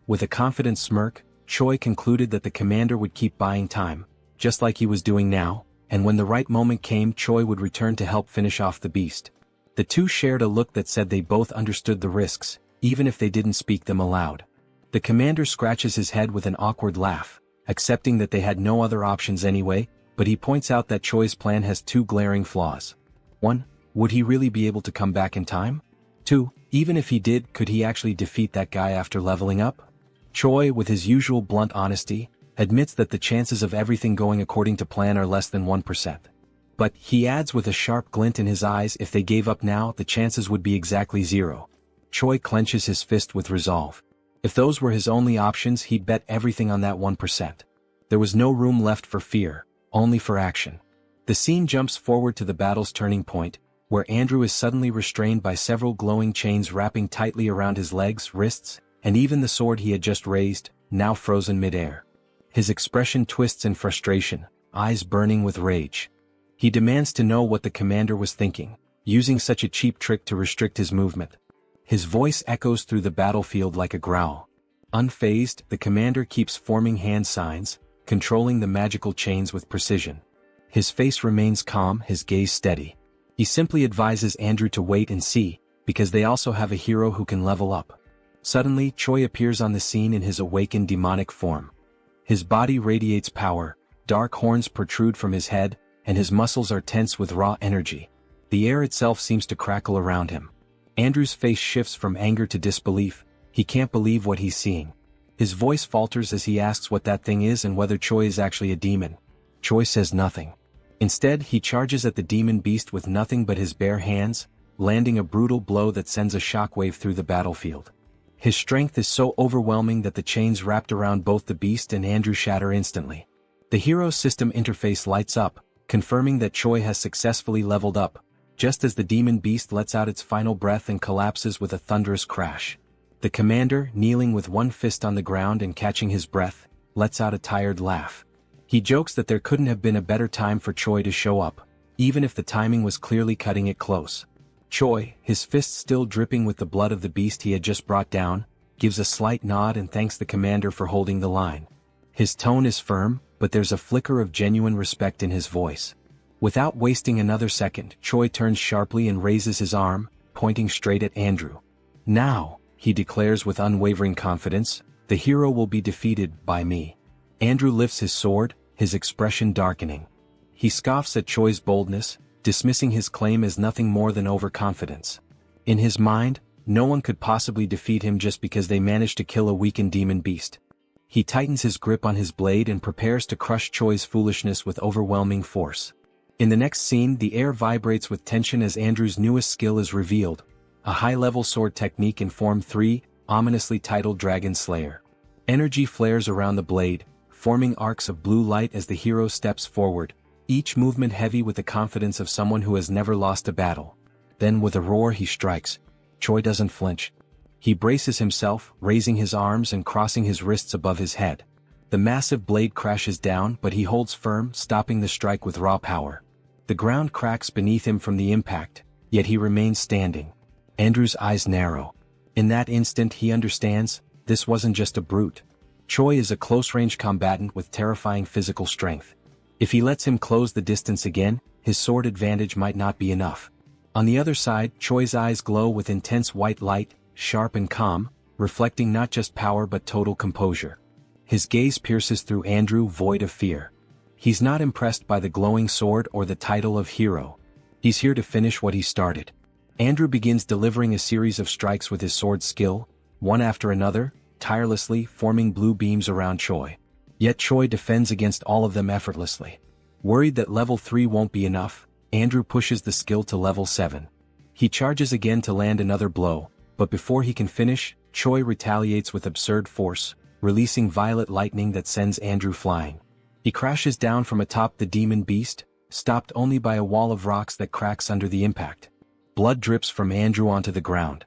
Speaker 1: With a confident smirk, Choi concluded that the commander would keep buying time, just like he was doing now, and when the right moment came, Choi would return to help finish off the beast. The two shared a look that said they both understood the risks, even if they didn't speak them aloud. The commander scratches his head with an awkward laugh, accepting that they had no other options anyway, but he points out that Choi's plan has two glaring flaws. 1. Would he really be able to come back in time? 2. Even if he did, could he actually defeat that guy after leveling up? Choi, with his usual blunt honesty, admits that the chances of everything going according to plan are less than 1%. But, he adds with a sharp glint in his eyes, if they gave up now, the chances would be exactly 0. Choi clenches his fist with resolve. If those were his only options, he'd bet everything on that 1%. There was no room left for fear, only for action. The scene jumps forward to the battle's turning point, where Andrew is suddenly restrained by several glowing chains wrapping tightly around his legs, wrists, and even the sword he had just raised, now frozen mid-air. His expression twists in frustration, eyes burning with rage. He demands to know what the commander was thinking, using such a cheap trick to restrict his movement. His voice echoes through the battlefield like a growl. Unfazed, the commander keeps forming hand signs, controlling the magical chains with precision. His face remains calm, his gaze steady. He simply advises Andrew to wait and see, because they also have a hero who can level up. Suddenly, Choi appears on the scene in his awakened demonic form. His body radiates power, dark horns protrude from his head, and his muscles are tense with raw energy. The air itself seems to crackle around him. Andrew's face shifts from anger to disbelief. He can't believe what he's seeing. His voice falters as he asks what that thing is and whether Choi is actually a demon. Choi says nothing. Instead, he charges at the demon beast with nothing but his bare hands, landing a brutal blow that sends a shockwave through the battlefield. His strength is so overwhelming that the chains wrapped around both the beast and Andrew shatter instantly. The hero's system interface lights up, confirming that Choi has successfully leveled up, just as the demon beast lets out its final breath and collapses with a thunderous crash. The commander, kneeling with one fist on the ground and catching his breath, lets out a tired laugh. He jokes that there couldn't have been a better time for Choi to show up, even if the timing was clearly cutting it close. Choi, his fist still dripping with the blood of the beast he had just brought down, gives a slight nod and thanks the commander for holding the line. His tone is firm, but there's a flicker of genuine respect in his voice. Without wasting another second, Choi turns sharply and raises his arm, pointing straight at Andrew. Now, he declares with unwavering confidence, the hero will be defeated by me. Andrew lifts his sword, his expression darkening. He scoffs at Choi's boldness, dismissing his claim as nothing more than overconfidence. In his mind, no one could possibly defeat him just because they managed to kill a weakened demon beast. He tightens his grip on his blade and prepares to crush Choi's foolishness with overwhelming force. In the next scene, the air vibrates with tension as Andrew's newest skill is revealed, a high-level sword technique in Form 3, ominously titled Dragon Slayer. Energy flares around the blade, forming arcs of blue light as the hero steps forward, each movement heavy with the confidence of someone who has never lost a battle. Then with a roar he strikes. Choi doesn't flinch. He braces himself, raising his arms and crossing his wrists above his head. The massive blade crashes down, but he holds firm, stopping the strike with raw power. The ground cracks beneath him from the impact, yet he remains standing. Andrew's eyes narrow. In that instant he understands, this wasn't just a brute. Choi is a close-range combatant with terrifying physical strength. If he lets him close the distance again, his sword advantage might not be enough. On the other side, Choi's eyes glow with intense white light, sharp and calm, reflecting not just power but total composure. His gaze pierces through Andrew, void of fear. He's not impressed by the glowing sword or the title of hero. He's here to finish what he started. Andrew begins delivering a series of strikes with his sword skill, one after another, tirelessly forming blue beams around Choi. Yet Choi defends against all of them effortlessly. Worried that level 3 won't be enough, Andrew pushes the skill to level 7. He charges again to land another blow, but before he can finish, Choi retaliates with absurd force, releasing violet lightning that sends Andrew flying. He crashes down from atop the demon beast, stopped only by a wall of rocks that cracks under the impact. Blood drips from Andrew onto the ground.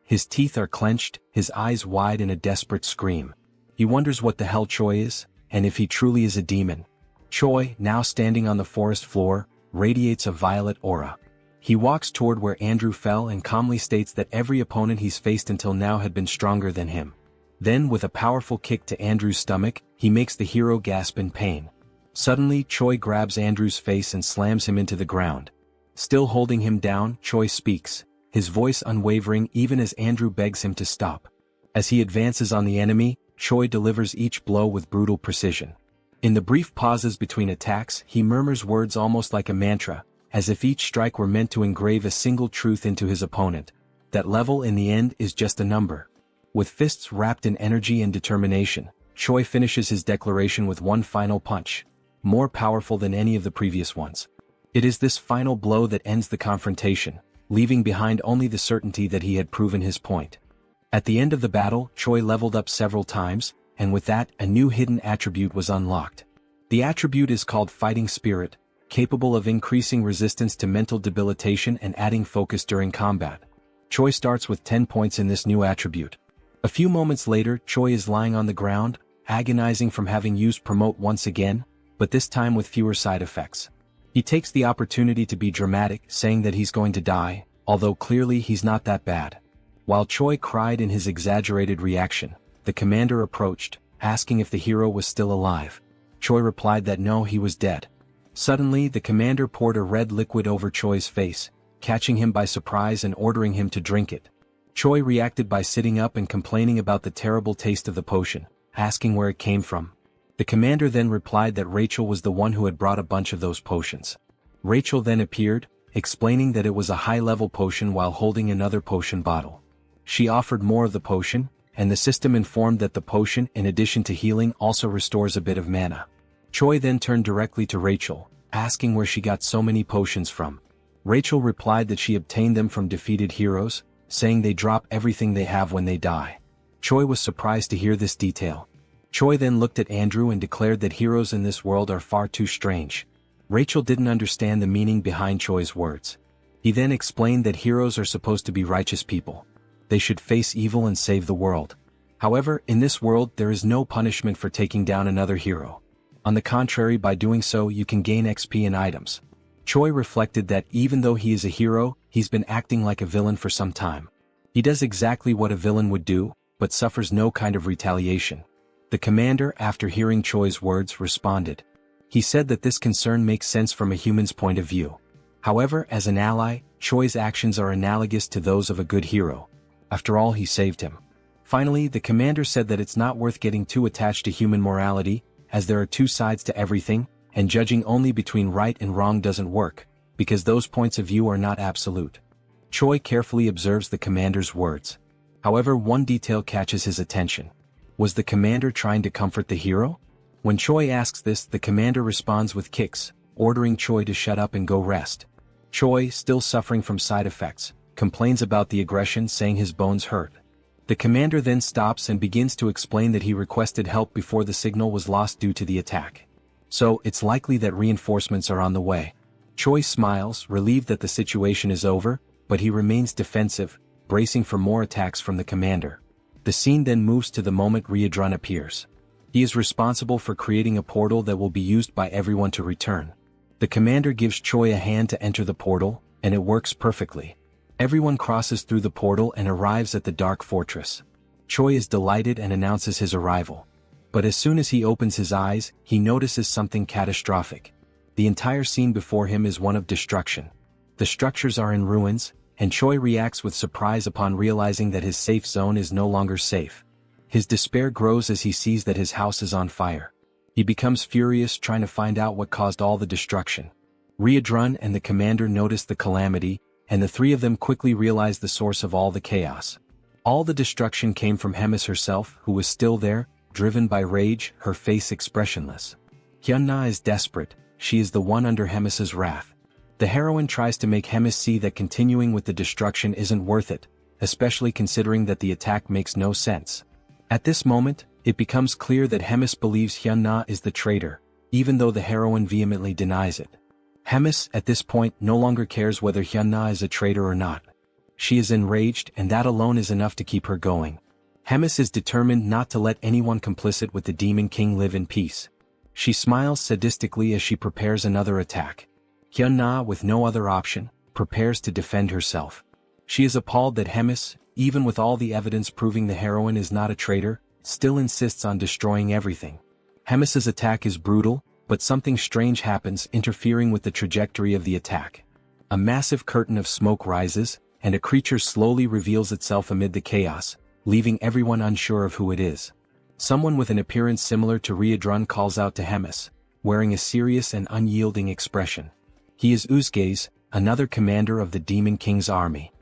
Speaker 1: His teeth are clenched, his eyes wide in a desperate scream. He wonders what the hell Choi is, and if he truly is a demon. Choi, now standing on the forest floor, radiates a violet aura. He walks toward where Andrew fell and calmly states that every opponent he's faced until now had been stronger than him. Then, with a powerful kick to Andrew's stomach, he makes the hero gasp in pain. Suddenly, Choi grabs Andrew's face and slams him into the ground. Still holding him down, Choi speaks, his voice unwavering even as Andrew begs him to stop. As he advances on the enemy, Choi delivers each blow with brutal precision. In the brief pauses between attacks, he murmurs words almost like a mantra, as if each strike were meant to engrave a single truth into his opponent. That level in the end is just a number. With fists wrapped in energy and determination, Choi finishes his declaration with one final punch, more powerful than any of the previous ones. It is this final blow that ends the confrontation, leaving behind only the certainty that he had proven his point. At the end of the battle, Choi leveled up several times, and with that, a new hidden attribute was unlocked. The attribute is called Fighting Spirit, capable of increasing resistance to mental debilitation and adding focus during combat. Choi starts with 10 points in this new attribute. A few moments later, Choi is lying on the ground, agonizing from having used Promote once again, but this time with fewer side effects. He takes the opportunity to be dramatic, saying that he's going to die, although clearly he's not that bad. While Choi cried in his exaggerated reaction, the commander approached, asking if the hero was still alive. Choi replied that no, he was dead. Suddenly, the commander poured a red liquid over Choi's face, catching him by surprise and ordering him to drink it. Choi reacted by sitting up and complaining about the terrible taste of the potion, asking where it came from. The commander then replied that Rachel was the one who had brought a bunch of those potions. Rachel then appeared, explaining that it was a high-level potion while holding another potion bottle. She offered more of the potion, and the system informed that the potion, in addition to healing, also restores a bit of mana. Choi then turned directly to Rachel, asking where she got so many potions from. Rachel replied that she obtained them from defeated heroes, saying they drop everything they have when they die. Choi was surprised to hear this detail. Choi then looked at Andrew and declared that heroes in this world are far too strange. Rachel didn't understand the meaning behind Choi's words. He then explained that heroes are supposed to be righteous people. They should face evil and save the world. However, in this world there is no punishment for taking down another hero. On the contrary, by doing so you can gain XP and items. Choi reflected that even though he is a hero, he's been acting like a villain for some time. He does exactly what a villain would do, but suffers no kind of retaliation. The commander, after hearing Choi's words, responded. He said that this concern makes sense from a human's point of view. However, as an ally, Choi's actions are analogous to those of a good hero. After all, he saved him. Finally, the commander said that it's not worth getting too attached to human morality, as there are two sides to everything, and judging only between right and wrong doesn't work, because those points of view are not absolute. Choi carefully observes the commander's words. However, one detail catches his attention. Was the commander trying to comfort the hero? When Choi asks this, the commander responds with kicks, ordering Choi to shut up and go rest. Choi, still suffering from side effects, complains about the aggression, saying his bones hurt. The commander then stops and begins to explain that he requested help before the signal was lost due to the attack. So, it's likely that reinforcements are on the way. Choi smiles, relieved that the situation is over, but he remains defensive, bracing for more attacks from the commander. The scene then moves to the moment Riedrun appears. He is responsible for creating a portal that will be used by everyone to return. The commander gives Choi a hand to enter the portal, and it works perfectly. Everyone crosses through the portal and arrives at the dark fortress. Choi is delighted and announces his arrival. But as soon as he opens his eyes, he notices something catastrophic. The entire scene before him is one of destruction. The structures are in ruins, and Choi reacts with surprise upon realizing that his safe zone is no longer safe. His despair grows as he sees that his house is on fire. He becomes furious, trying to find out what caused all the destruction. Riedrun and the commander notice the calamity, and the three of them quickly realize the source of all the chaos. All the destruction came from Hemis herself, who was still there, driven by rage, her face expressionless. Hyun-na is desperate, she is the one under Hemis's wrath. The heroine tries to make Hemis see that continuing with the destruction isn't worth it, especially considering that the attack makes no sense. At this moment, it becomes clear that Hemis believes Hyun-na is the traitor, even though the heroine vehemently denies it. Hemis, at this point, no longer cares whether Hyun-na is a traitor or not. She is enraged, and that alone is enough to keep her going. Hemis is determined not to let anyone complicit with the Demon King live in peace. She smiles sadistically as she prepares another attack. Hyun-na, with no other option, prepares to defend herself. She is appalled that Hemis, even with all the evidence proving the heroine is not a traitor, still insists on destroying everything. Hemis's attack is brutal, but something strange happens, interfering with the trajectory of the attack. A massive curtain of smoke rises, and a creature slowly reveals itself amid the chaos, leaving everyone unsure of who it is. Someone with an appearance similar to Riedrun calls out to Hemis, wearing a serious and unyielding expression. He is Uzgaze, another commander of the Demon King's army.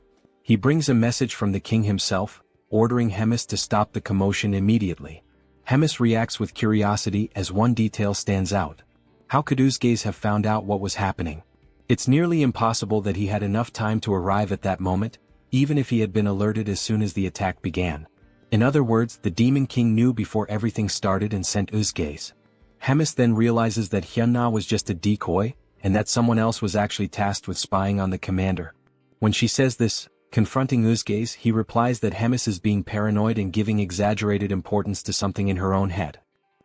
Speaker 1: He brings a message from the king himself, ordering Hemis to stop the commotion immediately. Hemis reacts with curiosity as one detail stands out. How could Uzgaze have found out what was happening? It's nearly impossible that he had enough time to arrive at that moment, even if he had been alerted as soon as the attack began. In other words, the Demon King knew before everything started and sent Uzgaze. Hemis then realizes that Hyun-na was just a decoy, and that someone else was actually tasked with spying on the commander. When she says this, confronting Uzgaze, he replies that Hemis is being paranoid and giving exaggerated importance to something in her own head.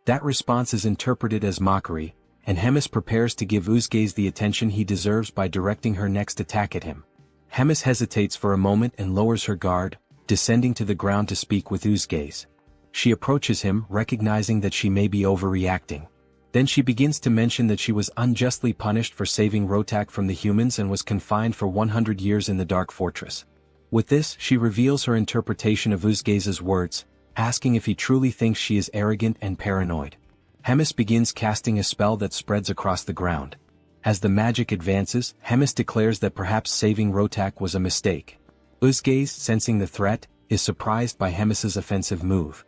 Speaker 1: That response is interpreted as mockery, and Hemis prepares to give Uzgaze the attention he deserves by directing her next attack at him. Hemis hesitates for a moment and lowers her guard, descending to the ground to speak with Uzgaze. She approaches him, recognizing that she may be overreacting. Then she begins to mention that she was unjustly punished for saving Rotak from the humans and was confined for 100 years in the Dark Fortress. With this, she reveals her interpretation of Uzgaze's words, asking if he truly thinks she is arrogant and paranoid. Hemis begins casting a spell that spreads across the ground. As the magic advances, Hemis declares that perhaps saving Rotak was a mistake. Uzgaze, sensing the threat, is surprised by Hemis's offensive move.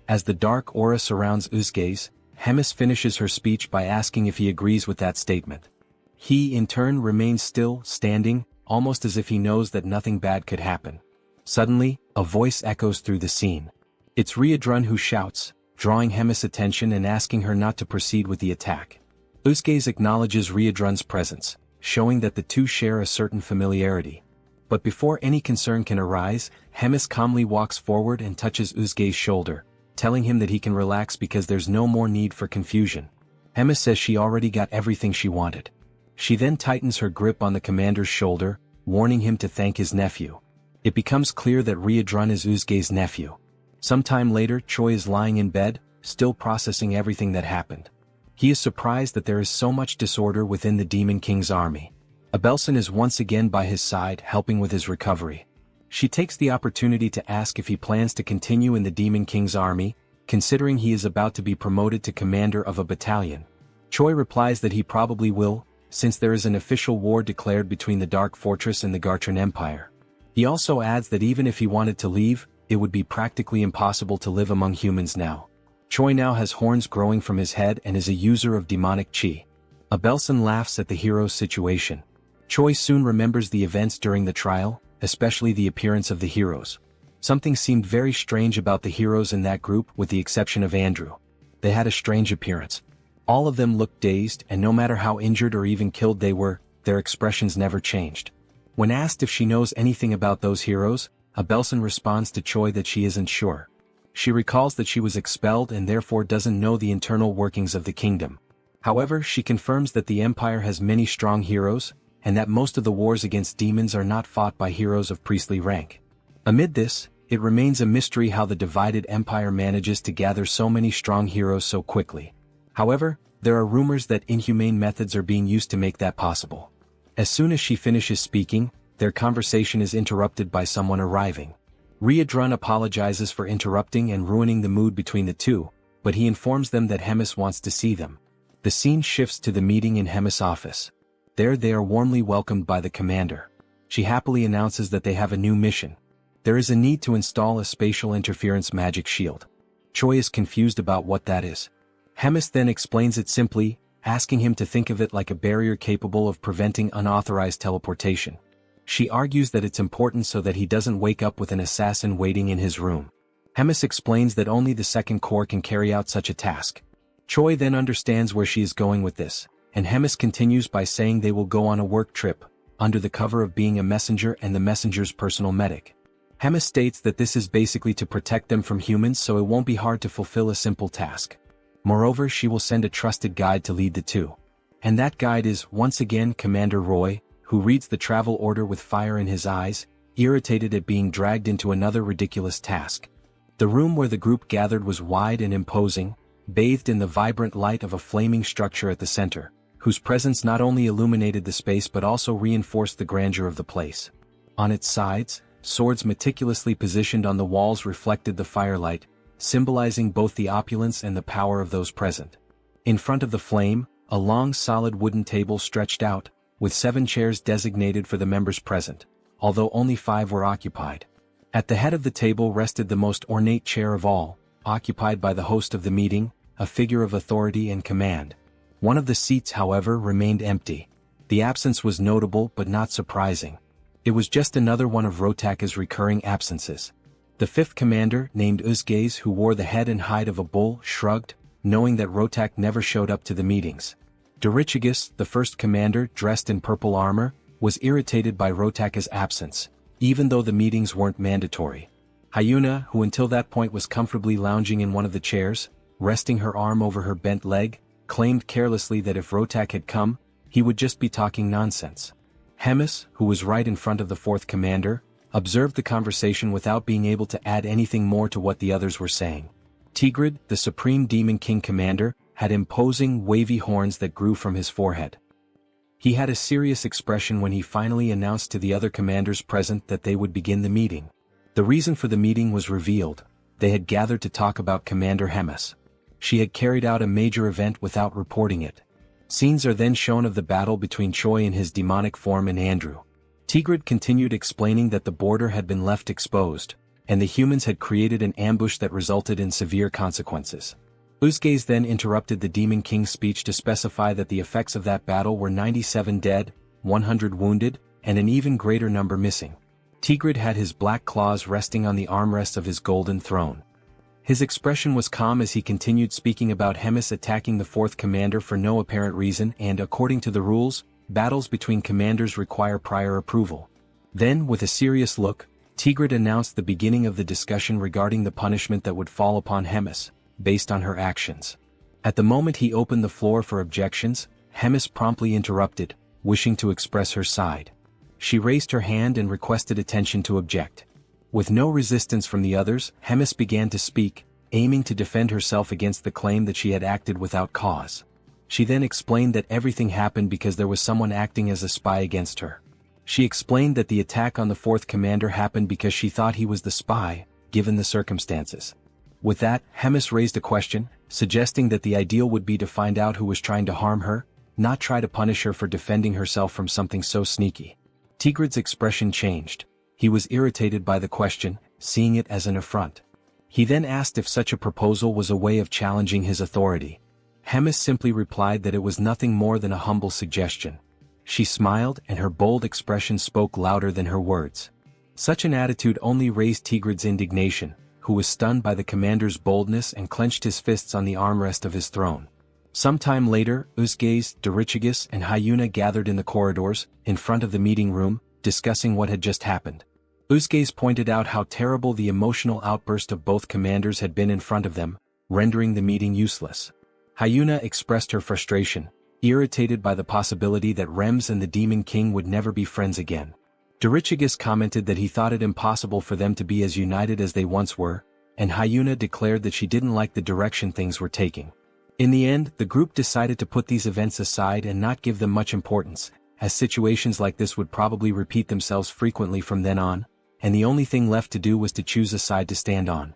Speaker 1: As the dark aura surrounds Uzgaze, Hemis finishes her speech by asking if he agrees with that statement. He, in turn, remains still, standing, almost as if he knows that nothing bad could happen. Suddenly, a voice echoes through the scene. It's Riedrun who shouts, drawing Hemis' attention and asking her not to proceed with the attack. Uzgaze acknowledges Riedrun's presence, showing that the two share a certain familiarity. But before any concern can arise, Hemis calmly walks forward and touches Uzgaze's shoulder, telling him that he can relax because there's no more need for confusion. Hemis says she already got everything she wanted. She then tightens her grip on the commander's shoulder, warning him to thank his nephew. It becomes clear that Riedrun is Uzgaze's nephew. Sometime later, Choi is lying in bed, still processing everything that happened. He is surprised that there is so much disorder within the Demon King's army. Abelson is once again by his side, helping with his recovery. She takes the opportunity to ask if he plans to continue in the Demon King's army, considering he is about to be promoted to commander of a battalion. Choi replies that he probably will, since there is an official war declared between the Dark Fortress and the Gartran Empire. He also adds that even if he wanted to leave, it would be practically impossible to live among humans now. Choi now has horns growing from his head and is a user of demonic chi. Abelson laughs at the hero's situation. Choi soon remembers the events during the trial, especially the appearance of the heroes. Something seemed very strange about the heroes in that group with the exception of Andrew. They had a strange appearance. All of them looked dazed, and no matter how injured or even killed they were, their expressions never changed. When asked if she knows anything about those heroes, Abelson responds to Choi that she isn't sure. She recalls that she was expelled and therefore doesn't know the internal workings of the kingdom. However, she confirms that the empire has many strong heroes, and that most of the wars against demons are not fought by heroes of priestly rank. Amid this, it remains a mystery how the divided empire manages to gather so many strong heroes so quickly. However, there are rumors that inhumane methods are being used to make that possible. As soon as she finishes speaking, their conversation is interrupted by someone arriving. Riedrun apologizes for interrupting and ruining the mood between the two, but he informs them that Hemis wants to see them. The scene shifts to the meeting in Hemis' office. There they are warmly welcomed by the commander. She happily announces that they have a new mission. There is a need to install a spatial interference magic shield. Choi is confused about what that is. Hemis then explains it simply, asking him to think of it like a barrier capable of preventing unauthorized teleportation. She argues that it's important so that he doesn't wake up with an assassin waiting in his room. Hemis explains that only the second corps can carry out such a task. Choi then understands where she is going with this, and Hemis continues by saying they will go on a work trip, under the cover of being a messenger and the messenger's personal medic. Hemis states that this is basically to protect them from humans so it won't be hard to fulfill a simple task. Moreover, she will send a trusted guide to lead the two. And that guide is, once again, Commander Roy, who reads the travel order with fire in his eyes, irritated at being dragged into another ridiculous task. The room where the group gathered was wide and imposing, bathed in the vibrant light of a flaming structure at the center, whose presence not only illuminated the space but also reinforced the grandeur of the place. On its sides, swords meticulously positioned on the walls reflected the firelight, symbolizing both the opulence and the power of those present. In front of the flame, a long solid wooden table stretched out, with 7 chairs designated for the members present, although only 5 were occupied. At the head of the table rested the most ornate chair of all, occupied by the host of the meeting, a figure of authority and command. One of the seats, however, remained empty. The absence was notable but not surprising. It was just another one of Rotaka's recurring absences. The 5th commander, named Uzgaze, who wore the head and hide of a bull, shrugged, knowing that Rotak never showed up to the meetings. Dorichigus, the 1st commander, dressed in purple armor, was irritated by Rotaka's absence, even though the meetings weren't mandatory. Hyuna, who until that point was comfortably lounging in one of the chairs, resting her arm over her bent leg, claimed carelessly that if Rotak had come, he would just be talking nonsense. Hemis, who was right in front of the 4th commander, observed the conversation without being able to add anything more to what the others were saying. Tigrid, the Supreme Demon King commander, had imposing, wavy horns that grew from his forehead. He had a serious expression when he finally announced to the other commanders present that they would begin the meeting. The reason for the meeting was revealed. They had gathered to talk about Commander Hemis. She had carried out a major event without reporting it. Scenes are then shown of the battle between Choi in his demonic form and Andrew. Tigrid continued explaining that the border had been left exposed, and the humans had created an ambush that resulted in severe consequences. Uzgaze then interrupted the Demon King's speech to specify that the effects of that battle were 97 dead, 100 wounded, and an even greater number missing. Tigrid had his black claws resting on the armrests of his golden throne. His expression was calm as he continued speaking about Hemis attacking the 4th commander for no apparent reason and, according to the rules, battles between commanders require prior approval. Then, with a serious look, Tigrid announced the beginning of the discussion regarding the punishment that would fall upon Hemis, based on her actions. At the moment he opened the floor for objections, Hemis promptly interrupted, wishing to express her side. She raised her hand and requested attention to object. With no resistance from the others, Hemis began to speak, aiming to defend herself against the claim that she had acted without cause. She then explained that everything happened because there was someone acting as a spy against her. She explained that the attack on the 4th commander happened because she thought he was the spy, given the circumstances. With that, Hemis raised a question, suggesting that the ideal would be to find out who was trying to harm her, not try to punish her for defending herself from something so sneaky. Tigrid's expression changed. He was irritated by the question, seeing it as an affront. He then asked if such a proposal was a way of challenging his authority. Hemis simply replied that it was nothing more than a humble suggestion. She smiled, and her bold expression spoke louder than her words. Such an attitude only raised Tigrid's indignation, who was stunned by the commander's boldness and clenched his fists on the armrest of his throne. Some time later, Uzgaze, Dorichigus, and Hyuna gathered in the corridors, in front of the meeting room, discussing what had just happened. Uzgaze pointed out how terrible the emotional outburst of both commanders had been in front of them, rendering the meeting useless. Hyuna expressed her frustration, irritated by the possibility that Rems and the Demon King would never be friends again. Dorichigus commented that he thought it impossible for them to be as united as they once were, and Hyuna declared that she didn't like the direction things were taking. In the end, the group decided to put these events aside and not give them much importance, as situations like this would probably repeat themselves frequently from then on, and the only thing left to do was to choose a side to stand on.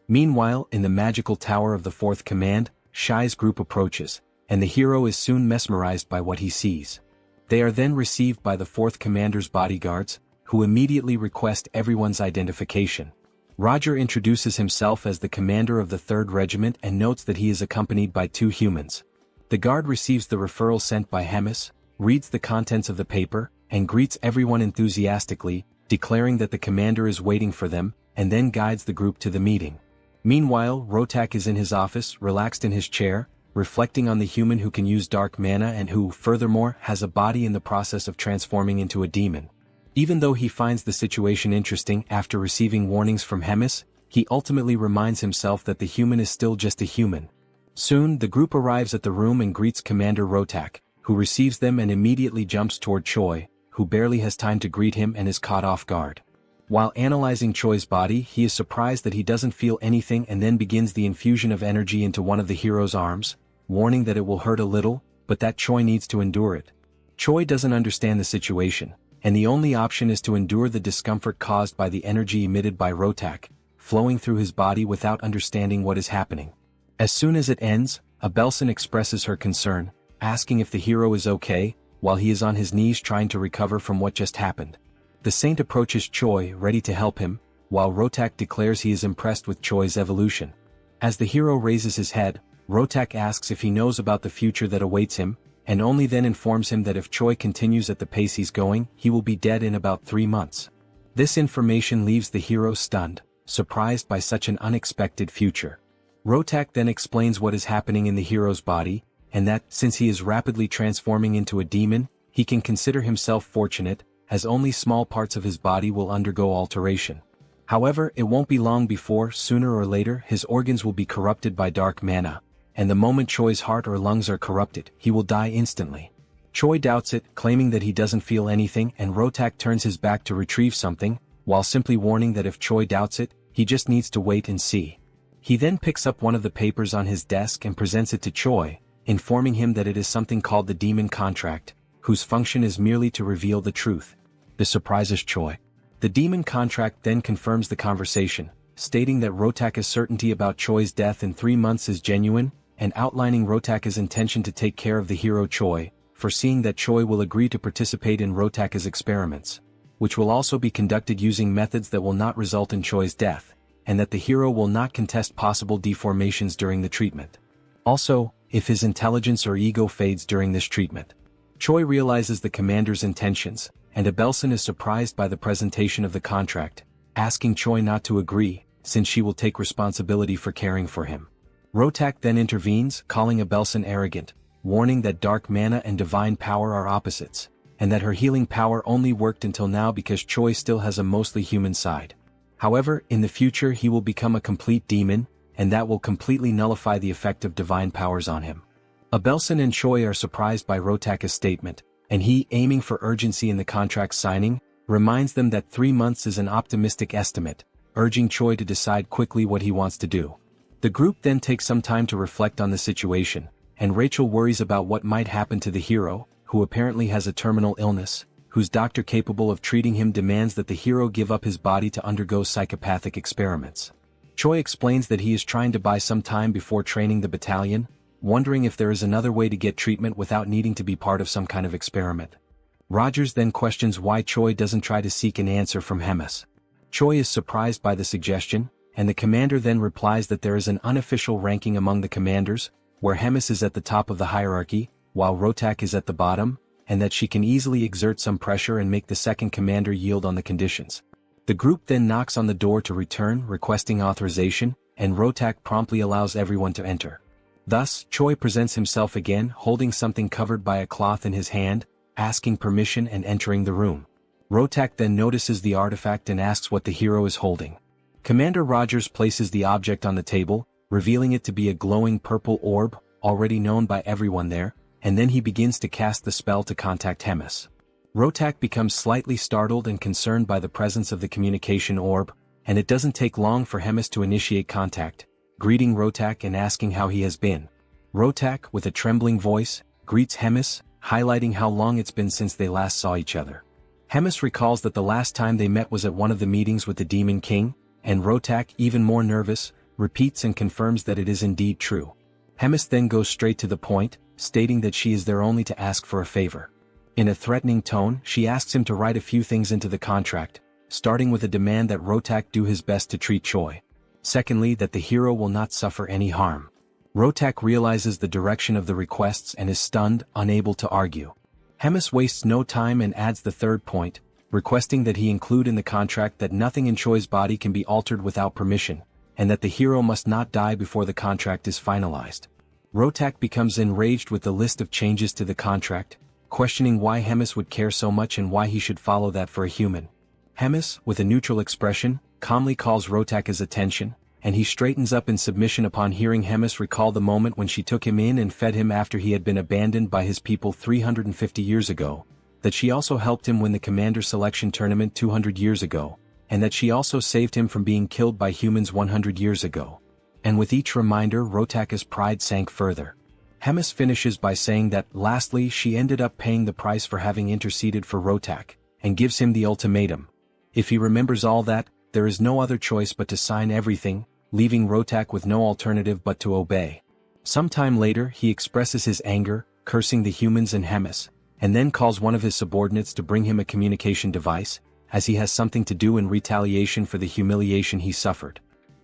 Speaker 1: Meanwhile, in the magical tower of the Fourth Command, Shai's group approaches, and the hero is soon mesmerized by what he sees. They are then received by the Fourth Commander's bodyguards, who immediately request everyone's identification. Roger introduces himself as the commander of the 3rd Regiment and notes that he is accompanied by 2 humans. The guard receives the referral sent by Hemis, reads the contents of the paper, and greets everyone enthusiastically, declaring that the commander is waiting for them, and then guides the group to the meeting. Meanwhile, Rotak is in his office, relaxed in his chair, reflecting on the human who can use dark mana and who, furthermore, has a body in the process of transforming into a demon. Even though he finds the situation interesting after receiving warnings from Hemis, he ultimately reminds himself that the human is still just a human. Soon, the group arrives at the room and greets Commander Rotak, who receives them and immediately jumps toward Choi, who barely has time to greet him and is caught off guard. While analyzing Choi's body, he is surprised that he doesn't feel anything and then begins the infusion of energy into one of the hero's arms, warning that it will hurt a little, but that Choi needs to endure it. Choi doesn't understand the situation, and the only option is to endure the discomfort caused by the energy emitted by Rotak, flowing through his body without understanding what is happening. As soon as it ends, Abelson expresses her concern, asking if the hero is okay, while he is on his knees trying to recover from what just happened. The saint approaches Choi, ready to help him, while Rotak declares he is impressed with Choi's evolution. As the hero raises his head, Rotak asks if he knows about the future that awaits him, and only then informs him that if Choi continues at the pace he's going, he will be dead in about 3 months. This information leaves the hero stunned, surprised by such an unexpected future. Rotak then explains what is happening in the hero's body, and that, since he is rapidly transforming into a demon, he can consider himself fortunate, as only small parts of his body will undergo alteration. However, it won't be long before, sooner or later, his organs will be corrupted by dark mana, and the moment Choi's heart or lungs are corrupted, he will die instantly. Choi doubts it, claiming that he doesn't feel anything, and Rotak turns his back to retrieve something, while simply warning that if Choi doubts it, he just needs to wait and see. He then picks up one of the papers on his desk and presents it to Choi, informing him that it is something called the Demon Contract, whose function is merely to reveal the truth. This surprises Choi. The Demon Contract then confirms the conversation, stating that Rotak's certainty about Choi's death in 3 months is genuine, and outlining Rotak's intention to take care of the hero Choi, foreseeing that Choi will agree to participate in Rotak's experiments, which will also be conducted using methods that will not result in Choi's death, and that the hero will not contest possible deformations during the treatment. Also, if his intelligence or ego fades during this treatment. Choi realizes the commander's intentions, and Abelson is surprised by the presentation of the contract, asking Choi not to agree, since she will take responsibility for caring for him. Rotak then intervenes, calling Abelson arrogant, warning that dark mana and divine power are opposites, and that her healing power only worked until now because Choi still has a mostly human side. However, in the future he will become a complete demon, and that will completely nullify the effect of divine powers on him. Abelson and Choi are surprised by Rotak's statement, and he, aiming for urgency in the contract signing, reminds them that 3 months is an optimistic estimate, urging Choi to decide quickly what he wants to do. The group then takes some time to reflect on the situation, and Rachel worries about what might happen to the hero, who apparently has a terminal illness, whose doctor capable of treating him demands that the hero give up his body to undergo psychopathic experiments. Choi explains that he is trying to buy some time before training the battalion, wondering if there is another way to get treatment without needing to be part of some kind of experiment. Rogers then questions why Choi doesn't try to seek an answer from Hemis. Choi is surprised by the suggestion, and the commander then replies that there is an unofficial ranking among the commanders, where Hemis is at the top of the hierarchy, while Rotak is at the bottom, and that she can easily exert some pressure and make the second commander yield on the conditions. The group then knocks on the door to return, requesting authorization, and Rotak promptly allows everyone to enter. Thus, Choi presents himself again, holding something covered by a cloth in his hand, asking permission and entering the room. Rotak then notices the artifact and asks what the hero is holding. Commander Rogers places the object on the table, revealing it to be a glowing purple orb, already known by everyone there, and then he begins to cast the spell to contact Hemis. Rotak becomes slightly startled and concerned by the presence of the communication orb, and it doesn't take long for Hemis to initiate contact, greeting Rotak and asking how he has been. Rotak, with a trembling voice, greets Hemis, highlighting how long it's been since they last saw each other. Hemis recalls that the last time they met was at one of the meetings with the Demon King, and Rotak, even more nervous, repeats and confirms that it is indeed true. Hemis then goes straight to the point, stating that she is there only to ask for a favor. In a threatening tone, she asks him to write a few things into the contract, starting with a demand that Rotak do his best to treat Choi. Secondly, that the hero will not suffer any harm. Rotak realizes the direction of the requests and is stunned, unable to argue. Hemis wastes no time and adds the third point, requesting that he include in the contract that nothing in Choi's body can be altered without permission, and that the hero must not die before the contract is finalized. Rotak becomes enraged with the list of changes to the contract, questioning why Hemis would care so much and why he should follow that for a human. Hemis, with a neutral expression, calmly calls Rotak's attention, and he straightens up in submission upon hearing Hemis recall the moment when she took him in and fed him after he had been abandoned by his people 350 years ago, that she also helped him win the commander selection tournament 200 years ago, and that she also saved him from being killed by humans 100 years ago. And with each reminder, Rotak's pride sank further. Hemis finishes by saying that, lastly, she ended up paying the price for having interceded for Rotak, and gives him the ultimatum. If he remembers all that, there is no other choice but to sign everything, leaving Rotak with no alternative but to obey. Sometime later, he expresses his anger, cursing the humans and Hemis, and then calls one of his subordinates to bring him a communication device, as he has something to do in retaliation for the humiliation he suffered.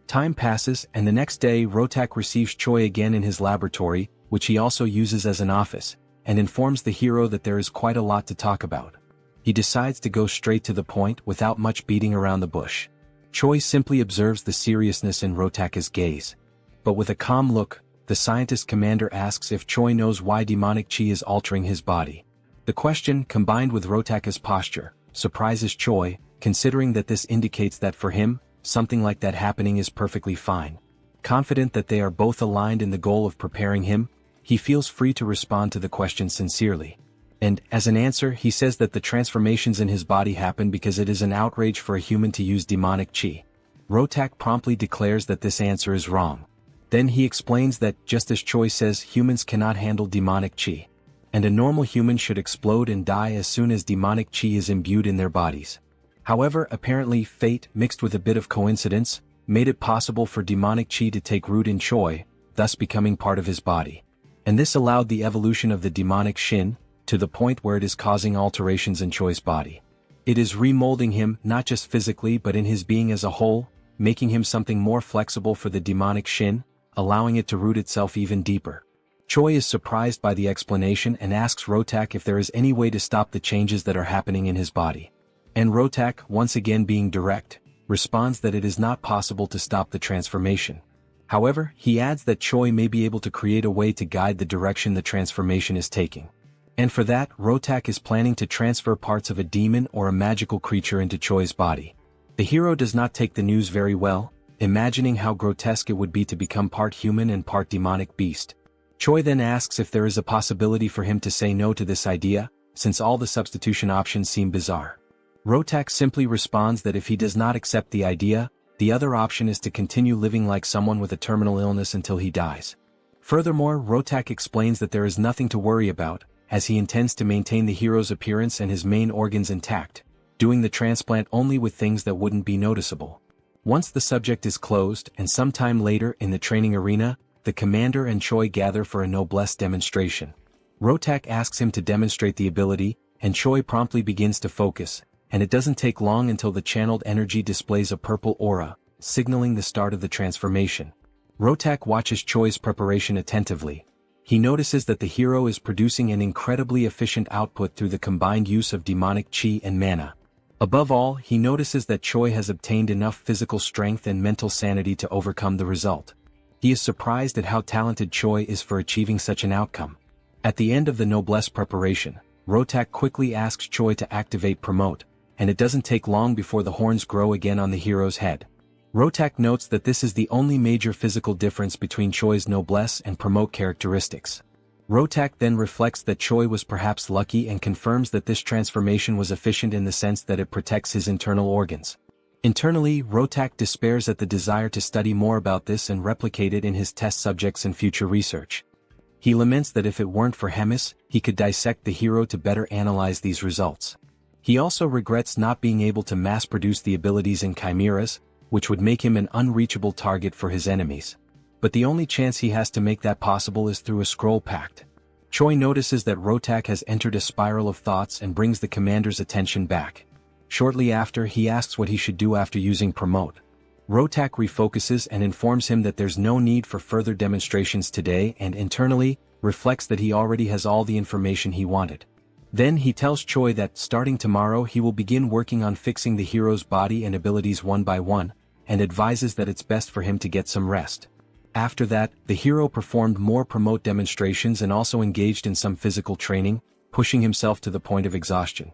Speaker 1: Time passes, and the next day Rotak receives Choi again in his laboratory, which he also uses as an office, and informs the hero that there is quite a lot to talk about. He decides to go straight to the point without much beating around the bush. Choi simply observes the seriousness in Rotak's gaze. But with a calm look, the scientist commander asks if Choi knows why demonic chi is altering his body. The question, combined with Rotak's posture, surprises Choi, considering that this indicates that for him, something like that happening is perfectly fine. Confident that they are both aligned in the goal of preparing him, he feels free to respond to the question sincerely. And, as an answer, he says that the transformations in his body happen because it is an outrage for a human to use demonic chi. Rotak promptly declares that this answer is wrong. Then he explains that, just as Choi says, humans cannot handle demonic chi, and a normal human should explode and die as soon as demonic chi is imbued in their bodies. However, apparently fate, mixed with a bit of coincidence, made it possible for demonic chi to take root in Choi, thus becoming part of his body. And this allowed the evolution of the demonic Shin, to the point where it is causing alterations in Choi's body. It is remolding him not just physically but in his being as a whole, making him something more flexible for the demonic Shin, allowing it to root itself even deeper. Choi is surprised by the explanation and asks Rotak if there is any way to stop the changes that are happening in his body. And Rotak, once again being direct, responds that it is not possible to stop the transformation. However, he adds that Choi may be able to create a way to guide the direction the transformation is taking. And for that, Rotak is planning to transfer parts of a demon or a magical creature into Choi's body. The hero does not take the news very well, imagining how grotesque it would be to become part human and part demonic beast. Choi then asks if there is a possibility for him to say no to this idea, since all the substitution options seem bizarre. Rotak simply responds that if he does not accept the idea, the other option is to continue living like someone with a terminal illness until he dies. Furthermore, Rotak explains that there is nothing to worry about, as he intends to maintain the hero's appearance and his main organs intact, doing the transplant only with things that wouldn't be noticeable. Once the subject is closed, and sometime later in the training arena, the commander and Choi gather for a noblesse demonstration. Rotak asks him to demonstrate the ability, and Choi promptly begins to focus, and it doesn't take long until the channeled energy displays a purple aura, signaling the start of the transformation. Rotak watches Choi's preparation attentively. He notices that the hero is producing an incredibly efficient output through the combined use of demonic chi and mana. Above all, he notices that Choi has obtained enough physical strength and mental sanity to overcome the result. He is surprised at how talented Choi is for achieving such an outcome. At the end of the noblesse preparation, Rotak quickly asks Choi to activate Promote, and it doesn't take long before the horns grow again on the hero's head. Rotak notes that this is the only major physical difference between Choi's noblesse and Promote characteristics. Rotak then reflects that Choi was perhaps lucky and confirms that this transformation was efficient in the sense that it protects his internal organs. Internally, Rotak despairs at the desire to study more about this and replicate it in his test subjects and future research. He laments that if it weren't for Hemis, he could dissect the hero to better analyze these results. He also regrets not being able to mass-produce the abilities in chimeras, which would make him an unreachable target for his enemies. But the only chance he has to make that possible is through a scroll pact. Choi notices that Rotak has entered a spiral of thoughts and brings the commander's attention back. Shortly after, he asks what he should do after using Promote. Rotak refocuses and informs him that there's no need for further demonstrations today and internally, reflects that he already has all the information he wanted. Then he tells Choi that starting tomorrow he will begin working on fixing the hero's body and abilities one by one, and advises that it's best for him to get some rest. After that, the hero performed more Promote demonstrations and also engaged in some physical training, pushing himself to the point of exhaustion.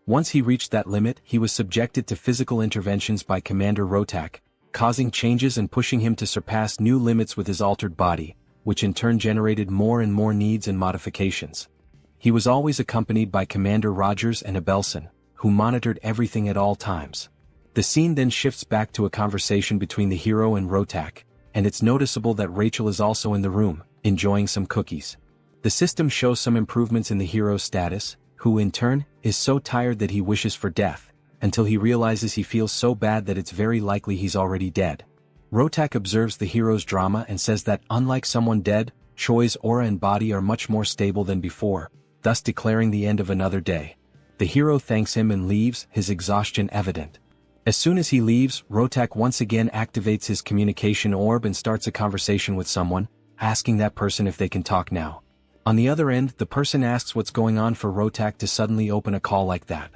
Speaker 1: Once he reached that limit, he was subjected to physical interventions by Commander Rotak, causing changes and pushing him to surpass new limits with his altered body, which in turn generated more and more needs and modifications. He was always accompanied by Commander Rogers and Abelson, who monitored everything at all times. The scene then shifts back to a conversation between the hero and Rotak, and it's noticeable that Rachel is also in the room, enjoying some cookies. The system shows some improvements in the hero's status, who in turn, is so tired that he wishes for death, until he realizes he feels so bad that it's very likely he's already dead. Rotak observes the hero's drama and says that unlike someone dead, Choi's aura and body are much more stable than before, thus declaring the end of another day. The hero thanks him and leaves, his exhaustion evident. As soon as he leaves, Rotak once again activates his communication orb and starts a conversation with someone, asking that person if they can talk now. On the other end, the person asks what's going on for Rotak to suddenly open a call like that.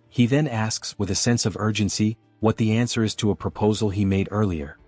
Speaker 1: He then asks, with a sense of urgency, what the answer is to a proposal he made earlier.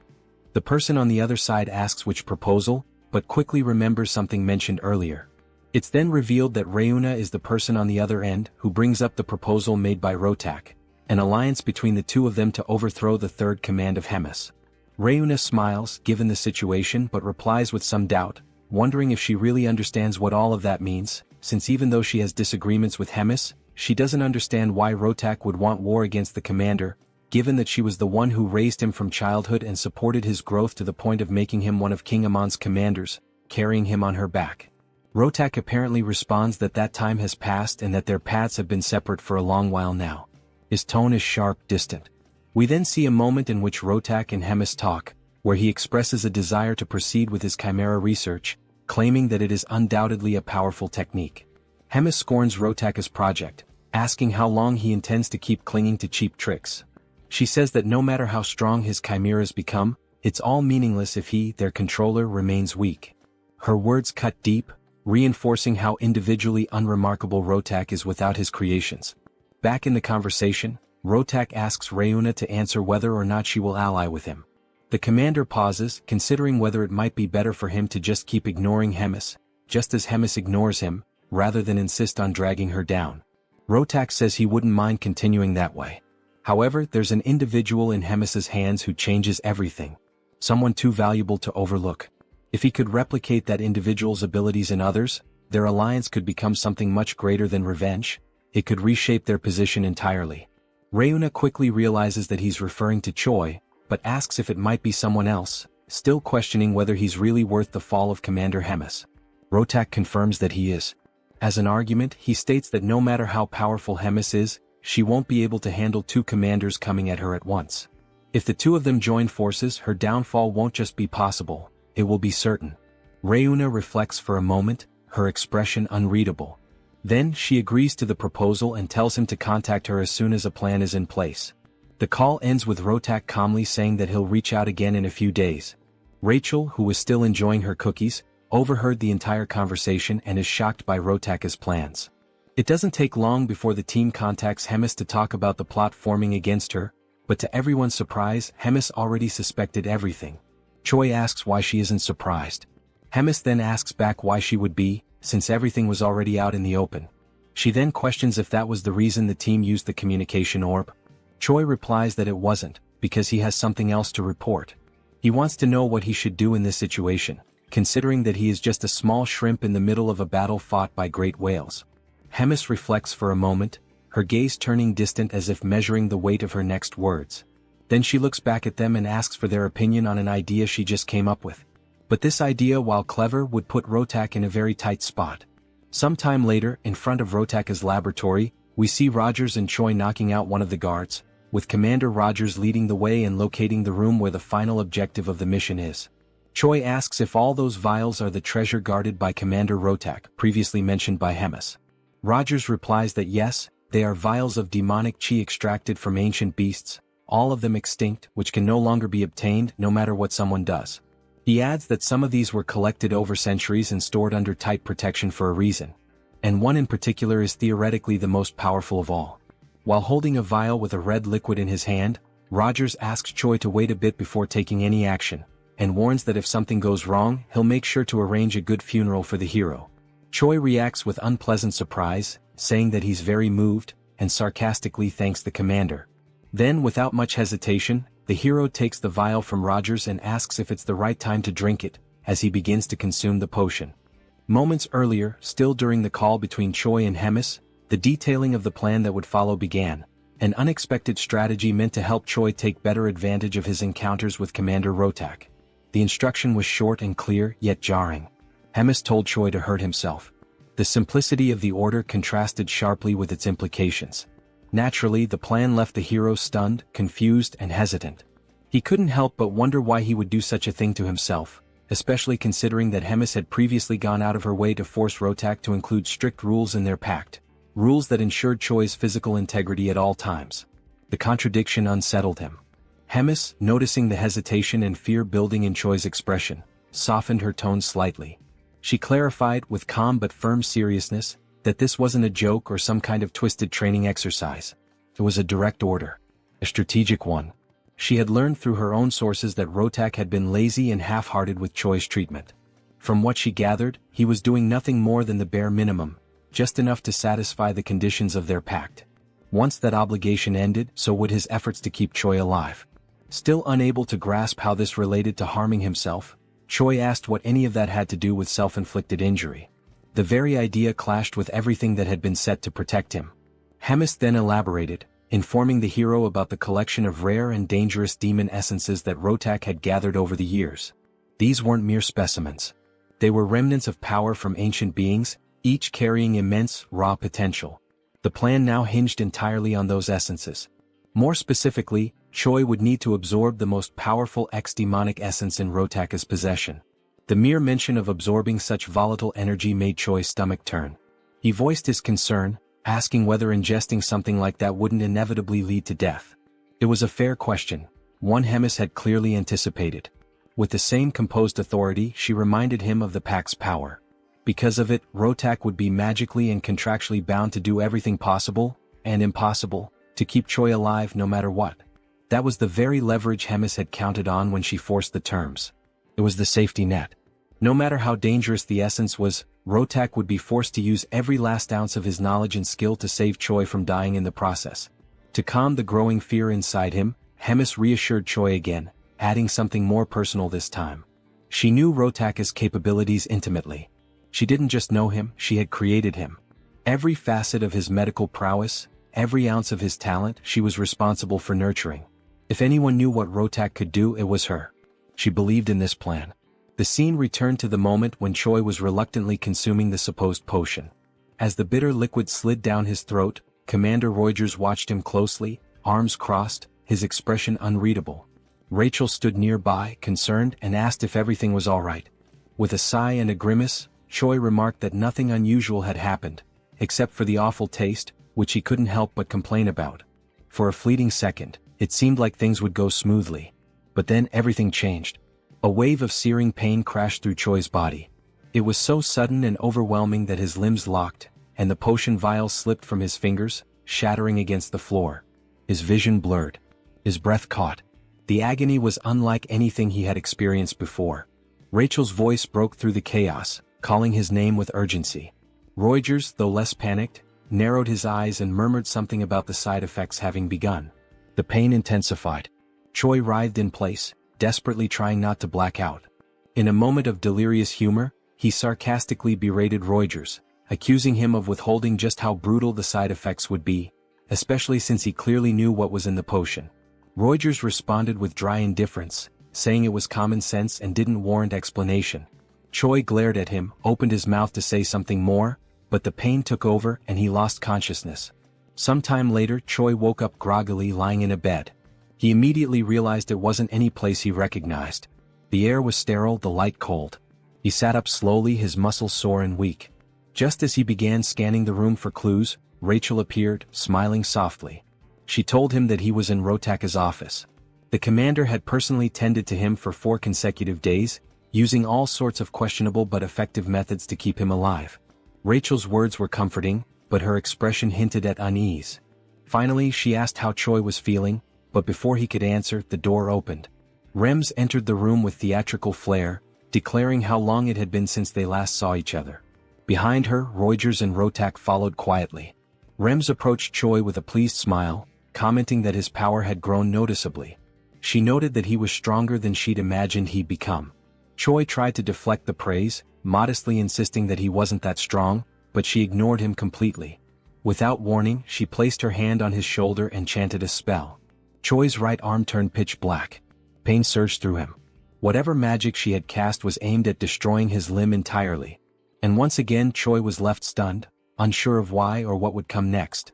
Speaker 1: The person on the other side asks which proposal, but quickly remembers something mentioned earlier. It's then revealed that Reuna is the person on the other end who brings up the proposal made by Rotak, an alliance between the two of them to overthrow the third command of Hemis. Reuna smiles, given the situation, but replies with some doubt, wondering if she really understands what all of that means, since even though she has disagreements with Hemis, she doesn't understand why Rotak would want war against the commander, given that she was the one who raised him from childhood and supported his growth to the point of making him one of King Amon's commanders, carrying him on her back. Rotak apparently responds that that time has passed and that their paths have been separate for a long while now. His tone is sharp, distant. We then see a moment in which Rotak and Hemis talk, where he expresses a desire to proceed with his chimera research, claiming that it is undoubtedly a powerful technique. Hemis scorns Rotak's project, asking how long he intends to keep clinging to cheap tricks. She says that no matter how strong his chimeras become, it's all meaningless if he, their controller, remains weak. Her words cut deep, reinforcing how individually unremarkable Rotak is without his creations. Back in the conversation, Rotak asks Reuna to answer whether or not she will ally with him. The commander pauses, considering whether it might be better for him to just keep ignoring Hemis, just as Hemis ignores him, rather than insist on dragging her down. Rotak says he wouldn't mind continuing that way. However, there's an individual in Hemis's hands who changes everything. Someone too valuable to overlook. If he could replicate that individual's abilities in others, their alliance could become something much greater than revenge. It could reshape their position entirely. Reuna quickly realizes that he's referring to Choi, but asks if it might be someone else, still questioning whether he's really worth the fall of Commander Hemis. Rotak confirms that he is. As an argument, he states that no matter how powerful Hemis is, she won't be able to handle two commanders coming at her at once. If the two of them join forces, her downfall won't just be possible, it will be certain. Reuna reflects for a moment, her expression unreadable. Then, she agrees to the proposal and tells him to contact her as soon as a plan is in place. The call ends with Rotak calmly saying that he'll reach out again in a few days. Rachel, who was still enjoying her cookies, overheard the entire conversation and is shocked by Rotaka's plans. It doesn't take long before the team contacts Hemis to talk about the plot forming against her, but to everyone's surprise, Hemis already suspected everything. Choi asks why she isn't surprised. Hemis then asks back why she would be, since everything was already out in the open. She then questions if that was the reason the team used the communication orb. Choi replies that it wasn't, because he has something else to report. He wants to know what he should do in this situation, considering that he is just a small shrimp in the middle of a battle fought by great whales. Hemis reflects for a moment, her gaze turning distant as if measuring the weight of her next words. Then she looks back at them and asks for their opinion on an idea she just came up with. But this idea, while clever, would put Rotaka in a very tight spot. Sometime later, in front of Rotaka's laboratory, we see Rogers and Choi knocking out one of the guards, with Commander Rogers leading the way and locating the room where the final objective of the mission is. Choi asks if all those vials are the treasure guarded by Commander Rotaka, previously mentioned by Hemis. Rogers replies that yes, they are vials of demonic chi extracted from ancient beasts, all of them extinct, which can no longer be obtained no matter what someone does. He adds that some of these were collected over centuries and stored under tight protection for a reason. And one in particular is theoretically the most powerful of all. While holding a vial with a red liquid in his hand, Rogers asks Choi to wait a bit before taking any action, and warns that if something goes wrong, he'll make sure to arrange a good funeral for the hero. Choi reacts with unpleasant surprise, saying that he's very moved, and sarcastically thanks the commander. Then, without much hesitation, the hero takes the vial from Rogers and asks if it's the right time to drink it, as he begins to consume the potion. Moments earlier, still during the call between Choi and Hemis, the detailing of the plan that would follow began, an unexpected strategy meant to help Choi take better advantage of his encounters with Commander Rotaka. The instruction was short and clear, yet jarring. Hemis told Choi to hurt himself. The simplicity of the order contrasted sharply with its implications. Naturally, the plan left the hero stunned, confused, and hesitant. He couldn't help but wonder why he would do such a thing to himself, especially considering that Hemis had previously gone out of her way to force Rotaka to include strict rules in their pact, rules that ensured Choi's physical integrity at all times. The contradiction unsettled him. Hemis, noticing the hesitation and fear building in Choi's expression, softened her tone slightly. She clarified, with calm but firm seriousness, that this wasn't a joke or some kind of twisted training exercise. It was a direct order. A strategic one. She had learned through her own sources that Rotaka had been lazy and half-hearted with Choi's treatment. From what she gathered, he was doing nothing more than the bare minimum, just enough to satisfy the conditions of their pact. Once that obligation ended, so would his efforts to keep Choi alive. Still unable to grasp how this related to harming himself, Choi asked what any of that had to do with self-inflicted injury. The very idea clashed with everything that had been set to protect him. Hemis then elaborated, informing the hero about the collection of rare and dangerous demon essences that Rotaka had gathered over the years. These weren't mere specimens. They were remnants of power from ancient beings, each carrying immense, raw potential. The plan now hinged entirely on those essences. More specifically, Choi would need to absorb the most powerful ex-demonic essence in Rotaka's possession. The mere mention of absorbing such volatile energy made Choi's stomach turn. He voiced his concern, asking whether ingesting something like that wouldn't inevitably lead to death. It was a fair question, one Hemis had clearly anticipated. With the same composed authority, she reminded him of the Pact's power. Because of it, Rotaka would be magically and contractually bound to do everything possible, and impossible, to keep Choi alive no matter what. That was the very leverage Hemis had counted on when she forced the terms. It was the safety net. No matter how dangerous the essence was, Rotaka would be forced to use every last ounce of his knowledge and skill to save Choi from dying in the process. To calm the growing fear inside him, Hemis reassured Choi again, adding something more personal this time. She knew Rotaka's capabilities intimately. She didn't just know him, she had created him. Every facet of his medical prowess, every ounce of his talent, she was responsible for nurturing. If anyone knew what Rotaka could do, it was her. She believed in this plan. The scene returned to the moment when Choi was reluctantly consuming the supposed potion. As the bitter liquid slid down his throat, Commander Rogers watched him closely, arms crossed, his expression unreadable. Rachel stood nearby, concerned, and asked if everything was all right. With a sigh and a grimace, Choi remarked that nothing unusual had happened, except for the awful taste, which he couldn't help but complain about. For a fleeting second, it seemed like things would go smoothly. But then everything changed. A wave of searing pain crashed through Choi's body. It was so sudden and overwhelming that his limbs locked, and the potion vial slipped from his fingers, shattering against the floor. His vision blurred. His breath caught. The agony was unlike anything he had experienced before. Rachel's voice broke through the chaos, calling his name with urgency. Reuters, though less panicked, narrowed his eyes and murmured something about the side effects having begun. The pain intensified. Choi writhed in place, desperately trying not to black out. In a moment of delirious humor, he sarcastically berated Reuters, accusing him of withholding just how brutal the side effects would be, especially since he clearly knew what was in the potion. Reuters responded with dry indifference, saying it was common sense and didn't warrant explanation. Choi glared at him, opened his mouth to say something more, but the pain took over and he lost consciousness. Sometime later, Choi woke up groggily lying in a bed. He immediately realized it wasn't any place he recognized. The air was sterile, the light cold. He sat up slowly, his muscles sore and weak. Just as he began scanning the room for clues, Rachel appeared, smiling softly. She told him that he was in Rotaka's office. The commander had personally tended to him for 4 consecutive days, using all sorts of questionable but effective methods to keep him alive. Rachel's words were comforting, but her expression hinted at unease. Finally, she asked how Choi was feeling, but before he could answer, the door opened. Rems entered the room with theatrical flair, declaring how long it had been since they last saw each other. Behind her, Reuters and Rotak followed quietly. Rems approached Choi with a pleased smile, commenting that his power had grown noticeably. She noted that he was stronger than she'd imagined he'd become. Choi tried to deflect the praise, modestly insisting that he wasn't that strong, but she ignored him completely. Without warning, she placed her hand on his shoulder and chanted a spell. Choi's right arm turned pitch black. Pain surged through him. Whatever magic she had cast was aimed at destroying his limb entirely. And once again Choi was left stunned, unsure of why or what would come next.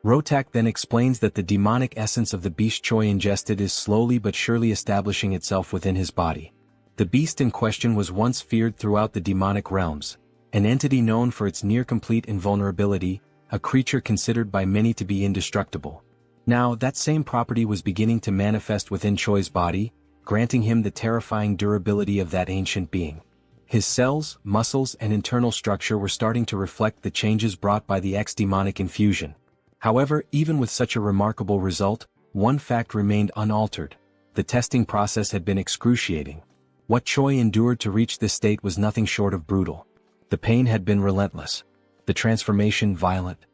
Speaker 1: Rotak then explains that the demonic essence of the beast Choi ingested is slowly but surely establishing itself within his body. The beast in question was once feared throughout the demonic realms, an entity known for its near-complete invulnerability, a creature considered by many to be indestructible. Now, that same property was beginning to manifest within Choi's body, granting him the terrifying durability of that ancient being. His cells, muscles, and internal structure were starting to reflect the changes brought by the ex-demonic infusion. However, even with such a remarkable result, one fact remained unaltered. The testing process had been excruciating. What Choi endured to reach this state was nothing short of brutal. The pain had been relentless. The transformation violent.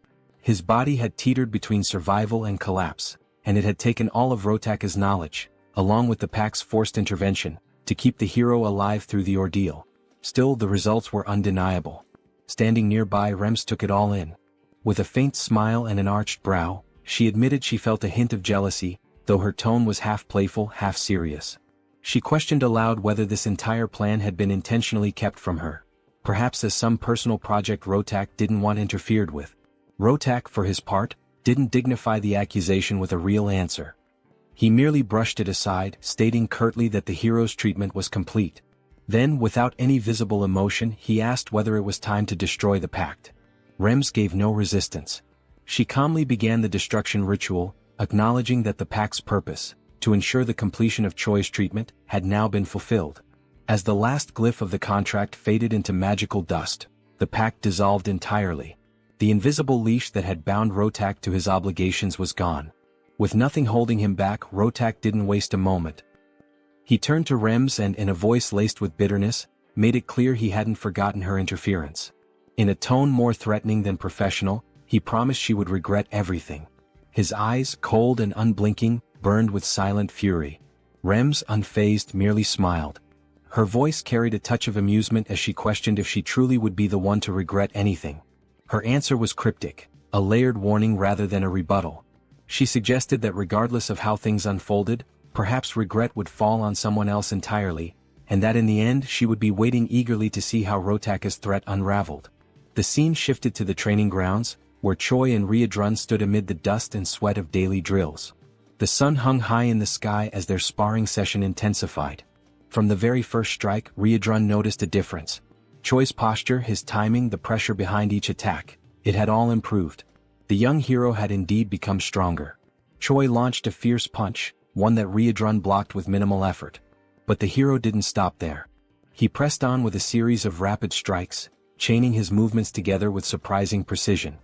Speaker 1: His body had teetered between survival and collapse, and it had taken all of Rotaka's knowledge, along with the pack's forced intervention, to keep the hero alive through the ordeal. Still, the results were undeniable. Standing nearby, Rems took it all in. With a faint smile and an arched brow, she admitted she felt a hint of jealousy, though her tone was half playful, half serious. She questioned aloud whether this entire plan had been intentionally kept from her. Perhaps as some personal project Rotak didn't want interfered with. Rotak, for his part, didn't dignify the accusation with a real answer. He merely brushed it aside, stating curtly that the hero's treatment was complete. Then, without any visible emotion, he asked whether it was time to destroy the pact. Rems gave no resistance. She calmly began the destruction ritual, acknowledging that the pact's purpose, to ensure the completion of Choi's treatment, had now been fulfilled. As the last glyph of the contract faded into magical dust, the pact dissolved entirely. The invisible leash that had bound Rotak to his obligations was gone. With nothing holding him back, Rotak didn't waste a moment. He turned to Rems and, in a voice laced with bitterness, made it clear he hadn't forgotten her interference. In a tone more threatening than professional, he promised she would regret everything. His eyes, cold and unblinking, burned with silent fury. Rems, unfazed, merely smiled. Her voice carried a touch of amusement as she questioned if she truly would be the one to regret anything. Her answer was cryptic, a layered warning rather than a rebuttal. She suggested that regardless of how things unfolded, perhaps regret would fall on someone else entirely, and that in the end she would be waiting eagerly to see how Rotaka's threat unraveled. The scene shifted to the training grounds, where Choi and Riadrun stood amid the dust and sweat of daily drills. The sun hung high in the sky as their sparring session intensified. From the very first strike, Riadrun noticed a difference. Choi's posture, his timing, the pressure behind each attack, it had all improved. The young hero had indeed become stronger. Choi launched a fierce punch, one that Riadrun blocked with minimal effort. But the hero didn't stop there. He pressed on with a series of rapid strikes, chaining his movements together with surprising precision.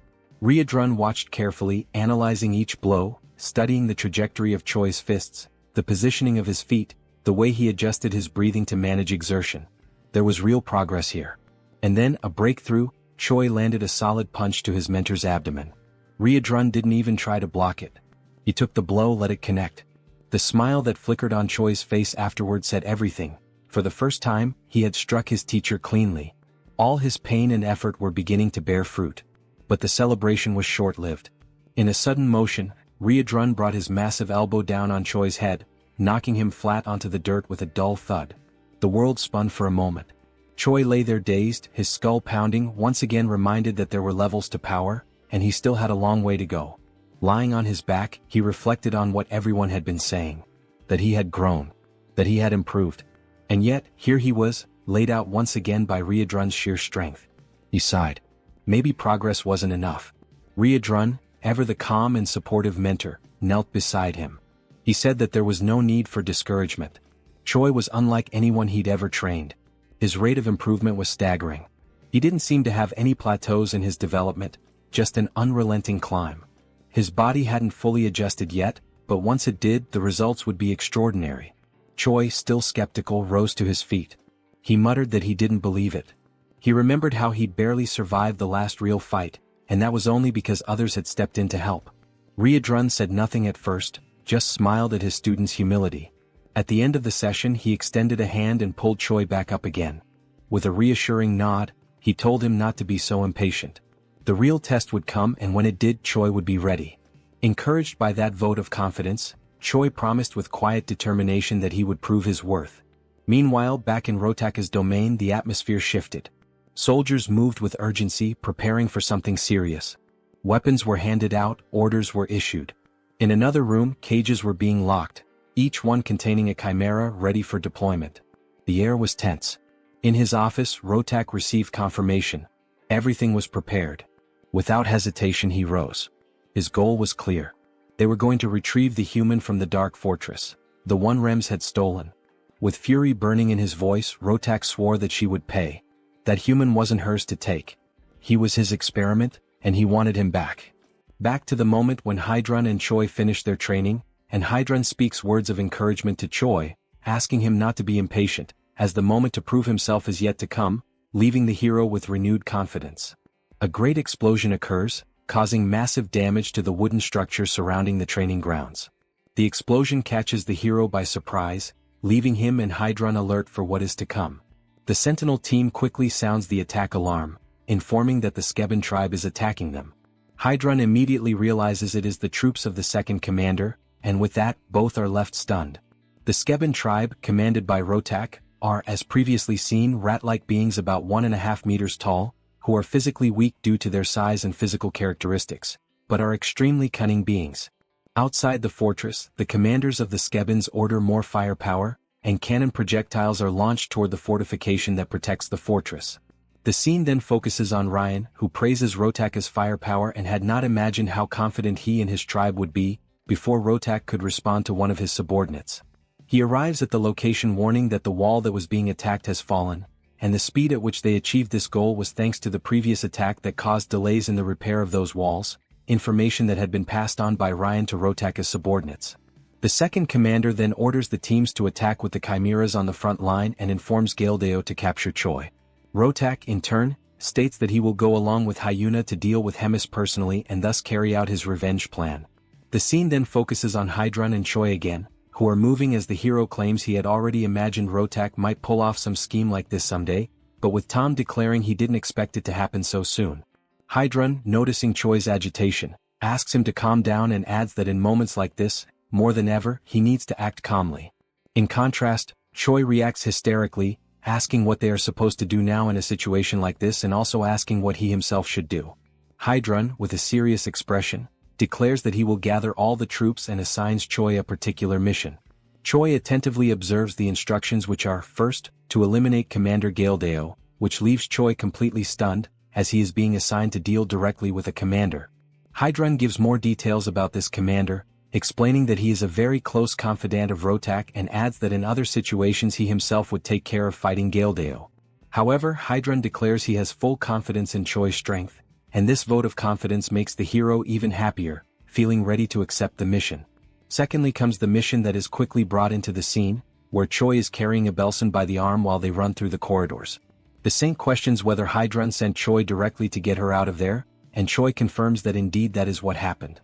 Speaker 1: Riadrun watched carefully, analyzing each blow, studying the trajectory of Choi's fists, the positioning of his feet, the way he adjusted his breathing to manage exertion. There was real progress here. And then, a breakthrough, Choi landed a solid punch to his mentor's abdomen. Riadrun didn't even try to block it. He took the blow, let it connect. The smile that flickered on Choi's face afterward said everything. For the first time, he had struck his teacher cleanly. All his pain and effort were beginning to bear fruit. But the celebration was short-lived. In a sudden motion, Riadrun brought his massive elbow down on Choi's head, knocking him flat onto the dirt with a dull thud. The world spun for a moment. Choi lay there dazed, his skull pounding, once again reminded that there were levels to power, and he still had a long way to go. Lying on his back, he reflected on what everyone had been saying. That he had grown. That he had improved. And yet, here he was, laid out once again by Riadrun's sheer strength. He sighed. Maybe progress wasn't enough. Riadrun, ever the calm and supportive mentor, knelt beside him. He said that there was no need for discouragement. Choi was unlike anyone he'd ever trained. His rate of improvement was staggering. He didn't seem to have any plateaus in his development, just an unrelenting climb. His body hadn't fully adjusted yet, but once it did, the results would be extraordinary. Choi, still skeptical, rose to his feet. He muttered that he didn't believe it. He remembered how he'd barely survived the last real fight, and that was only because others had stepped in to help. Riadrun said nothing at first, just smiled at his student's humility. At the end of the session, he extended a hand and pulled Choi back up again. With a reassuring nod, he told him not to be so impatient. The real test would come, and when it did, Choi would be ready. Encouraged by that vote of confidence, Choi promised with quiet determination that he would prove his worth. Meanwhile, back in Rotaka's domain, the atmosphere shifted. Soldiers moved with urgency, preparing for something serious. Weapons were handed out, orders were issued. In another room, cages were being locked, each one containing a chimera ready for deployment. The air was tense. In his office, Rotak received confirmation. Everything was prepared. Without hesitation, he rose. His goal was clear. They were going to retrieve the human from the dark fortress, the one Rems had stolen. With fury burning in his voice, Rotak swore that she would pay. That human wasn't hers to take. He was his experiment, and he wanted him back. Back to the moment when Hydrun and Choi finished their training, and Hydrun speaks words of encouragement to Choi, asking him not to be impatient, as the moment to prove himself is yet to come, leaving the hero with renewed confidence. A great explosion occurs, causing massive damage to the wooden structure surrounding the training grounds. The explosion catches the hero by surprise, leaving him and Hydrun alert for what is to come. The Sentinel team quickly sounds the attack alarm, informing that the Skeben tribe is attacking them. Hydrun immediately realizes it is the troops of the second commander, and with that, both are left stunned. The Skeben tribe, commanded by Rotak, are, as previously seen, rat-like beings about 1.5 meters tall, who are physically weak due to their size and physical characteristics, but are extremely cunning beings. Outside the fortress, the commanders of the Skebens order more firepower, and cannon projectiles are launched toward the fortification that protects the fortress. The scene then focuses on Ryan, who praises Rotaka's firepower and had not imagined how confident he and his tribe would be, before Rotak could respond to one of his subordinates. He arrives at the location warning that the wall that was being attacked has fallen, and the speed at which they achieved this goal was thanks to the previous attack that caused delays in the repair of those walls, information that had been passed on by Ryan to Rotaka's subordinates. The second commander then orders the teams to attack with the chimeras on the front line and informs Galdeo to capture Choi. Rotak, in turn, states that he will go along with Hyuna to deal with Hemis personally and thus carry out his revenge plan. The scene then focuses on Hydrun and Choi again, who are moving as the hero claims he had already imagined Rotak might pull off some scheme like this someday, but with Tom declaring he didn't expect it to happen so soon. Hydrun, noticing Choi's agitation, asks him to calm down and adds that in moments like this, more than ever, he needs to act calmly. In contrast, Choi reacts hysterically, asking what they are supposed to do now in a situation like this and also asking what he himself should do. Hydrun, with a serious expression, declares that he will gather all the troops and assigns Choi a particular mission. Choi attentively observes the instructions, which are, first, to eliminate Commander Galdeo, which leaves Choi completely stunned, as he is being assigned to deal directly with a commander. Hydrun gives more details about this commander, explaining that he is a very close confidant of Rotak and adds that in other situations he himself would take care of fighting Galdeo. However, Hydrun declares he has full confidence in Choi's strength, and this vote of confidence makes the hero even happier, feeling ready to accept the mission. Secondly comes the mission that is quickly brought into the scene, where Choi is carrying Abelson by the arm while they run through the corridors. The saint questions whether Hydrun sent Choi directly to get her out of there, and Choi confirms that indeed that is what happened.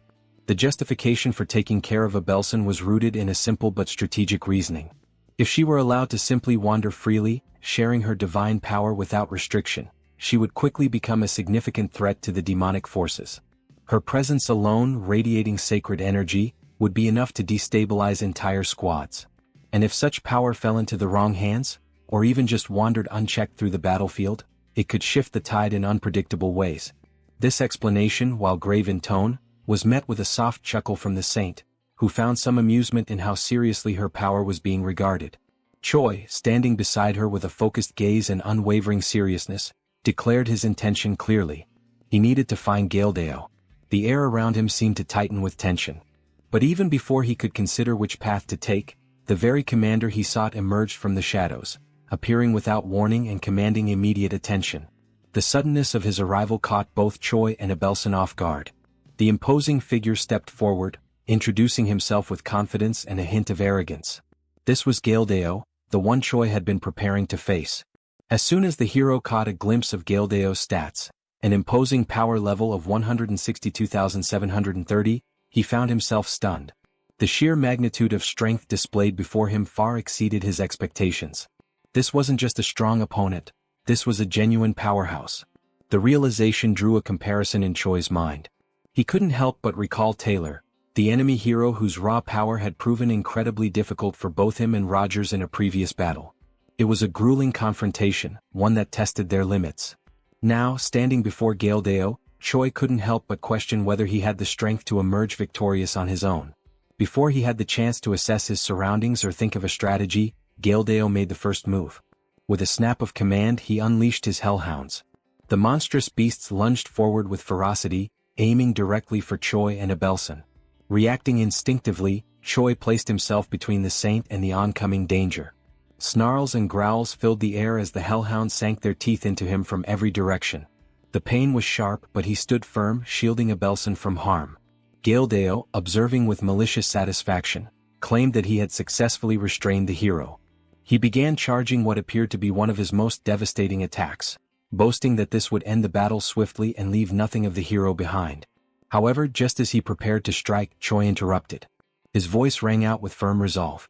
Speaker 1: The justification for taking care of Abelson was rooted in a simple but strategic reasoning. If she were allowed to simply wander freely, sharing her divine power without restriction, she would quickly become a significant threat to the demonic forces. Her presence alone, radiating sacred energy, would be enough to destabilize entire squads. And if such power fell into the wrong hands, or even just wandered unchecked through the battlefield, it could shift the tide in unpredictable ways. This explanation, while grave in tone, was met with a soft chuckle from the saint, who found some amusement in how seriously her power was being regarded. Choi, standing beside her with a focused gaze and unwavering seriousness, declared his intention clearly. He needed to find Galdeo. The air around him seemed to tighten with tension. But even before he could consider which path to take, the very commander he sought emerged from the shadows, appearing without warning and commanding immediate attention. The suddenness of his arrival caught both Choi and Abelson off guard. The imposing figure stepped forward, introducing himself with confidence and a hint of arrogance. This was Galdeo, the one Choi had been preparing to face. As soon as the hero caught a glimpse of Galdeo's stats, an imposing power level of 162,730, he found himself stunned. The sheer magnitude of strength displayed before him far exceeded his expectations. This wasn't just a strong opponent, this was a genuine powerhouse. The realization drew a comparison in Choi's mind. He couldn't help but recall Taylor, the enemy hero whose raw power had proven incredibly difficult for both him and Rogers in a previous battle. It was a grueling confrontation, one that tested their limits. Now, standing before Galdeo, Choi couldn't help but question whether he had the strength to emerge victorious on his own. Before he had the chance to assess his surroundings or think of a strategy, Galdeo made the first move. With a snap of command, he unleashed his hellhounds. The monstrous beasts lunged forward with ferocity, aiming directly for Choi and Abelson. Reacting instinctively, Choi placed himself between the saint and the oncoming danger. Snarls and growls filled the air as the hellhounds sank their teeth into him from every direction. The pain was sharp, but he stood firm, shielding Abelson from harm. Galdeo, observing with malicious satisfaction, claimed that he had successfully restrained the hero. He began charging what appeared to be one of his most devastating attacks, boasting that this would end the battle swiftly and leave nothing of the hero behind. However, just as he prepared to strike, Choi interrupted. His voice rang out with firm resolve.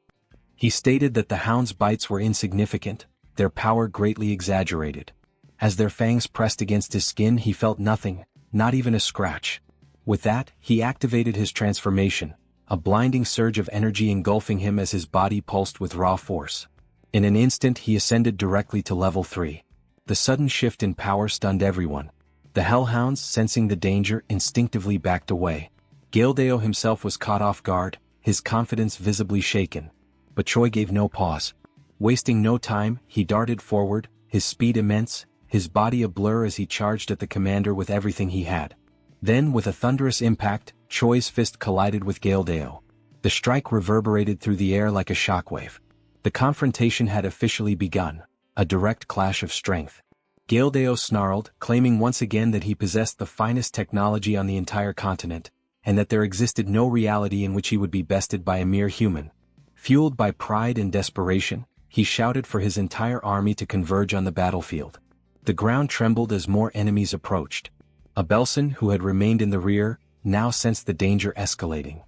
Speaker 1: He stated that the hound's bites were insignificant, their power greatly exaggerated. As their fangs pressed against his skin, he felt nothing, not even a scratch. With that, he activated his transformation, a blinding surge of energy engulfing him as his body pulsed with raw force. In an instant he ascended directly to level 3. The sudden shift in power stunned everyone. The hellhounds, sensing the danger, instinctively backed away. Galdeo himself was caught off guard, his confidence visibly shaken. But Choi gave no pause. Wasting no time, he darted forward, his speed immense, his body a blur as he charged at the commander with everything he had. Then, with a thunderous impact, Choi's fist collided with Galdeo. The strike reverberated through the air like a shockwave. The confrontation had officially begun, a direct clash of strength. Galdeo snarled, claiming once again that he possessed the finest technology on the entire continent, and that there existed no reality in which he would be bested by a mere human. Fueled by pride and desperation, he shouted for his entire army to converge on the battlefield. The ground trembled as more enemies approached. Abelson, who had remained in the rear, now sensed the danger escalating.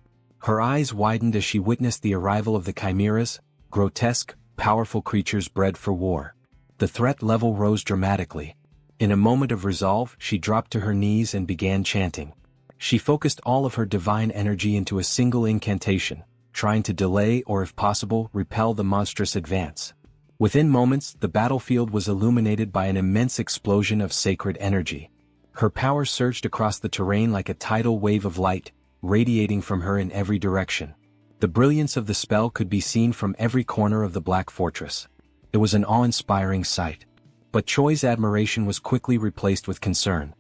Speaker 1: Her eyes widened as she witnessed the arrival of the chimeras, grotesque, powerful creatures bred for war. The threat level rose dramatically. In a moment of resolve, she dropped to her knees and began chanting. She focused all of her divine energy into a single incantation, trying to delay or, if possible, repel the monstrous advance. Within moments, the battlefield was illuminated by an immense explosion of sacred energy. Her power surged across the terrain like a tidal wave of light, radiating from her in every direction. The brilliance of the spell could be seen from every corner of the Black Fortress. It was an awe-inspiring sight. But Choi's admiration was quickly replaced with concern.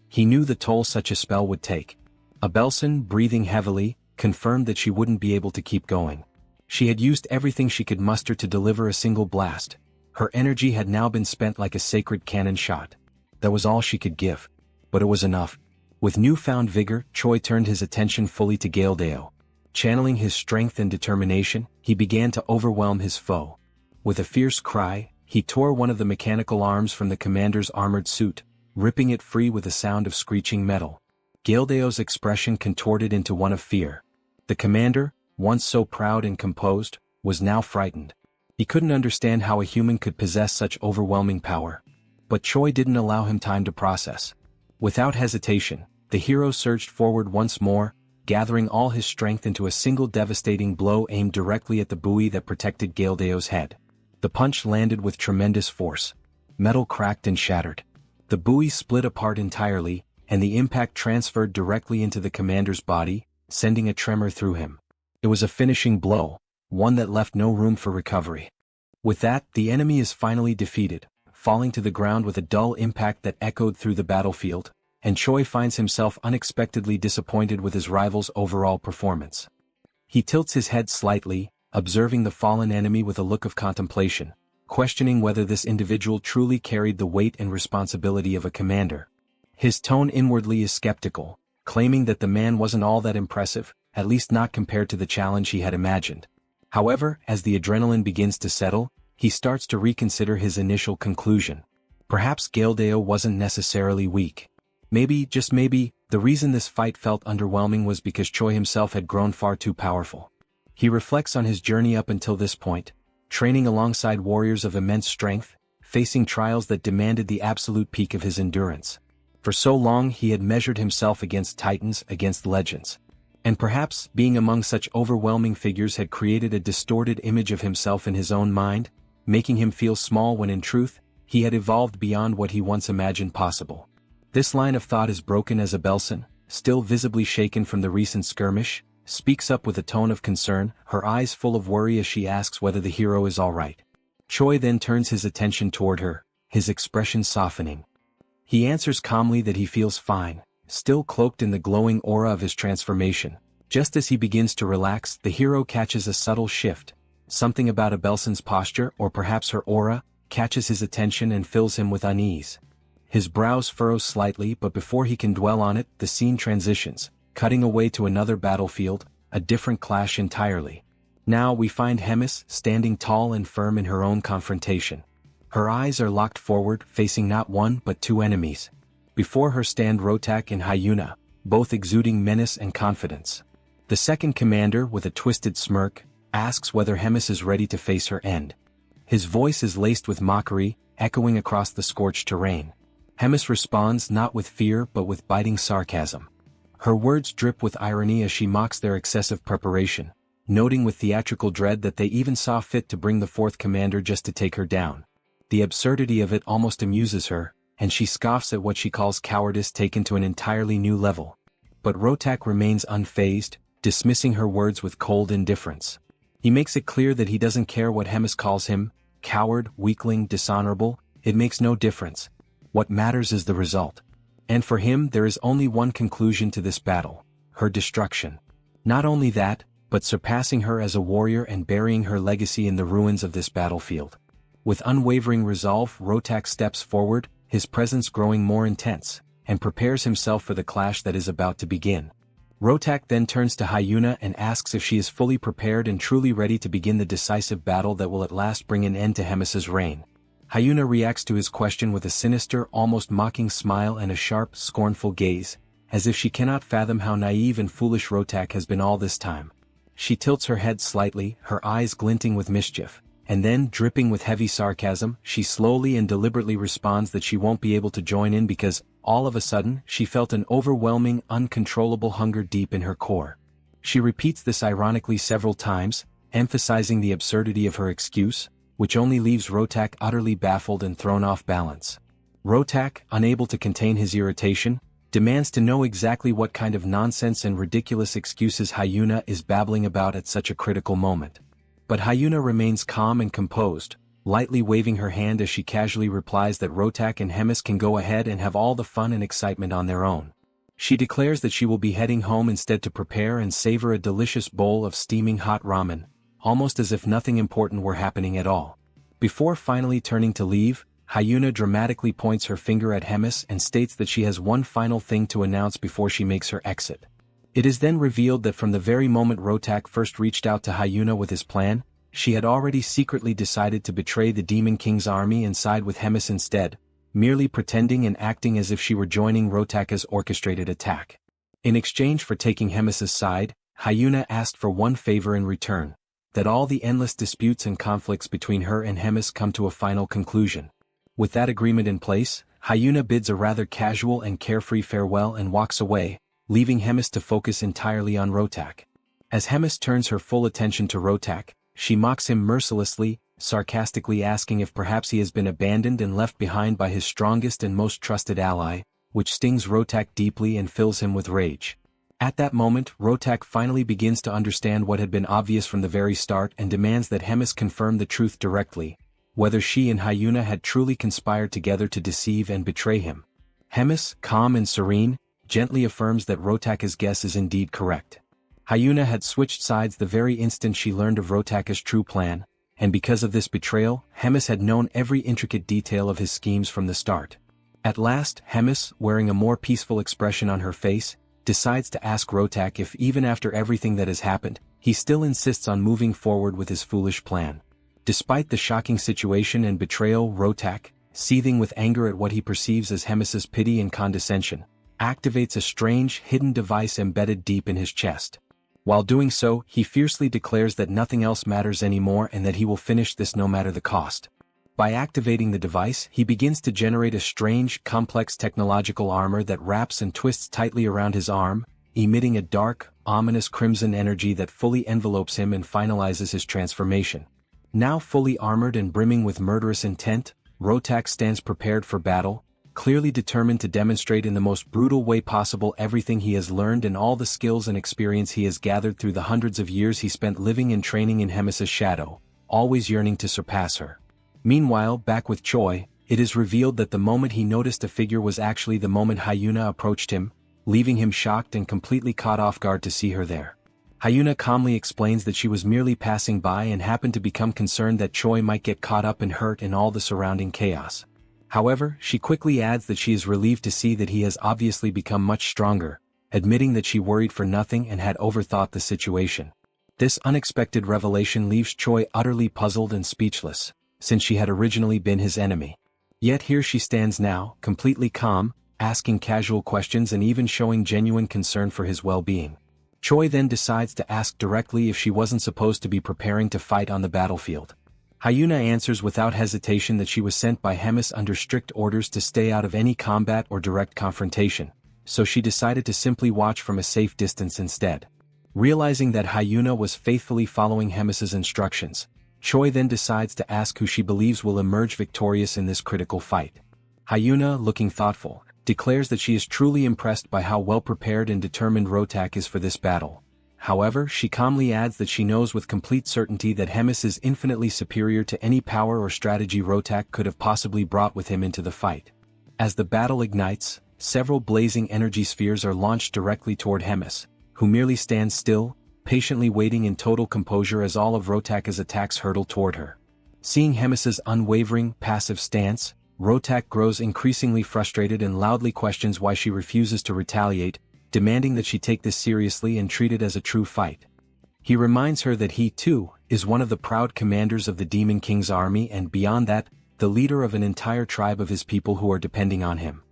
Speaker 1: He knew the toll such a spell would take. Abelson, breathing heavily, confirmed that she wouldn't be able to keep going. She had used everything she could muster to deliver a single blast. Her energy had now been spent like a sacred cannon shot. That was all she could give. But it was enough. With newfound vigor, Choi turned his attention fully to Galdeo. Channeling his strength and determination, he began to overwhelm his foe. With a fierce cry, he tore one of the mechanical arms from the commander's armored suit, ripping it free with a sound of screeching metal. Galdeo's expression contorted into one of fear. The commander, once so proud and composed, was now frightened. He couldn't understand how a human could possess such overwhelming power. But Choi didn't allow him time to process. Without hesitation, the hero surged forward once more, gathering all his strength into a single devastating blow aimed directly at the buoy that protected Galdeo's head. The punch landed with tremendous force. Metal cracked and shattered. The buoy split apart entirely, and the impact transferred directly into the commander's body, sending a tremor through him. It was a finishing blow, one that left no room for recovery. With that, the enemy is finally defeated, falling to the ground with a dull impact that echoed through the battlefield, and Choi finds himself unexpectedly disappointed with his rival's overall performance. He tilts his head slightly, observing the fallen enemy with a look of contemplation, questioning whether this individual truly carried the weight and responsibility of a commander. His tone inwardly is skeptical, claiming that the man wasn't all that impressive, at least not compared to the challenge he had imagined. However, as the adrenaline begins to settle, he starts to reconsider his initial conclusion. Perhaps Galdeo wasn't necessarily weak. Maybe, just maybe, the reason this fight felt underwhelming was because Choi himself had grown far too powerful. He reflects on his journey up until this point, training alongside warriors of immense strength, facing trials that demanded the absolute peak of his endurance. For so long he had measured himself against titans, against legends. And perhaps, being among such overwhelming figures had created a distorted image of himself in his own mind, making him feel small when in truth, he had evolved beyond what he once imagined possible. This line of thought is broken as Abelson, still visibly shaken from the recent skirmish, speaks up with a tone of concern, her eyes full of worry as she asks whether the hero is all right. Choi then turns his attention toward her, his expression softening. He answers calmly that he feels fine, still cloaked in the glowing aura of his transformation. Just as he begins to relax, the hero catches a subtle shift. Something about Abelson's posture, or perhaps her aura, catches his attention and fills him with unease. His brows furrow slightly, but before he can dwell on it, the scene transitions, cutting away to another battlefield, a different clash entirely. Now we find Hemis standing tall and firm in her own confrontation. Her eyes are locked forward, facing not one but two enemies. Before her stand Rotak and Hyuna, both exuding menace and confidence. The second commander, with a twisted smirk, asks whether Hemis is ready to face her end. His voice is laced with mockery, echoing across the scorched terrain. Hemis responds not with fear but with biting sarcasm. Her words drip with irony as she mocks their excessive preparation, noting with theatrical dread that they even saw fit to bring the fourth commander just to take her down. The absurdity of it almost amuses her, and she scoffs at what she calls cowardice taken to an entirely new level. But Rotak remains unfazed, dismissing her words with cold indifference. He makes it clear that he doesn't care what Hemis calls him, coward, weakling, dishonorable, it makes no difference. What matters is the result. And for him there is only one conclusion to this battle, her destruction. Not only that, but surpassing her as a warrior and burying her legacy in the ruins of this battlefield. With unwavering resolve, Rotak steps forward, his presence growing more intense, and prepares himself for the clash that is about to begin. Rotak then turns to Hyuna and asks if she is fully prepared and truly ready to begin the decisive battle that will at last bring an end to Hemis's reign. Hyuna reacts to his question with a sinister, almost mocking smile and a sharp, scornful gaze, as if she cannot fathom how naive and foolish Rotak has been all this time. She tilts her head slightly, her eyes glinting with mischief, and then, dripping with heavy sarcasm, she slowly and deliberately responds that she won't be able to join in because, all of a sudden, she felt an overwhelming, uncontrollable hunger deep in her core. She repeats this ironically several times, emphasizing the absurdity of her excuse, which only leaves Rotak utterly baffled and thrown off balance. Rotak, unable to contain his irritation, demands to know exactly what kind of nonsense and ridiculous excuses Hyuna is babbling about at such a critical moment. But Hyuna remains calm and composed, lightly waving her hand as she casually replies that Rotak and Hemis can go ahead and have all the fun and excitement on their own. She declares that she will be heading home instead to prepare and savor a delicious bowl of steaming hot ramen, almost as if nothing important were happening at all. Before finally turning to leave, Hyuna dramatically points her finger at Hemis and states that she has one final thing to announce before she makes her exit. It is then revealed that from the very moment Rotak first reached out to Hyuna with his plan, she had already secretly decided to betray the Demon King's army and side with Hemis instead, merely pretending and acting as if she were joining Rotaka's orchestrated attack. In exchange for taking Hemis's side, Hyuna asked for one favor in return: that all the endless disputes and conflicts between her and Hemis come to a final conclusion. With that agreement in place, Hyuna bids a rather casual and carefree farewell and walks away, leaving Hemis to focus entirely on Rotak. As Hemis turns her full attention to Rotak, she mocks him mercilessly, sarcastically asking if perhaps he has been abandoned and left behind by his strongest and most trusted ally, which stings Rotak deeply and fills him with rage. At that moment, Rotak finally begins to understand what had been obvious from the very start and demands that Hemis confirm the truth directly, whether she and Hyuna had truly conspired together to deceive and betray him. Hemis, calm and serene, gently affirms that Rotaka's guess is indeed correct. Hyuna had switched sides the very instant she learned of Rotaka's true plan, and because of this betrayal, Hemis had known every intricate detail of his schemes from the start. At last, Hemis, wearing a more peaceful expression on her face, decides to ask Rotak if even after everything that has happened, he still insists on moving forward with his foolish plan. Despite the shocking situation and betrayal, Rotak, seething with anger at what he perceives as Hemis's pity and condescension, activates a strange, hidden device embedded deep in his chest. While doing so, he fiercely declares that nothing else matters anymore and that he will finish this no matter the cost. By activating the device, he begins to generate a strange, complex technological armor that wraps and twists tightly around his arm, emitting a dark, ominous crimson energy that fully envelopes him and finalizes his transformation. Now fully armored and brimming with murderous intent, Rotak stands prepared for battle, clearly determined to demonstrate in the most brutal way possible everything he has learned and all the skills and experience he has gathered through the hundreds of years he spent living and training in Hemis's shadow, always yearning to surpass her. Meanwhile, back with Choi, it is revealed that the moment he noticed a figure was actually the moment Hyuna approached him, leaving him shocked and completely caught off guard to see her there. Hyuna calmly explains that she was merely passing by and happened to become concerned that Choi might get caught up and hurt in all the surrounding chaos. However, she quickly adds that she is relieved to see that he has obviously become much stronger, admitting that she worried for nothing and had overthought the situation. This unexpected revelation leaves Choi utterly puzzled and speechless, since she had originally been his enemy. Yet here she stands now, completely calm, asking casual questions and even showing genuine concern for his well-being. Choi then decides to ask directly if she wasn't supposed to be preparing to fight on the battlefield. Hyuna answers without hesitation that she was sent by Hemis under strict orders to stay out of any combat or direct confrontation, so she decided to simply watch from a safe distance instead. Realizing that Hyuna was faithfully following Hemis's instructions, Choi then decides to ask who she believes will emerge victorious in this critical fight. Hyuna, looking thoughtful, declares that she is truly impressed by how well-prepared and determined Rotak is for this battle. However, she calmly adds that she knows with complete certainty that Hemis is infinitely superior to any power or strategy Rotak could have possibly brought with him into the fight. As the battle ignites, several blazing energy spheres are launched directly toward Hemis, who merely stands still, patiently waiting in total composure as all of Rotak's attacks hurtle toward her. Seeing Hemis's unwavering, passive stance, Rotak grows increasingly frustrated and loudly questions why she refuses to retaliate, demanding that she take this seriously and treat it as a true fight. He reminds her that he, too, is one of the proud commanders of the Demon King's army and beyond that, the leader of an entire tribe of his people who are depending on him.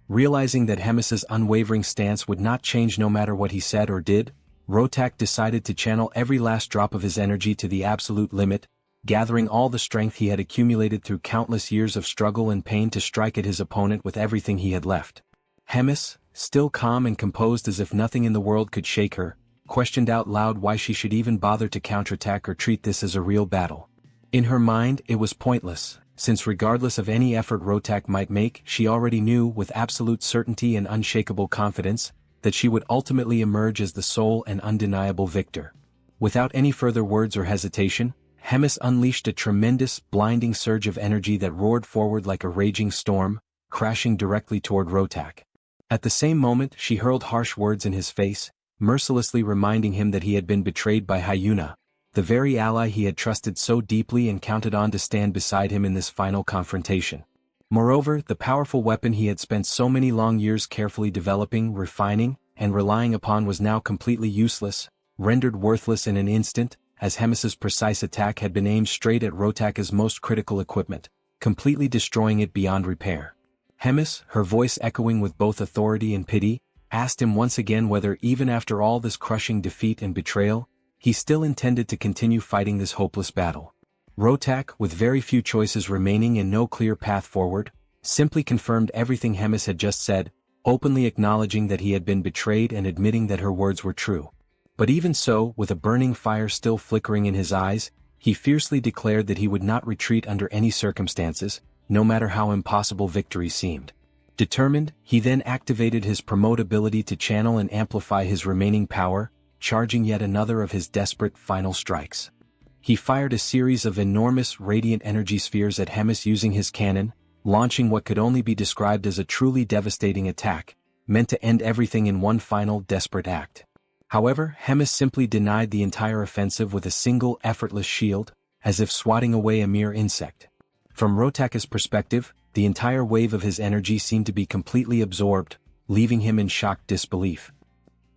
Speaker 1: Realizing that Hemis's unwavering stance would not change no matter what he said or did, Rotak decided to channel every last drop of his energy to the absolute limit, gathering all the strength he had accumulated through countless years of struggle and pain to strike at his opponent with everything he had left. Hemis, still calm and composed as if nothing in the world could shake her, questioned out loud why she should even bother to counterattack or treat this as a real battle. In her mind, it was pointless, since regardless of any effort Rotak might make, she already knew with absolute certainty and unshakable confidence that she would ultimately emerge as the sole and undeniable victor. Without any further words or hesitation, Hemis unleashed a tremendous, blinding surge of energy that roared forward like a raging storm, crashing directly toward Rotak. At the same moment she hurled harsh words in his face, mercilessly reminding him that he had been betrayed by Hyuna, the very ally he had trusted so deeply and counted on to stand beside him in this final confrontation. Moreover, the powerful weapon he had spent so many long years carefully developing, refining, and relying upon was now completely useless, rendered worthless in an instant, as Hemis's precise attack had been aimed straight at Rotaka's most critical equipment, completely destroying it beyond repair. Hemis, her voice echoing with both authority and pity, asked him once again whether even after all this crushing defeat and betrayal, he still intended to continue fighting this hopeless battle. Rotak, with very few choices remaining and no clear path forward, simply confirmed everything Hemis had just said, openly acknowledging that he had been betrayed and admitting that her words were true. But even so, with a burning fire still flickering in his eyes, he fiercely declared that he would not retreat under any circumstances, no matter how impossible victory seemed. Determined, he then activated his promote ability to channel and amplify his remaining power, charging yet another of his desperate final strikes. He fired a series of enormous radiant energy spheres at Hemis using his cannon, launching what could only be described as a truly devastating attack, meant to end everything in one final desperate act. However, Hemis simply denied the entire offensive with a single effortless shield, as if swatting away a mere insect. From Rotaka's perspective, the entire wave of his energy seemed to be completely absorbed, leaving him in shocked disbelief.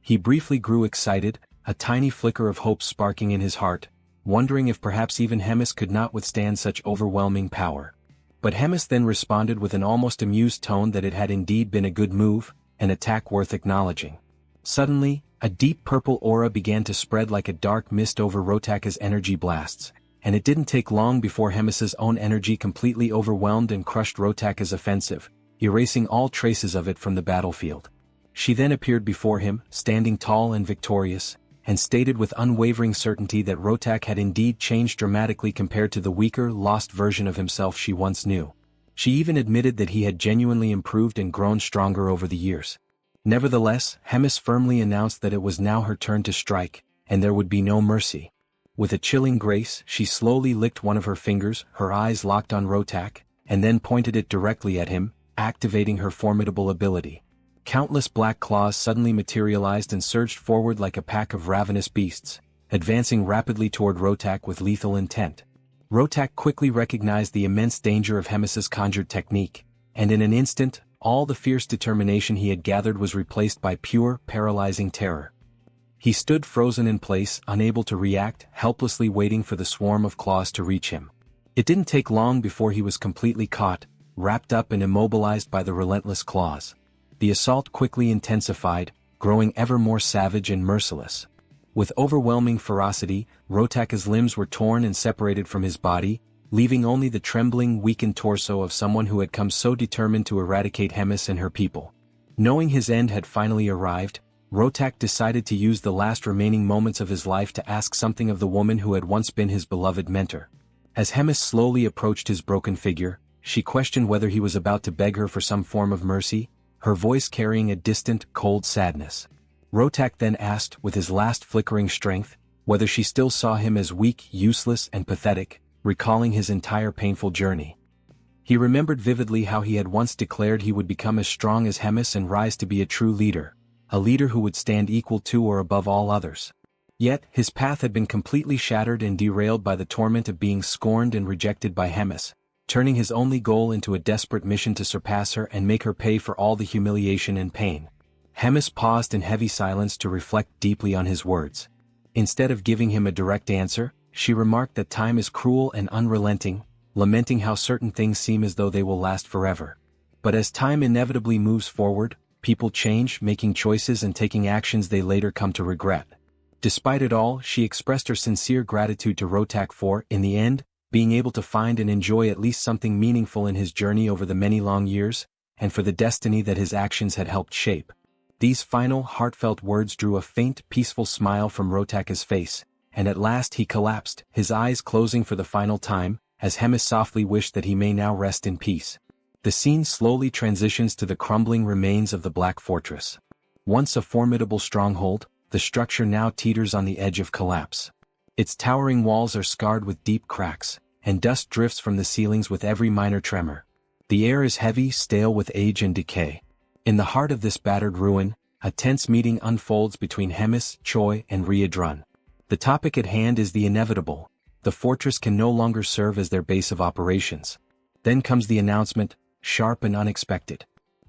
Speaker 1: He briefly grew excited, a tiny flicker of hope sparking in his heart, wondering if perhaps even Hemis could not withstand such overwhelming power. But Hemis then responded with an almost amused tone that it had indeed been a good move, an attack worth acknowledging. Suddenly, a deep purple aura began to spread like a dark mist over Rotaka's energy blasts, and it didn't take long before Hemis's own energy completely overwhelmed and crushed Rotaka's offensive, erasing all traces of it from the battlefield. She then appeared before him, standing tall and victorious, and stated with unwavering certainty that Rotak had indeed changed dramatically compared to the weaker, lost version of himself she once knew. She even admitted that he had genuinely improved and grown stronger over the years. Nevertheless, Hemis firmly announced that it was now her turn to strike, and there would be no mercy. With a chilling grace, she slowly licked one of her fingers, her eyes locked on Rotak, and then pointed it directly at him, activating her formidable ability. Countless black claws suddenly materialized and surged forward like a pack of ravenous beasts, advancing rapidly toward Rotak with lethal intent. Rotak quickly recognized the immense danger of Hemis's conjured technique, and in an instant, all the fierce determination he had gathered was replaced by pure, paralyzing terror. He stood frozen in place, unable to react, helplessly waiting for the swarm of claws to reach him. It didn't take long before he was completely caught, wrapped up and immobilized by the relentless claws. The assault quickly intensified, growing ever more savage and merciless. With overwhelming ferocity, Rotaka's limbs were torn and separated from his body, leaving only the trembling, weakened torso of someone who had come so determined to eradicate Hemis and her people. Knowing his end had finally arrived, Rotak decided to use the last remaining moments of his life to ask something of the woman who had once been his beloved mentor. As Hemis slowly approached his broken figure, she questioned whether he was about to beg her for some form of mercy, her voice carrying a distant, cold sadness. Rotak then asked, with his last flickering strength, whether she still saw him as weak, useless, and pathetic, recalling his entire painful journey. He remembered vividly how he had once declared he would become as strong as Hemis and rise to be a true leader, a leader who would stand equal to or above all others. Yet, his path had been completely shattered and derailed by the torment of being scorned and rejected by Hemis, turning his only goal into a desperate mission to surpass her and make her pay for all the humiliation and pain. Hemis paused in heavy silence to reflect deeply on his words. Instead of giving him a direct answer, she remarked that time is cruel and unrelenting, lamenting how certain things seem as though they will last forever. But as time inevitably moves forward, people change, making choices and taking actions they later come to regret. Despite it all, she expressed her sincere gratitude to Rotak for, in the end, being able to find and enjoy at least something meaningful in his journey over the many long years, and for the destiny that his actions had helped shape. These final, heartfelt words drew a faint, peaceful smile from Rotaka's face, and at last he collapsed, his eyes closing for the final time, as Hemis softly wished that he may now rest in peace. The scene slowly transitions to the crumbling remains of the Black Fortress. Once a formidable stronghold, the structure now teeters on the edge of collapse. Its towering walls are scarred with deep cracks, and dust drifts from the ceilings with every minor tremor. The air is heavy, stale with age and decay. In the heart of this battered ruin, a tense meeting unfolds between Hemis, Choi, and Riadrun. The topic at hand is the inevitable. The fortress can no longer serve as their base of operations. Then comes the announcement, sharp and unexpected.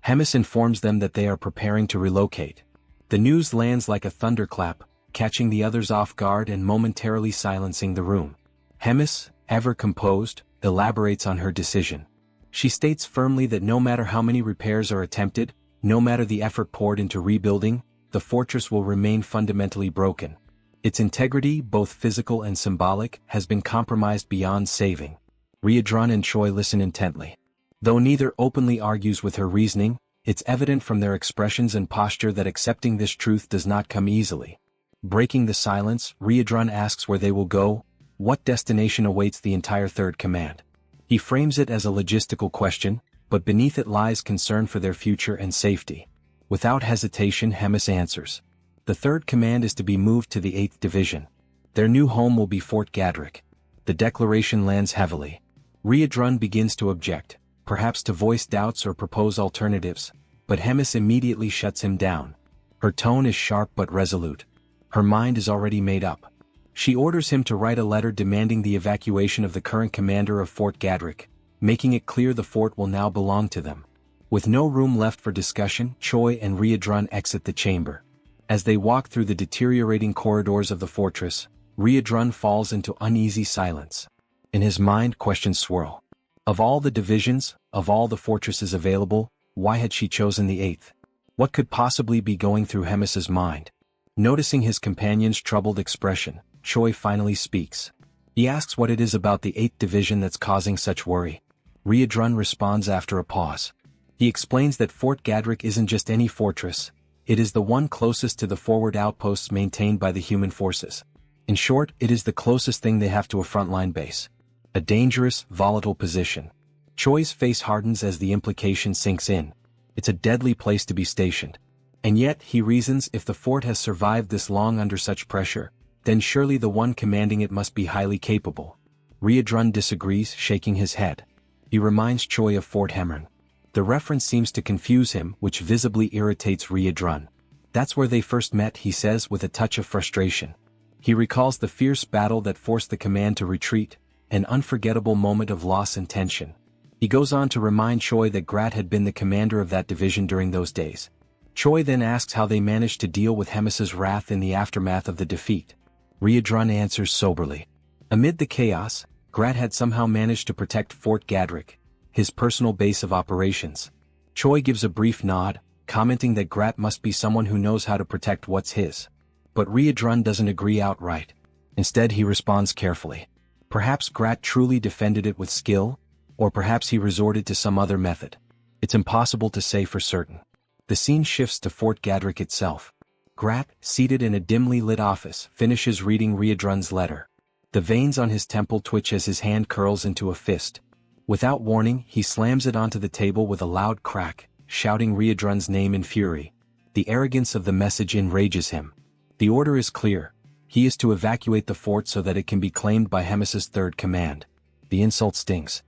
Speaker 1: Hemis informs them that they are preparing to relocate. The news lands like a thunderclap, catching the others off guard and momentarily silencing the room. Hemis, ever composed, elaborates on her decision. She states firmly that no matter how many repairs are attempted, no matter the effort poured into rebuilding, the fortress will remain fundamentally broken. Its integrity, both physical and symbolic, has been compromised beyond saving. Riadrun and Choi listen intently. Though neither openly argues with her reasoning, it's evident from their expressions and posture that accepting this truth does not come easily. Breaking the silence, Riadrun asks where they will go, what destination awaits the entire Third Command. He frames it as a logistical question, but beneath it lies concern for their future and safety. Without hesitation, Hemis answers. The Third Command is to be moved to the 8th Division. Their new home will be Fort Gadrick. The declaration lands heavily. Riadrun begins to object, perhaps to voice doubts or propose alternatives, but Hemis immediately shuts him down. Her tone is sharp but resolute. Her mind is already made up. She orders him to write a letter demanding the evacuation of the current commander of Fort Gadrick, making it clear the fort will now belong to them. With no room left for discussion, Choi and Riadrun exit the chamber. As they walk through the deteriorating corridors of the fortress, Riadrun falls into uneasy silence. In his mind, questions swirl. Of all the divisions, of all the fortresses available, why had she chosen the 8th? What could possibly be going through Hemis's mind? Noticing his companion's troubled expression, Choi finally speaks. He asks what it is about the 8th Division that's causing such worry. Riadrun responds after a pause. He explains that Fort Gadrick isn't just any fortress, it is the one closest to the forward outposts maintained by the human forces. In short, it is the closest thing they have to a frontline base. A dangerous, volatile position. Choi's face hardens as the implication sinks in. It's a deadly place to be stationed. And yet, he reasons, if the fort has survived this long under such pressure, then surely the one commanding it must be highly capable. Riadrun disagrees, shaking his head. He reminds Choi of Fort Hemmern. The reference seems to confuse him, which visibly irritates Riadrun. That's where they first met, he says with a touch of frustration. He recalls the fierce battle that forced the command to retreat, an unforgettable moment of loss and tension. He goes on to remind Choi that Grat had been the commander of that division during those days. Choi then asks how they managed to deal with Hemis's wrath in the aftermath of the defeat. Riadrun answers soberly. Amid the chaos, Grat had somehow managed to protect Fort Gadrick, his personal base of operations. Choi gives a brief nod, commenting that Grat must be someone who knows how to protect what's his. But Riadrun doesn't agree outright. Instead, he responds carefully. Perhaps Grat truly defended it with skill, or perhaps he resorted to some other method. It's impossible to say for certain. The scene shifts to Fort Gadrick itself. Grat, seated in a dimly lit office, finishes reading Riadrun's letter. The veins on his temple twitch as his hand curls into a fist. Without warning, he slams it onto the table with a loud crack, shouting Riadrun's name in fury. The arrogance of the message enrages him. The order is clear. He is to evacuate the fort so that it can be claimed by Hemis's Third Command. The insult stings.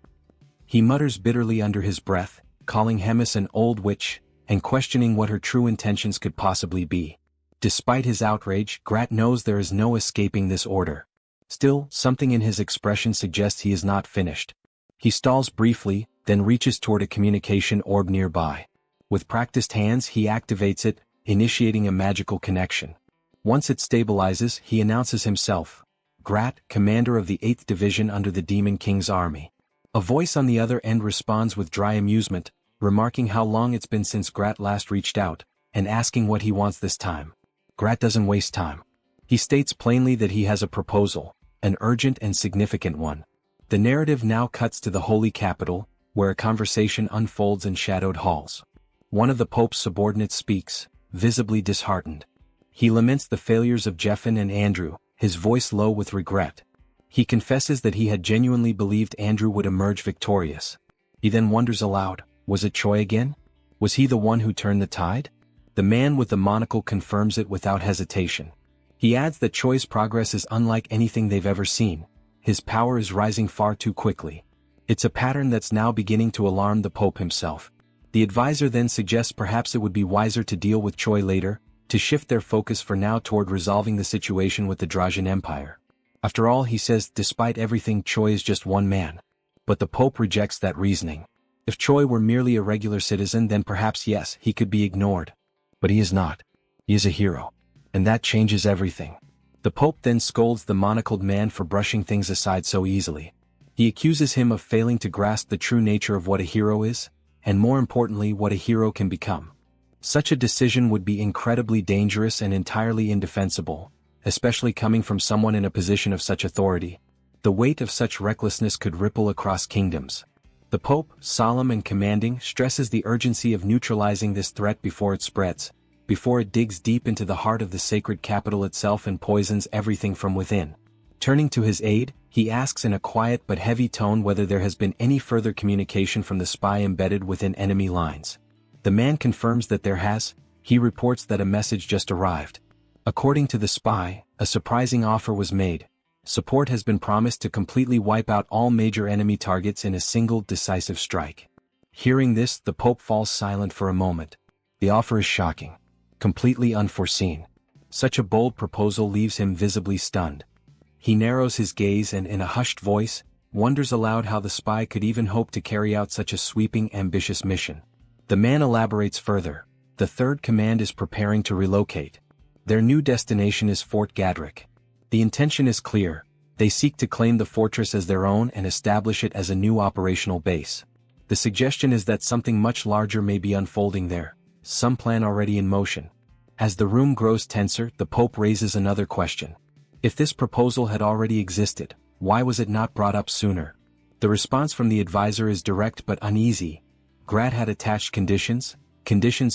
Speaker 1: He mutters bitterly under his breath, calling Hemis an old witch, and questioning what her true intentions could possibly be. Despite his outrage, Grat knows there is no escaping this order. Still, something in his expression suggests he is not finished. He stalls briefly, then reaches toward a communication orb nearby. With practiced hands, he activates it, initiating a magical connection. Once it stabilizes, he announces himself. Grat, commander of the 8th Division under the Demon King's army. A voice on the other end responds with dry amusement, remarking how long it's been since Grat last reached out, and asking what he wants this time. Grat doesn't waste time. He states plainly that he has a proposal, an urgent and significant one. The narrative now cuts to the Holy Capital, where a conversation unfolds in shadowed halls. One of the Pope's subordinates speaks, visibly disheartened. He laments the failures of Jeffin and Andrew, his voice low with regret. He confesses that he had genuinely believed Andrew would emerge victorious. He then wonders aloud, was it Choi again? Was he the one who turned the tide? The man with the monocle confirms it without hesitation. He adds that Choi's progress is unlike anything they've ever seen. His power is rising far too quickly. It's a pattern that's now beginning to alarm the Pope himself. The advisor then suggests perhaps it would be wiser to deal with Choi later, to shift their focus for now toward resolving the situation with the Drajan Empire. After all, he says, despite everything, Choi is just one man. But the Pope rejects that reasoning. If Choi were merely a regular citizen, then perhaps yes, he could be ignored. But he is not. He is a hero. And that changes everything. The Pope then scolds the monocled man for brushing things aside so easily. He accuses him of failing to grasp the true nature of what a hero is, and more importantly, what a hero can become. Such a decision would be incredibly dangerous and entirely indefensible, especially coming from someone in a position of such authority. The weight of such recklessness could ripple across kingdoms. The Pope, solemn and commanding, stresses the urgency of neutralizing this threat before it spreads, before it digs deep into the heart of the sacred capital itself and poisons everything from within. Turning to his aide, he asks in a quiet but heavy tone whether there has been any further communication from the spy embedded within enemy lines. The man confirms that there has. He reports that a message just arrived. According to the spy, a surprising offer was made. Support has been promised to completely wipe out all major enemy targets in a single decisive strike. Hearing this, the Pope falls silent for a moment. The offer is shocking. Completely unforeseen. Such a bold proposal leaves him visibly stunned. He narrows his gaze and, in a hushed voice, wonders aloud how the spy could even hope to carry out such a sweeping, ambitious mission. The man elaborates further. The Third Command is preparing to relocate. Their new destination is Fort Gadrick. The intention is clear. They seek to claim the fortress as their own and establish it as a new operational base. The suggestion is that something much larger may be unfolding there, some plan already in motion. As the room grows tenser, the Pope raises another question. If this proposal had already existed, why was it not brought up sooner? The response from the advisor is direct but uneasy. Grat had attached conditions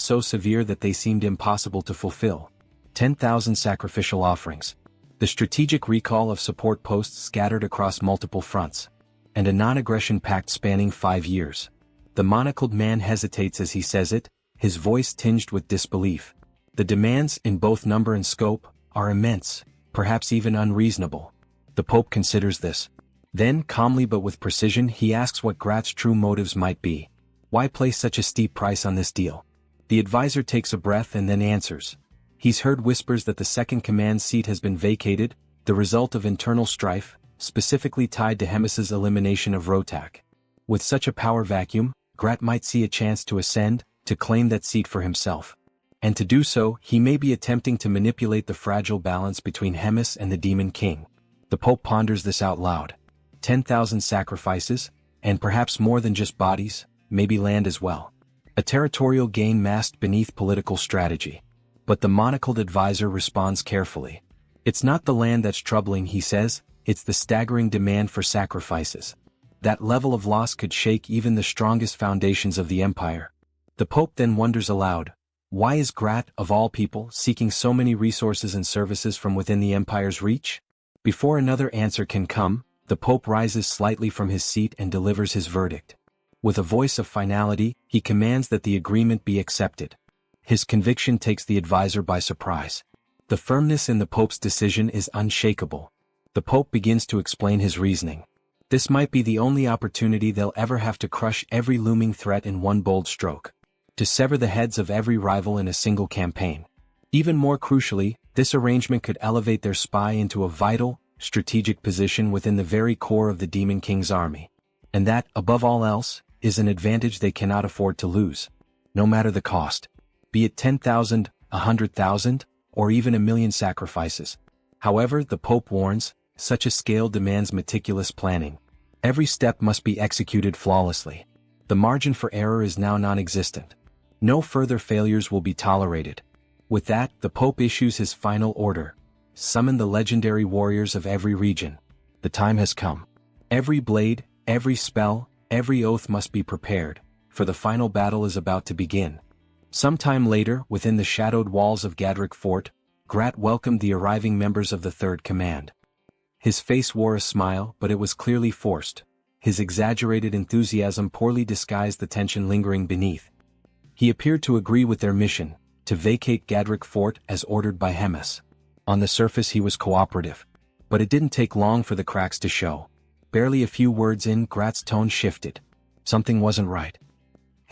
Speaker 1: so severe that they seemed impossible to fulfill. 10,000 sacrificial offerings. The strategic recall of support posts scattered across multiple fronts. And a non-aggression pact spanning 5 years. The monocled man hesitates as he says it, his voice tinged with disbelief. The demands, in both number and scope, are immense, perhaps even unreasonable. The Pope considers this. Then, calmly but with precision, he asks what Grat's true motives might be. Why place such a steep price on this deal? The advisor takes a breath and then answers. He's heard whispers that the second command seat has been vacated, the result of internal strife, specifically tied to Hemis's elimination of Rotak. With such a power vacuum, Grat might see a chance to ascend, to claim that seat for himself. And to do so, he may be attempting to manipulate the fragile balance between Hemis and the Demon King. The Pope ponders this out loud. 10,000 sacrifices, and perhaps more than just bodies, maybe land as well. A territorial gain masked beneath political strategy. But the monocled advisor responds carefully. It's not the land that's troubling, he says, it's the staggering demand for sacrifices. That level of loss could shake even the strongest foundations of the empire. The Pope then wonders aloud, why is Grat, of all people, seeking so many resources and services from within the empire's reach? Before another answer can come, the Pope rises slightly from his seat and delivers his verdict. With a voice of finality, he commands that the agreement be accepted. His conviction takes the advisor by surprise. The firmness in the Pope's decision is unshakable. The Pope begins to explain his reasoning. This might be the only opportunity they'll ever have to crush every looming threat in one bold stroke. To sever the heads of every rival in a single campaign. Even more crucially, this arrangement could elevate their spy into a vital, strategic position within the very core of the Demon King's army. And that, above all else, is an advantage they cannot afford to lose. No matter the cost. Be it 10,000, 100,000, or even 1,000,000 sacrifices. However, the Pope warns, such a scale demands meticulous planning. Every step must be executed flawlessly. The margin for error is now non-existent. No further failures will be tolerated. With that, the Pope issues his final order. Summon the legendary warriors of every region. The time has come. Every blade, every spell, every oath must be prepared, for the final battle is about to begin. Sometime later, within the shadowed walls of Gadrick Fort, Grat welcomed the arriving members of the Third Command. His face wore a smile, but it was clearly forced. His exaggerated enthusiasm poorly disguised the tension lingering beneath. He appeared to agree with their mission, to vacate Gadrick Fort as ordered by Hemis. On the surface he was cooperative. But it didn't take long for the cracks to show. Barely a few words in, Grat's tone shifted. Something wasn't right.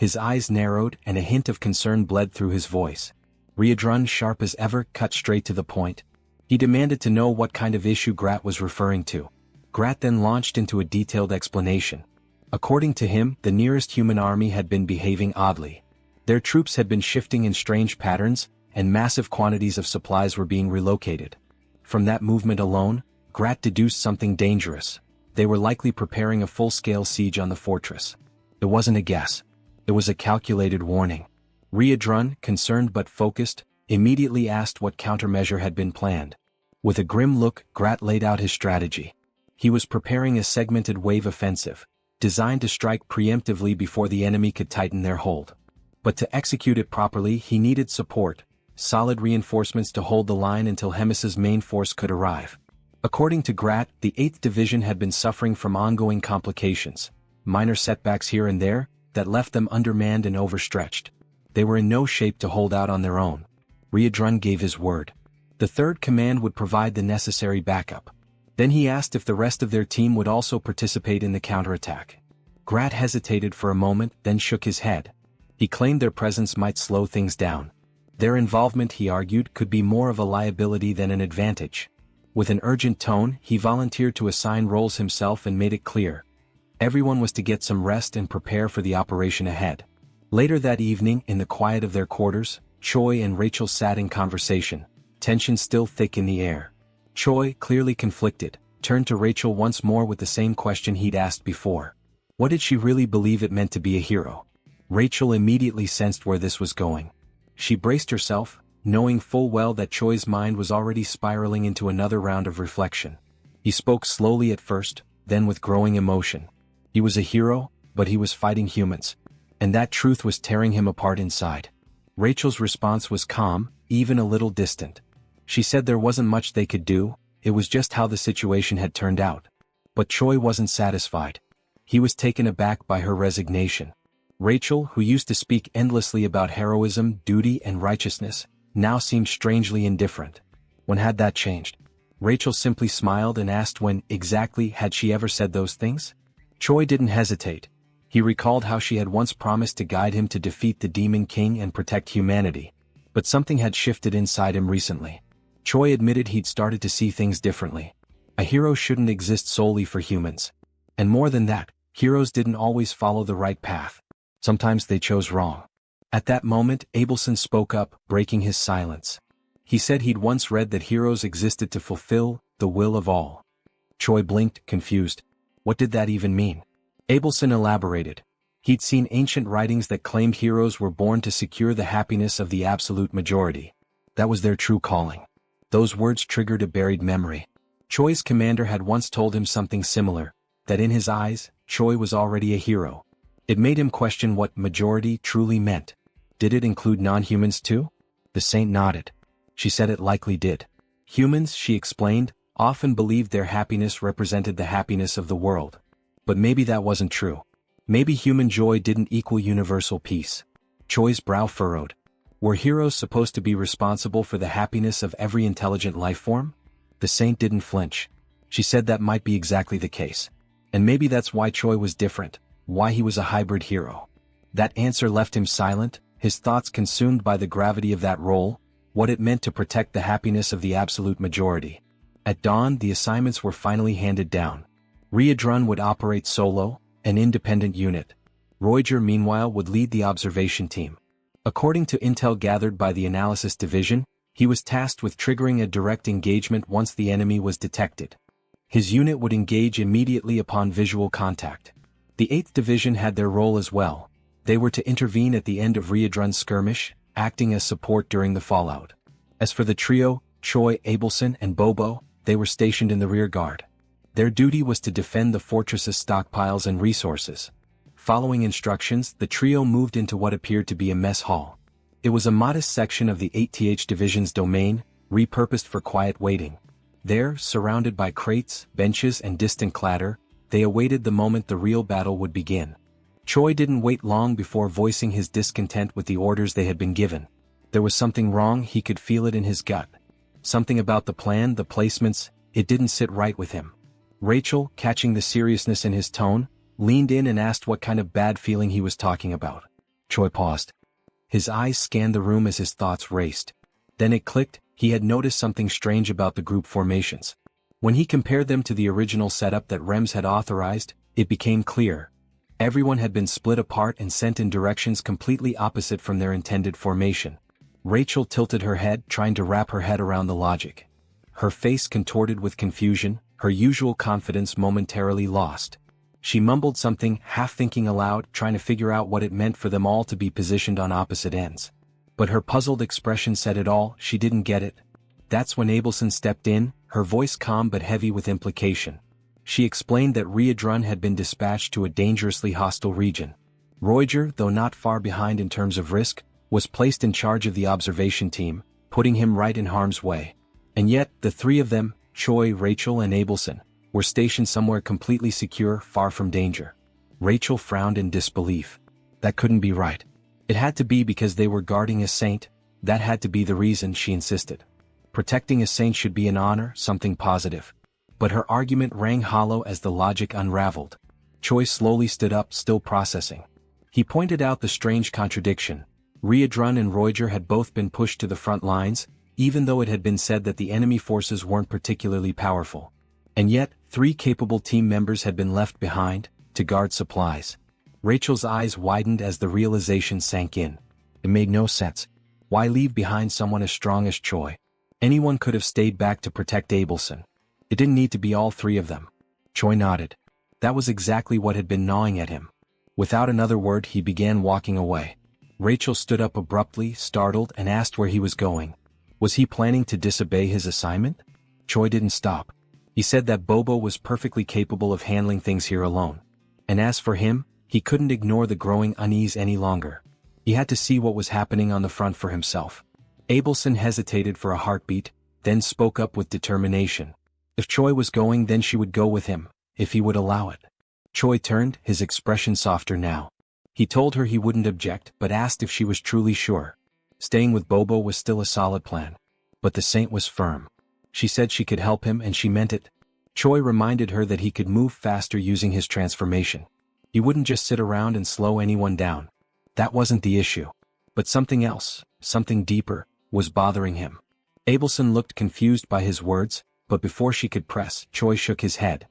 Speaker 1: His eyes narrowed and a hint of concern bled through his voice. Riedrun, sharp as ever, cut straight to the point. He demanded to know what kind of issue Grat was referring to. Grat then launched into a detailed explanation. According to him, the nearest human army had been behaving oddly. Their troops had been shifting in strange patterns, and massive quantities of supplies were being relocated. From that movement alone, Grat deduced something dangerous. They were likely preparing a full-scale siege on the fortress. It wasn't a guess. It was a calculated warning. Riedrun, concerned but focused, immediately asked what countermeasure had been planned. With a grim look, Grat laid out his strategy. He was preparing a segmented wave offensive, designed to strike preemptively before the enemy could tighten their hold. But to execute it properly, he needed support, solid reinforcements to hold the line until Hemis's main force could arrive. According to Grat, the 8th Division had been suffering from ongoing complications, minor setbacks here and there, that left them undermanned and overstretched. They were in no shape to hold out on their own. Riedrun gave his word. The 3rd Command would provide the necessary backup. Then he asked if the rest of their team would also participate in the counterattack. Grat hesitated for a moment, then shook his head. He claimed their presence might slow things down. Their involvement, he argued, could be more of a liability than an advantage. With an urgent tone, he volunteered to assign roles himself and made it clear. Everyone was to get some rest and prepare for the operation ahead. Later that evening, in the quiet of their quarters, Choi and Rachel sat in conversation, tension still thick in the air. Choi, clearly conflicted, turned to Rachel once more with the same question he'd asked before. What did she really believe it meant to be a hero? Rachel immediately sensed where this was going. She braced herself, knowing full well that Choi's mind was already spiraling into another round of reflection. He spoke slowly at first, then with growing emotion. He was a hero, but he was fighting humans. And that truth was tearing him apart inside. Rachel's response was calm, even a little distant. She said there wasn't much they could do, it was just how the situation had turned out. But Choi wasn't satisfied. He was taken aback by her resignation. Rachel, who used to speak endlessly about heroism, duty, and righteousness, now seemed strangely indifferent. When had that changed? Rachel simply smiled and asked when, exactly, had she ever said those things? Choi didn't hesitate. He recalled how she had once promised to guide him to defeat the Demon King and protect humanity. But something had shifted inside him recently. Choi admitted he'd started to see things differently. A hero shouldn't exist solely for humans. And more than that, heroes didn't always follow the right path. Sometimes they chose wrong. At that moment, Abelson spoke up, breaking his silence. He said he'd once read that heroes existed to fulfill the will of all. Choi blinked, confused. What did that even mean? Abelson elaborated. He'd seen ancient writings that claimed heroes were born to secure the happiness of the absolute majority. That was their true calling. Those words triggered a buried memory. Choi's commander had once told him something similar, that in his eyes, Choi was already a hero. It made him question what majority truly meant. Did it include non-humans too? The saint nodded. She said it likely did. Humans, she explained, often believed their happiness represented the happiness of the world. But maybe that wasn't true. Maybe human joy didn't equal universal peace. Choi's brow furrowed. Were heroes supposed to be responsible for the happiness of every intelligent life form? The saint didn't flinch. She said that might be exactly the case. And maybe that's why Choi was different, why he was a hybrid hero. That answer left him silent, his thoughts consumed by the gravity of that role, what it meant to protect the happiness of the absolute majority. At dawn, the assignments were finally handed down. Riedrun would operate solo, an independent unit. Roiger, meanwhile, would lead the observation team. According to intel gathered by the Analysis Division, he was tasked with triggering a direct engagement once the enemy was detected. His unit would engage immediately upon visual contact. The 8th Division had their role as well. They were to intervene at the end of Riedrun's skirmish, acting as support during the fallout. As for the trio, Choi, Abelson, and Bobo, they were stationed in the rear guard. Their duty was to defend the fortress's stockpiles and resources. Following instructions, the trio moved into what appeared to be a mess hall. It was a modest section of the 8th Division's domain, repurposed for quiet waiting. There, surrounded by crates, benches, and distant clatter, they awaited the moment the real battle would begin. Choi didn't wait long before voicing his discontent with the orders they had been given. There was something wrong, he could feel it in his gut. Something about the plan, the placements, it didn't sit right with him. Rachel, catching the seriousness in his tone, leaned in and asked what kind of bad feeling he was talking about. Choi paused. His eyes scanned the room as his thoughts raced. Then it clicked, he had noticed something strange about the group formations. When he compared them to the original setup that Rems had authorized, it became clear. Everyone had been split apart and sent in directions completely opposite from their intended formation. Rachel tilted her head, trying to wrap her head around the logic. Her face contorted with confusion, her usual confidence momentarily lost. She mumbled something, half thinking aloud, trying to figure out what it meant for them all to be positioned on opposite ends. But her puzzled expression said it all, she didn't get it. That's when Abelson stepped in, her voice calm but heavy with implication. She explained that Riedrun had been dispatched to a dangerously hostile region. Roiger, though not far behind in terms of risk, was placed in charge of the observation team, putting him right in harm's way. And yet, the three of them, Choi, Rachel and Abelson, were stationed somewhere completely secure, far from danger. Rachel frowned in disbelief. That couldn't be right. It had to be because they were guarding a saint, that had to be the reason, she insisted. Protecting a saint should be an honor, something positive. But her argument rang hollow as the logic unraveled. Choi slowly stood up, still processing. He pointed out the strange contradiction. Riedrun and Roiger had both been pushed to the front lines, even though it had been said that the enemy forces weren't particularly powerful. And yet, 3 capable team members had been left behind, to guard supplies. Rachel's eyes widened as the realization sank in. It made no sense. Why leave behind someone as strong as Choi? Anyone could have stayed back to protect Abelson. It didn't need to be all 3 of them. Choi nodded. That was exactly what had been gnawing at him. Without another word, he began walking away. Rachel stood up abruptly, startled, and asked where he was going. Was he planning to disobey his assignment? Choi didn't stop. He said that Bobo was perfectly capable of handling things here alone. And as for him, he couldn't ignore the growing unease any longer. He had to see what was happening on the front for himself. Abelson hesitated for a heartbeat, then spoke up with determination. If Choi was going, then she would go with him, if he would allow it. Choi turned, his expression softer now. He told her he wouldn't object, but asked if she was truly sure. Staying with Bobo was still a solid plan. But the saint was firm. She said she could help him and she meant it. Choi reminded her that he could move faster using his transformation. He wouldn't just sit around and slow anyone down. That wasn't the issue. But something else, something deeper, was bothering him. Abelson looked confused by his words, but before she could press, Choi shook his head.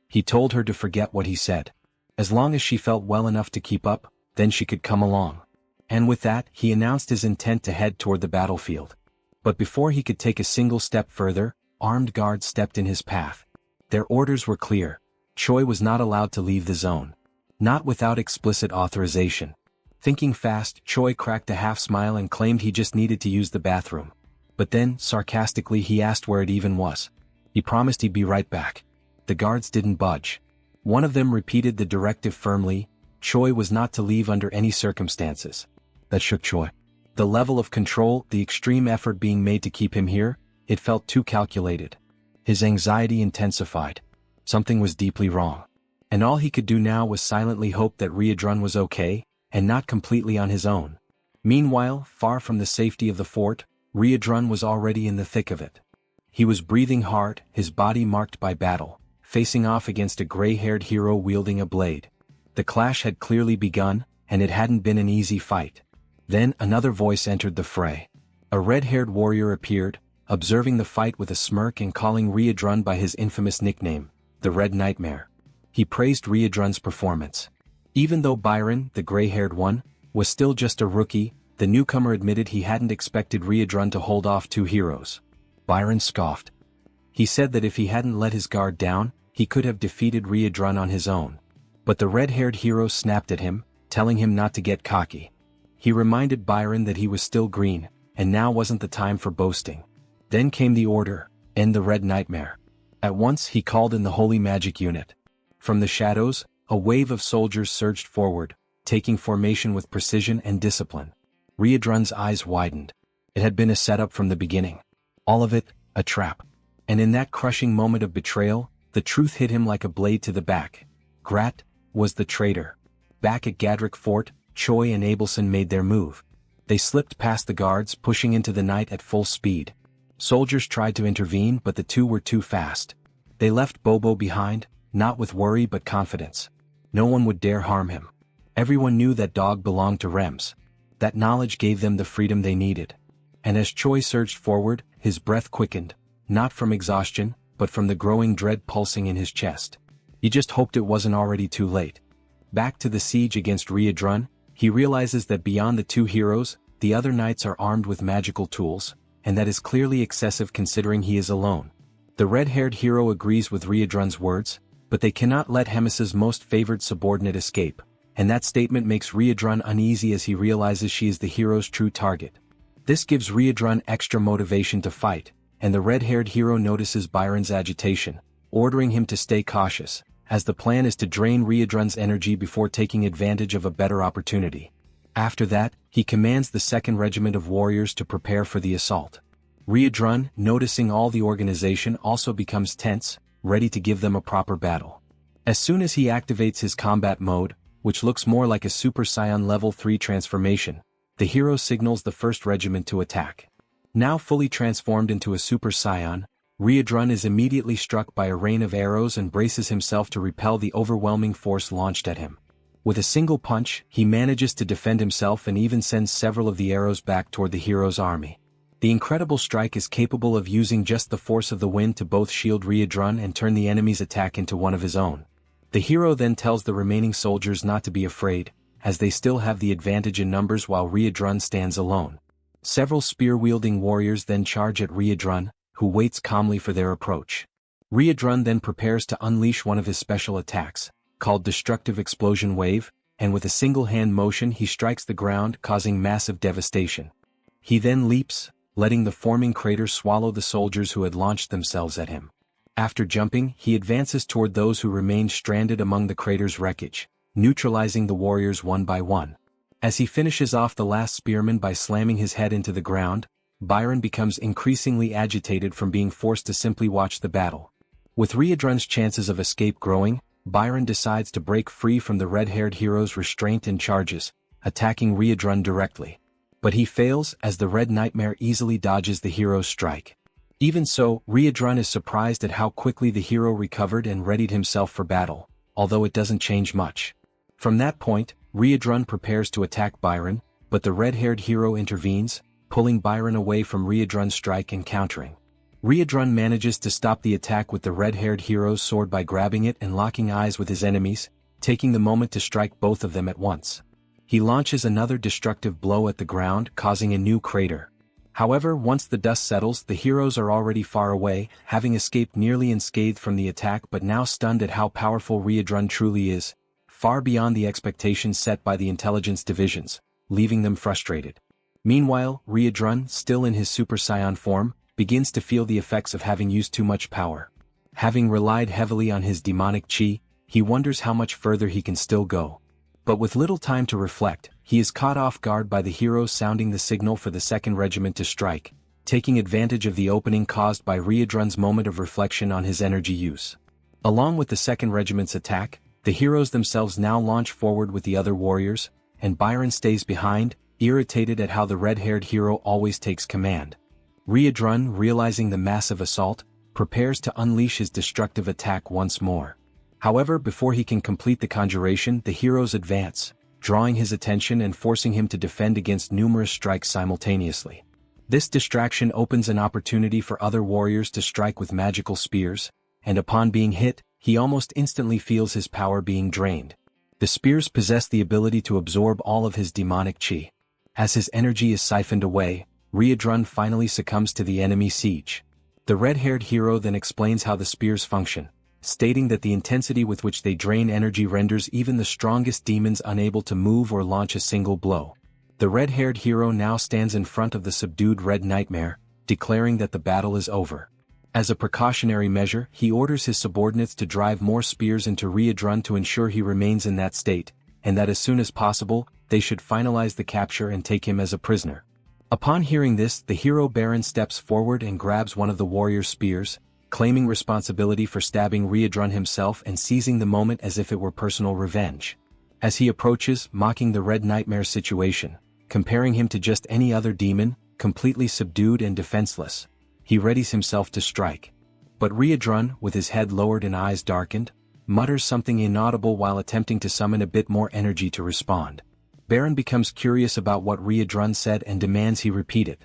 Speaker 1: He told her to forget what he said. As long as she felt well enough to keep up, then she could come along. And with that, he announced his intent to head toward the battlefield. But before he could take a single step further, armed guards stepped in his path. Their orders were clear. Choi was not allowed to leave the zone. Not without explicit authorization. Thinking fast, Choi cracked a half smile and claimed he just needed to use the bathroom. But then, sarcastically, he asked where it even was. He promised he'd be right back. The guards didn't budge. One of them repeated the directive firmly. Choi was not to leave under any circumstances. That shook Choi. The level of control, the extreme effort being made to keep him here, it felt too calculated. His anxiety intensified. Something was deeply wrong. And all he could do now was silently hope that Riedrun was okay, and not completely on his own. Meanwhile, far from the safety of the fort, Riedrun was already in the thick of it. He was breathing hard, his body marked by battle, facing off against a gray-haired hero wielding a blade. The clash had clearly begun, and it hadn't been an easy fight. Then another voice entered the fray. A red-haired warrior appeared, observing the fight with a smirk and calling Riedrun by his infamous nickname, the Red Nightmare. He praised Riedrun's performance. Even though Byron, the gray-haired one, was still just a rookie, the newcomer admitted he hadn't expected Riedrun to hold off 2 heroes. Byron scoffed. He said that if he hadn't let his guard down, he could have defeated Riedrun on his own. But the red-haired hero snapped at him, telling him not to get cocky. He reminded Byron that he was still green, and now wasn't the time for boasting. Then came the order, end the Red Nightmare. At once he called in the Holy Magic Unit. From the shadows, a wave of soldiers surged forward, taking formation with precision and discipline. Riedrun's eyes widened. It had been a setup from the beginning. All of it, a trap. And in that crushing moment of betrayal, the truth hit him like a blade to the back. Grat was the traitor. Back at Gadrick Fort, Choi and Abelson made their move. They slipped past the guards, pushing into the night at full speed. Soldiers tried to intervene, but the 2 were too fast. They left Bobo behind, not with worry but confidence. No one would dare harm him. Everyone knew that dog belonged to Rems. That knowledge gave them the freedom they needed. And as Choi surged forward, his breath quickened, not from exhaustion, but from the growing dread pulsing in his chest. He just hoped it wasn't already too late. Back to the siege against Riadrun, he realizes that beyond the two heroes, the other knights are armed with magical tools, and that is clearly excessive considering he is alone. The red-haired hero agrees with Riadrun's words, but they cannot let Hemis's most favored subordinate escape, and that statement makes Riadrun uneasy as he realizes she is the hero's true target. This gives Riadrun extra motivation to fight, and the red-haired hero notices Byron's agitation, ordering him to stay cautious, as the plan is to drain Riadrun's energy before taking advantage of a better opportunity. After that, he commands the 2nd Regiment of warriors to prepare for the assault. Riadrun, noticing all the organization, also becomes tense, ready to give them a proper battle. As soon as he activates his combat mode, which looks more like a Super Saiyan Level 3 transformation, the hero signals the 1st Regiment to attack. Now fully transformed into a Super Saiyan, Riadrun is immediately struck by a rain of arrows and braces himself to repel the overwhelming force launched at him. With a single punch, he manages to defend himself and even sends several of the arrows back toward the hero's army. The incredible strike is capable of using just the force of the wind to both shield Riadrun and turn the enemy's attack into one of his own. The hero then tells the remaining soldiers not to be afraid, as they still have the advantage in numbers while Riadrun stands alone. Several spear-wielding warriors then charge at Riadrun, who waits calmly for their approach. Riadrun then prepares to unleash one of his special attacks, called Destructive Explosion Wave, and with a single-hand motion he strikes the ground, causing massive devastation. He then leaps, letting the forming crater swallow the soldiers who had launched themselves at him. After jumping, he advances toward those who remained stranded among the crater's wreckage, neutralizing the warriors one by one. As he finishes off the last spearman by slamming his head into the ground, Byron becomes increasingly agitated from being forced to simply watch the battle. With Riadrun's chances of escape growing, Byron decides to break free from the red-haired hero's restraint and charges, attacking Riadrun directly. But he fails as the Red Nightmare easily dodges the hero's strike. Even so, Riadrun is surprised at how quickly the hero recovered and readied himself for battle, although it doesn't change much. From that point, Riadrun prepares to attack Byron, but the red-haired hero intervenes, pulling Byron away from Riadrun's strike and countering. Riadrun manages to stop the attack with the red-haired hero's sword by grabbing it and locking eyes with his enemies, taking the moment to strike both of them at once. He launches another destructive blow at the ground, causing a new crater. However, once the dust settles, the heroes are already far away, having escaped nearly unscathed from the attack but now stunned at how powerful Riadrun truly is, far beyond the expectations set by the intelligence divisions, leaving them frustrated. Meanwhile, Riadrun, still in his Super Saiyan form, begins to feel the effects of having used too much power. Having relied heavily on his demonic chi, he wonders how much further he can still go. But with little time to reflect, he is caught off guard by the heroes sounding the signal for the 2nd Regiment to strike, taking advantage of the opening caused by Riadrun's moment of reflection on his energy use. Along with the 2nd Regiment's attack, the heroes themselves now launch forward with the other warriors, and Byron stays behind, irritated at how the red-haired hero always takes command. Riadrun, realizing the massive assault, prepares to unleash his destructive attack once more. However, before he can complete the conjuration, the heroes advance, drawing his attention and forcing him to defend against numerous strikes simultaneously. This distraction opens an opportunity for other warriors to strike with magical spears, and upon being hit, he almost instantly feels his power being drained. The spears possess the ability to absorb all of his demonic chi. As his energy is siphoned away, Riadrun finally succumbs to the enemy siege. The red-haired hero then explains how the spears function, stating that the intensity with which they drain energy renders even the strongest demons unable to move or launch a single blow. The red-haired hero now stands in front of the subdued Red Nightmare, declaring that the battle is over. As a precautionary measure, he orders his subordinates to drive more spears into Riadrun to ensure he remains in that state, and that as soon as possible, they should finalize the capture and take him as a prisoner. Upon hearing this, the hero Baron steps forward and grabs one of the warrior's spears, claiming responsibility for stabbing Riadrun himself and seizing the moment as if it were personal revenge. As he approaches, mocking the Red Nightmare situation, comparing him to just any other demon, completely subdued and defenseless, he readies himself to strike. But Riadrun, with his head lowered and eyes darkened, mutters something inaudible while attempting to summon a bit more energy to respond. Baron becomes curious about what Riadrun said and demands he repeat it.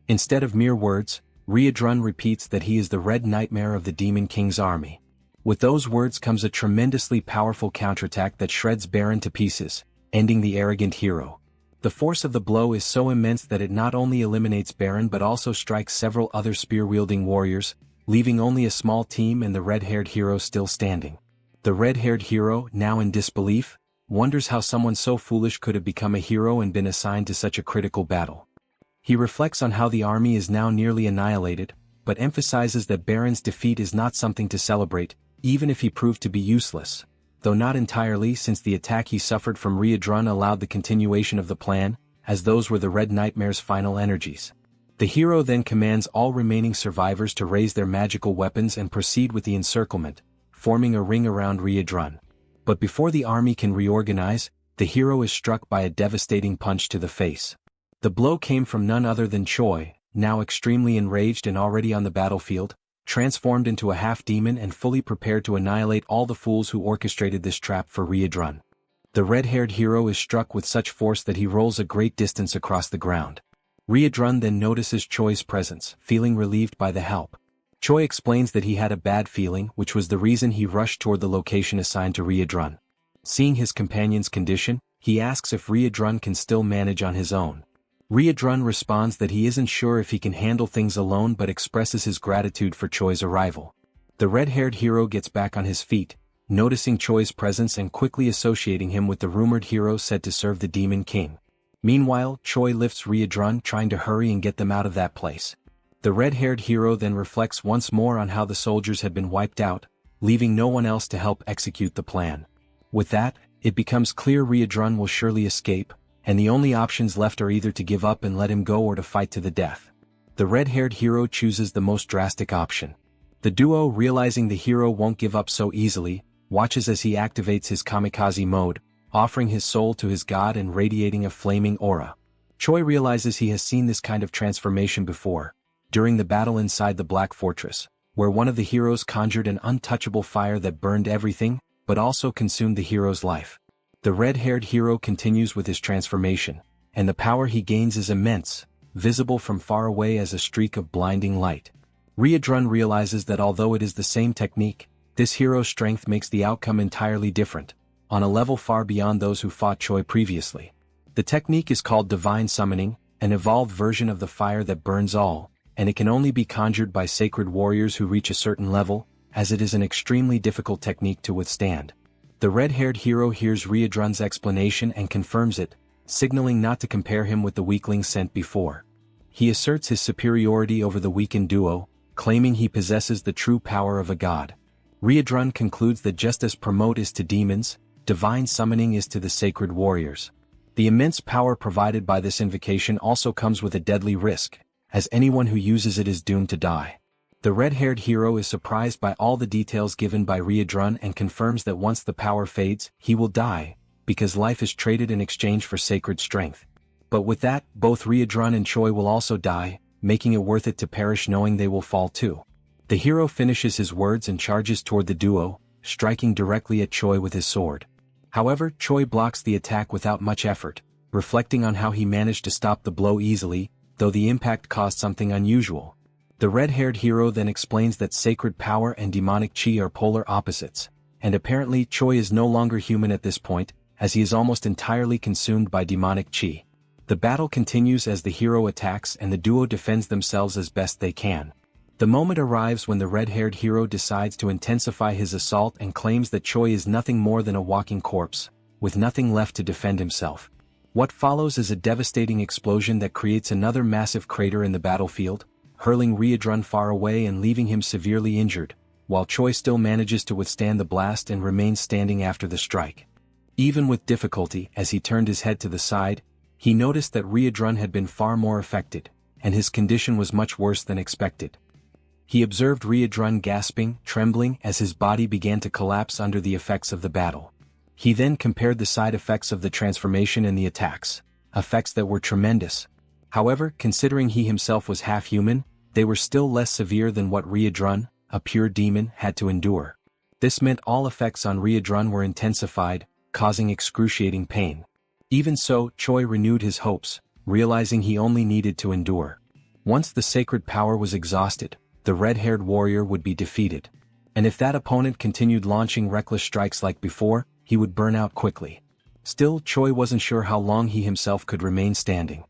Speaker 1: Instead of mere words, Riadrun repeats that he is the Red Nightmare of the Demon King's army. With those words comes a tremendously powerful counterattack that shreds Baron to pieces, ending the arrogant hero. The force of the blow is so immense that it not only eliminates Baron but also strikes several other spear-wielding warriors, leaving only a small team and the red-haired hero still standing. The red-haired hero, now in disbelief, wonders how someone so foolish could have become a hero and been assigned to such a critical battle. He reflects on how the army is now nearly annihilated, but emphasizes that Baron's defeat is not something to celebrate, even if he proved to be useless. Though not entirely, since the attack he suffered from Riadrun allowed the continuation of the plan, as those were the Red Nightmare's final energies. The hero then commands all remaining survivors to raise their magical weapons and proceed with the encirclement, forming a ring around Riadrun. But before the army can reorganize, the hero is struck by a devastating punch to the face. The blow came from none other than Choi, now extremely enraged and already on the battlefield, transformed into a half-demon and fully prepared to annihilate all the fools who orchestrated this trap for Riadrun. The red-haired hero is struck with such force that he rolls a great distance across the ground. Riadrun then notices Choi's presence, feeling relieved by the help. Choi explains that he had a bad feeling, which was the reason he rushed toward the location assigned to Riadrun. Seeing his companion's condition, he asks if Riadrun can still manage on his own. Riadrun responds that he isn't sure if he can handle things alone but expresses his gratitude for Choi's arrival. The red-haired hero gets back on his feet, noticing Choi's presence and quickly associating him with the rumored hero said to serve the Demon King. Meanwhile, Choi lifts Riadrun, trying to hurry and get them out of that place. The red-haired hero then reflects once more on how the soldiers had been wiped out, leaving no one else to help execute the plan. With that, it becomes clear Riadrun will surely escape, and the only options left are either to give up and let him go or to fight to the death. The red-haired hero chooses the most drastic option. The duo, realizing the hero won't give up so easily, watches as he activates his kamikaze mode, offering his soul to his god and radiating a flaming aura. Choi realizes he has seen this kind of transformation before, during the battle inside the Black Fortress, where one of the heroes conjured an untouchable fire that burned everything, but also consumed the hero's life. The red-haired hero continues with his transformation, and the power he gains is immense, visible from far away as a streak of blinding light. Riadrun realizes that although it is the same technique, this hero's strength makes the outcome entirely different, on a level far beyond those who fought Choi previously. The technique is called Divine Summoning, an evolved version of the fire that burns all, and it can only be conjured by sacred warriors who reach a certain level, as it is an extremely difficult technique to withstand. The red-haired hero hears Riadrun's explanation and confirms it, signaling not to compare him with the weaklings sent before. He asserts his superiority over the weakened duo, claiming he possesses the true power of a god. Riadrun concludes that just as promote is to demons, divine summoning is to the sacred warriors. The immense power provided by this invocation also comes with a deadly risk, as anyone who uses it is doomed to die. The red-haired hero is surprised by all the details given by Riadrun and confirms that once the power fades, he will die, because life is traded in exchange for sacred strength. But with that, both Riadrun and Choi will also die, making it worth it to perish knowing they will fall too. The hero finishes his words and charges toward the duo, striking directly at Choi with his sword. However, Choi blocks the attack without much effort, reflecting on how he managed to stop the blow easily, though the impact caused something unusual. The red-haired hero then explains that sacred power and demonic chi are polar opposites, and apparently Choi is no longer human at this point, as he is almost entirely consumed by demonic chi. The battle continues as the hero attacks and the duo defends themselves as best they can. The moment arrives when the red-haired hero decides to intensify his assault and claims that Choi is nothing more than a walking corpse, with nothing left to defend himself. What follows is a devastating explosion that creates another massive crater in the battlefield, hurling Riadrun far away and leaving him severely injured, while Choi still manages to withstand the blast and remains standing after the strike. Even with difficulty, as he turned his head to the side, he noticed that Riadrun had been far more affected, and his condition was much worse than expected. He observed Riadrun gasping, trembling as his body began to collapse under the effects of the battle. He then compared the side effects of the transformation and the attacks, effects that were tremendous. However, considering he himself was half human, they were still less severe than what Riadrun, a pure demon, had to endure. This meant all effects on Riadrun were intensified, causing excruciating pain. Even so, Choi renewed his hopes, realizing he only needed to endure. Once the sacred power was exhausted, the red-haired warrior would be defeated. And if that opponent continued launching reckless strikes like before, he would burn out quickly. Still, Choi wasn't sure how long he himself could remain standing.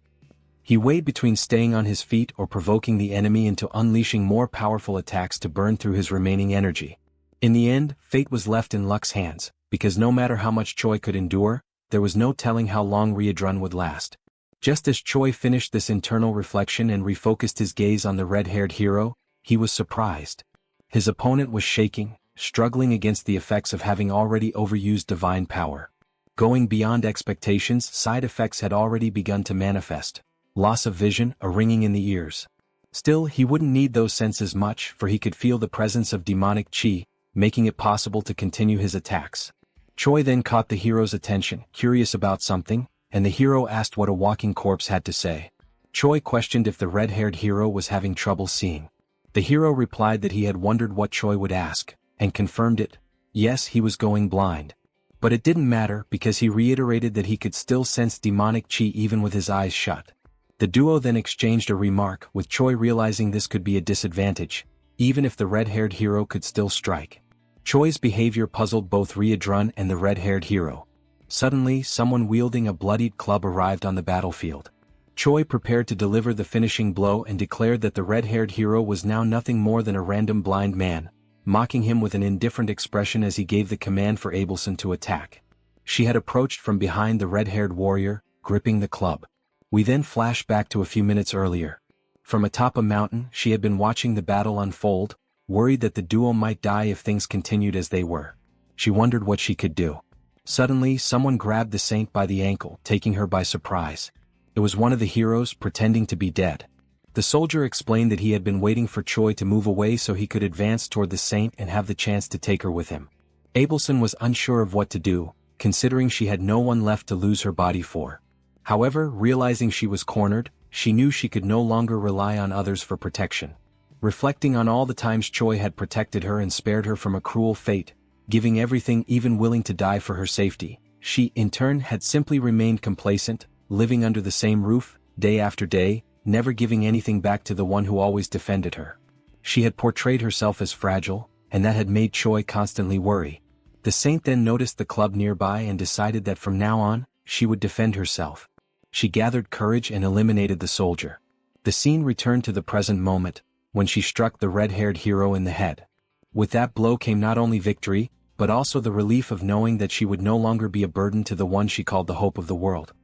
Speaker 1: He weighed between staying on his feet or provoking the enemy into unleashing more powerful attacks to burn through his remaining energy. In the end, fate was left in luck's hands, because no matter how much Choi could endure, there was no telling how long Riadrun would last. Just as Choi finished this internal reflection and refocused his gaze on the red-haired hero, he was surprised. His opponent was shaking, struggling against the effects of having already overused divine power. Going beyond expectations, side effects had already begun to manifest. Loss of vision, a ringing in the ears. Still, he wouldn't need those senses much, for he could feel the presence of demonic chi, making it possible to continue his attacks. Choi then caught the hero's attention, curious about something, and the hero asked what a walking corpse had to say. Choi questioned if the red-haired hero was having trouble seeing. The hero replied that he had wondered what Choi would ask, and confirmed it. Yes, he was going blind. But it didn't matter because he reiterated that he could still sense demonic chi even with his eyes shut. The duo then exchanged a remark, with Choi realizing this could be a disadvantage, even if the red-haired hero could still strike. Choi's behavior puzzled both Riadrun and the red-haired hero. Suddenly, someone wielding a bloodied club arrived on the battlefield. Choi prepared to deliver the finishing blow and declared that the red-haired hero was now nothing more than a random blind man, mocking him with an indifferent expression as he gave the command for Abelson to attack. She had approached from behind the red-haired warrior, gripping the club. We then flash back to a few minutes earlier. From atop a mountain, she had been watching the battle unfold, worried that the duo might die if things continued as they were. She wondered what she could do. Suddenly, someone grabbed the saint by the ankle, taking her by surprise. It was one of the heroes, pretending to be dead. The soldier explained that he had been waiting for Choi to move away so he could advance toward the saint and have the chance to take her with him. Abelson was unsure of what to do, considering she had no one left to lose her body for. However, realizing she was cornered, she knew she could no longer rely on others for protection. Reflecting on all the times Choi had protected her and spared her from a cruel fate, giving everything, even willing to die for her safety, she, in turn, had simply remained complacent, living under the same roof, day after day, never giving anything back to the one who always defended her. She had portrayed herself as fragile, and that had made Choi constantly worry. The saint then noticed the club nearby and decided that from now on, she would defend herself. She gathered courage and eliminated the soldier. The scene returned to the present moment, when she struck the red-haired hero in the head. With that blow came not only victory, but also the relief of knowing that she would no longer be a burden to the one she called the hope of the world.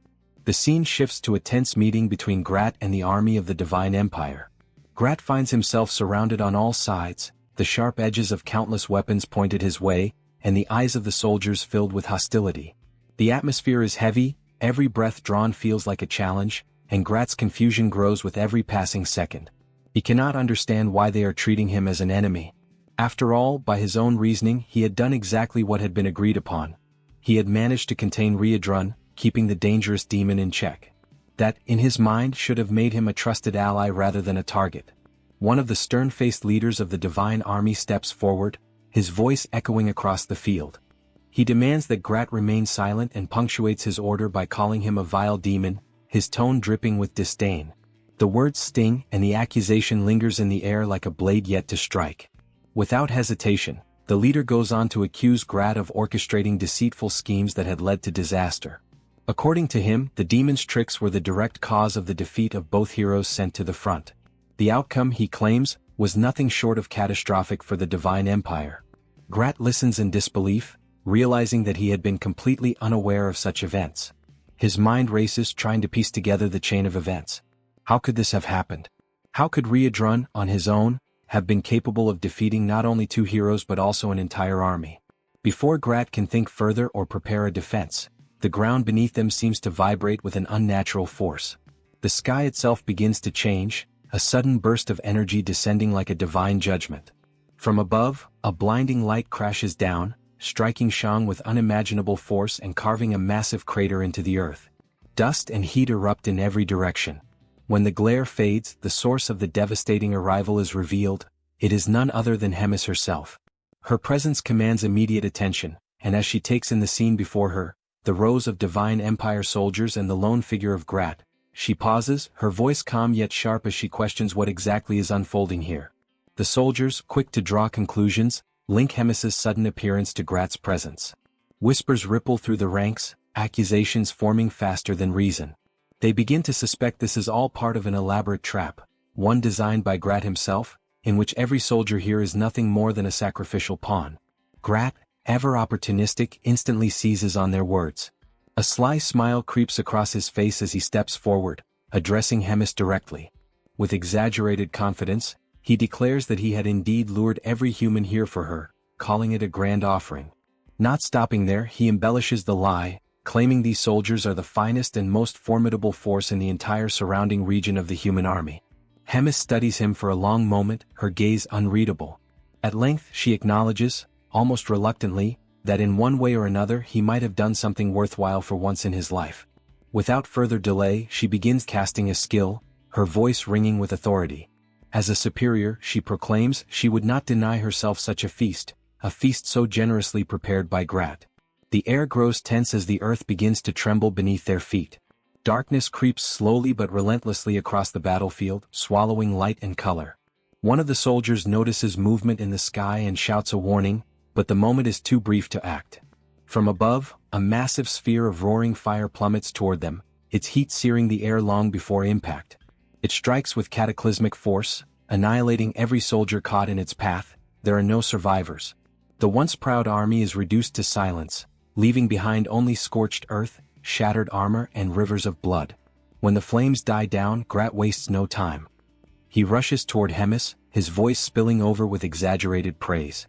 Speaker 1: The scene shifts to a tense meeting between Grat and the army of the Divine Empire. Grat finds himself surrounded on all sides, the sharp edges of countless weapons pointed his way, and the eyes of the soldiers filled with hostility. The atmosphere is heavy, every breath drawn feels like a challenge, and Grat's confusion grows with every passing second. He cannot understand why they are treating him as an enemy. After all, by his own reasoning, he had done exactly what had been agreed upon. He had managed to contain Riadrun, keeping the dangerous demon in check. That, in his mind, should have made him a trusted ally rather than a target. One of the stern-faced leaders of the Divine Army steps forward, his voice echoing across the field. He demands that Grat remain silent and punctuates his order by calling him a vile demon, his tone dripping with disdain. The words sting, and the accusation lingers in the air like a blade yet to strike. Without hesitation, the leader goes on to accuse Grat of orchestrating deceitful schemes that had led to disaster. According to him, the demon's tricks were the direct cause of the defeat of both heroes sent to the front. The outcome, he claims, was nothing short of catastrophic for the Divine Empire. Grat listens in disbelief, realizing that he had been completely unaware of such events. His mind races trying to piece together the chain of events. How could this have happened? How could Riadrun, on his own, have been capable of defeating not only two heroes but also an entire army? Before Grat can think further or prepare a defense, the ground beneath them seems to vibrate with an unnatural force. The sky itself begins to change, a sudden burst of energy descending like a divine judgment. From above, a blinding light crashes down, striking Shang with unimaginable force and carving a massive crater into the earth. Dust and heat erupt in every direction. When the glare fades, the source of the devastating arrival is revealed. It is none other than Hemis herself. Her presence commands immediate attention, and as she takes in the scene before her, the rows of Divine Empire soldiers and the lone figure of Grat, she pauses, her voice calm yet sharp as she questions what exactly is unfolding here. The soldiers, quick to draw conclusions, link Hemis's sudden appearance to Grat's presence. Whispers ripple through the ranks, accusations forming faster than reason. They begin to suspect this is all part of an elaborate trap, one designed by Grat himself, in which every soldier here is nothing more than a sacrificial pawn. Grat, ever opportunistic, instantly seizes on their words. A sly smile creeps across his face as he steps forward, addressing Hemis directly. With exaggerated confidence, he declares that he had indeed lured every human here for her, calling it a grand offering. Not stopping there, he embellishes the lie, claiming these soldiers are the finest and most formidable force in the entire surrounding region of the human army. Hemis studies him for a long moment, her gaze unreadable. At length she acknowledges, almost reluctantly, that in one way or another he might have done something worthwhile for once in his life. Without further delay, she begins casting a skill, her voice ringing with authority. As a superior, she proclaims she would not deny herself such a feast so generously prepared by Grat. The air grows tense as the earth begins to tremble beneath their feet. Darkness creeps slowly but relentlessly across the battlefield, swallowing light and color. One of the soldiers notices movement in the sky and shouts a warning, but the moment is too brief to act. From above, a massive sphere of roaring fire plummets toward them, its heat searing the air long before impact. It strikes with cataclysmic force, annihilating every soldier caught in its path. There are no survivors. The once proud army is reduced to silence, leaving behind only scorched earth, shattered armor and rivers of blood. When the flames die down, Grat wastes no time. He rushes toward Hemis, his voice spilling over with exaggerated praise.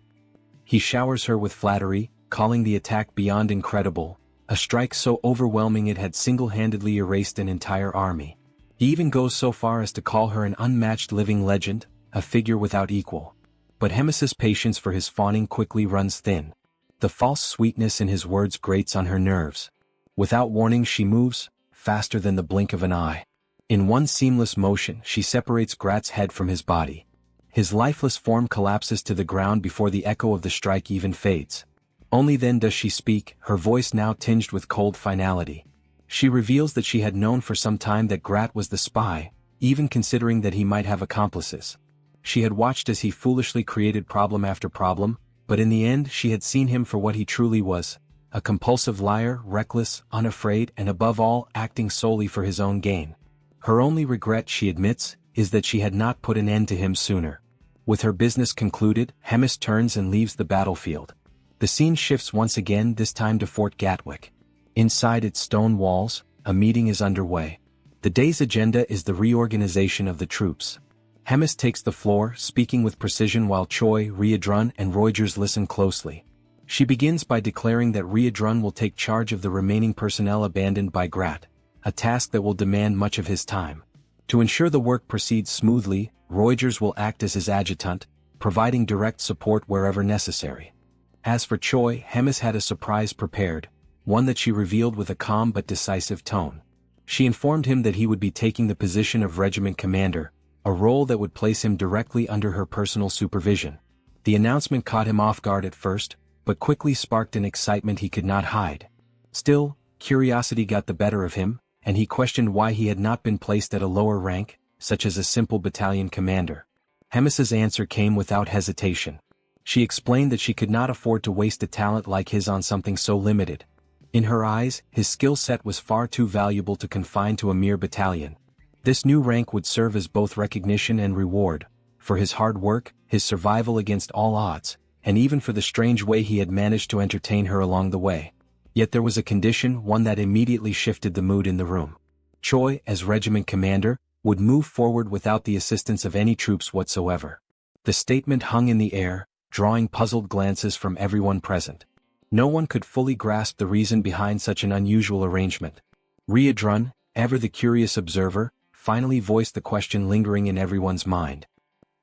Speaker 1: He showers her with flattery, calling the attack beyond incredible, a strike so overwhelming it had single-handedly erased an entire army. He even goes so far as to call her an unmatched living legend, a figure without equal. But Hemis's patience for his fawning quickly runs thin. The false sweetness in his words grates on her nerves. Without warning she moves, faster than the blink of an eye. In one seamless motion she separates Grat's head from his body. His lifeless form collapses to the ground before the echo of the strike even fades. Only then does she speak, her voice now tinged with cold finality. She reveals that she had known for some time that Grat was the spy, even considering that he might have accomplices. She had watched as he foolishly created problem after problem, but in the end she had seen him for what he truly was, a compulsive liar, reckless, unafraid, and above all, acting solely for his own gain. Her only regret, she admits, is that she had not put an end to him sooner. With her business concluded, Hemis turns and leaves the battlefield. The scene shifts once again, this time to Fort Gatwick. Inside its stone walls, a meeting is underway. The day's agenda is the reorganization of the troops. Hemis takes the floor, speaking with precision while Choi, Riedrun, and Reuters listen closely. She begins by declaring that Riedrun will take charge of the remaining personnel abandoned by Grat, a task that will demand much of his time. To ensure the work proceeds smoothly, Reuters will act as his adjutant, providing direct support wherever necessary. As for Choi, Hemis had a surprise prepared, one that she revealed with a calm but decisive tone. She informed him that he would be taking the position of regiment commander, a role that would place him directly under her personal supervision. The announcement caught him off guard at first, but quickly sparked an excitement he could not hide. Still, curiosity got the better of him, and he questioned why he had not been placed at a lower rank, such as a simple battalion commander. Hemis's answer came without hesitation. She explained that she could not afford to waste a talent like his on something so limited. In her eyes, his skill set was far too valuable to confine to a mere battalion. This new rank would serve as both recognition and reward, for his hard work, his survival against all odds, and even for the strange way he had managed to entertain her along the way. Yet there was a condition, one that immediately shifted the mood in the room. Choi, as regiment commander, would move forward without the assistance of any troops whatsoever. The statement hung in the air, drawing puzzled glances from everyone present. No one could fully grasp the reason behind such an unusual arrangement. Riedrun, ever the curious observer, finally voiced the question lingering in everyone's mind.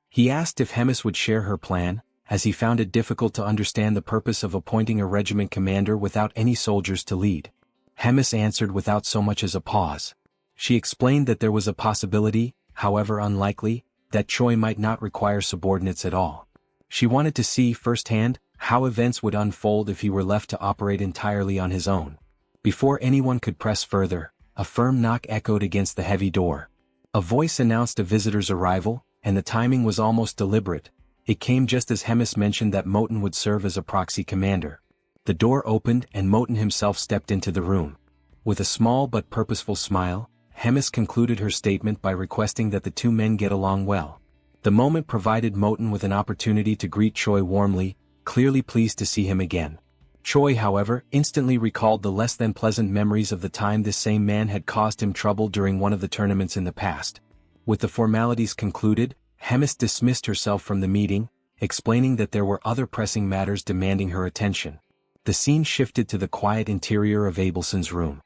Speaker 1: He asked if Hemis would share her plan, as he found it difficult to understand the purpose of appointing a regiment commander without any soldiers to lead. Hemis answered without so much as a pause. She explained that there was a possibility, however unlikely, that Choi might not require subordinates at all. She wanted to see firsthand how events would unfold if he were left to operate entirely on his own. Before anyone could press further, a firm knock echoed against the heavy door. A voice announced a visitor's arrival, and the timing was almost deliberate. It came just as Hemis mentioned that Moten would serve as a proxy commander. The door opened and Moten himself stepped into the room. With a small but purposeful smile, Hemis concluded her statement by requesting that the two men get along well. The moment provided Moten with an opportunity to greet Choi warmly, clearly pleased to see him again. Choi, however, instantly recalled the less than pleasant memories of the time this same man had caused him trouble during one of the tournaments in the past. With the formalities concluded, Hemis dismissed herself from the meeting, explaining that there were other pressing matters demanding her attention. The scene shifted to the quiet interior of Abelson's room.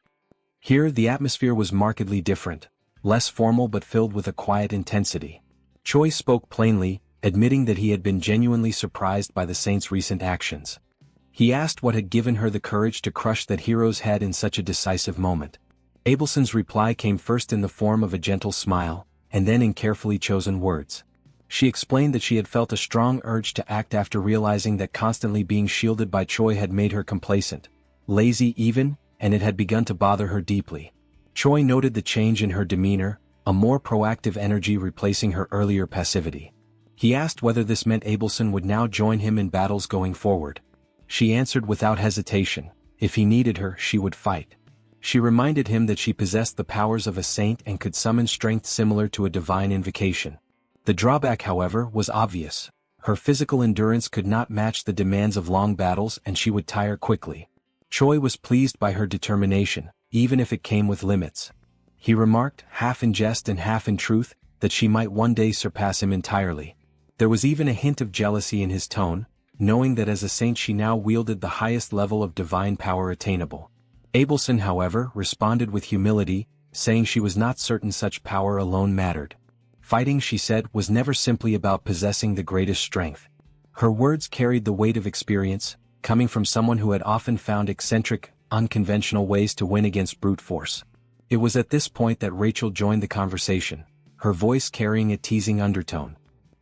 Speaker 1: Here the atmosphere was markedly different, less formal but filled with a quiet intensity. Choi spoke plainly, admitting that he had been genuinely surprised by the saint's recent actions. He asked what had given her the courage to crush that hero's head in such a decisive moment. Abelson's reply came first in the form of a gentle smile, and then in carefully chosen words. She explained that she had felt a strong urge to act after realizing that constantly being shielded by Choi had made her complacent, lazy even, and it had begun to bother her deeply. Choi noted the change in her demeanor, a more proactive energy replacing her earlier passivity. He asked whether this meant Abelson would now join him in battles going forward. She answered without hesitation, if he needed her, she would fight. She reminded him that she possessed the powers of a saint and could summon strength similar to a divine invocation. The drawback, however, was obvious. Her physical endurance could not match the demands of long battles and she would tire quickly. Choi was pleased by her determination, even if it came with limits. He remarked, half in jest and half in truth, that she might one day surpass him entirely. There was even a hint of jealousy in his tone, knowing that as a saint she now wielded the highest level of divine power attainable. Abelson, however, responded with humility, saying she was not certain such power alone mattered. Fighting, she said, was never simply about possessing the greatest strength. Her words carried the weight of experience, coming from someone who had often found eccentric, unconventional ways to win against brute force. It was at this point that Rachel joined the conversation, her voice carrying a teasing undertone.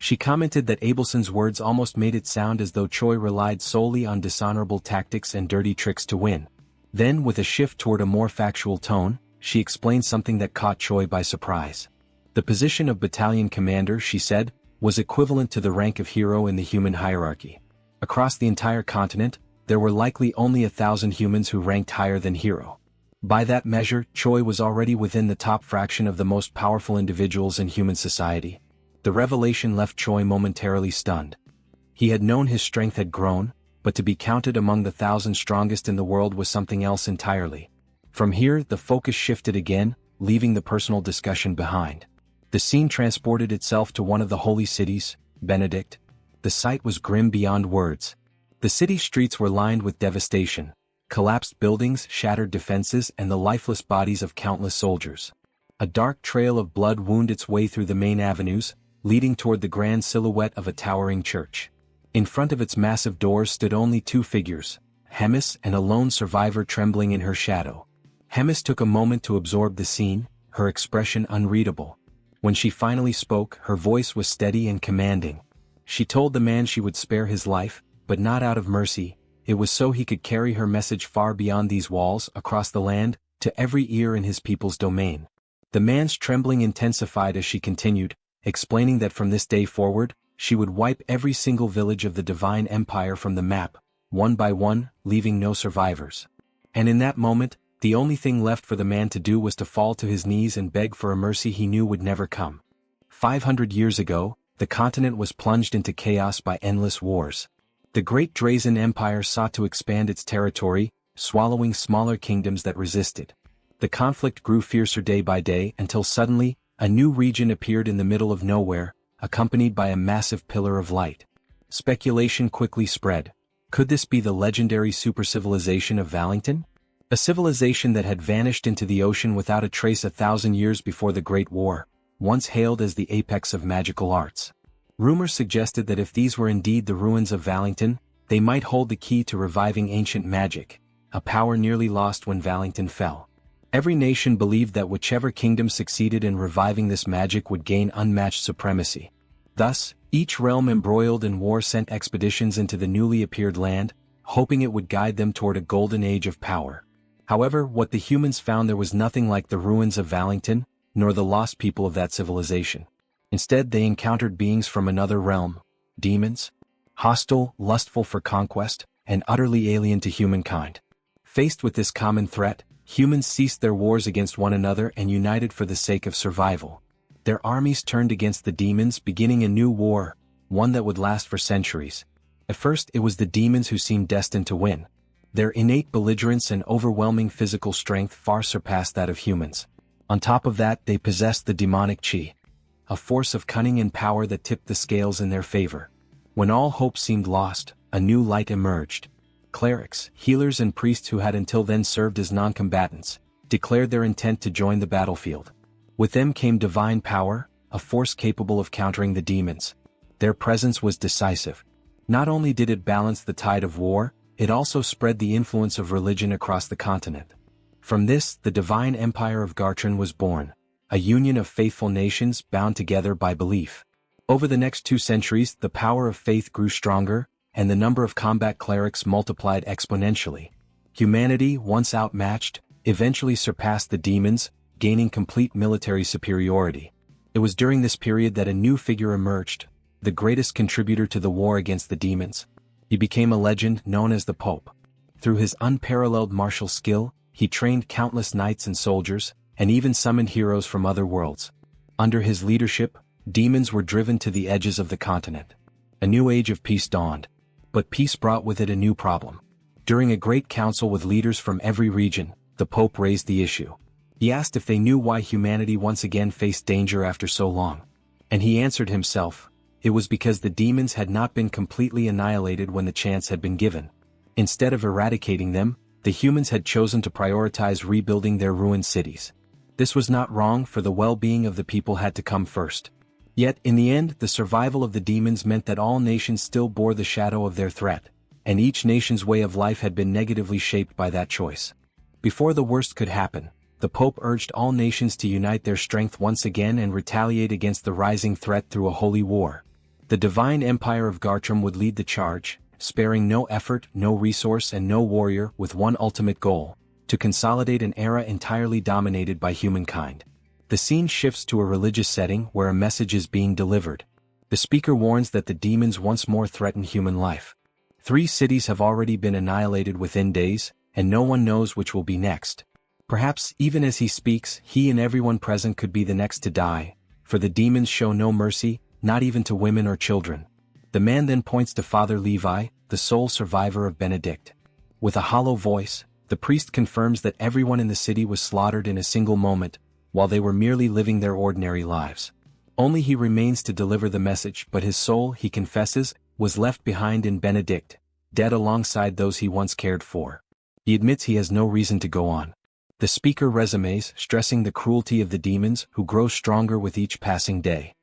Speaker 1: She commented that Abelson's words almost made it sound as though Choi relied solely on dishonorable tactics and dirty tricks to win. Then, with a shift toward a more factual tone, she explained something that caught Choi by surprise. The position of battalion commander, she said, was equivalent to the rank of hero in the human hierarchy. Across the entire continent, there were likely only 1,000 humans who ranked higher than hero. By that measure, Choi was already within the top fraction of the most powerful individuals in human society. The revelation left Choi momentarily stunned. He had known his strength had grown, but to be counted among the 1,000 strongest in the world was something else entirely. From here, the focus shifted again, leaving the personal discussion behind. The scene transported itself to one of the holy cities, Benedict. The sight was grim beyond words. The city streets were lined with devastation, collapsed buildings, shattered defenses, and the lifeless bodies of countless soldiers. A dark trail of blood wound its way through the main avenues, leading toward the grand silhouette of a towering church. In front of its massive doors stood only two figures, Hemis and a lone survivor trembling in her shadow. Hemis took a moment to absorb the scene, her expression unreadable. When she finally spoke, her voice was steady and commanding. She told the man she would spare his life, but not out of mercy. It was so he could carry her message far beyond these walls, across the land, to every ear in his people's domain. The man's trembling intensified as she continued, explaining that from this day forward, she would wipe every single village of the divine empire from the map, one by one, leaving no survivors. And in that moment, the only thing left for the man to do was to fall to his knees and beg for a mercy he knew would never come. 500 years ago, the continent was plunged into chaos by endless wars. The Great Drazen Empire sought to expand its territory, swallowing smaller kingdoms that resisted. The conflict grew fiercer day by day until suddenly, a new region appeared in the middle of nowhere, accompanied by a massive pillar of light. Speculation quickly spread. Could this be the legendary supercivilization of Valington? A civilization that had vanished into the ocean without a trace 1,000 years before the Great War, once hailed as the apex of magical arts. Rumors suggested that if these were indeed the ruins of Valington, they might hold the key to reviving ancient magic, a power nearly lost when Valington fell. Every nation believed that whichever kingdom succeeded in reviving this magic would gain unmatched supremacy. Thus, Each realm embroiled in war sent expeditions into the newly appeared land, hoping it would guide them toward a golden age of power. However, what the humans found there was nothing like the ruins of Valington, nor the lost people of that civilization. Instead, they encountered beings from another realm, demons, hostile, lustful for conquest, and utterly alien to humankind. Faced with this common threat, humans ceased their wars against one another and united for the sake of survival. Their armies turned against the demons, beginning a new war, one that would last for centuries. At first, it was the demons who seemed destined to win. Their innate belligerence and overwhelming physical strength far surpassed that of humans. On top of that, they possessed the demonic chi, a force of cunning and power that tipped the scales in their favor. When all hope seemed lost, a new light emerged. Clerics, healers and priests who had until then served as non-combatants, declared their intent to join the battlefield. With them came divine power, a force capable of countering the demons. Their presence was decisive. Not only did it balance the tide of war, it also spread the influence of religion across the continent. From this, the divine empire of Gartran was born, a union of faithful nations bound together by belief. Over the next 2 centuries, the power of faith grew stronger, and the number of combat clerics multiplied exponentially. Humanity, once outmatched, eventually surpassed the demons, gaining complete military superiority. It was during this period that a new figure emerged, the greatest contributor to the war against the demons. He became a legend known as the Pope. Through his unparalleled martial skill, he trained countless knights and soldiers, and even summoned heroes from other worlds. Under his leadership, demons were driven to the edges of the continent. A new age of peace dawned. But peace brought with it a new problem. During a great council with leaders from every region, the Pope raised the issue. He asked if they knew why humanity once again faced danger after so long. And he answered himself, it was because the demons had not been completely annihilated when the chance had been given. Instead of eradicating them, the humans had chosen to prioritize rebuilding their ruined cities. This was not wrong, for the well-being of the people had to come first. Yet, in the end, the survival of the demons meant that all nations still bore the shadow of their threat, and each nation's way of life had been negatively shaped by that choice. Before the worst could happen, the Pope urged all nations to unite their strength once again and retaliate against the rising threat through a holy war. The divine empire of Gartram would lead the charge, sparing no effort, no resource and no warrior, with one ultimate goal: to consolidate an era entirely dominated by humankind. The scene shifts to a religious setting where a message is being delivered. The speaker warns that the demons once more threaten human life. 3 cities have already been annihilated within days, and no one knows which will be next. Perhaps, even as he speaks, he and everyone present could be the next to die, for the demons show no mercy, not even to women or children. The man then points to Father Levi, the sole survivor of Benedict. With a hollow voice, the priest confirms that everyone in the city was slaughtered in a single moment, while they were merely living their ordinary lives. Only he remains to deliver the message, but his soul, he confesses, was left behind in Benedict, dead alongside those he once cared for. He admits he has no reason to go on. The speaker resumes, stressing the cruelty of the demons, who grow stronger with each passing day.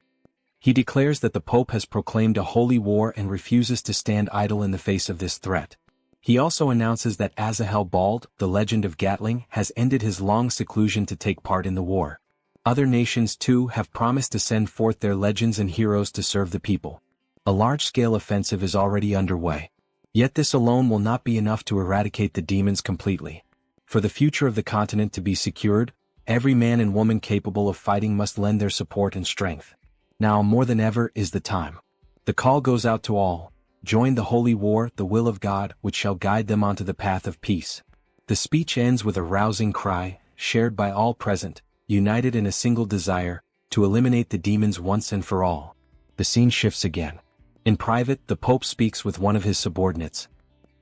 Speaker 1: He declares that the Pope has proclaimed a holy war and refuses to stand idle in the face of this threat. He also announces that Azahel Bald, the legend of Gatling, has ended his long seclusion to take part in the war. Other nations too have promised to send forth their legends and heroes to serve the people. A large-scale offensive is already underway. Yet this alone will not be enough to eradicate the demons completely. For the future of the continent to be secured, every man and woman capable of fighting must lend their support and strength. Now more than ever is the time. The call goes out to all. Join the holy war, the will of God, which shall guide them onto the path of peace. The speech ends with a rousing cry, shared by all present, united in a single desire, to eliminate the demons once and for all. The scene shifts again. In private, the Pope speaks with one of his subordinates.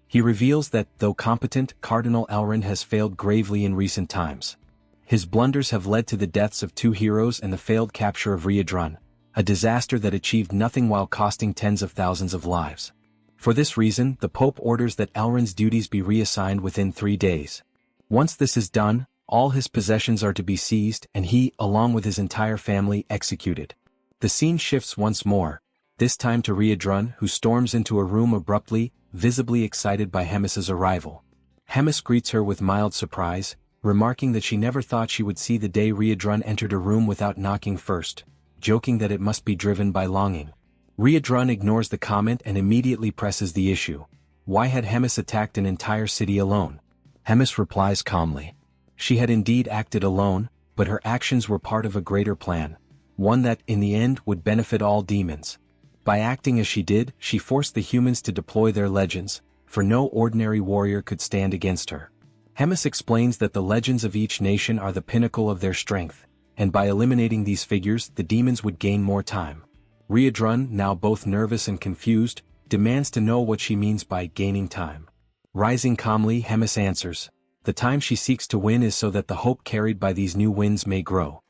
Speaker 1: He reveals that, though competent, Cardinal Elrond has failed gravely in recent times. His blunders have led to the deaths of 2 heroes and the failed capture of Riadrun, a disaster that achieved nothing while costing tens of thousands of lives. For this reason, the Pope orders that Elrond's duties be reassigned within 3 days. Once this is done, all his possessions are to be seized and he, along with his entire family, executed. The scene shifts once more, this time to Riadrun, who storms into a room abruptly, visibly excited by Hemis's arrival. Hemis greets her with mild surprise, remarking that she never thought she would see the day Riadrun entered a room without knocking first, joking that it must be driven by longing. Riadrun ignores the comment and immediately presses the issue. Why had Hemis attacked an entire city alone? Hemis replies calmly. She had indeed acted alone, but her actions were part of a greater plan. One that, in the end, would benefit all demons. By acting as she did, she forced the humans to deploy their legends, for no ordinary warrior could stand against her. Hemis explains that the legends of each nation are the pinnacle of their strength, and by eliminating these figures the demons would gain more time. Riadrun, now both nervous and confused, demands to know what she means by gaining time. Rising calmly, Hemis answers, the time she seeks to win is so that the hope carried by these new winds may grow.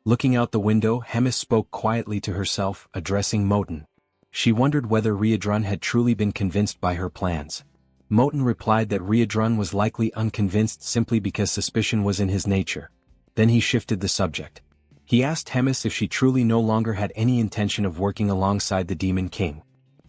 Speaker 1: Looking out the window, Hemis spoke quietly to herself, addressing Moten. She wondered whether Riadrun had truly been convinced by her plans. Moten replied that Riadrun was likely unconvinced simply because suspicion was in his nature. Then he shifted the subject. He asked Hemis if she truly no longer had any intention of working alongside the Demon King.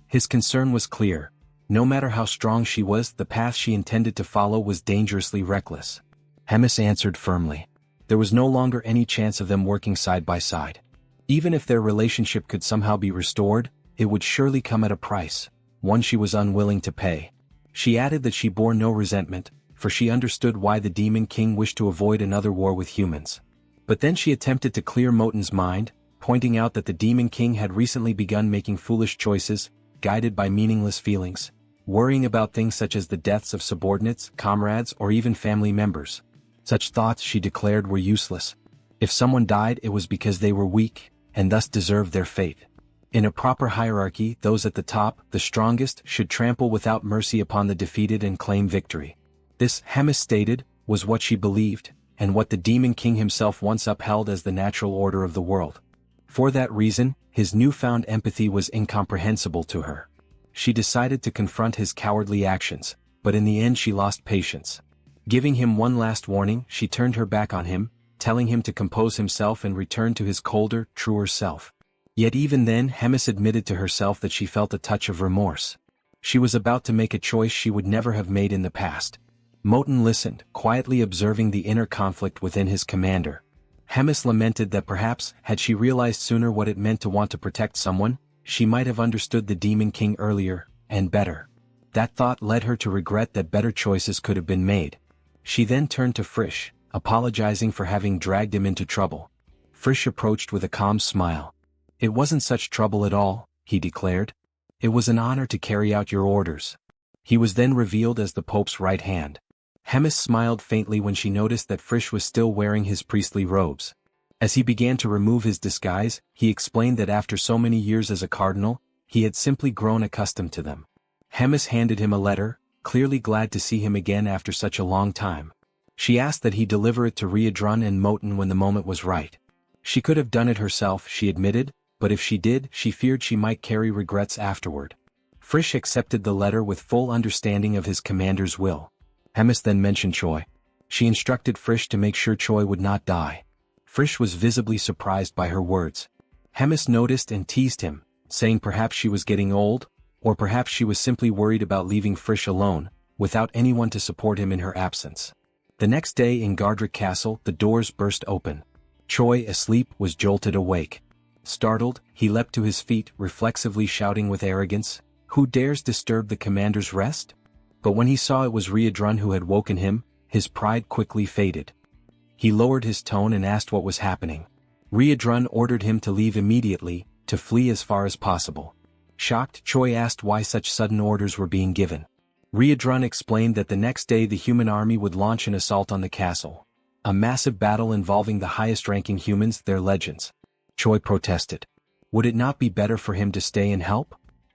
Speaker 1: His concern was clear. No matter how strong she was, the path she intended to follow was dangerously reckless. Hemis answered firmly. There was no longer any chance of them working side by side. Even if their relationship could somehow be restored, it would surely come at a price, one she was unwilling to pay. She added that she bore no resentment, for she understood why the Demon King wished to avoid another war with humans. But then she attempted to clear Moten's mind, pointing out that the Demon King had recently begun making foolish choices, guided by meaningless feelings, worrying about things such as the deaths of subordinates, comrades, or even family members. Such thoughts, she declared, were useless. If someone died, it was because they were weak, and thus deserved their fate. In a proper hierarchy, those at the top, the strongest, should trample without mercy upon the defeated and claim victory. This, Hemis stated, was what she believed, and what the Demon King himself once upheld as the natural order of the world. For that reason, his newfound empathy was incomprehensible to her. She decided to confront his cowardly actions, but in the end she lost patience. Giving him one last warning, she turned her back on him, telling him to compose himself and return to his colder, truer self. Yet even then, Hemis admitted to herself that she felt a touch of remorse. She was about to make a choice she would never have made in the past. Moten listened, quietly observing the inner conflict within his commander. Hemis lamented that perhaps, had she realized sooner what it meant to want to protect someone, she might have understood the Demon King earlier, and better. That thought led her to regret that better choices could have been made. She then turned to Frisch, apologizing for having dragged him into trouble. Frisch approached with a calm smile. It wasn't such trouble at all, he declared. It was an honor to carry out your orders. He was then revealed as the Pope's right hand. Hemis smiled faintly when she noticed that Frisch was still wearing his priestly robes. As he began to remove his disguise, he explained that after so many years as a cardinal, he had simply grown accustomed to them. Hemis handed him a letter, clearly glad to see him again after such a long time. She asked that he deliver it to Riadrun and Moten when the moment was right. She could have done it herself, she admitted, but if she did, she feared she might carry regrets afterward. Frisch accepted the letter with full understanding of his commander's will. Hemis then mentioned Choi. She instructed Frisch to make sure Choi would not die. Frisch was visibly surprised by her words. Hemis noticed and teased him, saying perhaps she was getting old, or perhaps she was simply worried about leaving Frisch alone, without anyone to support him in her absence. The next day in Gardrick Castle, the doors burst open. Choi, asleep, was jolted awake. Startled, he leapt to his feet, reflexively shouting with arrogance, "Who dares disturb the commander's rest?" But when he saw it was Riadrun who had woken him, his pride quickly faded. He lowered his tone and asked what was happening. Riadrun ordered him to leave immediately, to flee as far as possible. Shocked, Choi asked why such sudden orders were being given. Riadrun explained that the next day the human army would launch an assault on the castle. A massive battle involving the highest-ranking humans, their legends. Choi protested. Would it not be better for him to stay and help?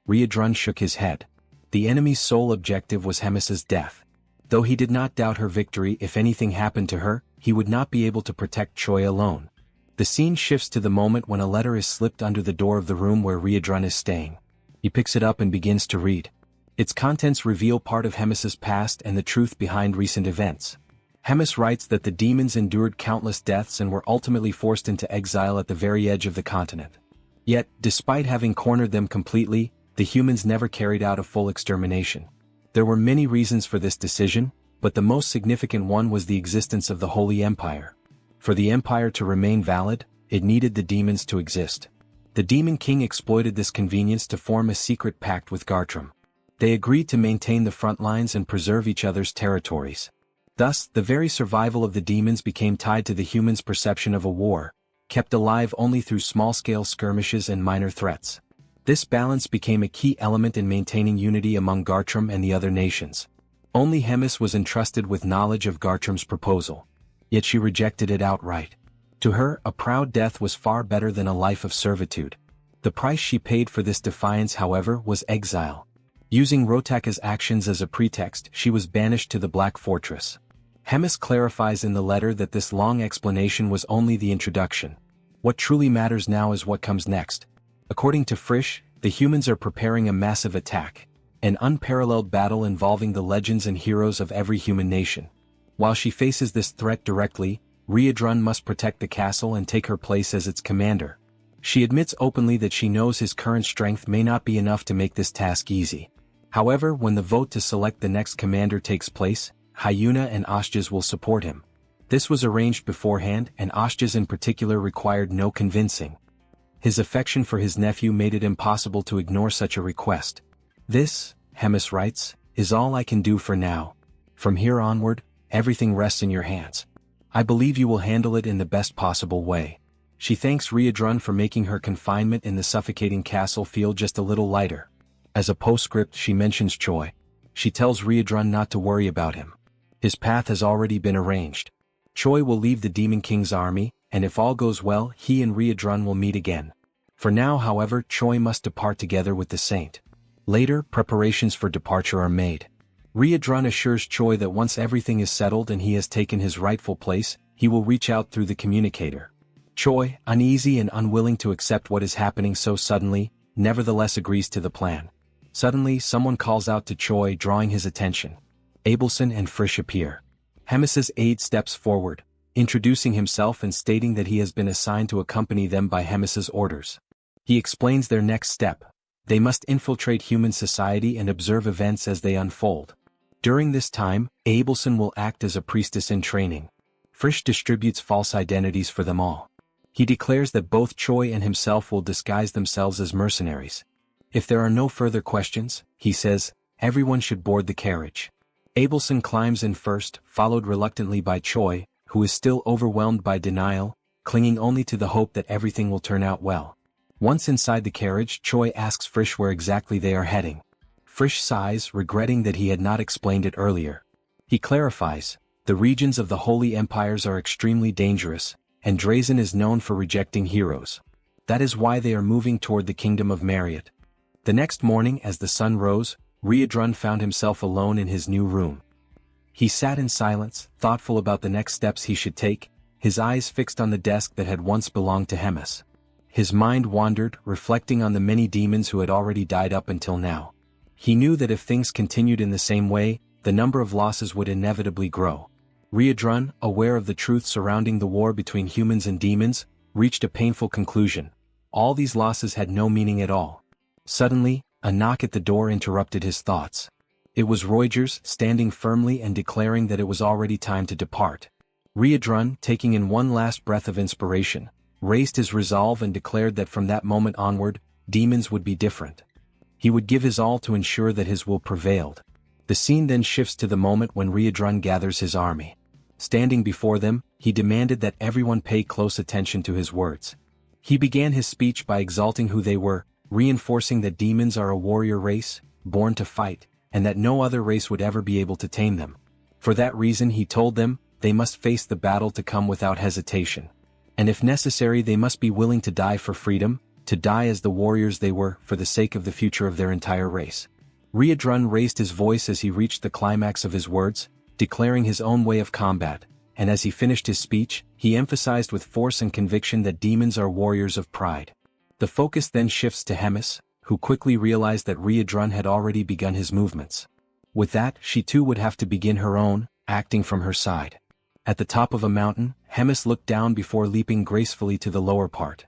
Speaker 1: Riadrun shook his head. The enemy's sole objective was Hemis's death. Though he did not doubt her victory, if anything happened to her, he would not be able to protect Choi alone. The scene shifts to the moment when a letter is slipped under the door of the room where Riadrun is staying. He picks it up and begins to read. Its contents reveal part of Hemis's past and the truth behind recent events. Hemis writes that the demons endured countless deaths and were ultimately forced into exile at the very edge of the continent. Yet, despite having cornered them completely, the humans never carried out a full extermination. There were many reasons for this decision, but the most significant one was the existence of the Holy Empire. For the Empire to remain valid, it needed the demons to exist. The Demon King exploited this convenience to form a secret pact with Gartram. They agreed to maintain the front lines and preserve each other's territories. Thus, the very survival of the demons became tied to the humans' perception of a war, kept alive only through small-scale skirmishes and minor threats. This balance became a key element in maintaining unity among Gartram and the other nations. Only Hemis was entrusted with knowledge of Gartram's proposal. Yet she rejected it outright. To her, a proud death was far better than a life of servitude. The price she paid for this defiance, however, was exile. Using Rotaka's actions as a pretext, she was banished to the Black Fortress. Hemis clarifies in the letter that this long explanation was only the introduction. What truly matters now is what comes next. According to Frisch, the humans are preparing a massive attack, an unparalleled battle involving the legends and heroes of every human nation. While she faces this threat directly, Riadrun must protect the castle and take her place as its commander. She admits openly that she knows his current strength may not be enough to make this task easy. However, when the vote to select the next commander takes place, Hyuna and Ashjas will support him. This was arranged beforehand, and Ashjas in particular required no convincing. His affection for his nephew made it impossible to ignore such a request. This, Hemis writes, is all I can do for now. From here onward, everything rests in your hands. I believe you will handle it in the best possible way. She thanks Riadrun for making her confinement in the suffocating castle feel just a little lighter. As a postscript, she mentions Choi. She tells Riadrun not to worry about him. His path has already been arranged. Choi will leave the Demon King's army, and if all goes well, he and Riadrun will meet again. For now, however, Choi must depart together with the saint. Later, preparations for departure are made. Riadrun assures Choi that once everything is settled and he has taken his rightful place, he will reach out through the communicator. Choi, uneasy and unwilling to accept what is happening so suddenly, nevertheless agrees to the plan. Suddenly, someone calls out to Choi, drawing his attention. Abelson and Frisch appear. Hemis's aide steps forward, introducing himself and stating that he has been assigned to accompany them by Hemis's orders. He explains their next step. They must infiltrate human society and observe events as they unfold. During this time, Abelson will act as a priestess in training. Frisch distributes false identities for them all. He declares that both Choi and himself will disguise themselves as mercenaries. If there are no further questions, he says, everyone should board the carriage. Abelson climbs in first, followed reluctantly by Choi, who is still overwhelmed by denial, clinging only to the hope that everything will turn out well. Once inside the carriage, Choi asks Frisch where exactly they are heading. Frisch sighs, regretting that he had not explained it earlier. He clarifies, the regions of the Holy Empires are extremely dangerous, and Drazen is known for rejecting heroes. That is why they are moving toward the kingdom of Marriott. The next morning, as the sun rose, Riadrun found himself alone in his new room. He sat in silence, thoughtful about the next steps he should take, his eyes fixed on the desk that had once belonged to Hemis. His mind wandered, reflecting on the many demons who had already died up until now. He knew that if things continued in the same way, the number of losses would inevitably grow. Riadrun, aware of the truth surrounding the war between humans and demons, reached a painful conclusion. All these losses had no meaning at all. Suddenly, a knock at the door interrupted his thoughts. It was Reuters, standing firmly and declaring that it was already time to depart. Riadrun, taking in one last breath of inspiration, raised his resolve and declared that from that moment onward, demons would be different. He would give his all to ensure that his will prevailed. The scene then shifts to the moment when Riadrun gathers his army. Standing before them, he demanded that everyone pay close attention to his words. He began his speech by exalting who they were, reinforcing that demons are a warrior race, born to fight, and that no other race would ever be able to tame them. For that reason, he told them, they must face the battle to come without hesitation. And if necessary, they must be willing to die for freedom, to die as the warriors they were, for the sake of the future of their entire race. Riadrun raised his voice as he reached the climax of his words, declaring his own way of combat, and as he finished his speech, he emphasized with force and conviction that demons are warriors of pride. The focus then shifts to Hemis, who quickly realized that Riadrun had already begun his movements. With that, she too would have to begin her own, acting from her side. At the top of a mountain, Hemis looked down before leaping gracefully to the lower part.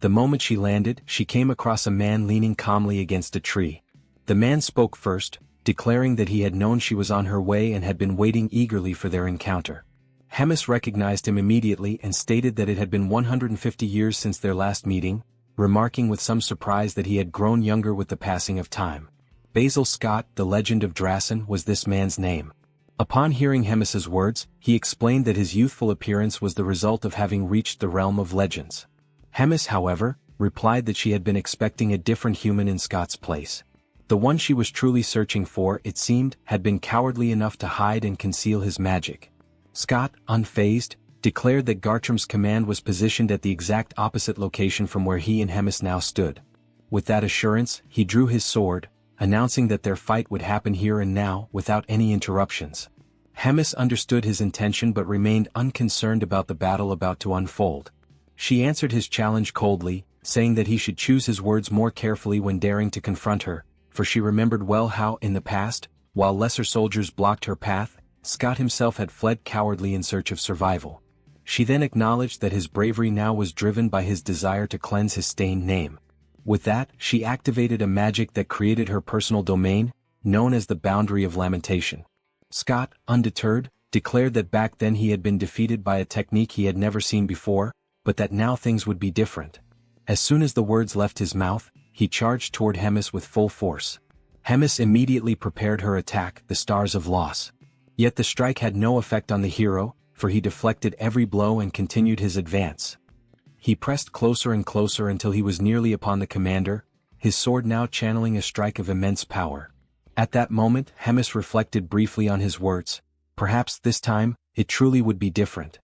Speaker 1: The moment she landed, she came across a man leaning calmly against a tree. The man spoke first, declaring that he had known she was on her way and had been waiting eagerly for their encounter. Hemis recognized him immediately and stated that it had been 150 years since their last meeting, remarking with some surprise that he had grown younger with the passing of time. Basil Scott, the Legend of Drasen, was this man's name. Upon hearing Hemis's words, he explained that his youthful appearance was the result of having reached the realm of legends. Hemis, however, replied that she had been expecting a different human in Scott's place. The one she was truly searching for, it seemed, had been cowardly enough to hide and conceal his magic. Scott, unfazed, declared that Gartram's command was positioned at the exact opposite location from where he and Hemis now stood. With that assurance, he drew his sword, announcing that their fight would happen here and now, without any interruptions. Hemis understood his intention but remained unconcerned about the battle about to unfold. She answered his challenge coldly, saying that he should choose his words more carefully when daring to confront her, for she remembered well how, in the past, while lesser soldiers blocked her path, Scott himself had fled cowardly in search of survival. She then acknowledged that his bravery now was driven by his desire to cleanse his stained name. With that, she activated a magic that created her personal domain, known as the Boundary of Lamentation. Scott, undeterred, declared that back then he had been defeated by a technique he had never seen before, but that now things would be different. As soon as the words left his mouth, he charged toward Hemis with full force. Hemis immediately prepared her attack, the Stars of Loss. Yet the strike had no effect on the hero, for he deflected every blow and continued his advance. He pressed closer and closer until he was nearly upon the commander, his sword now channeling a strike of immense power. At that moment, Hemis reflected briefly on his words. Perhaps this time, it truly would be different.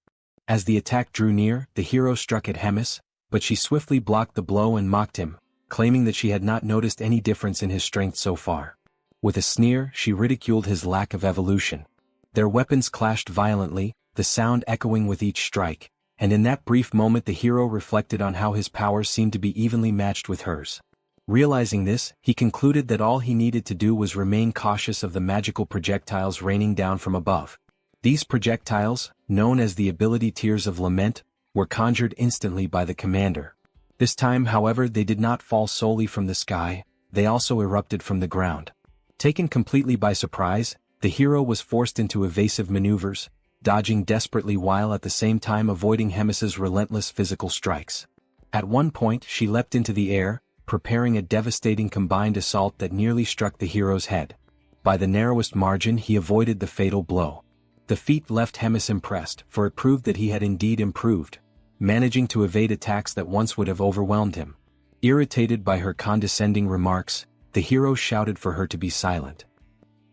Speaker 1: As the attack drew near, the hero struck at Hemis, but she swiftly blocked the blow and mocked him, claiming that she had not noticed any difference in his strength so far. With a sneer, she ridiculed his lack of evolution. Their weapons clashed violently, the sound echoing with each strike, and in that brief moment the hero reflected on how his powers seemed to be evenly matched with hers. Realizing this, he concluded that all he needed to do was remain cautious of the magical projectiles raining down from above. These projectiles, known as the Ability Tears of Lament, were conjured instantly by the commander. This time, however, they did not fall solely from the sky, they also erupted from the ground. Taken completely by surprise, the hero was forced into evasive maneuvers, dodging desperately while at the same time avoiding Hemis's relentless physical strikes. At one point she leapt into the air, preparing a devastating combined assault that nearly struck the hero's head. By the narrowest margin he avoided the fatal blow. The feat left Hemis impressed, for it proved that he had indeed improved, managing to evade attacks that once would have overwhelmed him. Irritated by her condescending remarks, the hero shouted for her to be silent.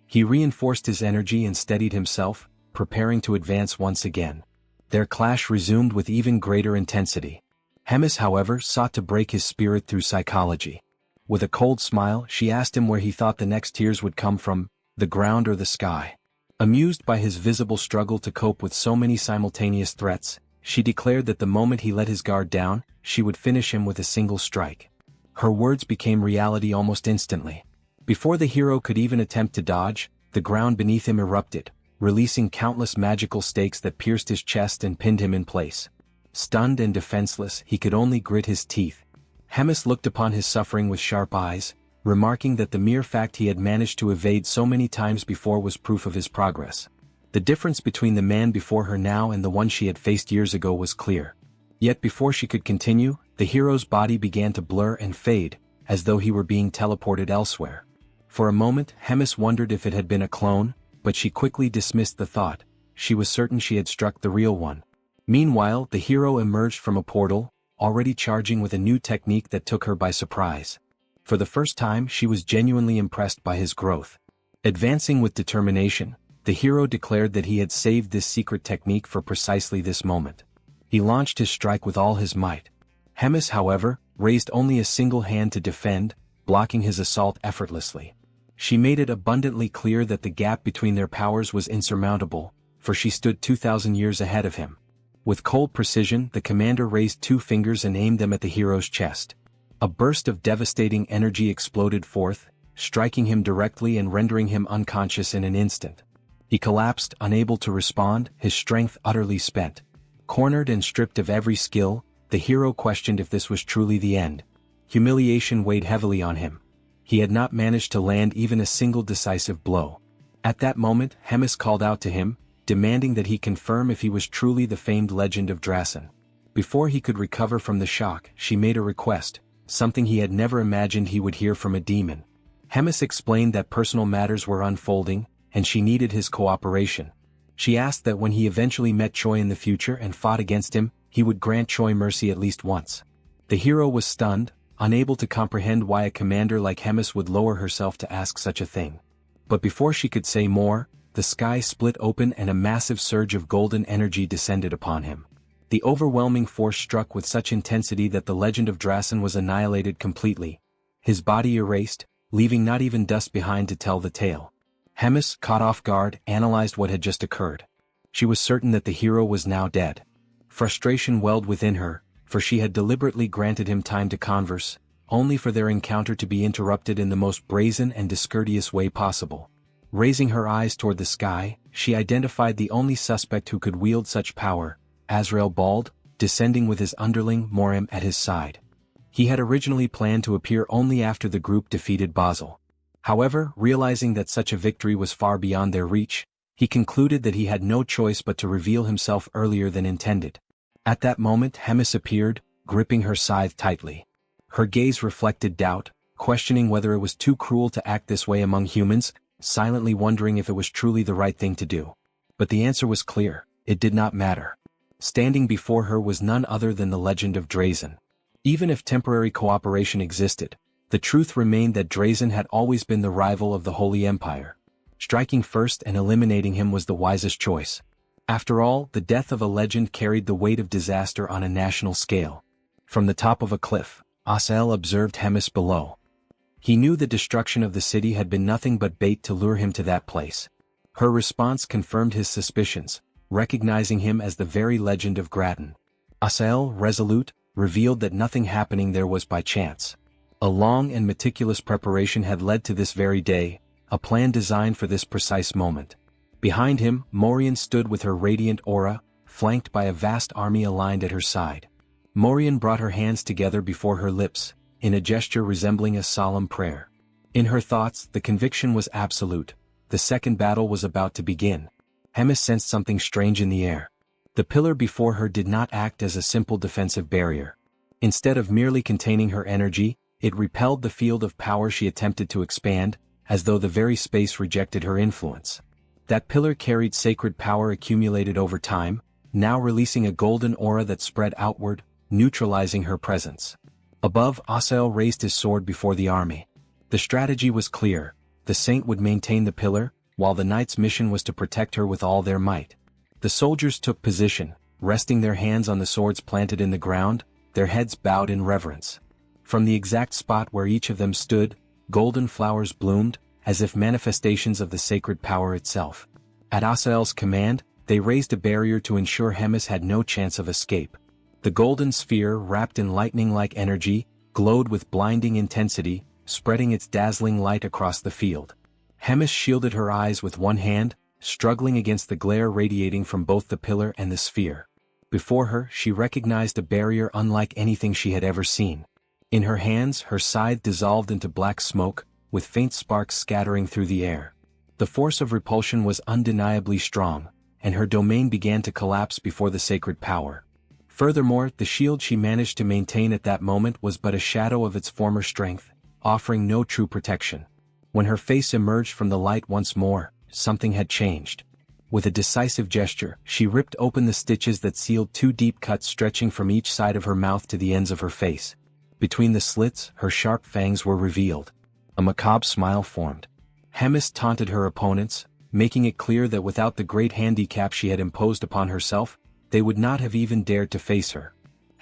Speaker 1: He reinforced his energy and steadied himself, preparing to advance once again. Their clash resumed with even greater intensity. Hemis, however, sought to break his spirit through psychology. With a cold smile, she asked him where he thought the next tears would come from, the ground or the sky. Amused by his visible struggle to cope with so many simultaneous threats, she declared that the moment he let his guard down, she would finish him with a single strike. Her words became reality almost instantly. Before the hero could even attempt to dodge, the ground beneath him erupted, releasing countless magical stakes that pierced his chest and pinned him in place. Stunned and defenseless, he could only grit his teeth. Hemis looked upon his suffering with sharp eyes, remarking that the mere fact he had managed to evade so many times before was proof of his progress. The difference between the man before her now and the one she had faced years ago was clear. Yet before she could continue, the hero's body began to blur and fade, as though he were being teleported elsewhere. For a moment, Hemis wondered if it had been a clone, but she quickly dismissed the thought. She was certain she had struck the real one. Meanwhile, the hero emerged from a portal, already charging with a new technique that took her by surprise. For the first time, she was genuinely impressed by his growth. Advancing with determination, the hero declared that he had saved this secret technique for precisely this moment. He launched his strike with all his might. Hemis, however, raised only a single hand to defend, blocking his assault effortlessly. She made it abundantly clear that the gap between their powers was insurmountable, for she stood 2,000 years ahead of him. With cold precision, the commander raised 2 fingers and aimed them at the hero's chest. A burst of devastating energy exploded forth, striking him directly and rendering him unconscious in an instant. He collapsed, unable to respond, his strength utterly spent. Cornered and stripped of every skill, the hero questioned if this was truly the end. Humiliation weighed heavily on him. He had not managed to land even a single decisive blow. At that moment, Hemis called out to him, demanding that he confirm if he was truly the famed Legend of Drasen. Before he could recover from the shock, she made a request, something he had never imagined he would hear from a demon. Hemis explained that personal matters were unfolding, and she needed his cooperation. She asked that when he eventually met Choi in the future and fought against him, he would grant Choi mercy at least once. The hero was stunned, unable to comprehend why a commander like Hemis would lower herself to ask such a thing. But before she could say more, the sky split open and a massive surge of golden energy descended upon him. The overwhelming force struck with such intensity that the legend of Drasen was annihilated completely. His body erased, leaving not even dust behind to tell the tale. Hemis, caught off guard, analyzed what had just occurred. She was certain that the hero was now dead. Frustration welled within her, for she had deliberately granted him time to converse, only for their encounter to be interrupted in the most brazen and discourteous way possible. Raising her eyes toward the sky, she identified the only suspect who could wield such power, Azrael Bald, descending with his underling Morim at his side. He had originally planned to appear only after the group defeated Basel. However, realizing that such a victory was far beyond their reach, he concluded that he had no choice but to reveal himself earlier than intended. At that moment Hemis appeared, gripping her scythe tightly. Her gaze reflected doubt, questioning whether it was too cruel to act this way among humans, silently wondering if it was truly the right thing to do. But the answer was clear: it did not matter. Standing before her was none other than the legend of Drazen. Even if temporary cooperation existed, the truth remained that Drazen had always been the rival of the Holy Empire. Striking first and eliminating him was the wisest choice. After all, the death of a legend carried the weight of disaster on a national scale. From the top of a cliff, Asael observed Hemis below. He knew the destruction of the city had been nothing but bait to lure him to that place. Her response confirmed his suspicions, recognizing him as the very legend of Gratin. Asael, resolute, revealed that nothing happening there was by chance. A long and meticulous preparation had led to this very day, a plan designed for this precise moment. Behind him, Morian stood with her radiant aura, flanked by a vast army aligned at her side. Morian brought her hands together before her lips, in a gesture resembling a solemn prayer. In her thoughts, the conviction was absolute. The second battle was about to begin. Hemis sensed something strange in the air. The pillar before her did not act as a simple defensive barrier. Instead of merely containing her energy, it repelled the field of power she attempted to expand, as though the very space rejected her influence. That pillar carried sacred power accumulated over time, now releasing a golden aura that spread outward, neutralizing her presence. Above, Asael raised his sword before the army. The strategy was clear: the saint would maintain the pillar, while the knight's mission was to protect her with all their might. The soldiers took position, resting their hands on the swords planted in the ground, their heads bowed in reverence. From the exact spot where each of them stood, golden flowers bloomed, as if manifestations of the sacred power itself. At Asael's command, they raised a barrier to ensure Hemis had no chance of escape. The golden sphere, wrapped in lightning-like energy, glowed with blinding intensity, spreading its dazzling light across the field. Hemis shielded her eyes with one hand, struggling against the glare radiating from both the pillar and the sphere. Before her, she recognized a barrier unlike anything she had ever seen. In her hands, her scythe dissolved into black smoke, with faint sparks scattering through the air. The force of repulsion was undeniably strong, and her domain began to collapse before the sacred power. Furthermore, the shield she managed to maintain at that moment was but a shadow of its former strength, offering no true protection. When her face emerged from the light once more, something had changed. With a decisive gesture, she ripped open the stitches that sealed two deep cuts stretching from each side of her mouth to the ends of her face. Between the slits, her sharp fangs were revealed. A macabre smile formed. Hemis taunted her opponents, making it clear that without the great handicap she had imposed upon herself, they would not have even dared to face her.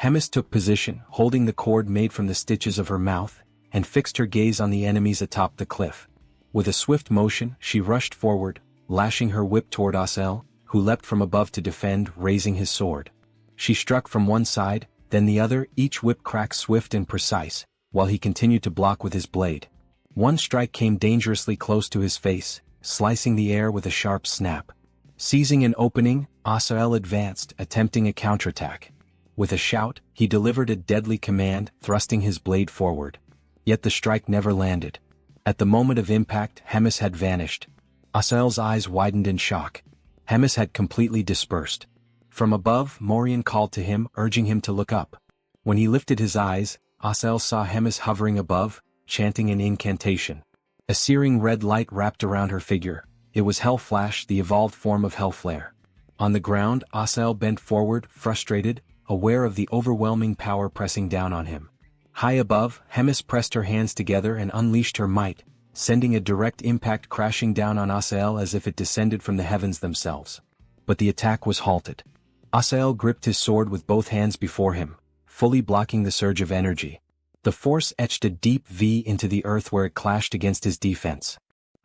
Speaker 1: Hemis took position, holding the cord made from the stitches of her mouth, and fixed her gaze on the enemies atop the cliff. With a swift motion, she rushed forward, lashing her whip toward Asael, who leapt from above to defend, raising his sword. She struck from one side, then the other, each whip crack swift and precise, while he continued to block with his blade. One strike came dangerously close to his face, slicing the air with a sharp snap. Seizing an opening, Asael advanced, attempting a counterattack. With a shout, he delivered a deadly command, thrusting his blade forward. Yet the strike never landed. At the moment of impact, Hemis had vanished. Asael's eyes widened in shock. Hemis had completely dispersed. From above, Morian called to him, urging him to look up. When he lifted his eyes, Asael saw Hemis hovering above, chanting an incantation. A searing red light wrapped around her figure. It was Hellflash, the evolved form of Hellflare. On the ground, Asael bent forward, frustrated, aware of the overwhelming power pressing down on him. High above, Hemis pressed her hands together and unleashed her might, sending a direct impact crashing down on Asael as if it descended from the heavens themselves. But the attack was halted. Asael gripped his sword with both hands before him, fully blocking the surge of energy. The force etched a deep V into the earth where it clashed against his defense.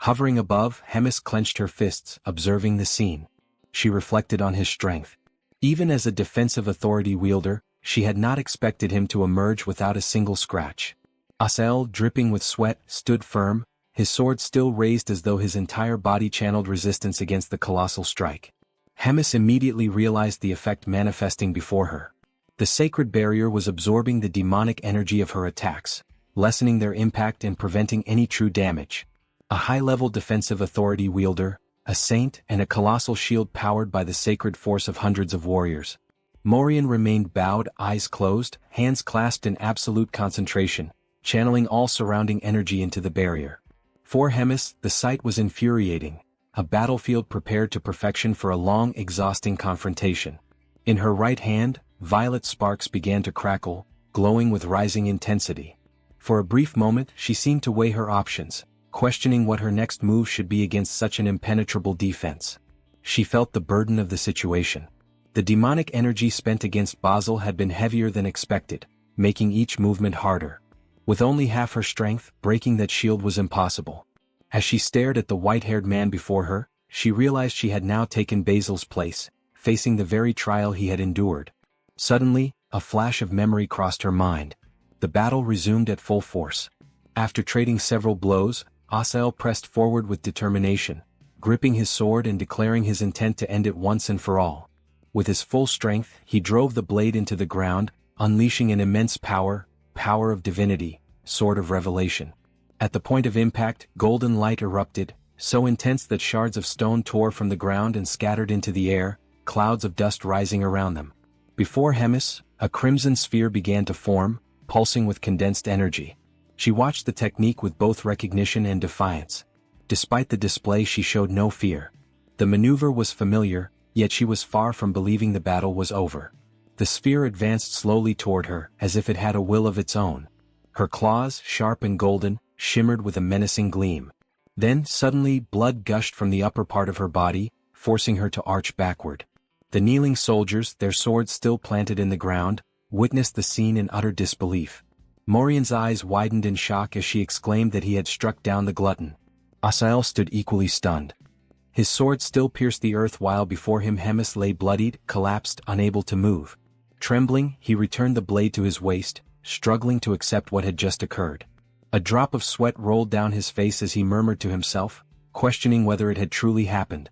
Speaker 1: Hovering above, Hemis clenched her fists, observing the scene. She reflected on his strength. Even as a defensive authority wielder, she had not expected him to emerge without a single scratch. Asael, dripping with sweat, stood firm, his sword still raised as though his entire body channeled resistance against the colossal strike. Hemis immediately realized the effect manifesting before her. The sacred barrier was absorbing the demonic energy of her attacks, lessening their impact and preventing any true damage. A high-level defensive authority wielder, a saint, and a colossal shield powered by the sacred force of hundreds of warriors. Morian remained bowed, eyes closed, hands clasped in absolute concentration, channeling all surrounding energy into the barrier. For Hemis, the sight was infuriating, a battlefield prepared to perfection for a long, exhausting confrontation. In her right hand, violet sparks began to crackle, glowing with rising intensity. For a brief moment, she seemed to weigh her options, questioning what her next move should be against such an impenetrable defense. She felt the burden of the situation. The demonic energy spent against Basel had been heavier than expected, making each movement harder. With only half her strength, breaking that shield was impossible. As she stared at the white-haired man before her, she realized she had now taken Basil's place, facing the very trial he had endured. Suddenly, a flash of memory crossed her mind. The battle resumed at full force. After trading several blows, Asael pressed forward with determination, gripping his sword and declaring his intent to end it once and for all. With his full strength, he drove the blade into the ground, unleashing an immense power of divinity, sword of revelation. At the point of impact, golden light erupted, so intense that shards of stone tore from the ground and scattered into the air, clouds of dust rising around them. Before Hemis, a crimson sphere began to form, pulsing with condensed energy. She watched the technique with both recognition and defiance. Despite the display, she showed no fear. The maneuver was familiar, yet she was far from believing the battle was over. The sphere advanced slowly toward her, as if it had a will of its own. Her claws, sharp and golden, shimmered with a menacing gleam. Then, suddenly, blood gushed from the upper part of her body, forcing her to arch backward. The kneeling soldiers, their swords still planted in the ground, witnessed the scene in utter disbelief. Morian's eyes widened in shock as she exclaimed that he had struck down the glutton. Asael stood equally stunned. His sword still pierced the earth while before him Hemis lay bloodied, collapsed, unable to move. Trembling, he returned the blade to his waist, struggling to accept what had just occurred. A drop of sweat rolled down his face as he murmured to himself, questioning whether it had truly happened.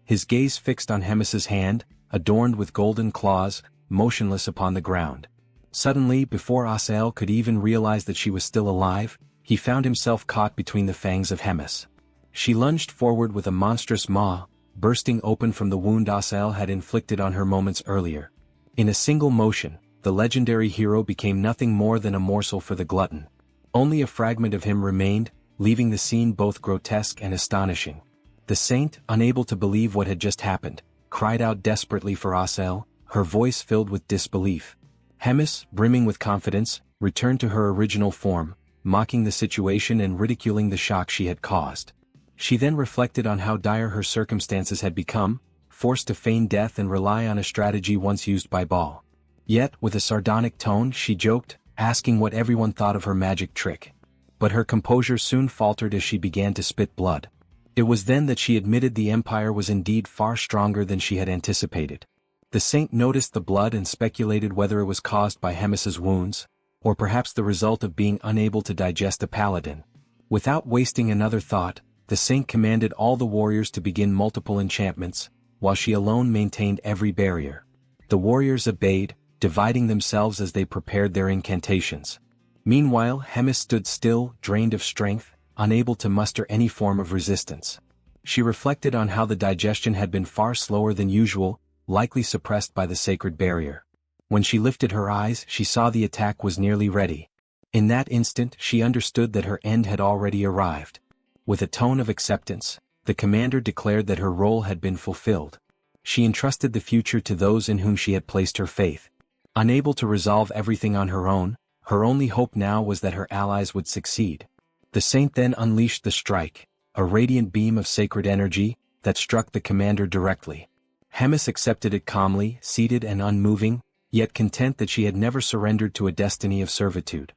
Speaker 1: His gaze fixed on Hemis's hand, adorned with golden claws, motionless upon the ground. Suddenly, before Asael could even realize that she was still alive, he found himself caught between the fangs of Hemis. She lunged forward with a monstrous maw, bursting open from the wound Asael had inflicted on her moments earlier. In a single motion, the legendary hero became nothing more than a morsel for the glutton. Only a fragment of him remained, leaving the scene both grotesque and astonishing. The saint, unable to believe what had just happened, cried out desperately for Asael, her voice filled with disbelief. Hemis, brimming with confidence, returned to her original form, mocking the situation and ridiculing the shock she had caused. She then reflected on how dire her circumstances had become, forced to feign death and rely on a strategy once used by Baal. Yet, with a sardonic tone, she joked, asking what everyone thought of her magic trick. But her composure soon faltered as she began to spit blood. It was then that she admitted the Empire was indeed far stronger than she had anticipated. The saint noticed the blood and speculated whether it was caused by Hemis's wounds, or perhaps the result of being unable to digest a paladin. Without wasting another thought, the saint commanded all the warriors to begin multiple enchantments, while she alone maintained every barrier. The warriors obeyed, dividing themselves as they prepared their incantations. Meanwhile, Hemis stood still, drained of strength, unable to muster any form of resistance. She reflected on how the digestion had been far slower than usual, likely suppressed by the sacred barrier. When she lifted her eyes, she saw the attack was nearly ready. In that instant she understood that her end had already arrived. With a tone of acceptance, the commander declared that her role had been fulfilled. She entrusted the future to those in whom she had placed her faith. Unable to resolve everything on her own, her only hope now was that her allies would succeed. The saint then unleashed the strike, a radiant beam of sacred energy, that struck the commander directly. Hemis accepted it calmly, seated and unmoving, yet content that she had never surrendered to a destiny of servitude.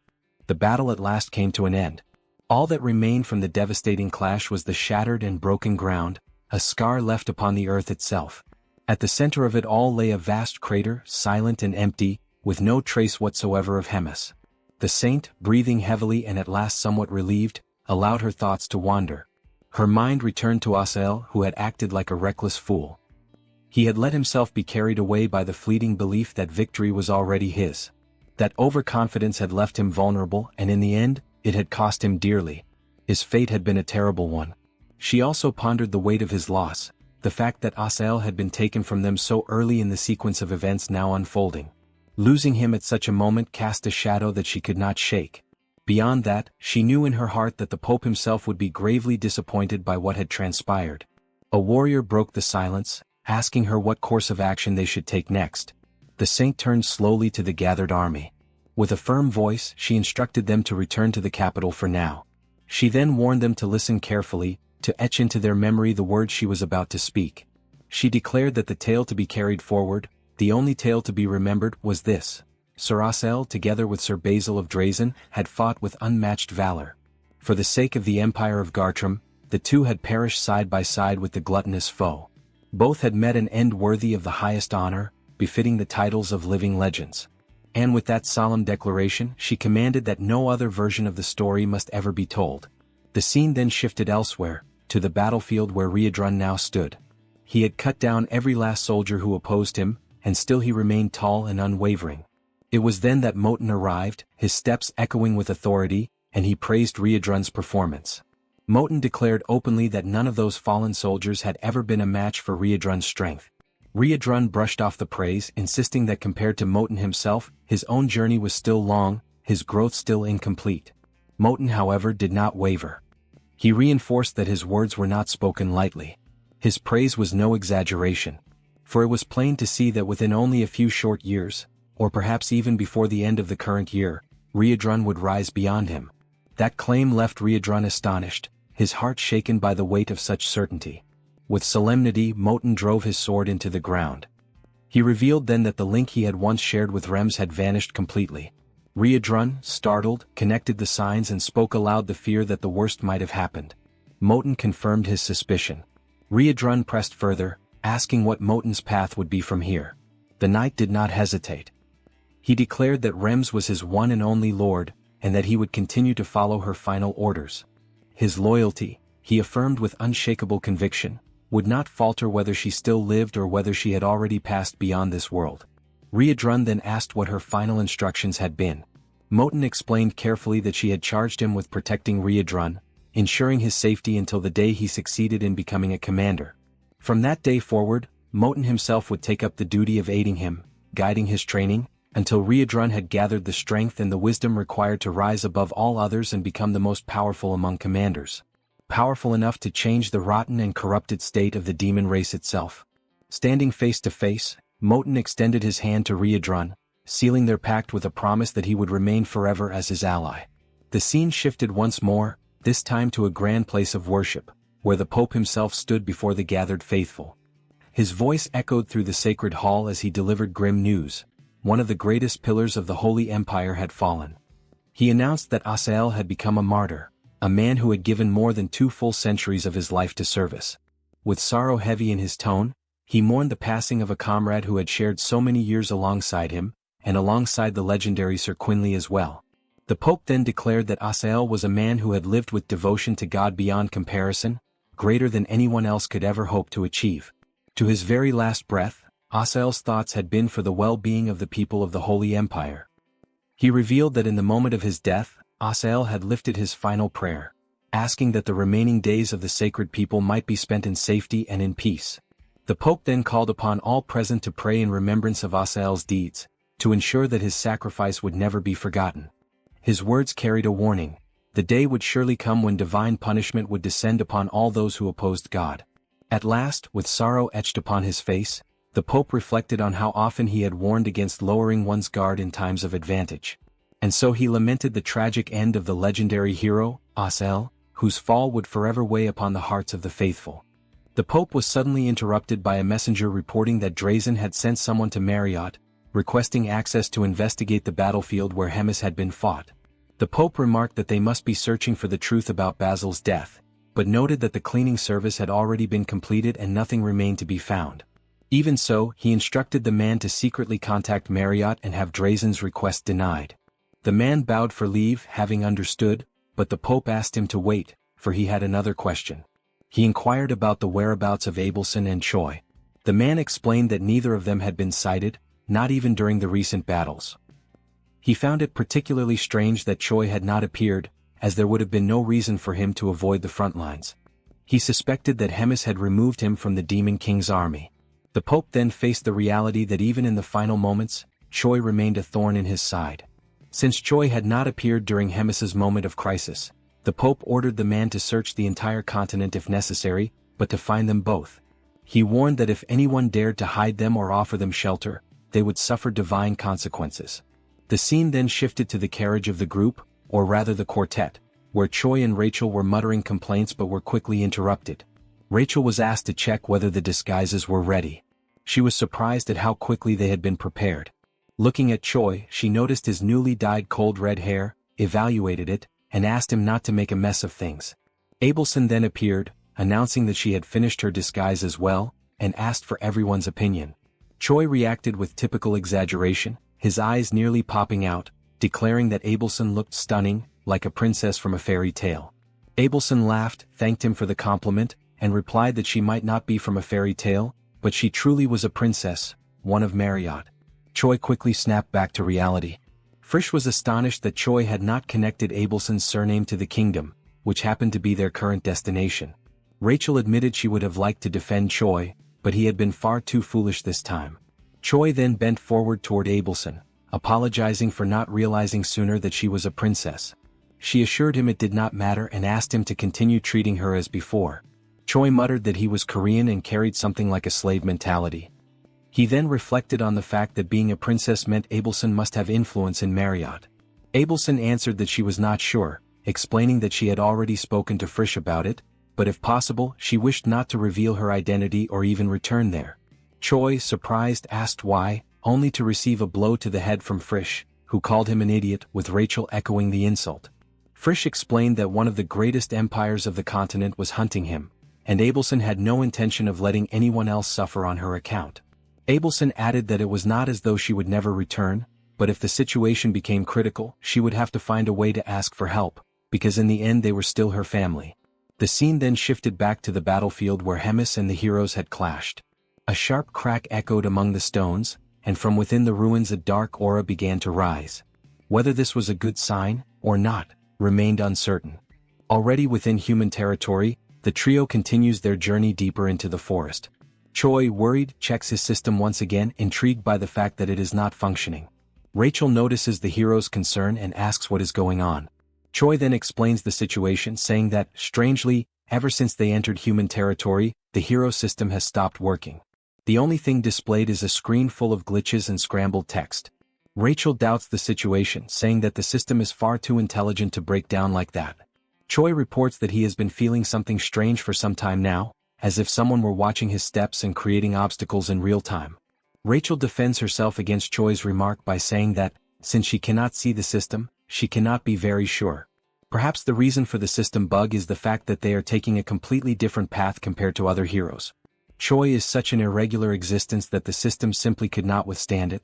Speaker 1: The battle at last came to an end. All that remained from the devastating clash was the shattered and broken ground, a scar left upon the earth itself. At the center of it all lay a vast crater, silent and empty, with no trace whatsoever of Hemis. The saint, breathing heavily and at last somewhat relieved, allowed her thoughts to wander. Her mind returned to Asael, who had acted like a reckless fool. He had let himself be carried away by the fleeting belief that victory was already his. That overconfidence had left him vulnerable, and in the end, it had cost him dearly. His fate had been a terrible one. She also pondered the weight of his loss, the fact that Asael had been taken from them so early in the sequence of events now unfolding. Losing him at such a moment cast a shadow that she could not shake. Beyond that, she knew in her heart that the Pope himself would be gravely disappointed by what had transpired. A warrior broke the silence, asking her what course of action they should take next. The saint turned slowly to the gathered army. With a firm voice, she instructed them to return to the capital for now. She then warned them to listen carefully, to etch into their memory the words she was about to speak. She declared that the tale to be carried forward, the only tale to be remembered, was this. Sir Asael, together with Sir Basil of Drazen, had fought with unmatched valor. For the sake of the Empire of Gartram, the two had perished side by side with the gluttonous foe. Both had met an end worthy of the highest honor, befitting the titles of living legends. And with that solemn declaration, she commanded that no other version of the story must ever be told. The scene then shifted elsewhere, to the battlefield where Riadrun now stood. He had cut down every last soldier who opposed him, and still he remained tall and unwavering. It was then that Moten arrived, his steps echoing with authority, and he praised Riadrun's performance. Moten declared openly that none of those fallen soldiers had ever been a match for Riadrun's strength. Riadrun brushed off the praise, insisting that compared to Moten himself, his own journey was still long, his growth still incomplete. Moten, however, did not waver. He reinforced that his words were not spoken lightly. His praise was no exaggeration. For it was plain to see that within only a few short years, or perhaps even before the end of the current year, Riadrun would rise beyond him. That claim left Riadrun astonished, his heart shaken by the weight of such certainty. With solemnity, Moten drove his sword into the ground. He revealed then that the link he had once shared with Rems had vanished completely. Riadrun, startled, connected the signs and spoke aloud the fear that the worst might have happened. Moten confirmed his suspicion. Riadrun pressed further, asking what Moten's path would be from here. The knight did not hesitate. He declared that Rems was his one and only lord, and that he would continue to follow her final orders. His loyalty, he affirmed with unshakable conviction, would not falter whether she still lived or whether she had already passed beyond this world. Riadrun then asked what her final instructions had been. Moten explained carefully that she had charged him with protecting Riadrun, ensuring his safety until the day he succeeded in becoming a commander. From that day forward, Moten himself would take up the duty of aiding him, guiding his training, until Riadrun had gathered the strength and the wisdom required to rise above all others and become the most powerful among commanders. Powerful enough to change the rotten and corrupted state of the demon race itself. Standing face to face, Moten extended his hand to Riadrun, sealing their pact with a promise that he would remain forever as his ally. The scene shifted once more, this time to a grand place of worship, where the Pope himself stood before the gathered faithful. His voice echoed through the sacred hall as he delivered grim news. One of the greatest pillars of the Holy Empire had fallen. He announced that Asael had become a martyr, a man who had given more than 2 full centuries of his life to service. With sorrow heavy in his tone, he mourned the passing of a comrade who had shared so many years alongside him, and alongside the legendary Sir Quinley as well. The Pope then declared that Asael was a man who had lived with devotion to God beyond comparison, greater than anyone else could ever hope to achieve. To his very last breath, Asael's thoughts had been for the well-being of the people of the Holy Empire. He revealed that in the moment of his death, Asael had lifted his final prayer, asking that the remaining days of the sacred people might be spent in safety and in peace. The Pope then called upon all present to pray in remembrance of Asael's deeds, to ensure that his sacrifice would never be forgotten. His words carried a warning. The day would surely come when divine punishment would descend upon all those who opposed God. At last, with sorrow etched upon his face, the Pope reflected on how often he had warned against lowering one's guard in times of advantage. And so he lamented the tragic end of the legendary hero, Asel, whose fall would forever weigh upon the hearts of the faithful. The Pope was suddenly interrupted by a messenger reporting that Drazen had sent someone to Marriott, requesting access to investigate the battlefield where Hemis had been fought. The Pope remarked that they must be searching for the truth about Basil's death, but noted that the cleaning service had already been completed and nothing remained to be found. Even so, he instructed the man to secretly contact Marriott and have Drazen's request denied. The man bowed for leave, having understood, but the Pope asked him to wait, for he had another question. He inquired about the whereabouts of Abelson and Choi. The man explained that neither of them had been sighted, not even during the recent battles. He found it particularly strange that Choi had not appeared, as there would have been no reason for him to avoid the front lines. He suspected that Hemis had removed him from the Demon King's army. The Pope then faced the reality that even in the final moments, Choi remained a thorn in his side. Since Choi had not appeared during Hemis's moment of crisis, the Pope ordered the man to search the entire continent if necessary, but to find them both. He warned that if anyone dared to hide them or offer them shelter, they would suffer divine consequences. The scene then shifted to the carriage of the group, or rather the quartet, where Choi and Rachel were muttering complaints but were quickly interrupted. Rachel was asked to check whether the disguises were ready. She was surprised at how quickly they had been prepared. Looking at Choi, she noticed his newly dyed cold red hair, evaluated it, and asked him not to make a mess of things. Abelson then appeared, announcing that she had finished her disguise as well, and asked for everyone's opinion. Choi reacted with typical exaggeration, his eyes nearly popping out, declaring that Abelson looked stunning, like a princess from a fairy tale. Abelson laughed, thanked him for the compliment, and replied that she might not be from a fairy tale, but she truly was a princess, one of Marriott. Choi quickly snapped back to reality. Frisch was astonished that Choi had not connected Abelson's surname to the kingdom, which happened to be their current destination. Rachel admitted she would have liked to defend Choi, but he had been far too foolish this time. Choi then bent forward toward Abelson, apologizing for not realizing sooner that she was a princess. She assured him it did not matter and asked him to continue treating her as before. Choi muttered that he was Korean and carried something like a slave mentality. He then reflected on the fact that being a princess meant Abelson must have influence in Marriott. Abelson answered that she was not sure, explaining that she had already spoken to Frisch about it, but if possible, she wished not to reveal her identity or even return there. Choi, surprised, asked why, only to receive a blow to the head from Frisch, who called him an idiot, with Rachel echoing the insult. Frisch explained that one of the greatest empires of the continent was hunting him, and Abelson had no intention of letting anyone else suffer on her account. Abelson added that it was not as though she would never return, but if the situation became critical, she would have to find a way to ask for help, because in the end they were still her family. The scene then shifted back to the battlefield where Hemis and the heroes had clashed. A sharp crack echoed among the stones, and from within the ruins a dark aura began to rise. Whether this was a good sign, or not, remained uncertain. Already within human territory, the trio continues their journey deeper into the forest. Choi, worried, checks his system once again, intrigued by the fact that it is not functioning. Rachel notices the hero's concern and asks what is going on. Choi then explains the situation, saying that, strangely, ever since they entered human territory, the hero system has stopped working. The only thing displayed is a screen full of glitches and scrambled text. Rachel doubts the situation, saying that the system is far too intelligent to break down like that. Choi reports that he has been feeling something strange for some time now, as if someone were watching his steps and creating obstacles in real time. Rachel defends herself against Choi's remark by saying that, since she cannot see the system, she cannot be very sure. Perhaps the reason for the system bug is the fact that they are taking a completely different path compared to other heroes. Choi is such an irregular existence that the system simply could not withstand it.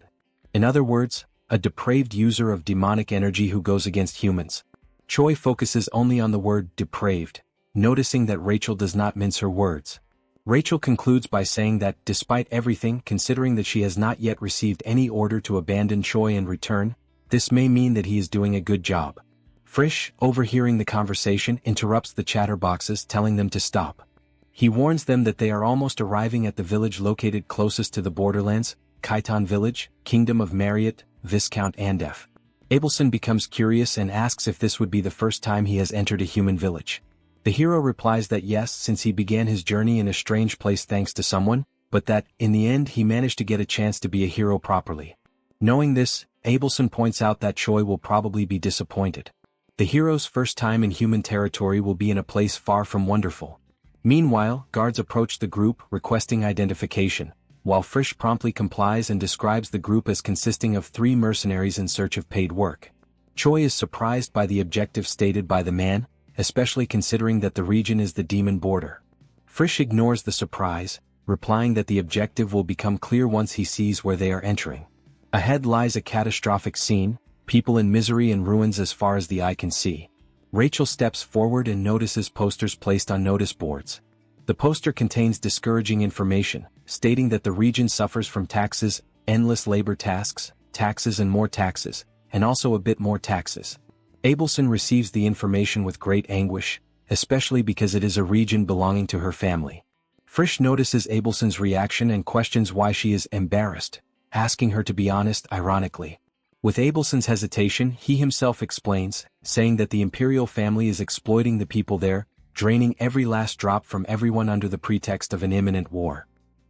Speaker 1: In other words, a depraved user of demonic energy who goes against humans. Choi focuses only on the word depraved, noticing that Rachel does not mince her words. Rachel concludes by saying that, despite everything, considering that she has not yet received any order to abandon Choi and return, this may mean that he is doing a good job. Frisch, overhearing the conversation, interrupts the chatterboxes, telling them to stop. He warns them that they are almost arriving at the village located closest to the borderlands, Khitan Village, Kingdom of Marriott, Viscount Andef. Abelson becomes curious and asks if this would be the first time he has entered a human village. The hero replies that yes, since he began his journey in a strange place thanks to someone, but that, in the end, he managed to get a chance to be a hero properly. Knowing this, Abelson points out that Choi will probably be disappointed. The hero's first time in human territory will be in a place far from wonderful. Meanwhile, guards approach the group requesting identification, while Frisch promptly complies and describes the group as consisting of 3 mercenaries in search of paid work. Choi is surprised by the objective stated by the man, especially considering that the region is the demon border. Frisch ignores the surprise, replying that the objective will become clear once he sees where they are entering. Ahead lies a catastrophic scene, people in misery and ruins as far as the eye can see. Rachel steps forward and notices posters placed on notice boards. The poster contains discouraging information, stating that the region suffers from taxes, endless labor tasks, taxes and more taxes, and also a bit more taxes. Abelson receives the information with great anguish, especially because it is a region belonging to her family. Frisch notices Abelson's reaction and questions why she is embarrassed, asking her to be honest ironically. With Abelson's hesitation, he himself explains, saying that the imperial family is exploiting the people there, draining every last drop from everyone under the pretext of an imminent war.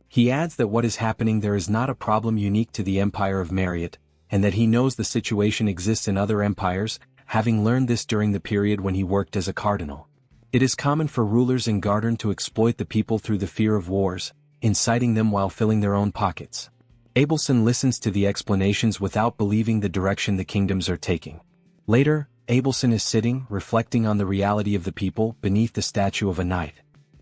Speaker 1: He adds that what is happening there is not a problem unique to the Empire of Marriott, and that he knows the situation exists in other empires, having learned this during the period when he worked as a cardinal. It is common for rulers in Garden to exploit the people through the fear of wars, inciting them while filling their own pockets. Abelson listens to the explanations without believing the direction the kingdoms are taking. Later, Abelson is sitting, reflecting on the reality of the people, beneath the statue of a knight.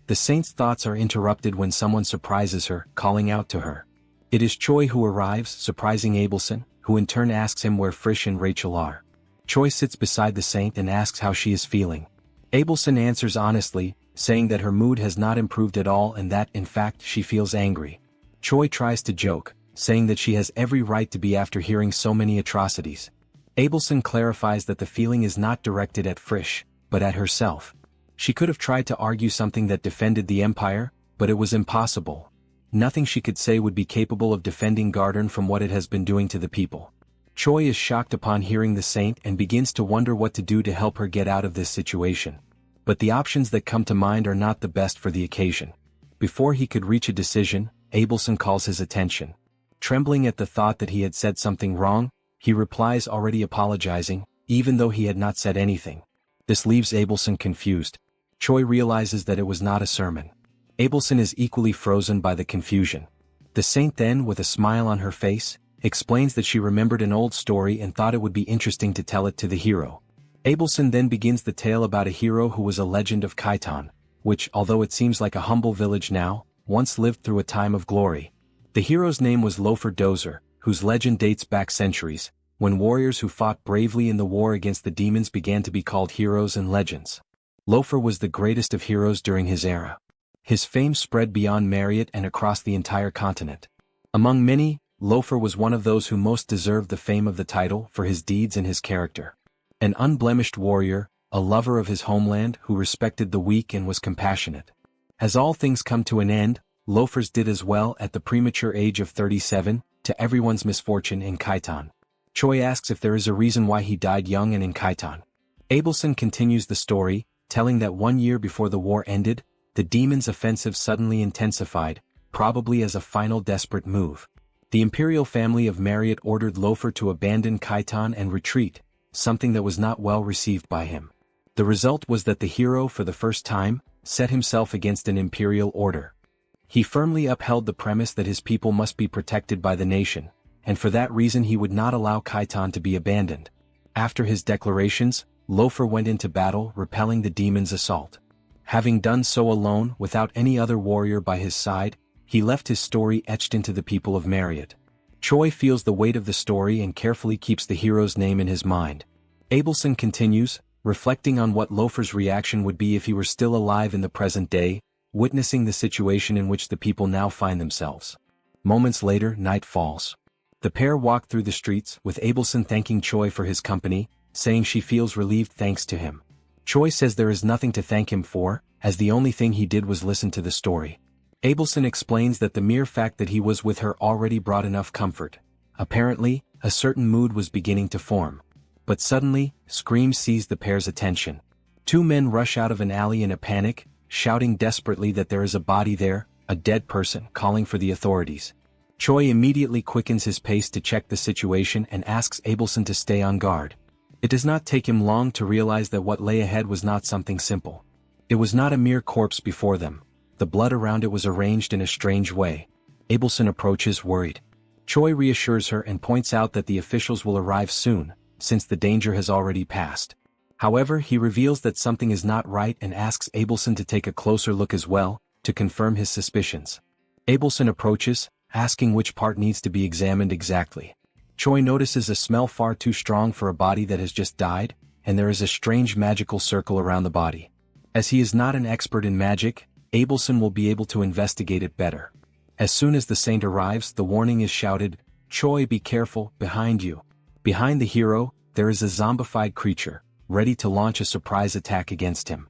Speaker 1: The saint's thoughts are interrupted when someone surprises her, calling out to her. It is Choi who arrives, surprising Abelson, who in turn asks him where Frisch and Rachel are. Choi sits beside the saint and asks how she is feeling. Abelson answers honestly, saying that her mood has not improved at all and that, in fact, she feels angry. Choi tries to joke, saying that she has every right to be after hearing so many atrocities. Abelson clarifies that the feeling is not directed at Frisch, but at herself. She could have tried to argue something that defended the empire, but it was impossible. Nothing she could say would be capable of defending Garden from what it has been doing to the people. Choi is shocked upon hearing the saint and begins to wonder what to do to help her get out of this situation. But the options that come to mind are not the best for the occasion. Before he could reach a decision, Abelson calls his attention. Trembling at the thought that he had said something wrong, he replies already apologizing, even though he had not said anything. This leaves Abelson confused. Choi realizes that it was not a sermon. Abelson is equally frozen by the confusion. The saint then, with a smile on her face, explains that she remembered an old story and thought it would be interesting to tell it to the hero. Abelson then begins the tale about a hero who was a legend of Khitan, which, although it seems like a humble village now, once lived through a time of glory. The hero's name was Lofer Dozer, whose legend dates back centuries, when warriors who fought bravely in the war against the demons began to be called heroes and legends. Lofer was the greatest of heroes during his era. His fame spread beyond Marriott and across the entire continent. Among many, Lofer was one of those who most deserved the fame of the title for his deeds and his character. An unblemished warrior, a lover of his homeland who respected the weak and was compassionate. As all things come to an end, Lofer's did as well at the premature age of 37, to everyone's misfortune in Khitan. Choi asks if there is a reason why he died young and in Khitan. Abelson continues the story, telling that 1 year before the war ended, the demons' offensive suddenly intensified, probably as a final desperate move. The imperial family of Marriott ordered Lofer to abandon Khitan and retreat, something that was not well received by him. The result was that the hero, for the first time, set himself against an imperial order. He firmly upheld the premise that his people must be protected by the nation, and for that reason he would not allow Khitan to be abandoned. After his declarations, Lofer went into battle, repelling the demons' assault. Having done so alone, without any other warrior by his side, he left his story etched into the people of Marriott. Choi feels the weight of the story and carefully keeps the hero's name in his mind. Abelson continues, reflecting on what Lofer's reaction would be if he were still alive in the present day, witnessing the situation in which the people now find themselves. Moments later, night falls. The pair walk through the streets, with Abelson thanking Choi for his company, saying she feels relieved thanks to him. Choi says there is nothing to thank him for, as the only thing he did was listen to the story. Abelson explains that the mere fact that he was with her already brought enough comfort. Apparently, a certain mood was beginning to form. But suddenly, screams seize the pair's attention. Two men rush out of an alley in a panic, shouting desperately that there is a body there, a dead person, calling for the authorities. Choi immediately quickens his pace to check the situation and asks Abelson to stay on guard. It does not take him long to realize that what lay ahead was not something simple. It was not a mere corpse before them. The blood around it was arranged in a strange way. Abelson approaches worried. Choi reassures her and points out that the officials will arrive soon, since the danger has already passed. However, he reveals that something is not right and asks Abelson to take a closer look as well, to confirm his suspicions. Abelson approaches, asking which part needs to be examined exactly. Choi notices a smell far too strong for a body that has just died, and there is a strange magical circle around the body. As he is not an expert in magic, Abelson will be able to investigate it better. As soon as the saint arrives, the warning is shouted, "Choi, be careful, behind you." Behind the hero, there is a zombified creature, ready to launch a surprise attack against him.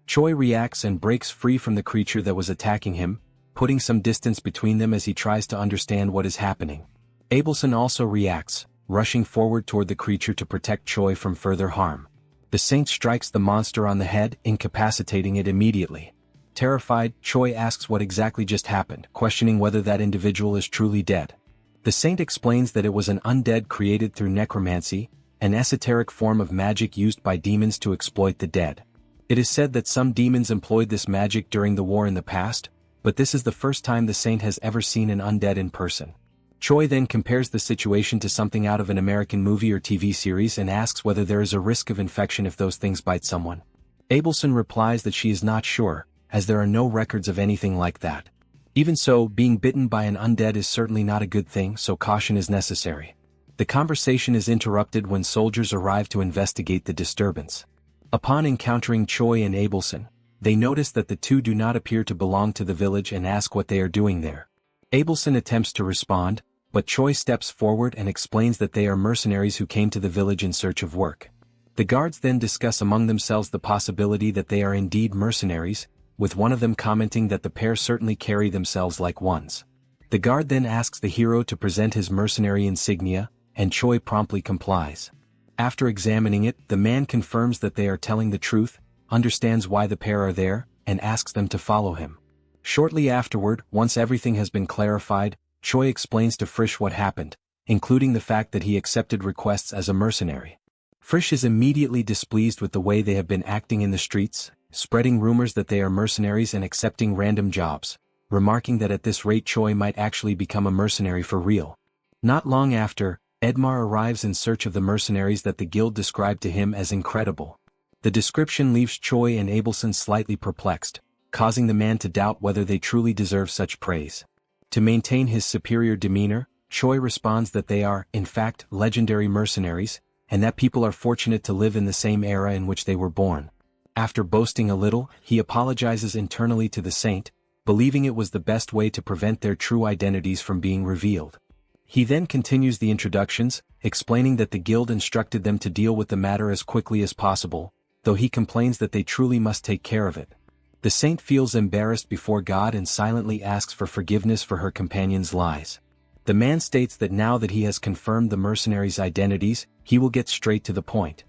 Speaker 1: Choi reacts and breaks free from the creature that was attacking him, putting some distance between them as he tries to understand what is happening. Abelson also reacts, rushing forward toward the creature to protect Choi from further harm. The saint strikes the monster on the head, incapacitating it immediately. Terrified, Choi asks what exactly just happened, questioning whether that individual is truly dead. The saint explains that it was an undead created through necromancy, an esoteric form of magic used by demons to exploit the dead. It is said that some demons employed this magic during the war in the past, but this is the first time the saint has ever seen an undead in person. Choi then compares the situation to something out of an American movie or TV series and asks whether there is a risk of infection if those things bite someone. Abelson replies that she is not sure, as there are no records of anything like that. Even so, being bitten by an undead is certainly not a good thing, so caution is necessary. The conversation is interrupted when soldiers arrive to investigate the disturbance. Upon encountering Choi and Abelson, they notice that the two do not appear to belong to the village and ask what they are doing there. Abelson attempts to respond, but Choi steps forward and explains that they are mercenaries who came to the village in search of work. The guards then discuss among themselves the possibility that they are indeed mercenaries, with one of them commenting that the pair certainly carry themselves like ones. The guard then asks the hero to present his mercenary insignia, and Choi promptly complies. After examining it, the man confirms that they are telling the truth, understands why the pair are there, and asks them to follow him. Shortly afterward, once everything has been clarified, Choi explains to Frisch what happened, including the fact that he accepted requests as a mercenary. Frisch is immediately displeased with the way they have been acting in the streets, spreading rumors that they are mercenaries and accepting random jobs, remarking that at this rate Choi might actually become a mercenary for real. Not long after, Edmar arrives in search of the mercenaries that the guild described to him as incredible. The description leaves Choi and Abelson slightly perplexed, causing the man to doubt whether they truly deserve such praise. To maintain his superior demeanor, Choi responds that they are, in fact, legendary mercenaries, and that people are fortunate to live in the same era in which they were born. After boasting a little, he apologizes internally to the saint, believing it was the best way to prevent their true identities from being revealed. He then continues the introductions, explaining that the guild instructed them to deal with the matter as quickly as possible, though he complains that they truly must take care of it. The saint feels embarrassed before God and silently asks for forgiveness for her companion's lies. The man states that now that he has confirmed the mercenaries' identities, he will get straight to the point.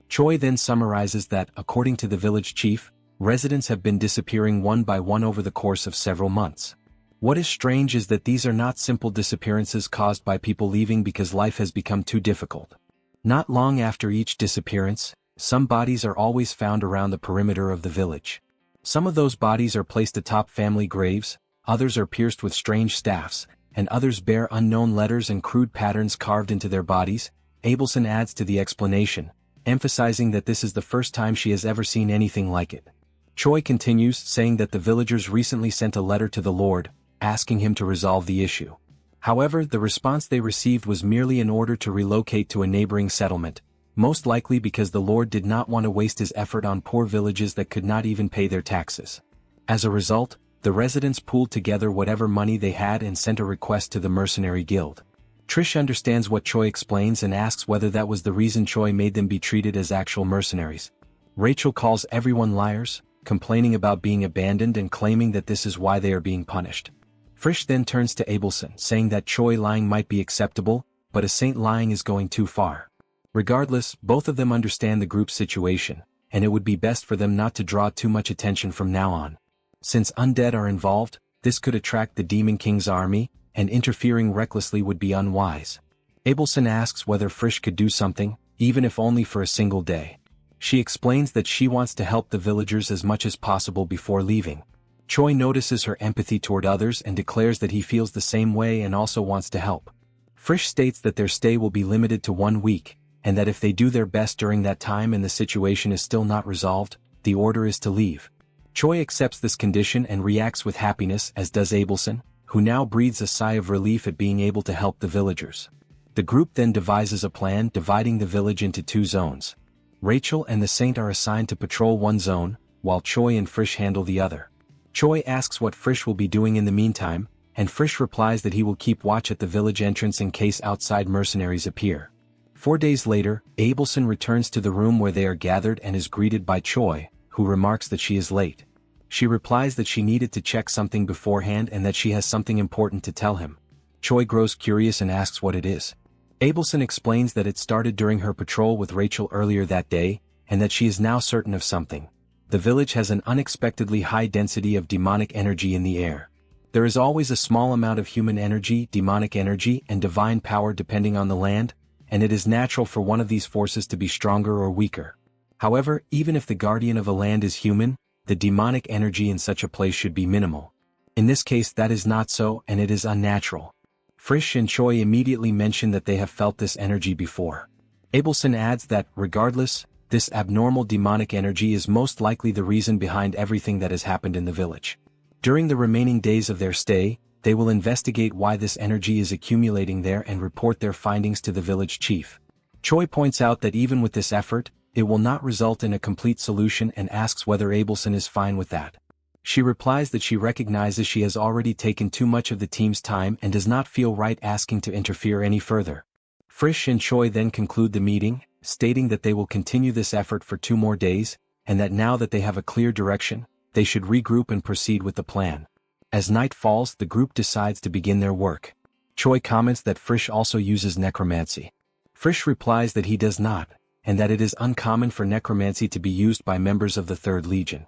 Speaker 1: Choi then summarizes that, according to the village chief, residents have been disappearing one by one over the course of several months. What is strange is that these are not simple disappearances caused by people leaving because life has become too difficult. Not long after each disappearance, some bodies are always found around the perimeter of the village. Some of those bodies are placed atop family graves, others are pierced with strange staffs, and others bear unknown letters and crude patterns carved into their bodies. Abelson adds to the explanation, emphasizing that this is the first time she has ever seen anything like it. Choi continues, saying that the villagers recently sent a letter to the Lord, asking him to resolve the issue. However, the response they received was merely an order to relocate to a neighboring settlement, most likely because the Lord did not want to waste his effort on poor villages that could not even pay their taxes. As a result, the residents pooled together whatever money they had and sent a request to the mercenary guild. Trish understands what Choi explains and asks whether that was the reason Choi made them be treated as actual mercenaries. Rachel calls everyone liars, complaining about being abandoned and claiming that this is why they are being punished. Frisch then turns to Abelson, saying that Choi lying might be acceptable, but a saint lying is going too far. Regardless, both of them understand the group's situation, and it would be best for them not to draw too much attention from now on. Since undead are involved, this could attract the Demon King's army, and interfering recklessly would be unwise. Abelson asks whether Frisch could do something, even if only for a single day. She explains that she wants to help the villagers as much as possible before leaving. Choi notices her empathy toward others and declares that he feels the same way and also wants to help. Frisch states that their stay will be limited to 1 week, and that if they do their best during that time and the situation is still not resolved, the order is to leave. Choi accepts this condition and reacts with happiness, as does Abelson, who now breathes a sigh of relief at being able to help the villagers. The group then devises a plan dividing the village into 2 zones. Rachel and the Saint are assigned to patrol one zone, while Choi and Frisch handle the other. Choi asks what Frisch will be doing in the meantime, and Frisch replies that he will keep watch at the village entrance in case outside mercenaries appear. 4 days later, Abelson returns to the room where they are gathered and is greeted by Choi, who remarks that she is late. She replies that she needed to check something beforehand and that she has something important to tell him. Choi grows curious and asks what it is. Abelson explains that it started during her patrol with Rachel earlier that day, and that she is now certain of something. The village has an unexpectedly high density of demonic energy in the air. There is always a small amount of human energy, demonic energy, and divine power depending on the land, and it is natural for one of these forces to be stronger or weaker. However, even if the guardian of a land is human, the demonic energy in such a place should be minimal. In this case that is not so, and it is unnatural. Frisch and Choi immediately mention that they have felt this energy before. Abelson adds that, regardless, this abnormal demonic energy is most likely the reason behind everything that has happened in the village. During the remaining days of their stay, they will investigate why this energy is accumulating there and report their findings to the village chief. Choi points out that even with this effort, it will not result in a complete solution and asks whether Abelson is fine with that. She replies that she recognizes she has already taken too much of the team's time and does not feel right asking to interfere any further. Frisch and Choi then conclude the meeting, stating that they will continue this effort for 2 more days, and that now that they have a clear direction, they should regroup and proceed with the plan. As night falls, the group decides to begin their work. Choi comments that Frisch also uses necromancy. Frisch replies that he does not, and that it is uncommon for necromancy to be used by members of the 3rd Legion.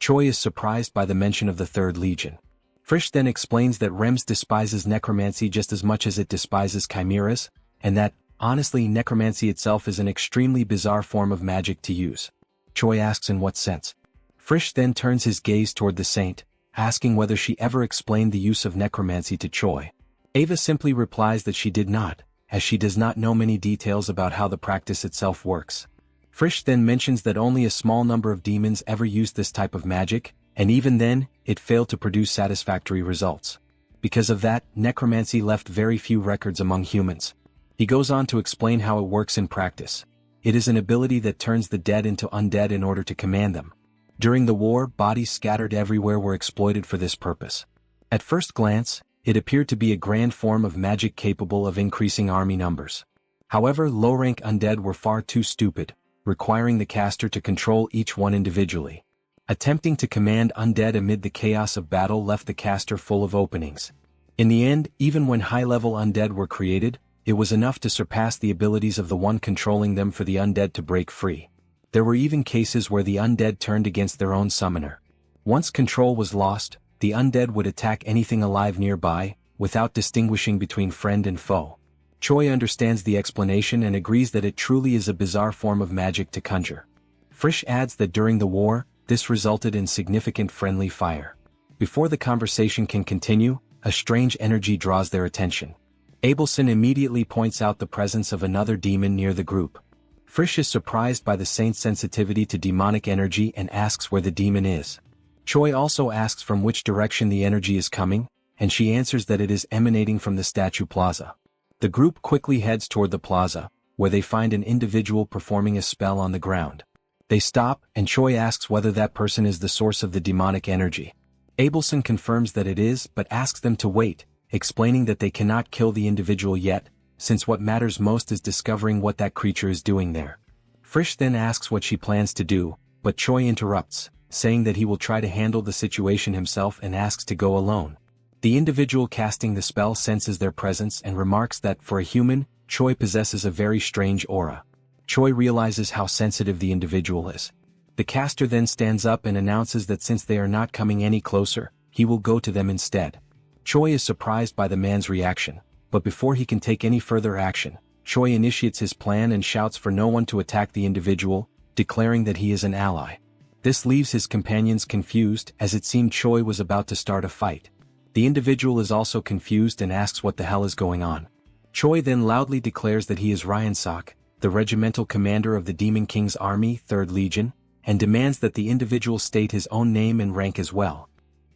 Speaker 1: Choi is surprised by the mention of the 3rd Legion. Frisch then explains that Rems despises necromancy just as much as it despises chimeras, and that, honestly, necromancy itself is an extremely bizarre form of magic to use. Choi asks in what sense. Frisch then turns his gaze toward the Saint, asking whether she ever explained the use of necromancy to Choi. Ava simply replies that she did not, as she does not know many details about how the practice itself works. Frisch then mentions that only a small number of demons ever used this type of magic, and even then, it failed to produce satisfactory results. Because of that, necromancy left very few records among humans. He goes on to explain how it works in practice. It is an ability that turns the dead into undead in order to command them. During the war, bodies scattered everywhere were exploited for this purpose. At first glance, it appeared to be a grand form of magic capable of increasing army numbers. However, low-rank undead were far too stupid, requiring the caster to control each one individually. Attempting to command undead amid the chaos of battle left the caster full of openings. In the end, even when high-level undead were created, it was enough to surpass the abilities of the one controlling them for the undead to break free. There were even cases where the undead turned against their own summoner. Once control was lost, the undead would attack anything alive nearby, without distinguishing between friend and foe. Choi understands the explanation and agrees that it truly is a bizarre form of magic to conjure. Frisch adds that during the war, this resulted in significant friendly fire. Before the conversation can continue, a strange energy draws their attention. Abelson immediately points out the presence of another demon near the group. Frisch is surprised by the Saint's sensitivity to demonic energy and asks where the demon is. Choi also asks from which direction the energy is coming, and she answers that it is emanating from the statue plaza. The group quickly heads toward the plaza, where they find an individual performing a spell on the ground. They stop, and Choi asks whether that person is the source of the demonic energy. Abelson confirms that it is, but asks them to wait, explaining that they cannot kill the individual yet, since what matters most is discovering what that creature is doing there. Frisch then asks what she plans to do, but Choi interrupts, saying that he will try to handle the situation himself and asks to go alone. The individual casting the spell senses their presence and remarks that for a human, Choi possesses a very strange aura. Choi realizes how sensitive the individual is. The caster then stands up and announces that since they are not coming any closer, he will go to them instead. Choi is surprised by the man's reaction, but before he can take any further action, Choi initiates his plan and shouts for no one to attack the individual, declaring that he is an ally. This leaves his companions confused as it seemed Choi was about to start a fight. The individual is also confused and asks what the hell is going on. Choi then loudly declares that he is Ryansak, the regimental commander of the Demon King's army, 3rd Legion, and demands that the individual state his own name and rank as well.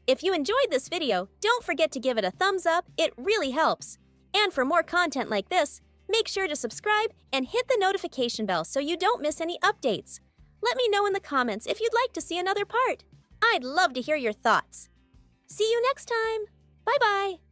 Speaker 2: If you enjoyed this video, don't forget to give it a thumbs up, it really helps. And for more content like this, make sure to subscribe and hit the notification bell so you don't miss any updates. Let me know in the comments if you'd like to see another part. I'd love to hear your thoughts. See you next time. Bye-bye.